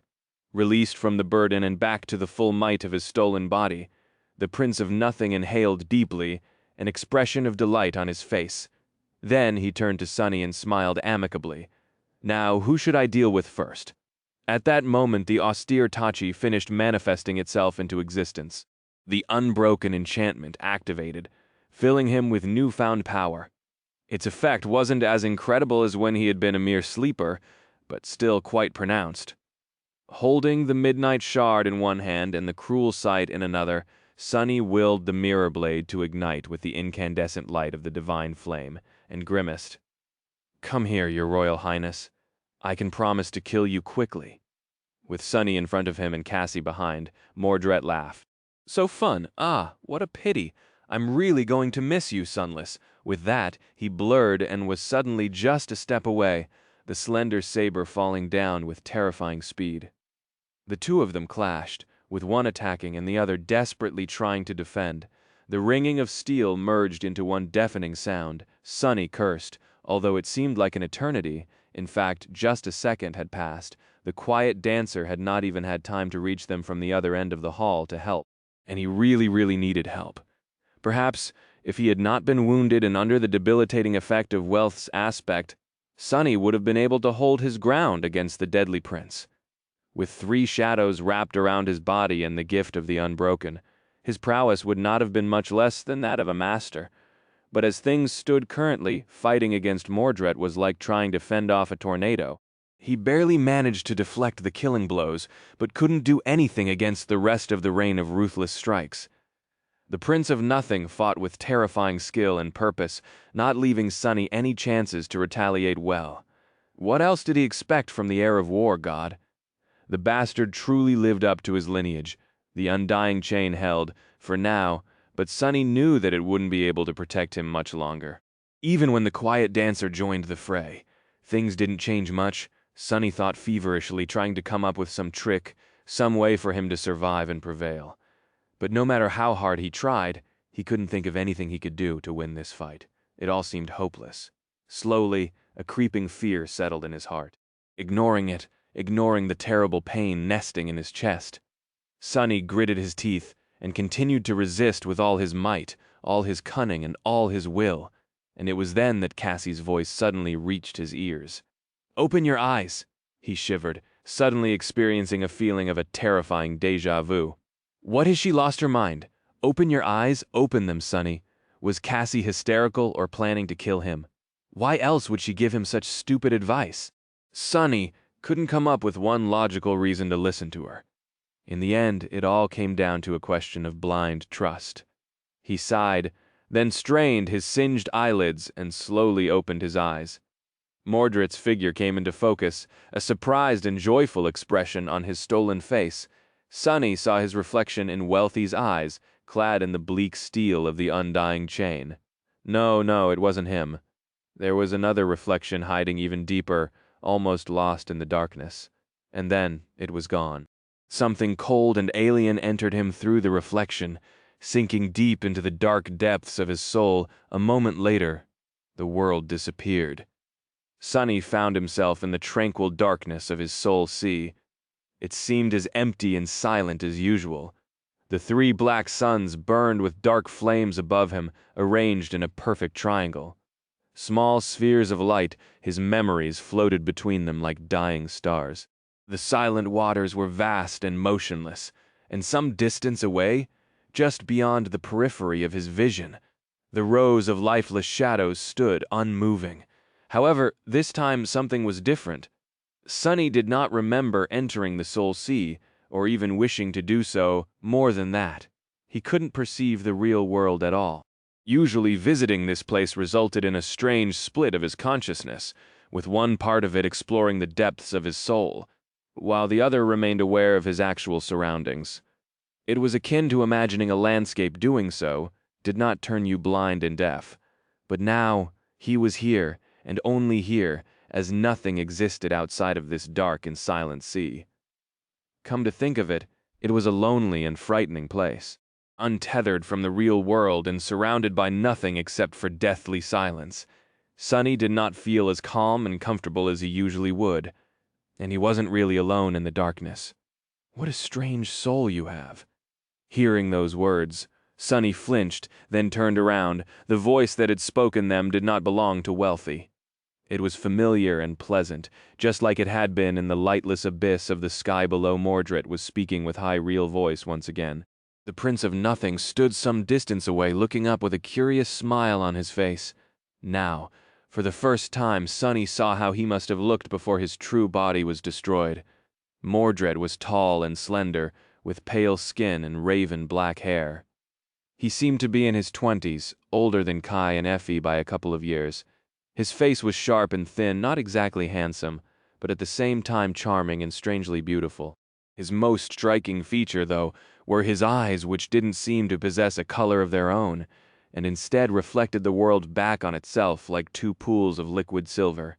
Released from the burden and back to the full might of his stolen body, the Prince of Nothing inhaled deeply an expression of delight on his face. Then he turned to Sunny and smiled amicably. Now, who should I deal with first? At that moment, the austere Tachi finished manifesting itself into existence. The unbroken enchantment activated, filling him with newfound power. Its effect wasn't as incredible as when he had been a mere sleeper, but still quite pronounced. Holding the midnight shard in one hand and the cruel sight in another, Sunny willed the mirror blade to ignite with the incandescent light of the divine flame, and grimaced. "Come here, your royal highness. I can promise to kill you quickly." With Sunny in front of him and Cassie behind, Mordred laughed. "So fun. Ah, what a pity. I'm really going to miss you, Sunless." With that, he blurred and was suddenly just a step away, the slender saber falling down with terrifying speed. The two of them clashed, with one attacking and the other desperately trying to defend. The ringing of steel merged into one deafening sound. Sunny cursed, although it seemed like an eternity. In fact, just a second had passed. The quiet dancer had not even had time to reach them from the other end of the hall to help. And he really needed help. Perhaps, if he had not been wounded and under the debilitating effect of Wealth's aspect, Sunny would have been able to hold his ground against the deadly prince. With 3 shadows wrapped around his body and the gift of the unbroken, his prowess would not have been much less than that of a master. But as things stood currently, fighting against Mordred was like trying to fend off a tornado. He barely managed to deflect the killing blows, but couldn't do anything against the rest of the rain of ruthless strikes. The Prince of Nothing fought with terrifying skill and purpose, not leaving Sunny any chances to retaliate well. What else did he expect from the heir of war god? The bastard truly lived up to his lineage. The undying chain held, for now, but Sunny knew that it wouldn't be able to protect him much longer. Even when the quiet dancer joined the fray, things didn't change much. Sunny thought feverishly, trying to come up with some trick, some way for him to survive and prevail. But no matter how hard he tried, he couldn't think of anything he could do to win this fight. It all seemed hopeless. Slowly, a creeping fear settled in his heart. Ignoring the terrible pain nesting in his chest, Sunny gritted his teeth and continued to resist with all his might, all his cunning, and all his will. And it was then that Cassie's voice suddenly reached his ears. "Open your eyes," he shivered, suddenly experiencing a feeling of a terrifying déjà vu. What has she lost her mind? Open your eyes, open them, Sunny. Was Cassie hysterical or planning to kill him? Why else would she give him such stupid advice? Sunny couldn't come up with one logical reason to listen to her. In the end, it all came down to a question of blind trust. He sighed, then strained his singed eyelids and slowly opened his eyes. Mordred's figure came into focus, a surprised and joyful expression on his stolen face. Sunny saw his reflection in Wealthy's eyes, clad in the bleak steel of the undying chain. No, it wasn't him. There was another reflection hiding even deeper, almost lost in the darkness. And then it was gone. Something cold and alien entered him through the reflection, sinking deep into the dark depths of his soul. A moment later, the world disappeared. Sunny found himself in the tranquil darkness of his soul sea. It seemed as empty and silent as usual. The 3 black suns burned with dark flames above him, arranged in a perfect triangle. Small spheres of light, his memories floated between them like dying stars. The silent waters were vast and motionless, and some distance away, just beyond the periphery of his vision, the rows of lifeless shadows stood unmoving. However, this time something was different. Sunny did not remember entering the Soul Sea, or even wishing to do so. More than that, he couldn't perceive the real world at all. Usually visiting this place resulted in a strange split of his consciousness, with one part of it exploring the depths of his soul, while the other remained aware of his actual surroundings. It was akin to imagining a landscape doing so, did not turn you blind and deaf. But now, he was here, and only here, as nothing existed outside of this dark and silent sea. Come to think of it, it was a lonely and frightening place, untethered from the real world and surrounded by nothing except for deathly silence. Sunny did not feel as calm and comfortable as he usually would, and he wasn't really alone in the darkness. "What a strange soul you have." Hearing those words, Sunny flinched, then turned around. The voice that had spoken them did not belong to Wealthy. It was familiar and pleasant, just like it had been in the lightless abyss of the sky below. Mordred was speaking with high real voice once again. The Prince of Nothing stood some distance away, looking up with a curious smile on his face. Now, for the first time, Sunny saw how he must have looked before his true body was destroyed. Mordred was tall and slender, with pale skin and raven black hair. He seemed to be in his 20s, older than Kai and Effie by a couple of years. His face was sharp and thin, not exactly handsome, but at the same time charming and strangely beautiful. His most striking feature, though, were his eyes, which didn't seem to possess a color of their own, and instead reflected the world back on itself like two pools of liquid silver.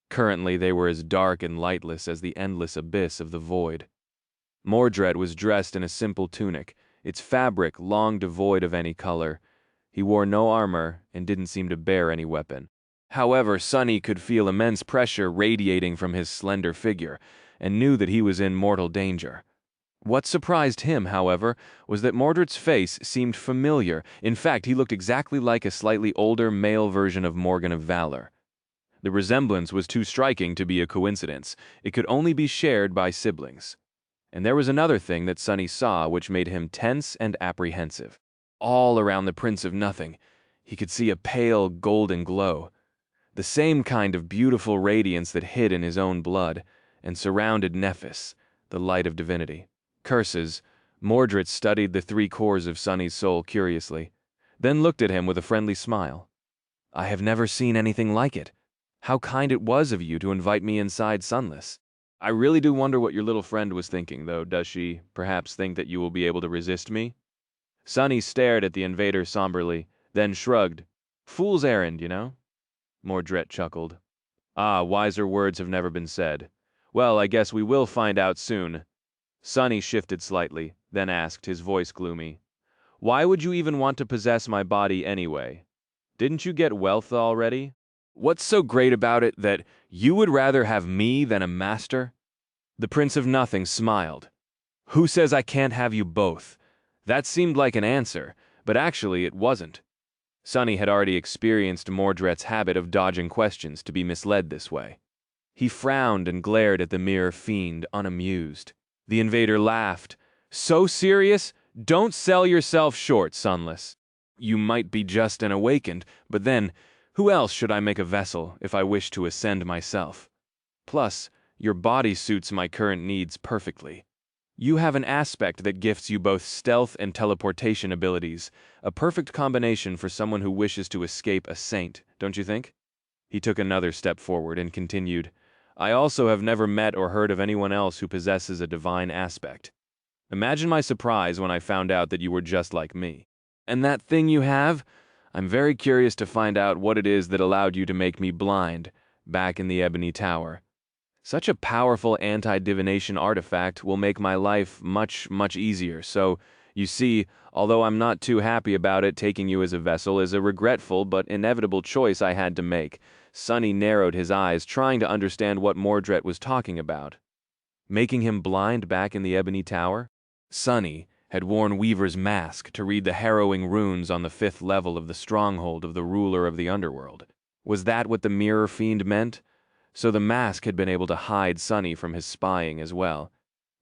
Currently they were as dark and lightless as the endless abyss of the void. Mordred was dressed in a simple tunic, its fabric long devoid of any color. He wore no armor and didn't seem to bear any weapon. However, Sunny could feel immense pressure radiating from his slender figure, and knew that he was in mortal danger. What surprised him, however, was that Mordred's face seemed familiar. In fact, he looked exactly like a slightly older male version of Morgan of Valor. The resemblance was too striking to be a coincidence. It could only be shared by siblings. And there was another thing that Sunny saw which made him tense and apprehensive. All around the Prince of Nothing, he could see a pale golden glow. The same kind of beautiful radiance that hid in his own blood, and surrounded Nephis, the light of divinity. Curses. Mordred studied the three cores of Sunny's soul curiously, then looked at him with a friendly smile. "I have never seen anything like it. How kind it was of you to invite me inside Sunless. I really do wonder what your little friend was thinking, though. Does she perhaps think that you will be able to resist me?" Sunny stared at the invader somberly, then shrugged. "Fool's errand, you know?" Mordred chuckled. "Ah, wiser words have never been said. Well, I guess we will find out soon." Sunny shifted slightly, then asked, his voice gloomy, "Why would you even want to possess my body anyway? Didn't you get wealth already? What's so great about it that you would rather have me than a master?" The Prince of Nothing smiled. "Who says I can't have you both?" That seemed like an answer, but actually it wasn't. Sunny had already experienced Mordred's habit of dodging questions to be misled this way. He frowned and glared at the mere fiend, unamused. The invader laughed. "So serious? Don't sell yourself short, Sunless. You might be just an awakened, but then, who else should I make a vessel if I wish to ascend myself? Plus, your body suits my current needs perfectly. You have an aspect that gifts you both stealth and teleportation abilities, a perfect combination for someone who wishes to escape a saint, don't you think?" He took another step forward and continued, "I also have never met or heard of anyone else who possesses a divine aspect. Imagine my surprise when I found out that you were just like me. And that thing you have? I'm very curious to find out what it is that allowed you to make me blind, back in the Ebony Tower. Such a powerful anti-divination artifact will make my life much, much easier, so, you see, although I'm not too happy about it, taking you as a vessel is a regretful but inevitable choice I had to make." Sunny narrowed his eyes, trying to understand what Mordred was talking about. Making him blind back in the Ebony Tower? Sunny had worn Weaver's mask to read the harrowing runes on the 5th level of the stronghold of the ruler of the Underworld. Was that what the Mirror Fiend meant? So the mask had been able to hide Sunny from his spying as well.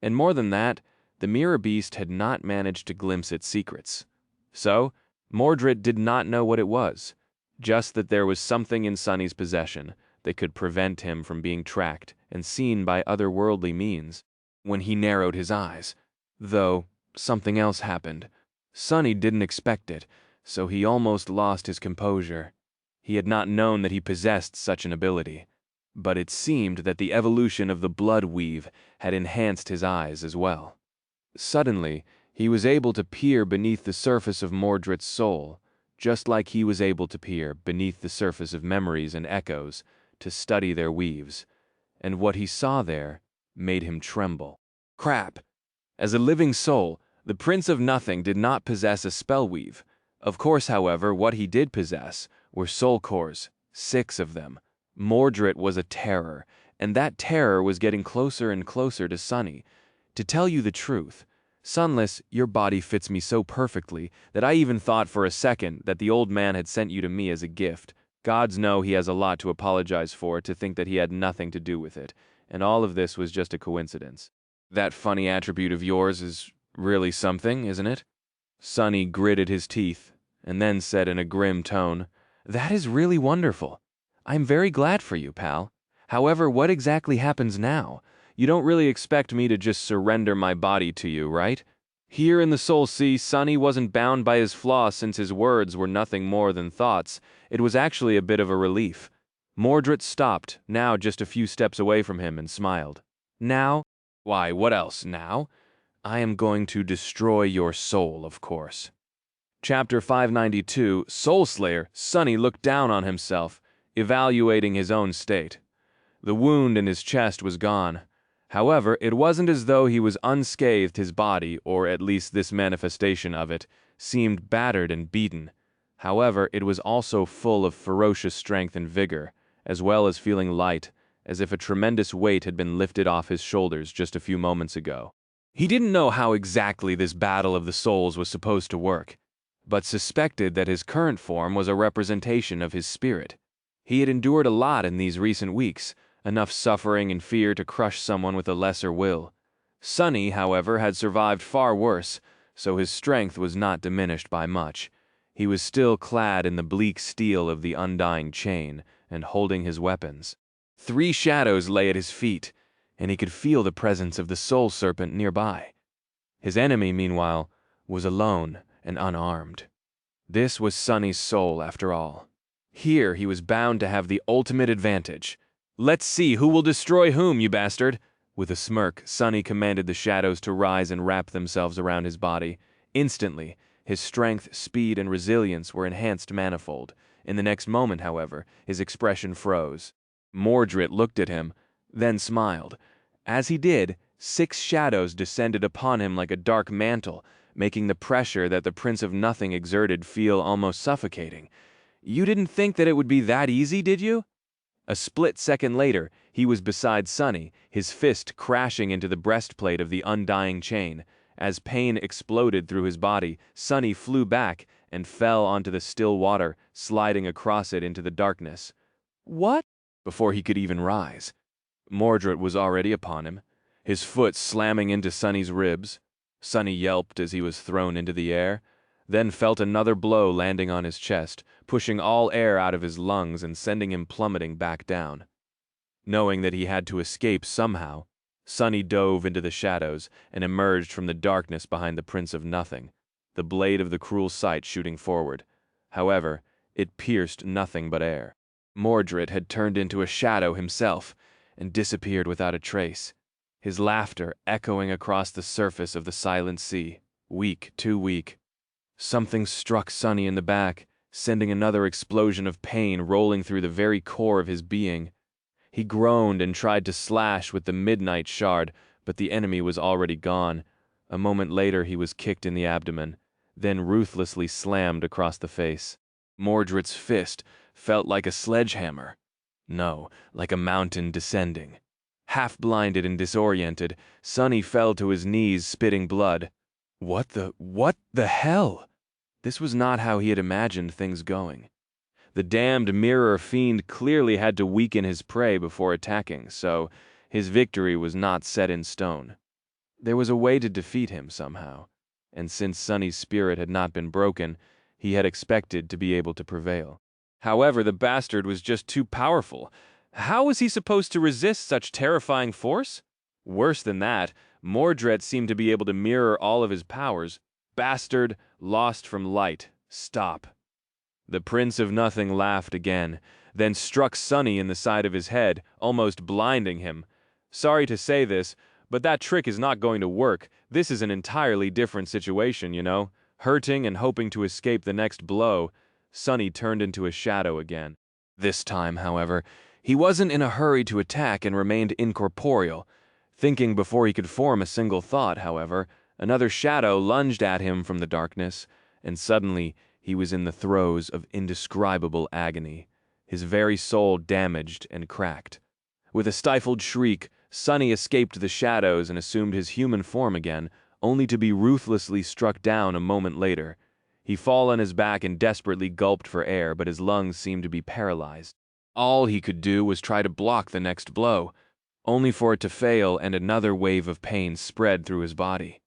And more than that, the Mirror Beast had not managed to glimpse its secrets. So, Mordred did not know what it was, just that there was something in Sunny's possession that could prevent him from being tracked and seen by otherworldly means. When he narrowed his eyes, though, something else happened. Sunny didn't expect it, so he almost lost his composure. He had not known that he possessed such an ability. But it seemed that the evolution of the blood weave had enhanced his eyes as well. Suddenly, he was able to peer beneath the surface of Mordred's soul, just like he was able to peer beneath the surface of memories and echoes to study their weaves, and what he saw there made him tremble. Crap! As a living soul, the Prince of Nothing did not possess a spell weave. Of course, however, what he did possess were soul cores, 6 of them. Mordred was a terror, and that terror was getting closer and closer to Sunny. To tell you the truth, Sunless, your body fits me so perfectly that I even thought for a second that the old man had sent you to me as a gift. Gods know he has a lot to apologize for, to think that he had nothing to do with it, and all of this was just a coincidence. That funny attribute of yours is really something, isn't it? Sunny gritted his teeth, and then said in a grim tone, "That is really wonderful. I'm very glad for you, pal. However, what exactly happens now? You don't really expect me to just surrender my body to you, right?" Here in the Soul Sea, Sunny wasn't bound by his flaw since his words were nothing more than thoughts. It was actually a bit of a relief. Mordred stopped, now just a few steps away from him, and smiled. "Now? Why, what else, now? I am going to destroy your soul, of course." Chapter 592, Soul Slayer. Sunny looked down on himself, evaluating his own state. The wound in his chest was gone. However, it wasn't as though he was unscathed. His body, or at least this manifestation of it, seemed battered and beaten. However, it was also full of ferocious strength and vigor, as well as feeling light, as if a tremendous weight had been lifted off his shoulders just a few moments ago. He didn't know how exactly this battle of the souls was supposed to work, but suspected that his current form was a representation of his spirit. He had endured a lot in these recent weeks, enough suffering and fear to crush someone with a lesser will. Sunny, however, had survived far worse, so his strength was not diminished by much. He was still clad in the bleak steel of the undying chain, and holding his weapons. 3 shadows lay at his feet, and he could feel the presence of the soul serpent nearby. His enemy, meanwhile, was alone and unarmed. This was Sunny's soul, after all. Here he was bound to have the ultimate advantage. "Let's see who will destroy whom, you bastard!" With a smirk, Sunny commanded the shadows to rise and wrap themselves around his body. Instantly, his strength, speed, and resilience were enhanced manifold. In the next moment, however, his expression froze. Mordred looked at him, then smiled. As he did, 6 shadows descended upon him like a dark mantle, making the pressure that the Prince of Nothing exerted feel almost suffocating. "You didn't think that it would be that easy, did you?" A split second later, he was beside Sunny, his fist crashing into the breastplate of the undying chain. As pain exploded through his body, Sunny flew back and fell onto the still water, sliding across it into the darkness. "What?" Before he could even rise, Mordred was already upon him, his foot slamming into Sunny's ribs. Sunny yelped as he was thrown into the air, then felt another blow landing on his chest, pushing all air out of his lungs and sending him plummeting back down. Knowing that he had to escape somehow, Sunny dove into the shadows and emerged from the darkness behind the Prince of Nothing, the blade of the cruel sight shooting forward. However, it pierced nothing but air. Mordred had turned into a shadow himself and disappeared without a trace, his laughter echoing across the surface of the silent sea. Weak, too weak. Something struck Sunny in the back, sending another explosion of pain rolling through the very core of his being. He groaned and tried to slash with the midnight shard, but the enemy was already gone. A moment later he was kicked in the abdomen, then ruthlessly slammed across the face. Mordred's fist felt like a sledgehammer. No, like a mountain descending. Half-blinded and disoriented, Sunny fell to his knees, spitting blood. What the hell? This was not how he had imagined things going. The damned mirror fiend clearly had to weaken his prey before attacking, so his victory was not set in stone. There was a way to defeat him somehow, and since Sunny's spirit had not been broken, he had expected to be able to prevail. However, the bastard was just too powerful. How was he supposed to resist such terrifying force? Worse than that, Mordred seemed to be able to mirror all of his powers. Bastard, lost from light, stop. The Prince of Nothing laughed again, then struck Sunny in the side of his head, almost blinding him. "Sorry to say this, but that trick is not going to work. This is an entirely different situation, you know. Hurting and hoping to escape the next blow." Sunny turned into a shadow again. This time, however, he wasn't in a hurry to attack and remained incorporeal. Thinking before he could form a single thought, however, another shadow lunged at him from the darkness, and suddenly he was in the throes of indescribable agony, his very soul damaged and cracked. With a stifled shriek, Sunny escaped the shadows and assumed his human form again, only to be ruthlessly struck down a moment later. He fell on his back and desperately gulped for air, but his lungs seemed to be paralyzed. All he could do was try to block the next blow, only for it to fail and another wave of pain spread through his body.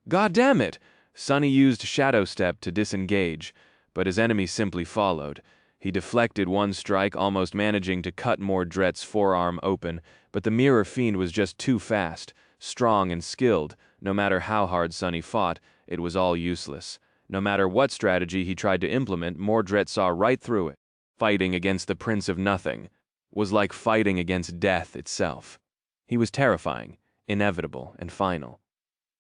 God damn it! Sonny used Shadow Step to disengage, but his enemy simply followed. He deflected one strike, almost managing to cut Mordred's forearm open, but the Mirror Fiend was just too fast, strong and skilled. No matter how hard Sonny fought, it was all useless. No matter what strategy he tried to implement, Mordred saw right through it. Fighting against the Prince of Nothing was like fighting against death itself. He was terrifying, inevitable, and final.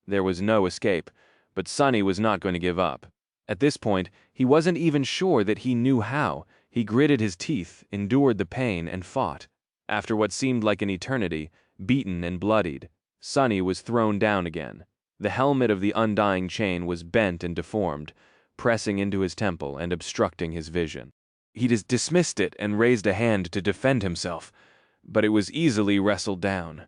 There was no escape, but Sonny was not going to give up. At this point, he wasn't even sure that he knew how. He gritted his teeth, endured the pain, and fought. After what seemed like an eternity, beaten and bloodied, Sonny was thrown down again. The helmet of the Undying Chain was bent and deformed, pressing into his temple and obstructing his vision. He dismissed it and raised a hand to defend himself, but it was easily wrestled down.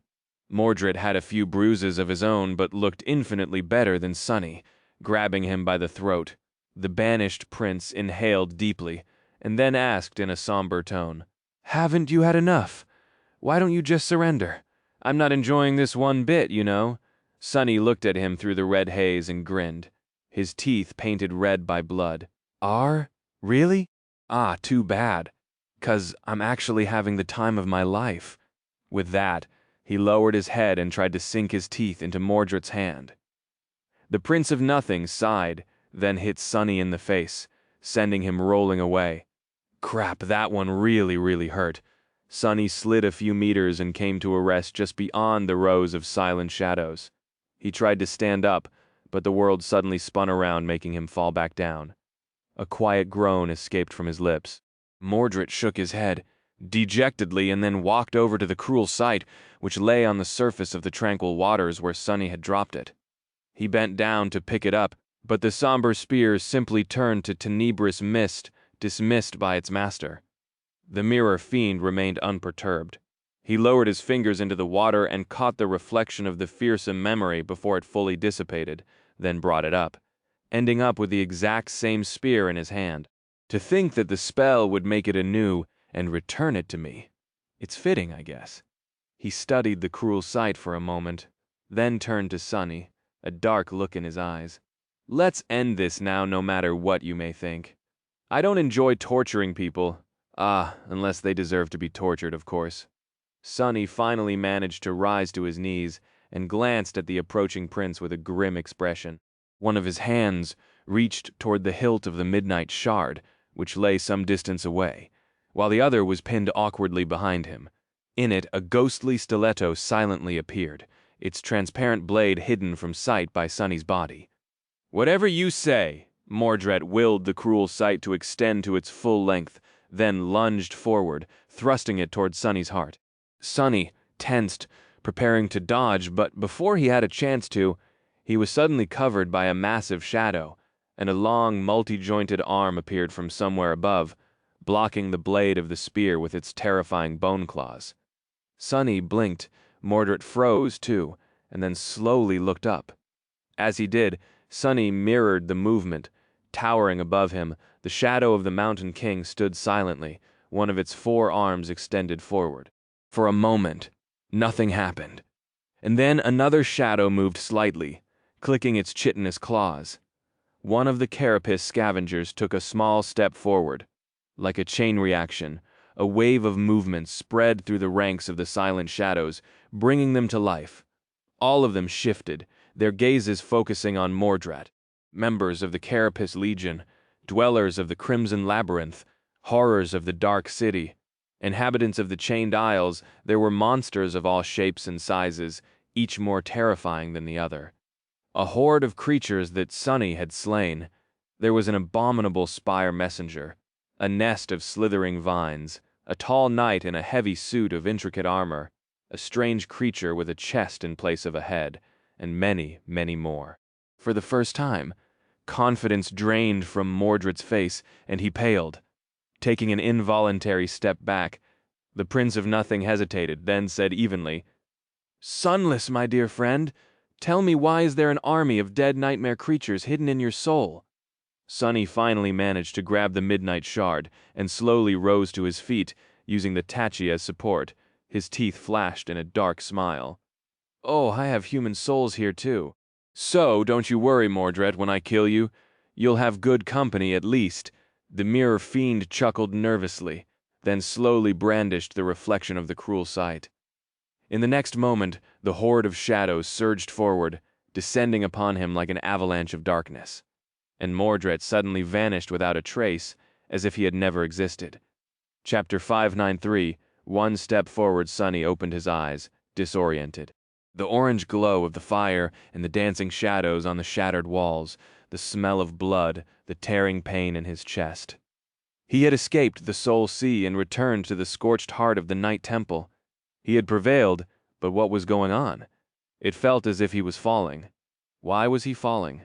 Mordred had a few bruises of his own, but looked infinitely better than Sonny, grabbing him by the throat. The banished prince inhaled deeply, and then asked in a somber tone, "Haven't you had enough? Why don't you just surrender? I'm not enjoying this one bit, you know." Sonny looked at him through the red haze and grinned, his teeth painted red by blood. Really? Ah, too bad, 'cause I'm actually having the time of my life." With that, he lowered his head and tried to sink his teeth into Mordred's hand. The Prince of Nothing sighed, then hit Sonny in the face, sending him rolling away. Crap, that one really hurt. Sonny slid a few meters and came to a rest just beyond the rows of silent shadows. He tried to stand up, but the world suddenly spun around, making him fall back down. A quiet groan escaped from his lips. Mordred shook his head dejectedly and then walked over to the cruel sight, which lay on the surface of the tranquil waters where Sonny had dropped it. He bent down to pick it up, but the somber spear simply turned to tenebrous mist, dismissed by its master. The Mirror Fiend remained unperturbed. He lowered his fingers into the water and caught the reflection of the fearsome memory before it fully dissipated, then brought it up, ending up with the exact same spear in his hand. To think that the spell would make it anew and return it to me. It's fitting, I guess. He studied the cruel sight for a moment, then turned to Sonny, a dark look in his eyes. "Let's end this now, no matter what you may think. I don't enjoy torturing people. Unless they deserve to be tortured, of course." Sonny finally managed to rise to his knees and glanced at the approaching prince with a grim expression. One of his hands reached toward the hilt of the Midnight Shard, which lay some distance away, while the other was pinned awkwardly behind him. In it, a ghostly stiletto silently appeared, its transparent blade hidden from sight by Sonny's body. "Whatever you say," Mordred willed the cruel sight to extend to its full length, then lunged forward, thrusting it toward Sonny's heart. Sonny tensed, preparing to dodge, but before he had a chance to, he was suddenly covered by a massive shadow, and a long, multi-jointed arm appeared from somewhere above, blocking the blade of the spear with its terrifying bone claws. Sonny blinked, Mordred froze too, and then slowly looked up. As he did, Sonny mirrored the movement. Towering above him, the shadow of the Mountain King stood silently, one of its 4 arms extended forward. For a moment, nothing happened. And then another shadow moved slightly, clicking its chitinous claws. One of the carapace scavengers took a small step forward. Like a chain reaction, a wave of movement spread through the ranks of the silent shadows, bringing them to life. All of them shifted, their gazes focusing on Mordred. Members of the Carapace Legion, dwellers of the Crimson Labyrinth, horrors of the Dark City, inhabitants of the Chained Isles, there were monsters of all shapes and sizes, each more terrifying than the other. A horde of creatures that Sonny had slain. There was an abominable spire messenger, a nest of slithering vines, a tall knight in a heavy suit of intricate armor, a strange creature with a chest in place of a head, and many more. For the first time, confidence drained from Mordred's face, and he paled. Taking an involuntary step back, the Prince of Nothing hesitated, then said evenly, "Sunless, my dear friend, Tell me, why is there an army of dead nightmare creatures hidden in your soul? Sonny finally managed to grab the midnight shard and slowly rose to his feet, using the tachi as support. His teeth flashed in a dark smile. Oh, I have human souls here too. So, don't you worry, Mordred, when I kill you. You'll have good company at least. The mirror fiend chuckled nervously, then slowly brandished the reflection of the cruel sight. In the next moment, the horde of shadows surged forward, descending upon him like an avalanche of darkness. And Mordred suddenly vanished without a trace, as if he had never existed. Chapter 593, one step forward, Sonny opened his eyes, disoriented. The orange glow of the fire and the dancing shadows on the shattered walls, the smell of blood, the tearing pain in his chest. He had escaped the Soul Sea and returned to the scorched heart of the Night Temple. He had prevailed, but what was going on? It felt as if he was falling. Why was he falling?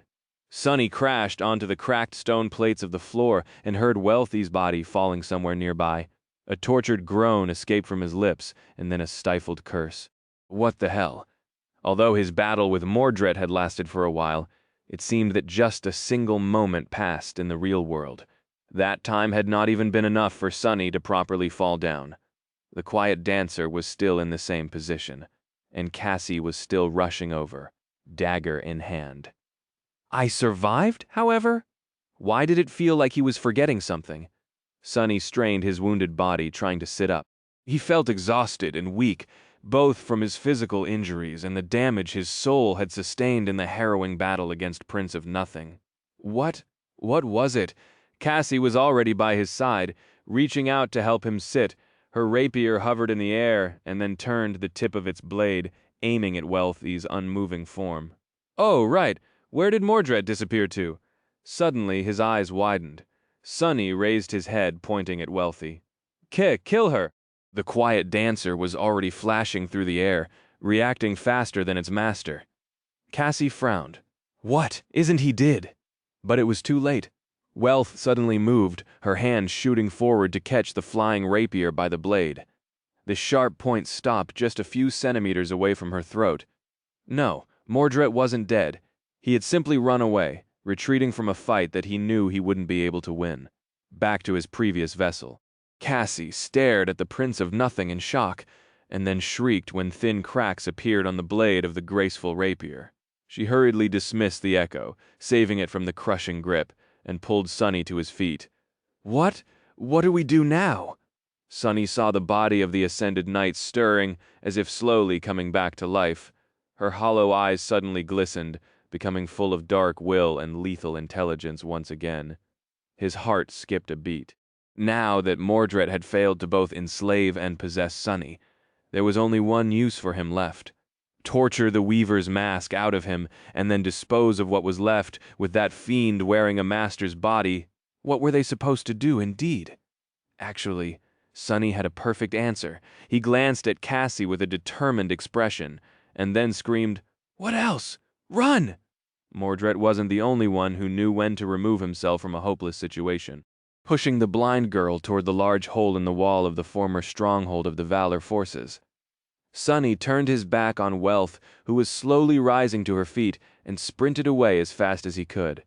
Sonny crashed onto the cracked stone plates of the floor and heard Wealthy's body falling somewhere nearby. A tortured groan escaped from his lips, and then a stifled curse. What the hell? Although his battle with Mordred had lasted for a while, it seemed that just a single moment passed in the real world. That time had not even been enough for Sonny to properly fall down. The quiet dancer was still in the same position, and Cassie was still rushing over, dagger in hand. I survived, however? Why did it feel like he was forgetting something? Sonny strained his wounded body, trying to sit up. He felt exhausted and weak, both from his physical injuries and the damage his soul had sustained in the harrowing battle against Prince of Nothing. What was it? Cassie was already by his side, reaching out to help him sit. Her rapier hovered in the air and then turned the tip of its blade, aiming at Wealthy's unmoving form. Oh, right. Where did Mordred disappear to? Suddenly, his eyes widened. Sonny raised his head, pointing at Wealthy. Kill her! The quiet dancer was already flashing through the air, reacting faster than its master. Cassie frowned. What? Isn't he dead? But it was too late. Wealth suddenly moved, her hand shooting forward to catch the flying rapier by the blade. The sharp point stopped just a few centimeters away from her throat. No, Mordred wasn't dead. He had simply run away, retreating from a fight that he knew he wouldn't be able to win. Back to his previous vessel. Cassie stared at the Prince of Nothing in shock, and then shrieked when thin cracks appeared on the blade of the graceful rapier. She hurriedly dismissed the echo, saving it from the crushing grip, and pulled Sonny to his feet. What do we do now? Sonny saw the body of the ascended knight stirring, as if slowly coming back to life. Her hollow eyes suddenly glistened, becoming full of dark will and lethal intelligence once again. His heart skipped a beat. Now that Mordred had failed to both enslave and possess Sonny, there was only one use for him left. Torture the Weaver's mask out of him, and then dispose of what was left with that fiend wearing a master's body. What were they supposed to do, indeed? Actually, Sonny had a perfect answer. He glanced at Cassie with a determined expression, and then screamed, What else? Run! Mordred wasn't the only one who knew when to remove himself from a hopeless situation. Pushing the blind girl toward the large hole in the wall of the former stronghold of the Valor forces. Sonny turned his back on Wealth, who was slowly rising to her feet, and sprinted away as fast as he could.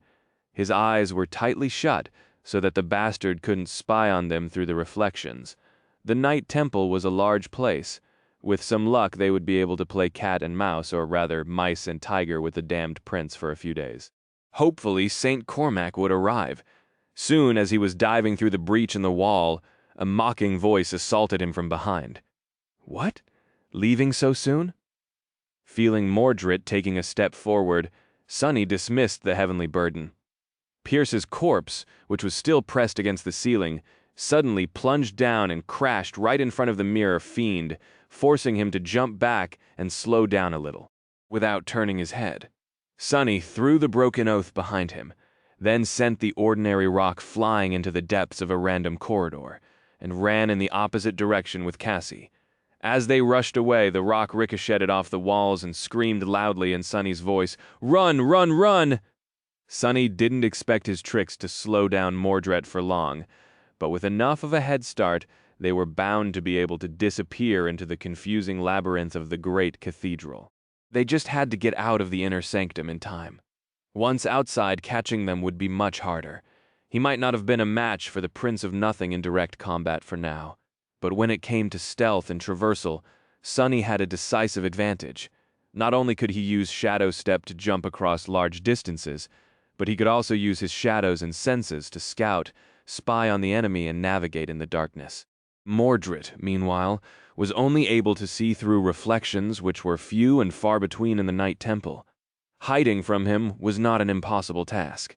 His eyes were tightly shut, so that the bastard couldn't spy on them through the reflections. The Night Temple was a large place. With some luck, they would be able to play cat and mouse, or rather mice and tiger with the damned prince for a few days. Hopefully, St. Cormac would arrive. Soon as he was diving through the breach in the wall, a mocking voice assaulted him from behind. What? Leaving so soon? Feeling Mordred taking a step forward, Sonny dismissed the heavenly burden. Pierce's corpse, which was still pressed against the ceiling, suddenly plunged down and crashed right in front of the mirror fiend, forcing him to jump back and slow down a little, without turning his head. Sonny threw the broken oath behind him, then sent the ordinary rock flying into the depths of a random corridor, and ran in the opposite direction with Cassie. As they rushed away, the rock ricocheted off the walls and screamed loudly in Sonny's voice, Run, run, run! Sonny didn't expect his tricks to slow down Mordred for long, but with enough of a head start, they were bound to be able to disappear into the confusing labyrinth of the great cathedral. They just had to get out of the inner sanctum in time. Once outside, catching them would be much harder. He might not have been a match for the Prince of Nothing in direct combat for now, but when it came to stealth and traversal, Sunny had a decisive advantage. Not only could he use Shadow Step to jump across large distances, but he could also use his shadows and senses to scout, spy on the enemy, and navigate in the darkness. Mordred, meanwhile, was only able to see through reflections which were few and far between in the Night Temple. Hiding from him was not an impossible task.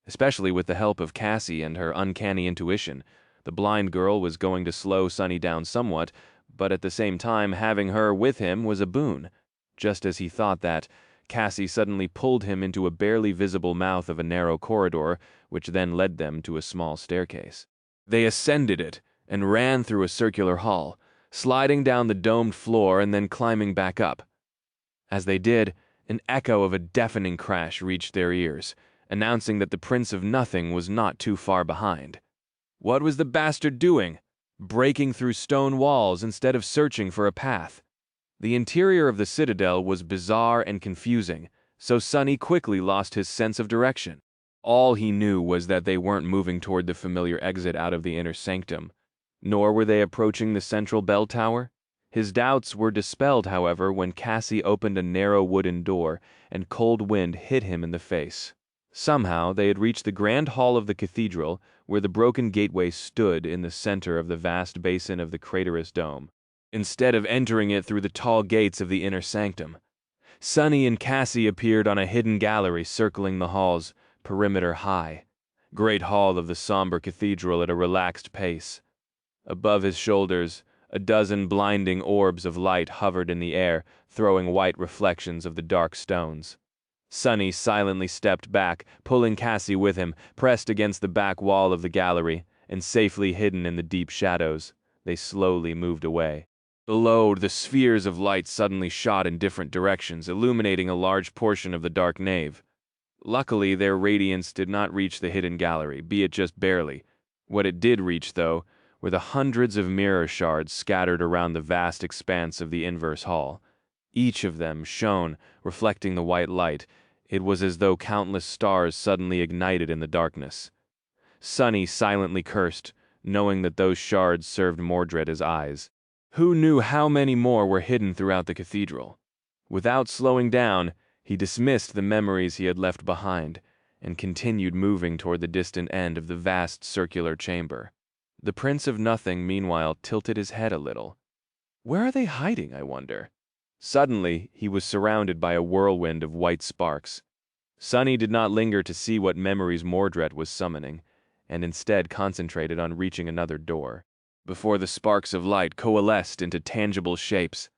Especially with the help of Cassie and her uncanny intuition, the blind girl was going to slow Sunny down somewhat, but at the same time having her with him was a boon. Just as he thought that, Cassie suddenly pulled him into a barely visible mouth of a narrow corridor, which then led them to a small staircase. They ascended it and ran through a circular hall, sliding down the domed floor and then climbing back up. As they did, an echo of a deafening crash reached their ears, announcing that the Prince of Nothing was not too far behind. What was the bastard doing? Breaking through stone walls instead of searching for a path. The interior of the citadel was bizarre and confusing, so Sunny quickly lost his sense of direction. All he knew was that they weren't moving toward the familiar exit out of the inner sanctum, nor were they approaching the central bell tower. His doubts were dispelled, however, when Cassie opened a narrow wooden door and cold wind hit him in the face. Somehow they had reached the grand hall of the cathedral, where the broken gateway stood in the center of the vast basin of the craterous dome, instead of entering it through the tall gates of the inner sanctum. Sunny and Cassie appeared on a hidden gallery circling the hall's perimeter high, great hall of the somber cathedral at a relaxed pace. Above his shoulders, a dozen blinding orbs of light hovered in the air, throwing white reflections of the dark stones. Sunny silently stepped back, pulling Cassie with him, pressed against the back wall of the gallery, and safely hidden in the deep shadows. They slowly moved away. Below, the spheres of light suddenly shot in different directions, illuminating a large portion of the dark nave. Luckily, their radiance did not reach the hidden gallery, be it just barely. What it did reach, though, were the hundreds of mirror shards scattered around the vast expanse of the inverse hall. Each of them shone, reflecting the white light. It was as though countless stars suddenly ignited in the darkness. Sunny silently cursed, knowing that those shards served Mordred as eyes. Who knew how many more were hidden throughout the cathedral? Without slowing down, he dismissed the memories he had left behind, and continued moving toward the distant end of the vast circular chamber. The Prince of Nothing, meanwhile, tilted his head a little. Where are they hiding, I wonder? Suddenly, he was surrounded by a whirlwind of white sparks. Sunny did not linger to see what memories Mordred was summoning, and instead concentrated on reaching another door. Before the sparks of light coalesced into tangible shapes,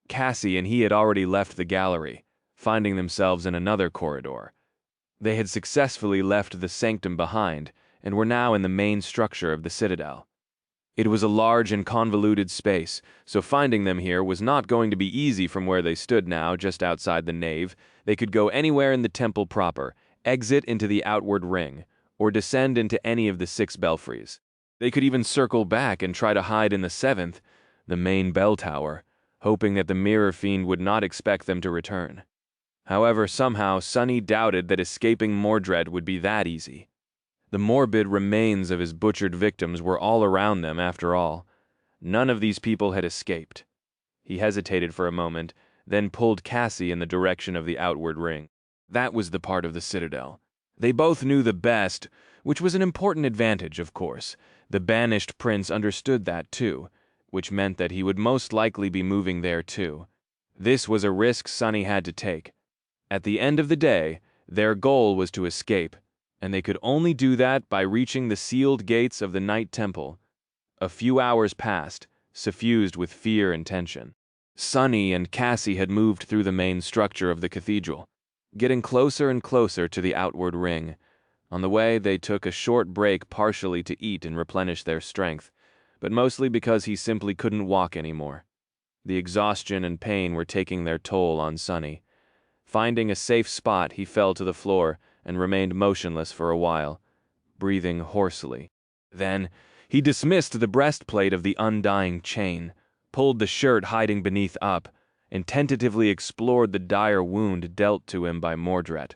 Cassie and he had already left the gallery, finding themselves in another corridor. They had successfully left the sanctum behind, and were now in the main structure of the citadel. It was a large and convoluted space, so finding them here was not going to be easy from where they stood now, just outside the nave. They could go anywhere in the temple proper, exit into the outward ring, or descend into any of the 6 belfries. They could even circle back and try to hide in the 7th, the main bell tower, hoping that the Mirror Fiend would not expect them to return. However, somehow Sunny doubted that escaping Mordred would be that easy. The morbid remains of his butchered victims were all around them, after all. None of these people had escaped. He hesitated for a moment, then pulled Cassie in the direction of the outward ring. That was the part of the citadel they both knew the best, which was an important advantage, of course. The banished prince understood that too, which meant that he would most likely be moving there too. This was a risk Sunny had to take. At the end of the day, their goal was to escape, and they could only do that by reaching the sealed gates of the Night Temple. A few hours passed, suffused with fear and tension. Sunny and Cassie had moved through the main structure of the cathedral, getting closer and closer to the outward ring. On the way, they took a short break partially to eat and replenish their strength, but mostly because he simply couldn't walk anymore. The exhaustion and pain were taking their toll on Sunny. Finding a safe spot, he fell to the floor and remained motionless for a while, breathing hoarsely. Then, he dismissed the breastplate of the undying chain, pulled the shirt hiding beneath up, and tentatively explored the dire wound dealt to him by Mordred.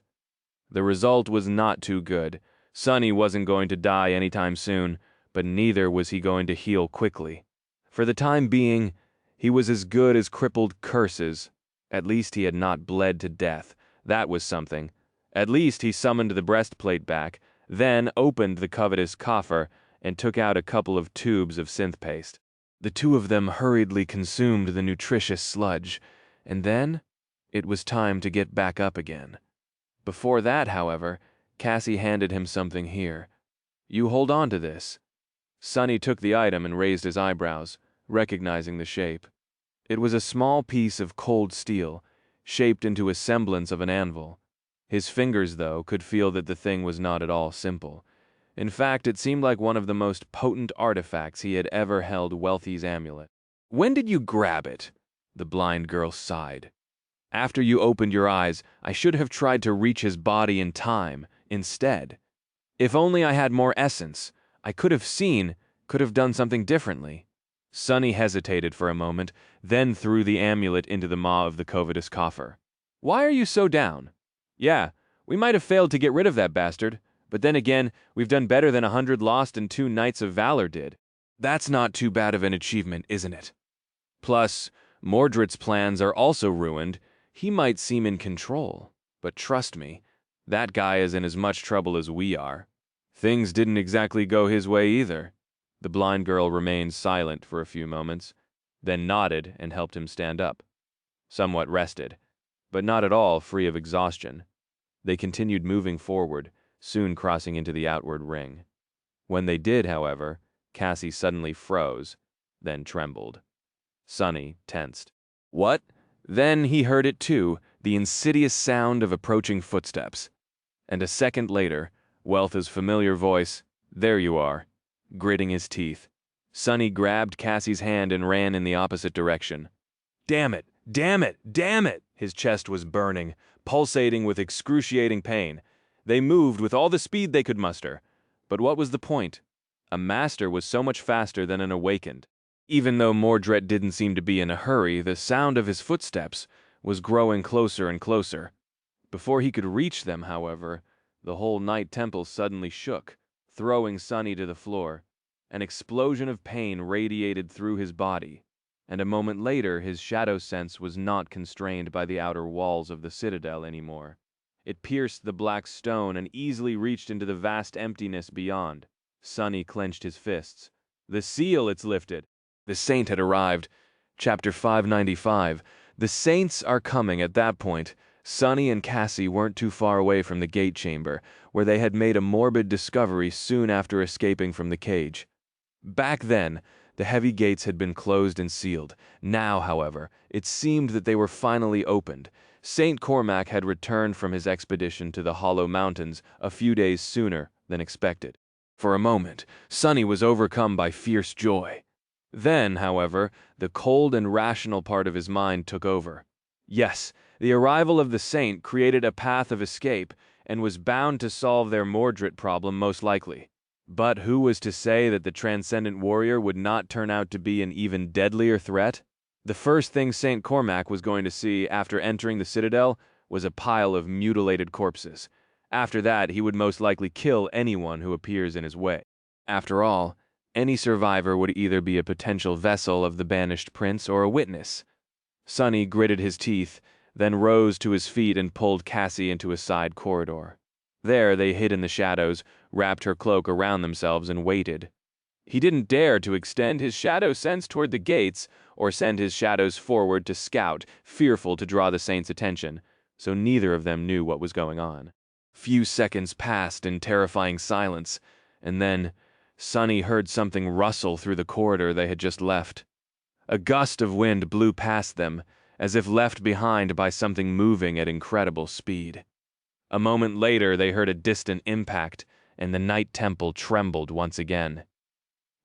The result was not too good. Sonny wasn't going to die anytime soon, but neither was he going to heal quickly. For the time being, he was as good as crippled curses. At least he had not bled to death. That was something. At least he summoned the breastplate back, then opened the covetous coffer and took out a couple of tubes of synth paste. The two of them hurriedly consumed the nutritious sludge, and then it was time to get back up again. Before that, however, Cassie handed him something here. "You hold on to this." Sonny took the item and raised his eyebrows, recognizing the shape. It was a small piece of cold steel, shaped into a semblance of an anvil. His fingers, though, could feel that the thing was not at all simple. In fact, it seemed like one of the most potent artifacts he had ever held. Wealthy's amulet. "When did you grab it?" The blind girl sighed. "After you opened your eyes, I should have tried to reach his body in time, instead. If only I had more essence, I could have done something differently." Sonny hesitated for a moment, then threw the amulet into the maw of the covetous coffer. "Why are you so down?" "Yeah, we might have failed to get rid of that bastard, but then again, we've done better than 100 lost and 2 Knights of Valor did. That's not too bad of an achievement, isn't it? Plus, Mordred's plans are also ruined. He might seem in control, but trust me, that guy is in as much trouble as we are. Things didn't exactly go his way either." The blind girl remained silent for a few moments, then nodded and helped him stand up. Somewhat rested, but not at all free of exhaustion. They continued moving forward, soon crossing into the outward ring. When they did, however, Cassie suddenly froze, then trembled. Sonny tensed. What? Then he heard it too, the insidious sound of approaching footsteps. And a second later, Wealth's familiar voice, "There you are," gritting his teeth. Sonny grabbed Cassie's hand and ran in the opposite direction. Damn it! Damn it! Damn it! His chest was burning, pulsating with excruciating pain. They moved with all the speed they could muster. But what was the point? A master was so much faster than an awakened. Even though Mordred didn't seem to be in a hurry, the sound of his footsteps was growing closer and closer. Before he could reach them, however, the whole Night Temple suddenly shook, throwing Sonny to the floor. An explosion of pain radiated through his body, and a moment later his shadow sense was not constrained by the outer walls of the citadel anymore. It pierced the black stone and easily reached into the vast emptiness beyond. Sonny clenched his fists. "The seal, it's lifted!" The saint had arrived. Chapter 595. The saints are coming. At that point, Sonny and Cassie weren't too far away from the gate chamber, where they had made a morbid discovery soon after escaping from the cage. Back then, the heavy gates had been closed and sealed. Now, however, it seemed that they were finally opened. Saint Cormac had returned from his expedition to the Hollow Mountains a few days sooner than expected. For a moment, Sonny was overcome by fierce joy. Then, however, the cold and rational part of his mind took over. Yes, the arrival of the saint created a path of escape and was bound to solve their Mordred problem most likely. But who was to say that the transcendent warrior would not turn out to be an even deadlier threat? The first thing Saint Cormac was going to see after entering the citadel was a pile of mutilated corpses. After that, he would most likely kill anyone who appears in his way. After all, any survivor would either be a potential vessel of the banished prince or a witness. Sonny gritted his teeth, then rose to his feet and pulled Cassie into a side corridor. There they hid in the shadows, wrapped her cloak around themselves, and waited. He didn't dare to extend his shadow sense toward the gates or send his shadows forward to scout, fearful to draw the saint's attention, so neither of them knew what was going on. Few seconds passed in terrifying silence, and then Sonny heard something rustle through the corridor they had just left. A gust of wind blew past them, as if left behind by something moving at incredible speed. A moment later they heard a distant impact, and the Night Temple trembled once again.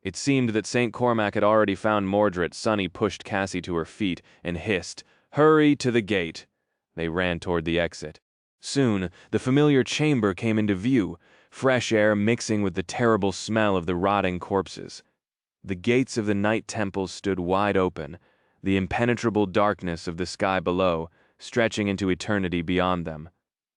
It seemed that Saint Cormac had already found Mordred. Sonny pushed Cassie to her feet and hissed, "Hurry to the gate!" They ran toward the exit. Soon, the familiar chamber came into view, fresh air mixing with the terrible smell of the rotting corpses. The gates of the Night Temple stood wide open, the impenetrable darkness of the sky below, stretching into eternity beyond them.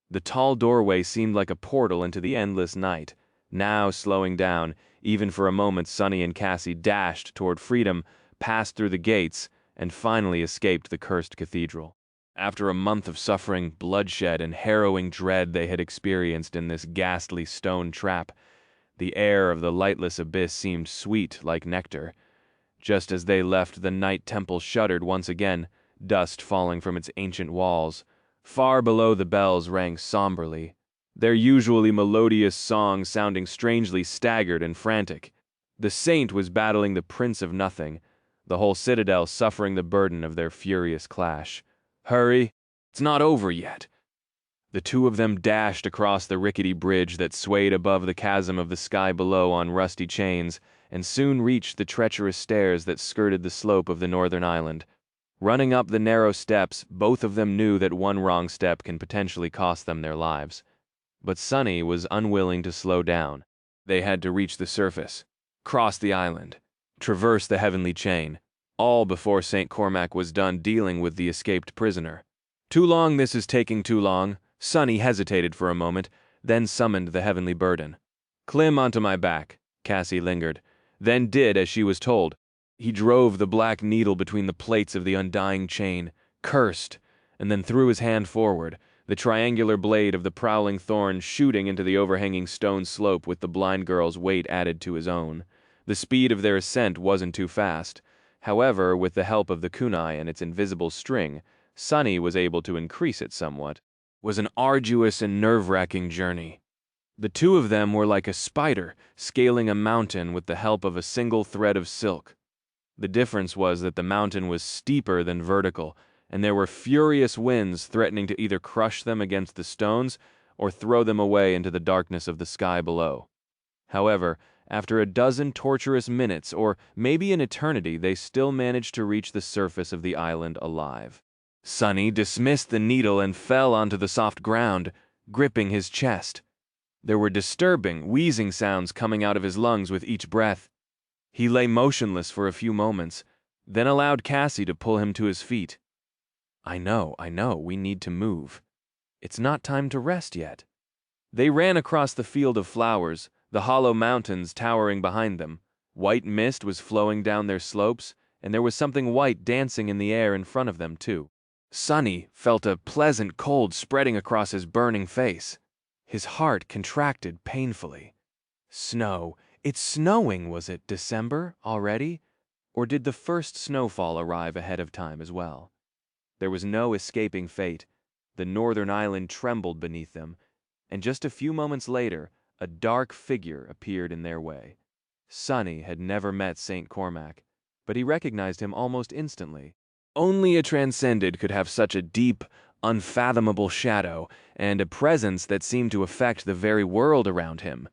The tall doorway seemed like a portal into the endless night. Now slowing down, even for a moment Sunny and Cassie dashed toward freedom, passed through the gates, and finally escaped the cursed cathedral. After a month of suffering, bloodshed, and harrowing dread they had experienced in this ghastly stone trap, the air of the lightless abyss seemed sweet like nectar. Just as they left, the night temple shuddered once again, dust falling from its ancient walls. Far below, the bells rang somberly, their usually melodious song sounding strangely staggered and frantic. The saint was battling the Prince of Nothing, the whole citadel suffering the burden of their furious clash. Hurry! It's not over yet. The two of them dashed across the rickety bridge that swayed above the chasm of the sky below on rusty chains, and soon reached the treacherous stairs that skirted the slope of the northern island. Running up the narrow steps, both of them knew that one wrong step can potentially cost them their lives. But Sunny was unwilling to slow down. They had to reach the surface, cross the island, traverse the heavenly chain, all before St. Cormac was done dealing with the escaped prisoner. Too long, this is taking too long. Sunny hesitated for a moment, then summoned the heavenly burden. Climb onto my back, Cassie lingered, then did as she was told. He drove the black needle between the plates of the undying chain, cursed, and then threw his hand forward, the triangular blade of the prowling thorn shooting into the overhanging stone slope with the blind girl's weight added to his own. The speed of their ascent wasn't too fast. However, with the help of the kunai and its invisible string, Sunny was able to increase it somewhat. It was an arduous and nerve-wracking journey. The two of them were like a spider scaling a mountain with the help of a single thread of silk. The difference was that the mountain was steeper than vertical, and there were furious winds threatening to either crush them against the stones or throw them away into the darkness of the sky below. However, after a dozen torturous minutes, or maybe an eternity, they still managed to reach the surface of the island alive. Sunny dismissed the needle and fell onto the soft ground, gripping his chest. There were disturbing, wheezing sounds coming out of his lungs with each breath. He lay motionless for a few moments, then allowed Cassie to pull him to his feet. I know, we need to move. It's not time to rest yet. They ran across the field of flowers, the hollow mountains towering behind them. White mist was flowing down their slopes, and there was something white dancing in the air in front of them, too. Sunny felt a pleasant cold spreading across his burning face. His heart contracted painfully. Snow. It's snowing, was it December already? Or did the first snowfall arrive ahead of time as well? There was no escaping fate. The northern island trembled beneath them, and just a few moments later, a dark figure appeared in their way. Sunny had never met St. Cormac, but he recognized him almost instantly. Only a transcended could have such a deep, unfathomable shadow, and a presence that seemed to affect the very world around him.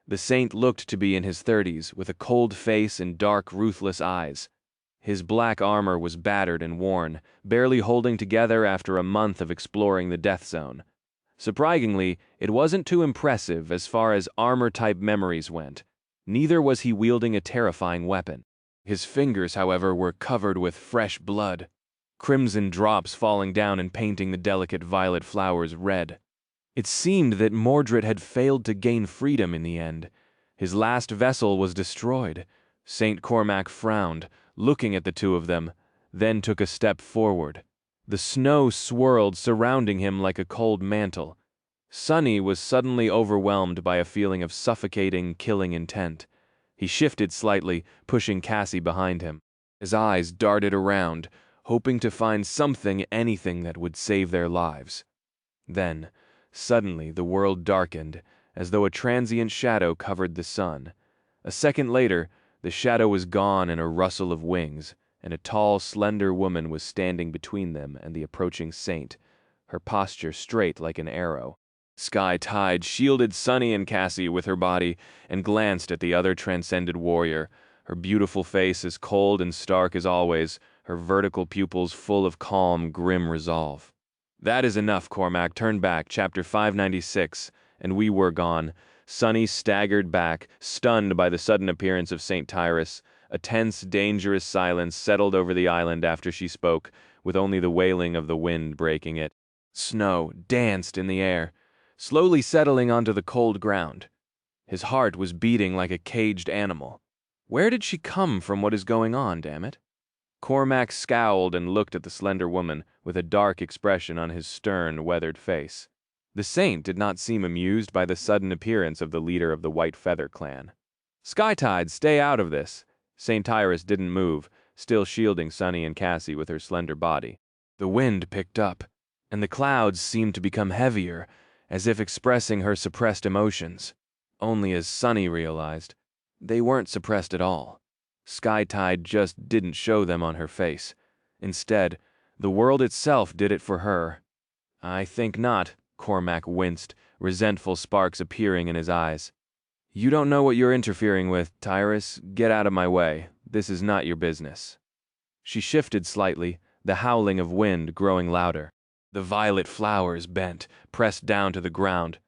The saint looked to be in his 30s, with a cold face and dark, ruthless eyes. His black armor was battered and worn, barely holding together after a month of exploring the death zone. Surprisingly, it wasn't too impressive as far as armor-type memories went. Neither was he wielding a terrifying weapon. His fingers, however, were covered with fresh blood, crimson drops falling down and painting the delicate violet flowers red. It seemed that Mordred had failed to gain freedom in the end. His last vessel was destroyed. St. Cormac frowned, looking at the two of them, then took a step forward. The snow swirled surrounding him like a cold mantle. Sunny was suddenly overwhelmed by a feeling of suffocating, killing intent. He shifted slightly, pushing Cassie behind him. His eyes darted around, hoping to find something, anything that would save their lives. Then, suddenly, the world darkened, as though a transient shadow covered the sun. A second later, the shadow was gone in a rustle of wings, and a tall, slender woman was standing between them and the approaching saint, her posture straight like an arrow. Sky Tide shielded Sunny and Cassie with her body and glanced at the other transcended warrior, her beautiful face as cold and stark as always, her vertical pupils full of calm, grim resolve. That is enough, Cormac. Turn back, chapter 596, and we were gone. Sunny staggered back, stunned by the sudden appearance of St. Tyrus, A tense, dangerous silence settled over the island after she spoke, with only the wailing of the wind breaking it. Snow danced in the air, slowly settling onto the cold ground. His heart was beating like a caged animal. Where did she come from? What is going on, damn it? Cormac scowled and looked at the slender woman with a dark expression on his stern, weathered face. The saint did not seem amused by the sudden appearance of the leader of the White Feather clan. Skytide, stay out of this. St. Tyrus didn't move, still shielding Sunny and Cassie with her slender body. The wind picked up, and the clouds seemed to become heavier, as if expressing her suppressed emotions. Only as Sunny realized, they weren't suppressed at all. Skytide just didn't show them on her face. Instead, the world itself did it for her. I think not, Cormac winced, resentful sparks appearing in his eyes. You don't know what you're interfering with, Tyrus. Get out of my way. This is not your business. She shifted slightly, the howling of wind growing louder. The violet flowers bent, pressed down to the ground.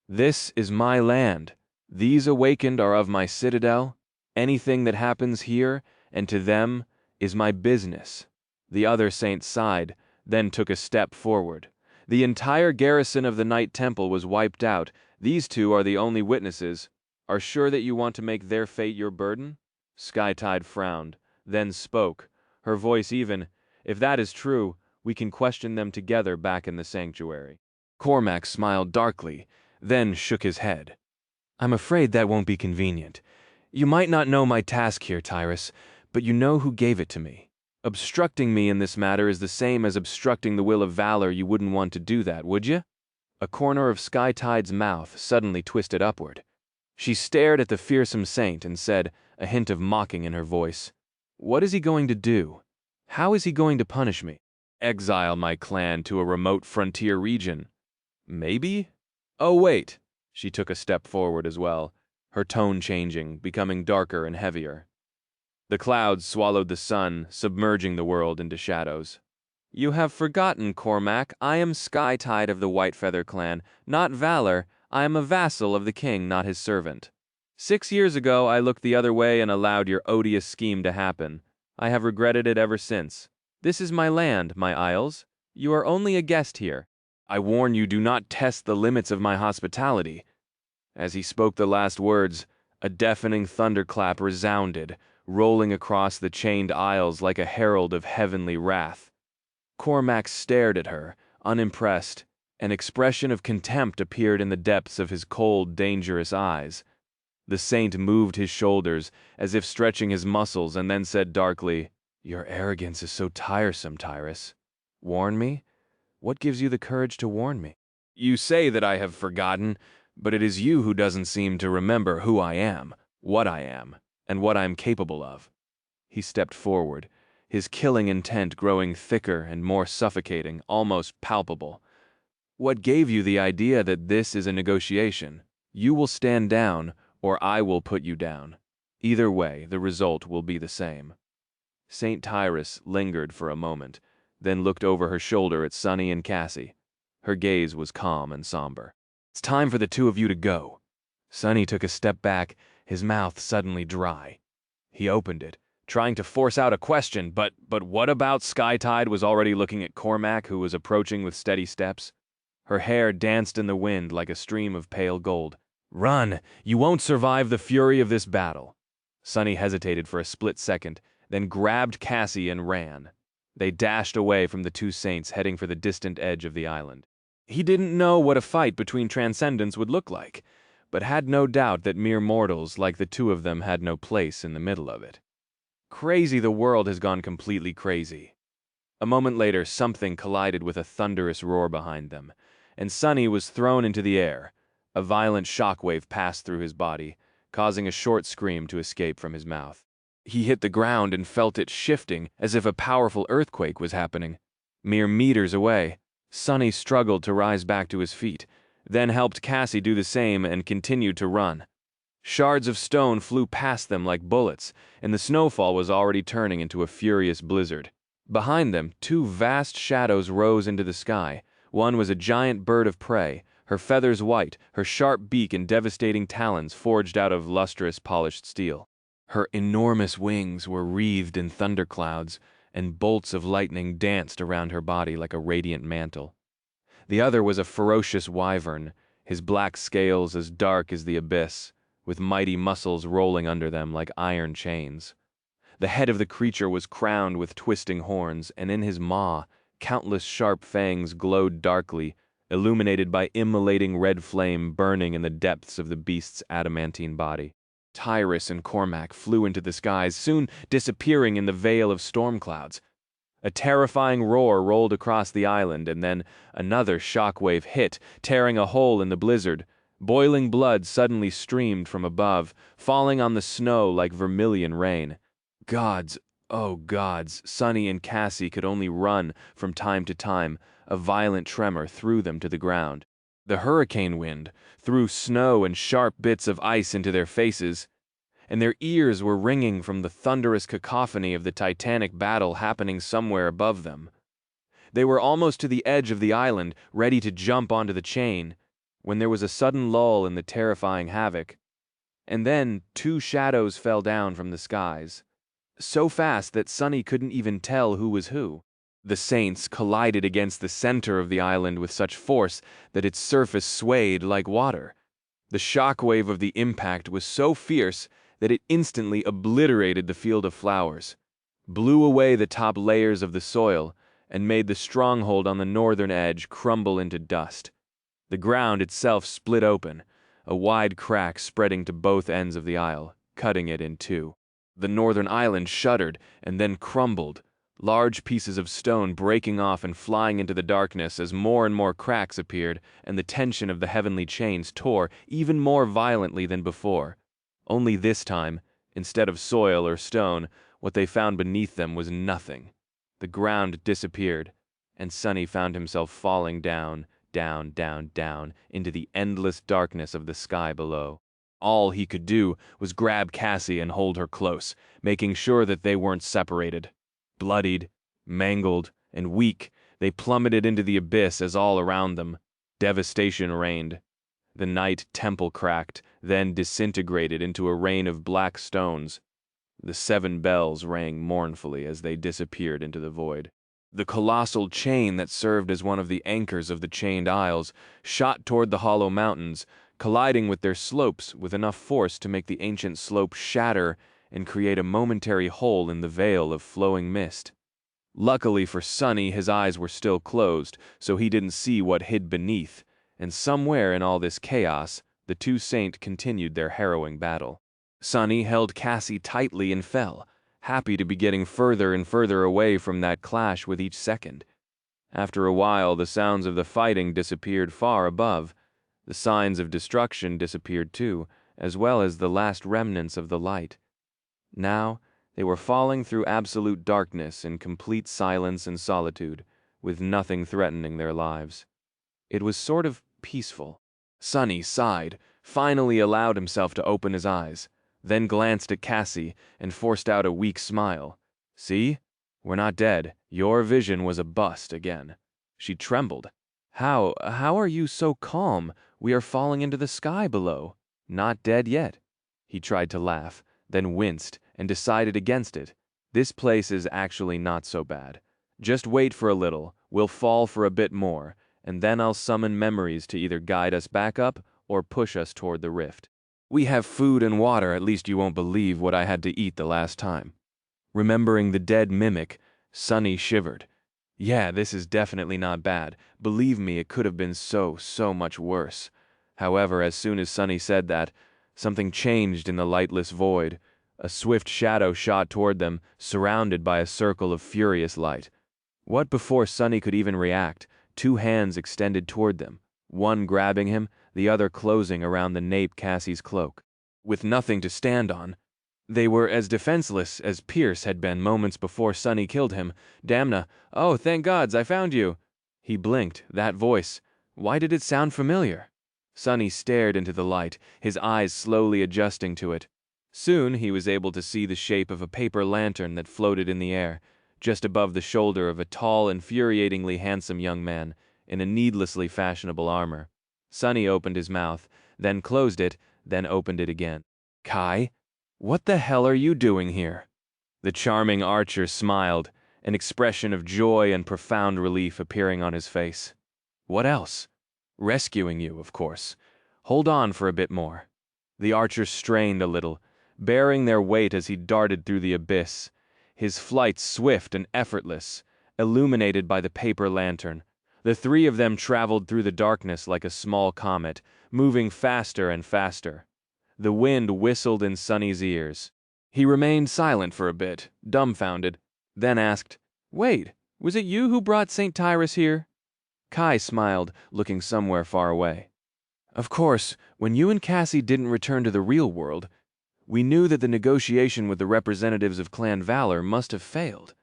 This is my land. These awakened are of my citadel. Anything that happens here, and to them, is my business. The other saint sighed, then took a step forward. The entire garrison of the Night Temple was wiped out. These two are the only witnesses. Are sure that you want to make their fate your burden? Skytide frowned, then spoke, her voice even. If that is true, we can question them together back in the sanctuary. Cormac smiled darkly, then shook his head. I'm afraid that won't be convenient. You might not know my task here, Tyrus, but you know who gave it to me. Obstructing me in this matter is the same as obstructing the will of valor. You wouldn't want to do that, would you? A corner of Skytide's mouth suddenly twisted upward. She stared at the fearsome saint and said, a hint of mocking in her voice, What is he going to do? How is he going to punish me? Exile my clan to a remote frontier region. Maybe? Oh, wait. She took a step forward as well, her tone changing, becoming darker and heavier. The clouds swallowed the sun, submerging the world into shadows. You have forgotten, Cormac. I am Skytide of the White Feather clan, not Valor. I am a vassal of the king, not his servant. 6 years ago, I looked the other way and allowed your odious scheme to happen. I have regretted it ever since. This is my land, my isles. You are only a guest here. I warn you, do not test the limits of my hospitality. As he spoke the last words, a deafening thunderclap resounded, rolling across the chained isles like a herald of heavenly wrath. Cormac stared at her, unimpressed. An expression of contempt appeared in the depths of his cold, dangerous eyes. The saint moved his shoulders, as if stretching his muscles, and then said darkly, Your arrogance is so tiresome, Tyrus. Warn me? What gives you the courage to warn me? You say that I have forgotten, but it is you who doesn't seem to remember who I am, and what I am capable of. He stepped forward, his killing intent growing thicker and more suffocating, almost palpable. What gave you the idea that this is a negotiation? You will stand down, or I will put you down. Either way, the result will be the same. St. Tyrus lingered for a moment, then looked over her shoulder at Sunny and Cassie. Her gaze was calm and somber. It's time for the two of you to go. Sunny took a step back, his mouth suddenly dry. He opened it, trying to force out a question, but what about Skytide was already looking at Cormac, who was approaching with steady steps. Her hair danced in the wind like a stream of pale gold. Run! You won't survive the fury of this battle. Sunny hesitated for a split second, then grabbed Cassie and ran. They dashed away from the two saints, heading for the distant edge of the island. He didn't know what a fight between transcendents would look like, but had no doubt that mere mortals like the two of them had no place in the middle of it. Crazy, the world has gone completely crazy. A moment later, something collided with a thunderous roar behind them, and Sunny was thrown into the air. A violent shockwave passed through his body, causing a short scream to escape from his mouth. He hit the ground and felt it shifting as if a powerful earthquake was happening. Mere meters away, Sunny struggled to rise back to his feet, then helped Cassie do the same and continued to run. Shards of stone flew past them like bullets, and the snowfall was already turning into a furious blizzard. Behind them, two vast shadows rose into the sky. One was a giant bird of prey, her feathers white, her sharp beak and devastating talons forged out of lustrous, polished steel. Her enormous wings were wreathed in thunderclouds, and bolts of lightning danced around her body like a radiant mantle. The other was a ferocious wyvern, his black scales as dark as the abyss, with mighty muscles rolling under them like iron chains. The head of the creature was crowned with twisting horns, and in his maw, countless sharp fangs glowed darkly, illuminated by immolating red flame burning in the depths of the beast's adamantine body. Tyrus and Cormac flew into the skies, soon disappearing in the veil of storm clouds. A terrifying roar rolled across the island, and then another shockwave hit, tearing a hole in the blizzard. Boiling blood suddenly streamed from above, falling on the snow like vermilion rain. Gods, oh gods, Sunny and Cassie could only run from time to time. A violent tremor threw them to the ground. The hurricane wind threw snow and sharp bits of ice into their faces, and their ears were ringing from the thunderous cacophony of the titanic battle happening somewhere above them. They were almost to the edge of the island, ready to jump onto the chain, when there was a sudden lull in the terrifying havoc. And then 2 shadows fell down from the skies, so fast that Sunny couldn't even tell who was who. The saints collided against the center of the island with such force that its surface swayed like water. The shockwave of the impact was so fierce that it instantly obliterated the field of flowers, blew away the top layers of the soil, and made the stronghold on the northern edge crumble into dust. The ground itself split open, a wide crack spreading to both ends of the isle, cutting it in 2. The northern island shuddered and then crumbled, large pieces of stone breaking off and flying into the darkness as more and more cracks appeared, and the tension of the heavenly chains tore even more violently than before. Only this time, instead of soil or stone, what they found beneath them was nothing. The ground disappeared, and Sunny found himself falling down, down, down, down, into the endless darkness of the sky below. All he could do was grab Cassie and hold her close, making sure that they weren't separated. Bloodied, mangled, and weak, they plummeted into the abyss as all around them devastation reigned. The night temple cracked, then disintegrated into a rain of black stones. The 7 bells rang mournfully as they disappeared into the void. The colossal chain that served as one of the anchors of the chained isles shot toward the hollow mountains, colliding with their slopes with enough force to make the ancient slope shatter and create a momentary hole in the veil of flowing mist. Luckily for Sunny, his eyes were still closed, so he didn't see what hid beneath, and somewhere in all this chaos, the 2 saints continued their harrowing battle. Sunny held Cassie tightly and fell, happy to be getting further and further away from that clash with each second. After a while, the sounds of the fighting disappeared far above. The signs of destruction disappeared too, as well as the last remnants of the light. Now, they were falling through absolute darkness in complete silence and solitude, with nothing threatening their lives. It was sort of peaceful. Sunny sighed, finally allowed himself to open his eyes, then glanced at Cassie and forced out a weak smile. See? We're not dead. Your vision was a bust again. She trembled. How are you so calm? We are falling into the sky below. Not dead yet. He tried to laugh, then winced and decided against it. This place is actually not so bad. Just wait for a little, we'll fall for a bit more, and then I'll summon memories to either guide us back up or push us toward the rift. We have food and water, at least you won't believe what I had to eat the last time. Remembering the dead mimic, Sunny shivered. Yeah, this is definitely not bad. Believe me, it could have been so much worse. However, as soon as Sunny said that, something changed in the lightless void. A swift shadow shot toward them, surrounded by a circle of furious light. What before Sunny could even react, 2 hands extended toward them, one grabbing him, the other closing around the nape Cassie's cloak. With nothing to stand on, they were as defenseless as Pierce had been moments before Sunny killed him. Damna, oh, thank gods, I found you. He blinked. That voice. Why did it sound familiar? Sunny stared into the light, his eyes slowly adjusting to it. Soon he was able to see the shape of a paper lantern that floated in the air, just above the shoulder of a tall, infuriatingly handsome young man in a needlessly fashionable armor. Sunny opened his mouth, then closed it, then opened it again. Kai? "What the hell are you doing here?" The charming archer smiled, an expression of joy and profound relief appearing on his face. "What else?" "Rescuing you, of course. Hold on for a bit more." The archer strained a little, bearing their weight as he darted through the abyss, his flight swift and effortless, illuminated by the paper lantern. The three of them traveled through the darkness like a small comet, moving faster and faster. The wind whistled in Sonny's ears. He remained silent for a bit, dumbfounded, then asked, "Wait, was it you who brought St. Tyrus here?" Kai smiled, looking somewhere far away. "Of course, when you and Cassie didn't return to the real world, we knew that the negotiation with the representatives of Clan Valor must have failed.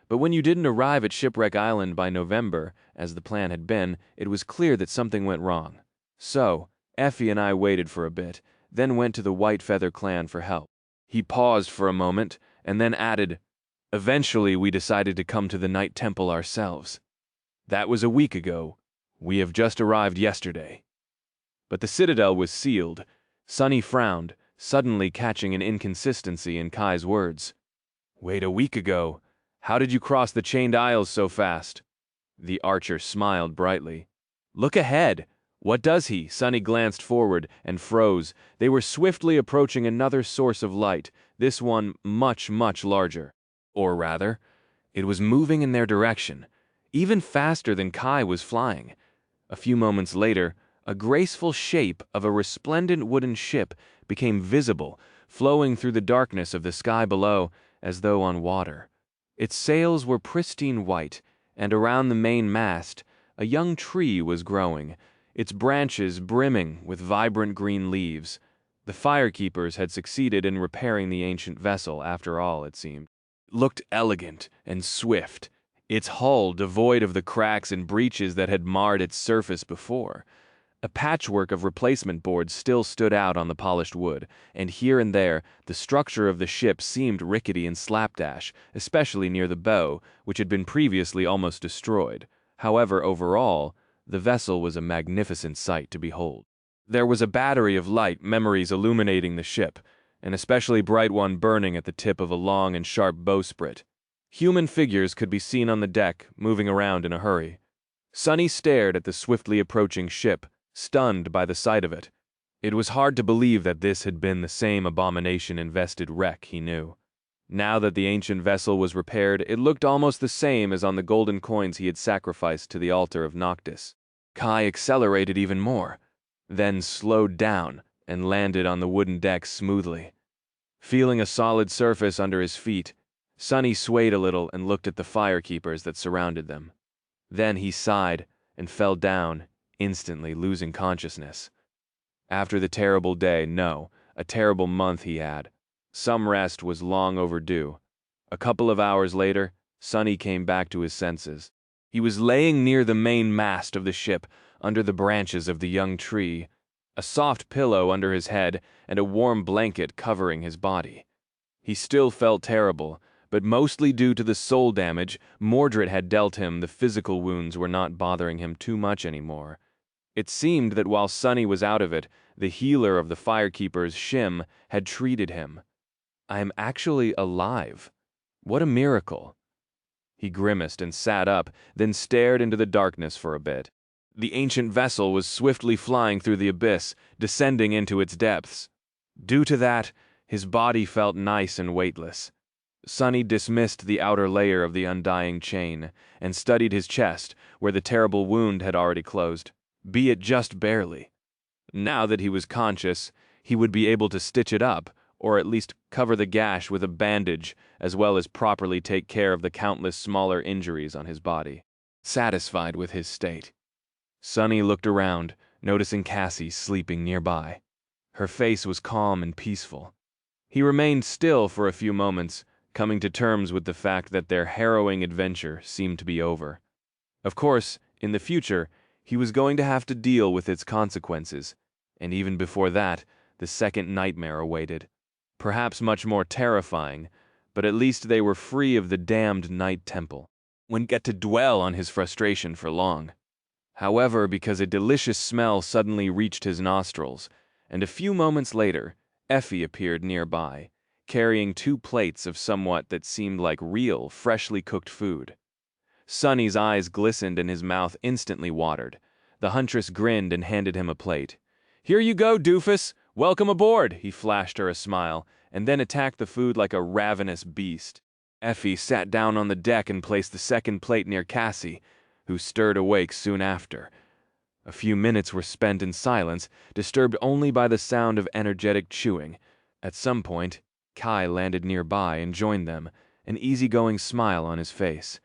But when you didn't arrive at Shipwreck Island by November, as the plan had been, it was clear that something went wrong. So, Effie and I waited for a bit, then went to the White Feather Clan for help." He paused for a moment, and then added, "Eventually we decided to come to the Night Temple ourselves. That was a week ago. We have just arrived yesterday." But the citadel was sealed. Sonny frowned, suddenly catching an inconsistency in Kai's words. "Wait, a week ago? How did you cross the chained isles so fast?" The archer smiled brightly. "Look ahead." "What does he?" Sonny glanced forward and froze. They were swiftly approaching another source of light, this one much, much larger. Or rather, it was moving in their direction, even faster than Kai was flying. A few moments later, a graceful shape of a resplendent wooden ship became visible, flowing through the darkness of the sky below as though on water. Its sails were pristine white, and around the main mast, a young tree was growing, its branches brimming with vibrant green leaves. The firekeepers had succeeded in repairing the ancient vessel, after all, it seemed. It looked elegant and swift, its hull devoid of the cracks and breaches that had marred its surface before. A patchwork of replacement boards still stood out on the polished wood, and here and there the structure of the ship seemed rickety and slapdash, especially near the bow, which had been previously almost destroyed. However, overall, the vessel was a magnificent sight to behold. There was a battery of light memories illuminating the ship, an especially bright one burning at the tip of a long and sharp bowsprit. Human figures could be seen on the deck, moving around in a hurry. Sonny stared at the swiftly approaching ship, stunned by the sight of it. It was hard to believe that this had been the same abomination-invested wreck he knew. Now that the ancient vessel was repaired, it looked almost the same as on the golden coins he had sacrificed to the altar of Noctis. Kai accelerated even more, then slowed down and landed on the wooden deck smoothly. Feeling a solid surface under his feet, Sonny swayed a little and looked at the firekeepers that surrounded them. Then he sighed and fell down, instantly losing consciousness. After the terrible day, no, a terrible month he had. Some rest was long overdue. A couple of hours later, Sonny came back to his senses. He was laying near the main mast of the ship, under the branches of the young tree, a soft pillow under his head and a warm blanket covering his body. He still felt terrible, but mostly due to the soul damage Mordred had dealt him, the physical wounds were not bothering him too much anymore. It seemed that while Sonny was out of it, the healer of the firekeepers, Shim, had treated him. "I am actually alive. What a miracle." He grimaced and sat up, then stared into the darkness for a bit. The ancient vessel was swiftly flying through the abyss, descending into its depths. Due to that, his body felt nice and weightless. Sonny dismissed the outer layer of the undying chain, and studied his chest, where the terrible wound had already closed, be it just barely. Now that he was conscious, he would be able to stitch it up, or at least cover the gash with a bandage, as well as properly take care of the countless smaller injuries on his body. Satisfied with his state, Sonny looked around, noticing Cassie sleeping nearby. Her face was calm and peaceful. He remained still for a few moments, coming to terms with the fact that their harrowing adventure seemed to be over. Of course, in the future, he was going to have to deal with its consequences, and even before that, the second nightmare awaited. Perhaps much more terrifying, but at least they were free of the damned Night Temple. Wouldn't get to dwell on his frustration for long. However, because a delicious smell suddenly reached his nostrils, and a few moments later, Effie appeared nearby, carrying 2 plates of somewhat that seemed like real, freshly cooked food. Sonny's eyes glistened and his mouth instantly watered. The huntress grinned and handed him a plate. "Here you go, doofus! Welcome aboard!" He flashed her a smile, and then attacked the food like a ravenous beast. Effie sat down on the deck and placed the second plate near Cassie, who stirred awake soon after. A few minutes were spent in silence, disturbed only by the sound of energetic chewing. At some point, Kai landed nearby and joined them, an easygoing smile on his face.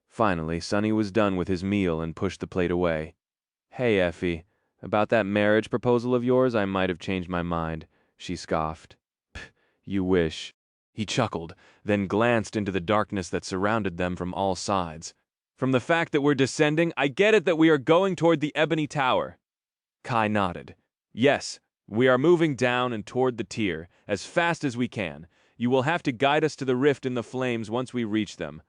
Finally, Sonny was done with his meal and pushed the plate away. "Hey, Effie, about that marriage proposal of yours, I might have changed my mind," she scoffed. "Pff, you wish." He chuckled, then glanced into the darkness that surrounded them from all sides. "From the fact that we're descending, I get it that we are going toward the Ebony Tower." Kai nodded. "Yes, we are moving down and toward the tier, as fast as we can. You will have to guide us to the rift in the flames once we reach them.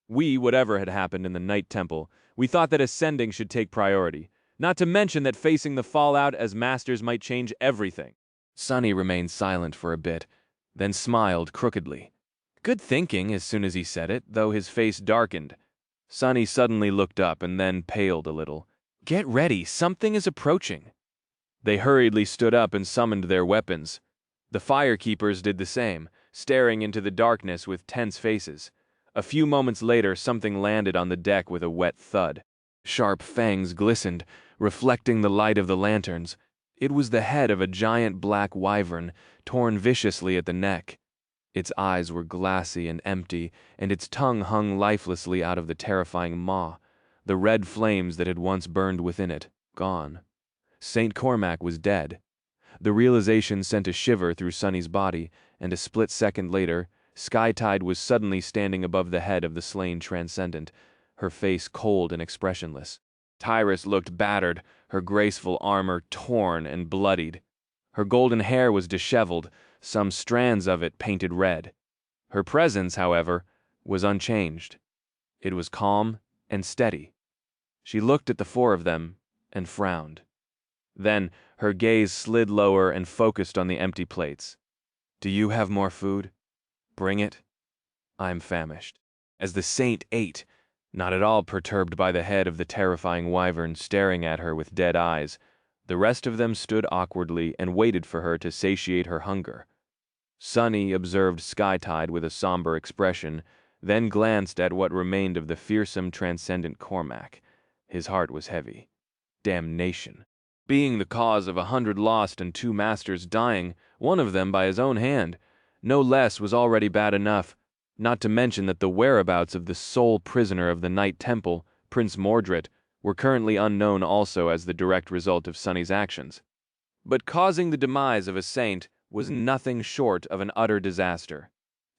Whatever had happened in the Night Temple, we thought that ascending should take priority. Not to mention that facing the fallout as masters might change everything." Sonny remained silent for a bit, then smiled crookedly. Good thinking as soon as he said it, though his face darkened. Sonny suddenly looked up and then paled a little. "Get ready, something is approaching." They hurriedly stood up and summoned their weapons. The firekeepers did the same, staring into the darkness with tense faces. A few moments later, something landed on the deck with a wet thud. Sharp fangs glistened, reflecting the light of the lanterns. It was the head of a giant black wyvern, torn viciously at the neck. Its eyes were glassy and empty, and its tongue hung lifelessly out of the terrifying maw, the red flames that had once burned within it, gone. St. Cormac was dead. The realization sent a shiver through Sonny's body, and a split second later, Skytide was suddenly standing above the head of the slain transcendent, her face cold and expressionless. Tyrus looked battered, her graceful armor torn and bloodied. Her golden hair was disheveled, some strands of it painted red. Her presence, however, was unchanged. It was calm and steady. She looked at the 4 of them and frowned. Then her gaze slid lower and focused on the empty plates. "Do you have more food? Bring it. I'm famished." As the saint ate, not at all perturbed by the head of the terrifying wyvern staring at her with dead eyes, the rest of them stood awkwardly and waited for her to satiate her hunger. Sonny observed Skytide with a somber expression, then glanced at what remained of the fearsome transcendent Cormac. His heart was heavy. Damnation. Being the cause of 100 lost and 2 masters dying, one of them by his own hand, no less was already bad enough, not to mention that the whereabouts of the sole prisoner of the Night Temple, Prince Mordred, were currently unknown also as the direct result of Sonny's actions. But causing the demise of a saint was nothing short of an utter disaster.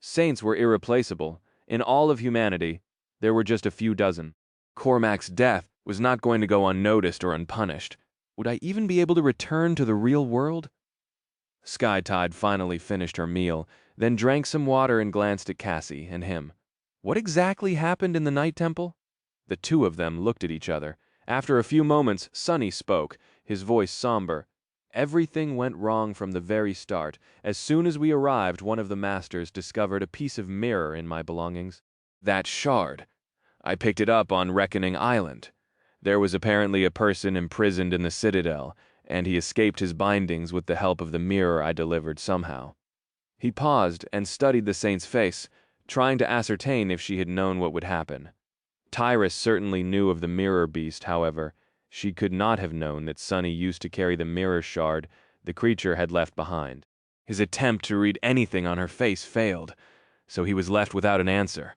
Saints were irreplaceable. In all of humanity, there were just a few dozen. Cormac's death was not going to go unnoticed or unpunished. Would I even be able to return to the real world? Skytide finally finished her meal, then drank some water and glanced at Cassie and him. What exactly happened in the Night Temple? The 2 of them looked at each other. After a few moments, Sonny spoke, his voice somber. "Everything went wrong from the very start. As soon as we arrived, one of the masters discovered a piece of mirror in my belongings. That shard. I picked it up on Reckoning Island. There was apparently a person imprisoned in the Citadel, and he escaped his bindings with the help of the mirror I delivered somehow." He paused and studied the saint's face, trying to ascertain if she had known what would happen. Tyrus certainly knew of the mirror beast, however. She could not have known that Sonny used to carry the mirror shard the creature had left behind. His attempt to read anything on her face failed, so he was left without an answer.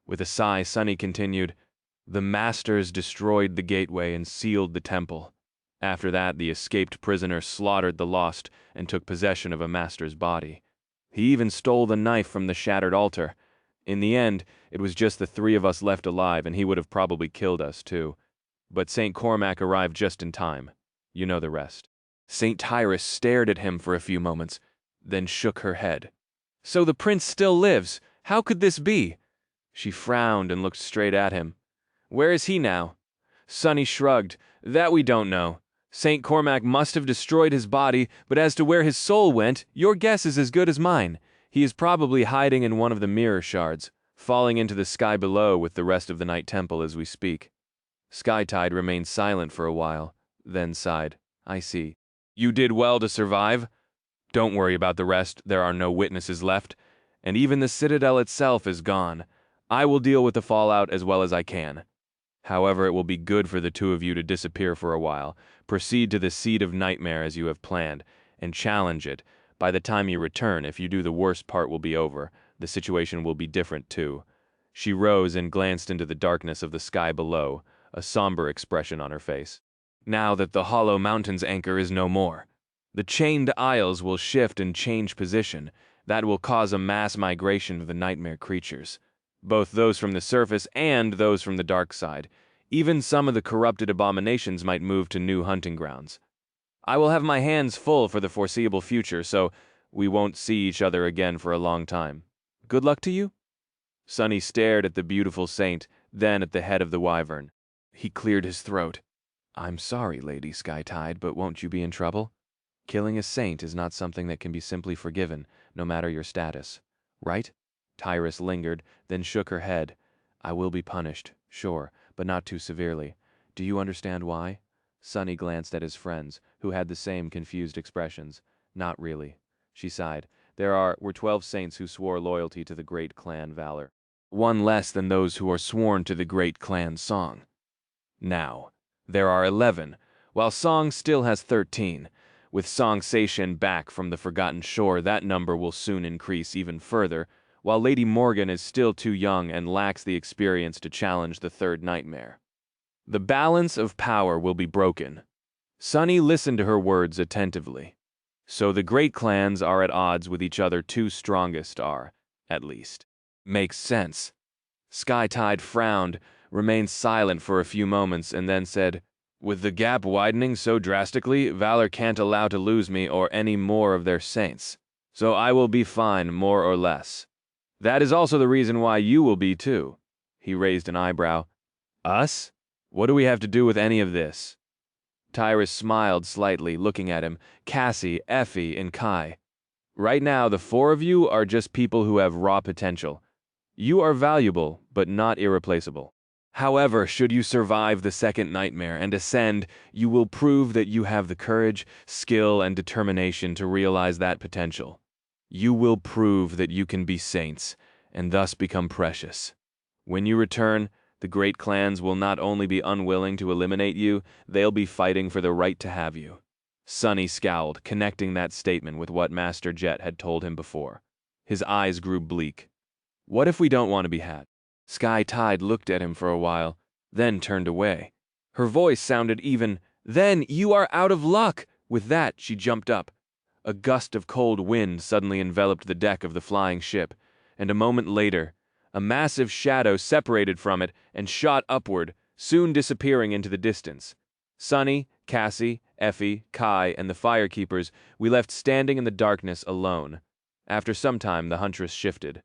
With a sigh, Sonny continued, "The masters destroyed the gateway and sealed the temple. After that, the escaped prisoner slaughtered the lost and took possession of a master's body. He even stole the knife from the shattered altar. In the end, it was just the 3 of us left alive, and he would have probably killed us too. But St. Cormac arrived just in time. You know the rest." St. Tyrus stared at him for a few moments, then shook her head. "So the prince still lives. How could this be?" She frowned and looked straight at him. "Where is he now?" Sonny shrugged. "That we don't know. St. Cormac must have destroyed his body, but as to where his soul went, your guess is as good as mine. He is probably hiding in one of the mirror shards, falling into the sky below with the rest of the Night Temple as we speak. Skytide remained silent for a while, then sighed. I see. You did well to survive. Don't worry about the rest, there are no witnesses left, and even the Citadel itself is gone. I will deal with the fallout as well as I can. However, it will be good for the two of you to disappear for a while. Proceed to the Seat of Nightmare as you have planned, and challenge it. By the time you return, if you do, the worst part will be over. The situation will be different, too. She rose and glanced into the darkness of the sky below, a somber expression on her face. Now that the Hollow Mountain's anchor is no more, the chained isles will shift and change position. That will cause a mass migration of the nightmare creatures, both those from the surface and those from the dark side. Even some of the corrupted abominations might move to new hunting grounds. I will have my hands full for the foreseeable future, so we won't see each other again for a long time. Good luck to you? Sunny stared at the beautiful saint, then at the head of the wyvern. He cleared his throat. I'm sorry, Lady Skytide, but won't you be in trouble? Killing a saint is not something that can be simply forgiven, no matter your status. Right? Tyrus lingered, then shook her head. I will be punished, sure, but not too severely. Do you understand why? Sunny glanced at his friends, who had the same confused expressions. Not really. She sighed. Were 12 saints who swore loyalty to the great clan Valor. One less than those who are sworn to the great clan Song. Now, there are 11, while Song still has 13. With Song Seishin back from the Forgotten Shore, that number will soon increase even further, while Lady Morgan is still too young and lacks the experience to challenge the third nightmare. The balance of power will be broken. Sunny listened to her words attentively. So the great clans are at odds with each other. Two strongest are, at least. Makes sense. Skytide frowned, remained silent for a few moments, and then said, with the gap widening so drastically, Valor can't allow to lose me or any more of their saints. So I will be fine, more or less. That is also the reason why you will be, too. He raised an eyebrow. Us? What do we have to do with any of this? Tyrus smiled slightly, looking at him, Cassie, Effie, and Kai. Right now, the four of you are just people who have raw potential. You are valuable, but not irreplaceable. However, should you survive the second nightmare and ascend, you will prove that you have the courage, skill, and determination to realize that potential. You will prove that you can be saints, and thus become precious. When you return, the great clans will not only be unwilling to eliminate you, they'll be fighting for the right to have you. Sunny scowled, connecting that statement with what Master Jet had told him before. His eyes grew bleak. What if we don't want to be had? Skytide looked at him for a while, then turned away. Her voice sounded even. Then you are out of luck! With that, she jumped up. A gust of cold wind suddenly enveloped the deck of the flying ship, and a moment later, a massive shadow separated from it and shot upward, soon disappearing into the distance. Sunny, Cassie, Effie, Kai, and the firekeepers we left standing in the darkness alone. After some time, the huntress shifted.